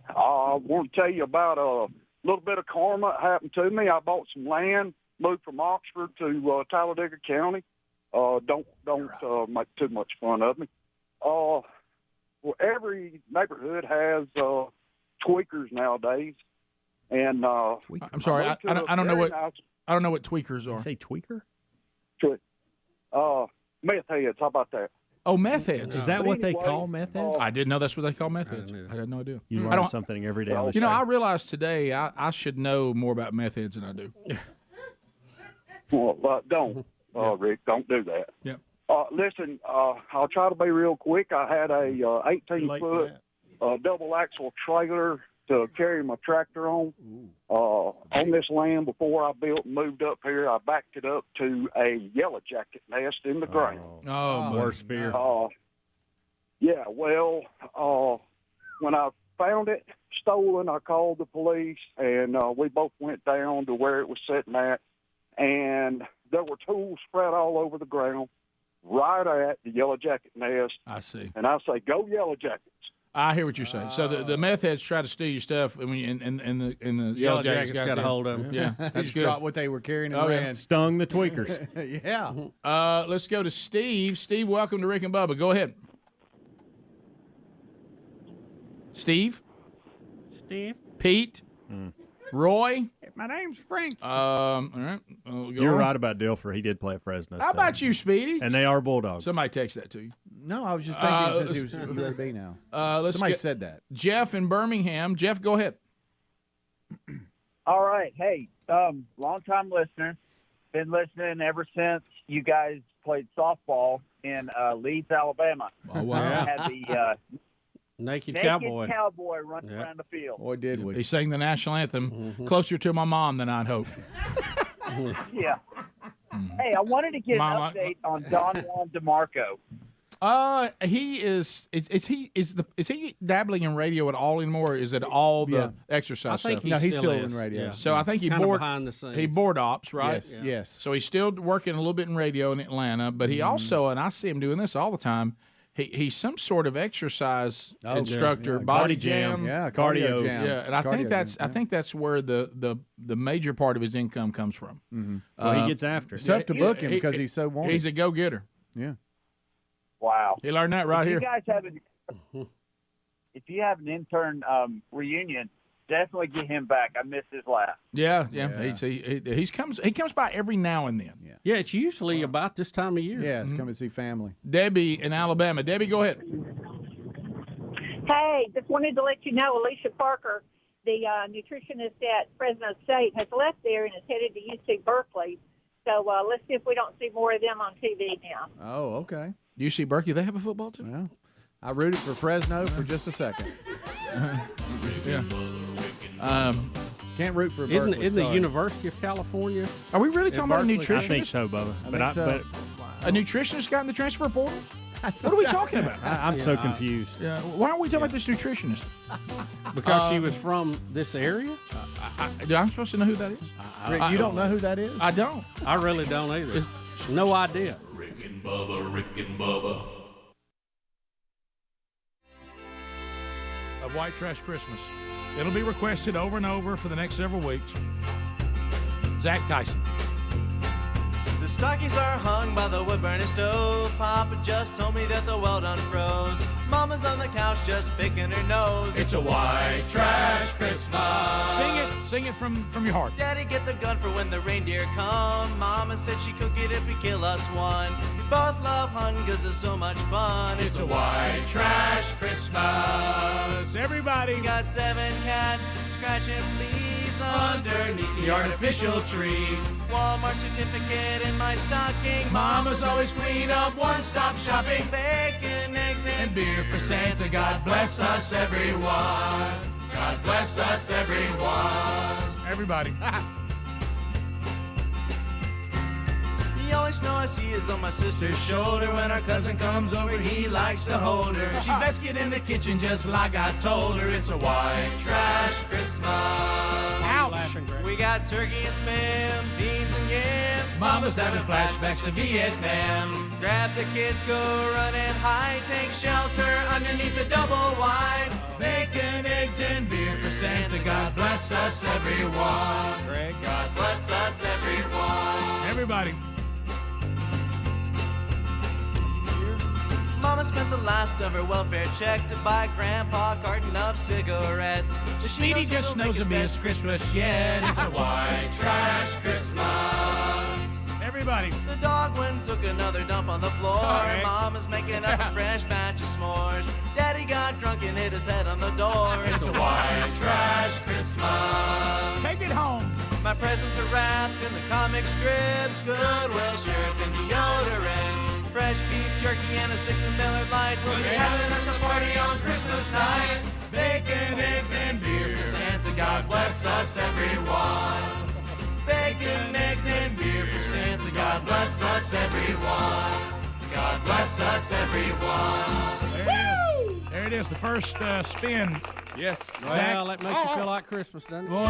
I want to tell you about a little bit of karma that happened to me. I bought some land, moved from Oxford to Talladega County. Don't make too much fun of me. Well, every neighborhood has tweakers nowadays, and I'm sorry, I don't know what I don't know what tweakers are. Say tweaker? Meth heads. How about that? Oh, meth heads. Is that what they call meth heads? I didn't know that's what they call meth heads. I had no idea. You learn something every day. You know, I realized today I should know more about meth heads than I do. Well, don't, Rick, don't do that. Yeah. Listen, I'll try to be real quick. I had a 18-foot double axle trailer to carry my tractor on. On this land before I built and moved up here, I backed it up to a yellow jacket nest in the ground. Oh, worst fear. Yeah, well, when I found it stolen, I called the police, and we both went down to where it was sitting at, and there were tools spread all over the ground right at the yellow jacket nest. I see. And I say, go yellow jackets. I hear what you're saying. So the meth heads try to steal your stuff, and the yellow jackets got a hold of them. Yeah, They that's just good. dropped what they were carrying and ran. Stung the tweakers. Yeah. Let's go to Steve. Steve, welcome to Rick and Bubba. Go ahead. Steve? Pete? Roy? My name's Frank. All right. You're right about Dilfer. He did play at Fresno. How about you, Speedy? And they are Bulldogs. Somebody text that to you. No, I was just thinking since he was going to be now. Somebody said that. Jeff in Birmingham. Jeff, go ahead. All right. Hey, long-time listener. Been listening ever since you guys played softball in Leeds, Alabama. Oh, wow. Had the naked cowboy running around the field. Boy, did we. He sang the national anthem closer to my mom than I'd hoped. Yeah. Hey, I wanted to get an update on Don Juan DeMarco. He is he dabbling in radio at all anymore? Or is it all the exercise I think stuff? he's still in radio. Yeah. So I think he Kinda board behind the scenes. he board ops, right? Yes, yes. So he's still working a little bit in radio in Atlanta, but he also, and I see him doing this all the time. He's some sort of exercise instructor, body jam, cardio jam. Yeah, and I think that's where the major part of his income comes from. Mm-hmm. Well, he gets after it. It's tough to book him because he's so wanted. He's a go-getter. Yeah. Wow. He learned that right if here. You guys have if you have an intern reunion, definitely get him back. I miss his laugh. Yeah. He comes by every now and then. Yeah, it's usually about this time of year. Yeah, it's coming to see family. Debbie in Alabama. Debbie, go ahead. Hey, just wanted to let you know, Alicia Parker, the nutritionist at Fresno State, has left there and is headed to UC Berkeley. So let's see if we don't see more of them on TV now. Oh, okay. UC Berkeley, they have a football team? Well, I rooted for Fresno for just a second. Yeah. Can't root for Berkeley. Isn't the University of California? Are we really talking about a nutritionist? I think so, Bubba. But a nutritionist got in the transfer portal? What are we talking about? I'm so confused. Yeah. Why aren't we talking about this nutritionist? Because she was from this area? I'm supposed to know who that is. Rick, you don't know who that is? I don't. I really don't either. No idea. Rick and Bubba. Of White Trash Christmas. It'll be requested over and over for the next several weeks. Zach Tyson. The stockings are hung by the wood-burning stove. Papa just told me that the well done froze. Mama's on the couch just picking her nose. It's a white trash Christmas. Sing it from your heart. Daddy, get the gun for when the reindeer come. Mama said she'd cook it if we kill us one. We both love hunting 'cause it's so much fun. It's a white trash Christmas. Everybody got 7 cats scratching fleas underneath The artificial tree. Walmart certificate in my stocking. Mama's always queen of one-stop shopping. Bacon, eggs, And beer for Santa. God bless us, everyone. God bless us, everyone. Everybody. The only snow I see is on my sister's shoulder. When our cousin comes over, he likes to hold her. She best get in the kitchen just like I told her. It's a white Trash Christmas. Ouch. We got turkey and spam, beans and yams. Mama's having flashbacks to Vietnam. Grab the kids, go run and hide. Take shelter underneath the double wide. Bacon, eggs, and beer for Santa. God bless us, everyone. God bless us, everyone. Everybody. Mama spent the last of her welfare check to buy Grandpa a carton of cigarettes. Sweetie just knows it'll be his Christmas yet. It's a white trash Christmas. Everybody. The dog went and took another dump on the floor. Right. Mama's making up a fresh batch of s'mores. Daddy got drunk and hit his head on the door. It's a white trash Christmas. Take it home. My presents are wrapped in the comic strips, Goodwill shirts and deodorant. Fresh beef jerky and a 6 of Miller Lite. We'll be having us a party on Christmas night. Bacon, eggs, and beer for Santa. God bless us, everyone. Bacon, eggs, and beer for Santa. God bless us, everyone. God bless us, everyone. There it is, the first spin. Yes. Well, that makes you feel like Christmas, doesn't it? Boy.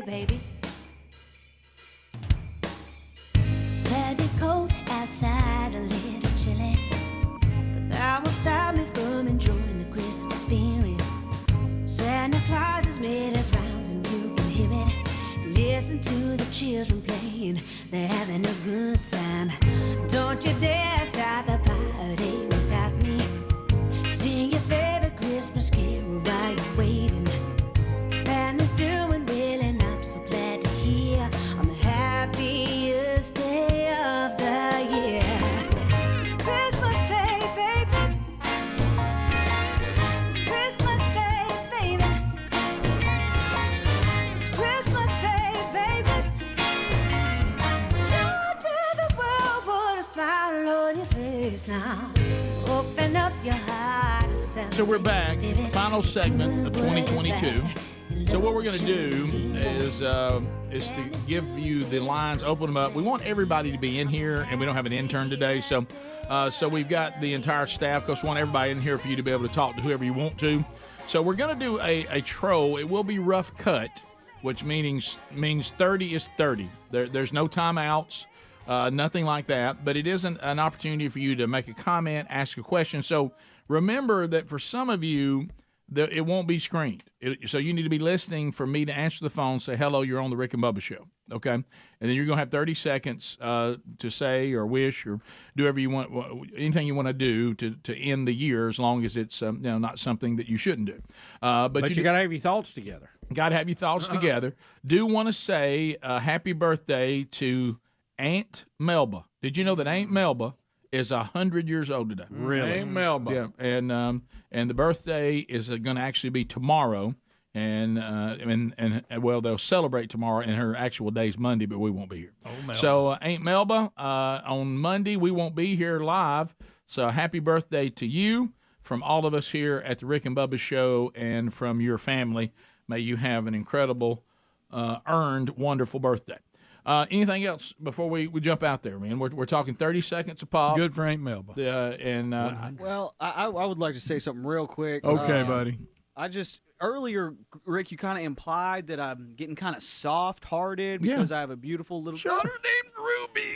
Baby. Had it cold outside, a little chilly, but that will stop me from enjoying the Christmas spirit. Santa Claus has made his rounds and you can hear it. Listen to the children playing, they're having a good time. Don't you dare start the party without me. Sing your favorite Christmas carol while you're waiting. Family's doing well and I'm so glad to hear on the happiest day of the year. It's Christmas Day, baby. It's Christmas Day, baby. It's Christmas Day, baby. Joy to the world, put a smile on your face now. Open up your heart. So we're back, final segment of 2022. So what we're going to do is to give you the lines, open them up. We want everybody to be in here, and we don't have an intern today, so we've got the entire staff. Because we want everybody in here for you to be able to talk to whoever you want to. So we're going to do a troll. It will be rough cut, which means 30 is 30. There's no timeouts. Nothing like that. But it isn't an opportunity for you to make a comment, ask a question. So remember that for some of you, it won't be screened. So you need to be listening for me to answer the phone, say, hello, you're on the Rick and Bubba Show, okay? And then you're going to have 30 seconds to say or wish or do whatever you want, anything you want to do to end the year, as long as it's not something that you shouldn't do. But you got to have your thoughts together. Got to have your thoughts together. Do want to say happy birthday to Aunt Melba. Did you know that Aunt Melba is 100 years old today? Really? Aunt Melba. Yeah, and the birthday is going to actually be tomorrow, and well, they'll celebrate tomorrow, and her actual day's Monday, but we won't be here. Oh, Melba. So Aunt Melba, on Monday we won't be here live. So happy birthday to you from all of us here at the Rick and Bubba Show, and from your family. May you have an incredible, earned, wonderful birthday. Anything else before we jump out there, man? We're talking 30 seconds a pop. Good for Aunt Melba. Well, I would like to say something real quick. Okay, buddy. Earlier, Rick, you kind of implied that I'm getting kind of soft-hearted because I have a beautiful little daughter named Ruby.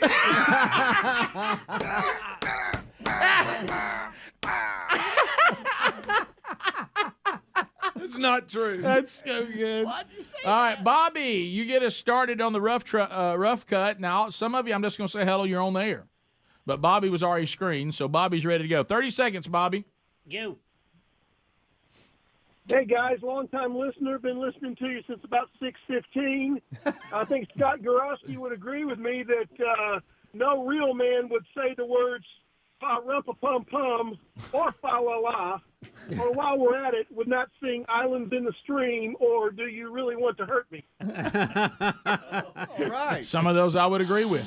It's not true. That's so good. Why'd you say All right, Bobby, you get us started on the rough cut. Now, some of you, I'm just going to say hello, you're on the air. But Bobby was already screened, so Bobby's ready to go. 30 seconds, Bobby. Go. Hey, guys, long-time listener, been listening to you since about 6:15. I think Scott Garofski would agree with me that no real man would say the words fa-rumpa-pum-pum or fa-la-la, or while we're at it, would not sing Islands in the Stream or Do You Really Want to Hurt Me? All right. Some of those I would agree with.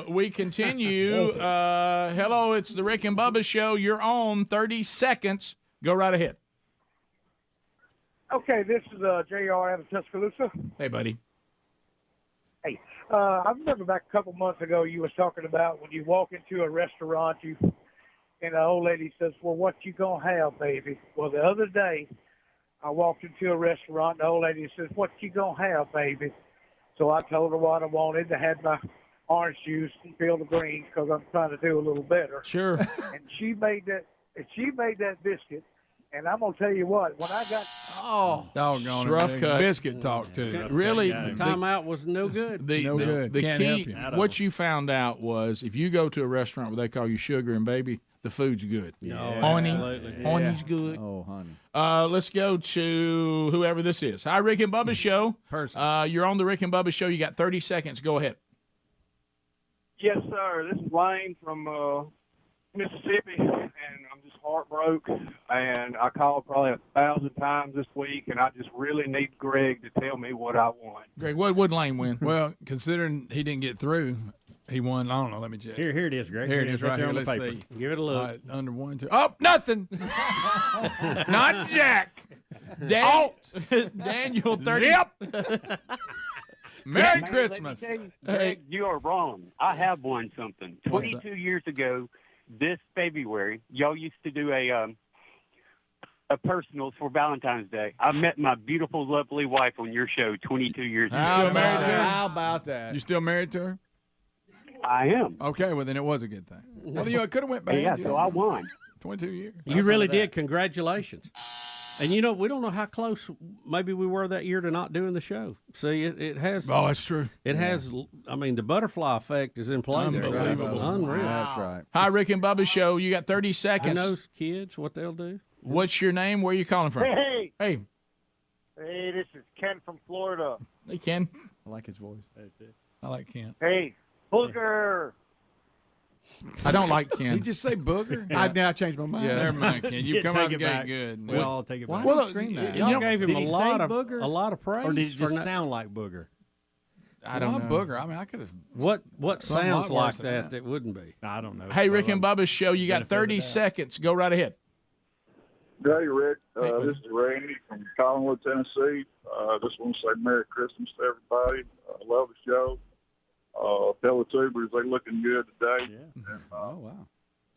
We continue. Hello, it's the Rick and Bubba Show. You're on 30 seconds. Go right ahead. Okay, this is JR out of Tuscaloosa. Hey, buddy. Hey, I remember back a couple months ago you was talking about when you walk into a restaurant, and the old lady says, well, what you gonna have, baby? Well, the other day I walked into a restaurant, and the old lady says, what you gonna have, baby? So I told her what I wanted. I had my orange juice and Field of Greens because I'm trying to do a little better. Sure. And she made that biscuit. And I'm going to tell you what, when I got... Doggone it. Rough Big cut. Biscuit talk, too. Really? The timeout was no good. The Can't key, help you. what you found out was if you go to a restaurant where they call you sugar and baby, the food's good. Honey's good. Oh, honey. Let's go to whoever this is. Hi, Rick and Bubba Show. You're on the Rick and Bubba Show. You got 30 seconds. Go ahead. Yes, sir. This is Lane from Mississippi, and I'm just heartbroken. And I called probably 1,000 times this week, and I just really need Greg to tell me what I want. Greg, what would Lane win? Well, considering he didn't get through, he won. I don't know. Let me check. Here it is, Greg. Here it is right here. there on the Let's paper. see. Give it a look. All right, under 1, 2. Oh, nothing. Not Jack. Daniel, 30. Zip. Merry Christmas. Greg, you are wrong. I have won something. What's 22 years ago, this February, y'all used to do a personals for Valentine's Day. I met my beautiful, lovely wife on your show 22 years ago. You still married to her? How about that? You still married to her? I am. Okay, well, then it was a good thing. Well, you know, it could have went bad. Yeah, so I won. 22 years. You really did. Congratulations. And, you know, we don't know how close maybe we were that year to not doing the show. See, it has. Oh, that's true. It has. I mean, the butterfly effect is in play there. Unbelievable. Unreal. That's right. Hi, Rick and Bubba Show. You got 30 seconds. Who knows kids, what they'll do? What's your name? Where are you calling from? Hey. Hey. Hey, this is Ken from Florida. Hey, Ken. I like his voice. I like Kent. Hey, Booger. I don't like Ken. Did you just say booger? I now changed my mind. Yeah. Never mind, Ken. You come Take out the it gate back. good. We all take it back. Why did you scream that? Y'all You know, gave him did a he say lot booger? of praise. Or did it for just not- sound like booger? I don't know. Booger. I mean, I could have. What Something sounds a lot like worse than that that. wouldn't be? I don't know. Hey, Rick and Bubba's Show. You got Benefit of 30 the doubt. seconds. Go right ahead. Hey, Rick. Hey, This is Randy from Collinwood, Tennessee. Just want to say Merry Christmas to everybody. I love the show. Fellow tubers, they're looking good today. Yeah. And, Oh, wow.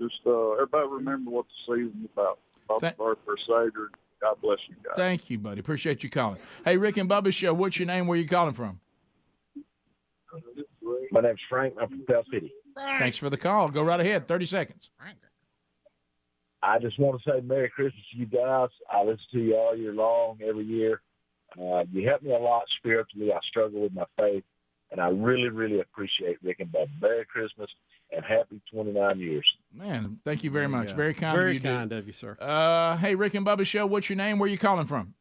just everybody remember what the season's about the birth of our Savior. God bless you guys. Thank you, buddy. Appreciate you calling. Hey, Rick and Bubba's Show. What's your name? Where you calling from? This is Randy My name's Frank. I'm from Pell City. Thanks for the call. Go right ahead. 30 seconds. I just want to say Merry Christmas to you guys. I listen to you all year long, every year. You help me a lot spiritually. I struggle with my faith, and I really, really appreciate Rick and Bubba. Merry Christmas and happy 29 years. Man, thank you very much. Very kind Very of you. kind of you, sir. Hey, Rick and Bubba Show, what's your name? Where are you calling from?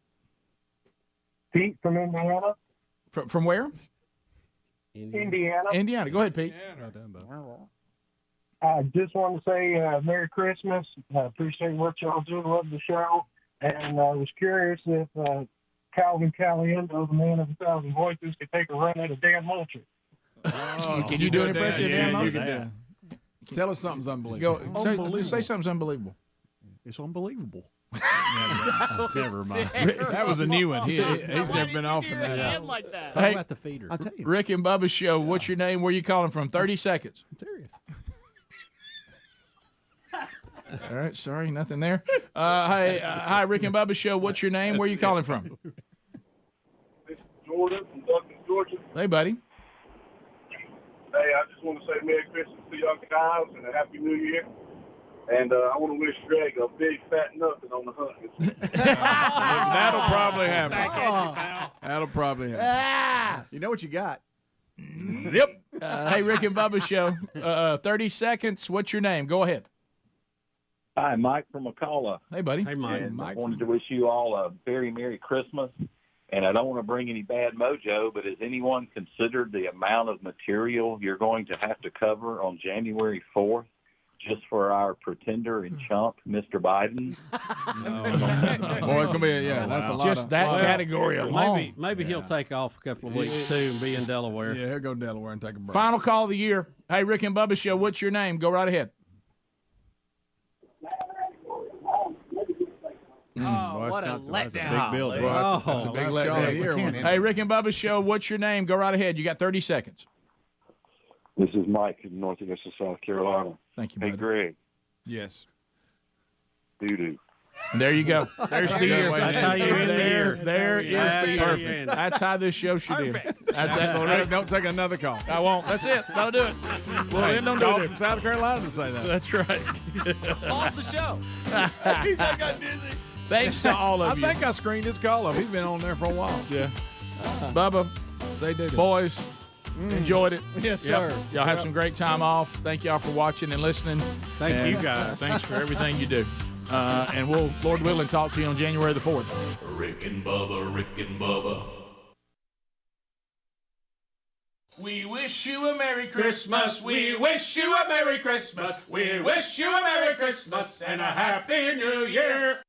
Pete from Indiana. From where? Indiana. Indiana. Go ahead, Pete. I just want to say Merry Christmas. I appreciate what y'all do. Love the show. And I was curious if Calvin Caliendo, the man of 1,000 voices, could take a run at a Dan Mulcher. Can you do an impression of Dan Mulcher? You can do. Tell us something's unbelievable. Say something's unbelievable. It's unbelievable. Never mind. That was a new one. He's never been off in that. Like that. Hey, about the feeder. I'll tell you. Rick and Bubba Show, what's your name? Where you calling from? 30 seconds. I'm serious. All right, sorry, nothing there. Hi, Rick and Bubba Show. What's your name? Where you calling from? This is Jordan from Douglas, Georgia. Hey, buddy. Hey, I just want to say Merry Christmas to y'all guys and a Happy New Year. And I want to wish Greg a big fat nothing on the hunt. That'll probably happen. Back at you, pal. That'll probably happen. You know what you got. Yep. Hey, Rick and Bubba Show. 30 seconds. What's your name? Go ahead. Hi, Mike from McCalla. Hey, buddy. Hey, Mike. And I wanted to wish you all a very Merry Christmas. And I don't want to bring any bad mojo, but has anyone considered the amount of material you're going to have to cover on January 4th just for our pretender and chump, Mr. Biden? Boy, come here. That's a lot. Just that category alone. Maybe he'll take off a couple of weeks, too, and be in Delaware. Yeah, he'll go to Delaware and take a break. Final call of the year. Hey, Rick and Bubba Show, what's your name? Go right ahead. What a letdown. Big bill. That's a big letdown. Hey, Rick and Bubba Show, what's your name? Go right ahead. You got 30 seconds. This is Mike in Northwest of South Carolina. Thank you, Hey, buddy. Greg. Yes. Doo-doo. There you go. There's the year. That's how you end the year. There is the perfect. That's how this show should end. That's Don't take another call. I won't. That's it. That'll do it. Well, then don't do it. From South Carolina to say that. That's right. Off the show. I got dizzy. Thanks to all of you. I think I screened his call up. He's been on there for a while. Yeah. Bubba, Say doo-doo. boys, enjoyed it. Yes, Yep. sir. Y'all have some great time off. Thank y'all for watching and listening. Thank you, guys. Thanks for everything you do. And we'll, Lord willing, talk to you on January the 4th. Rick and Bubba, Rick and Bubba. We wish you a Merry Christmas. We wish you a Merry Christmas. We wish you a Merry Christmas and a Happy New Year.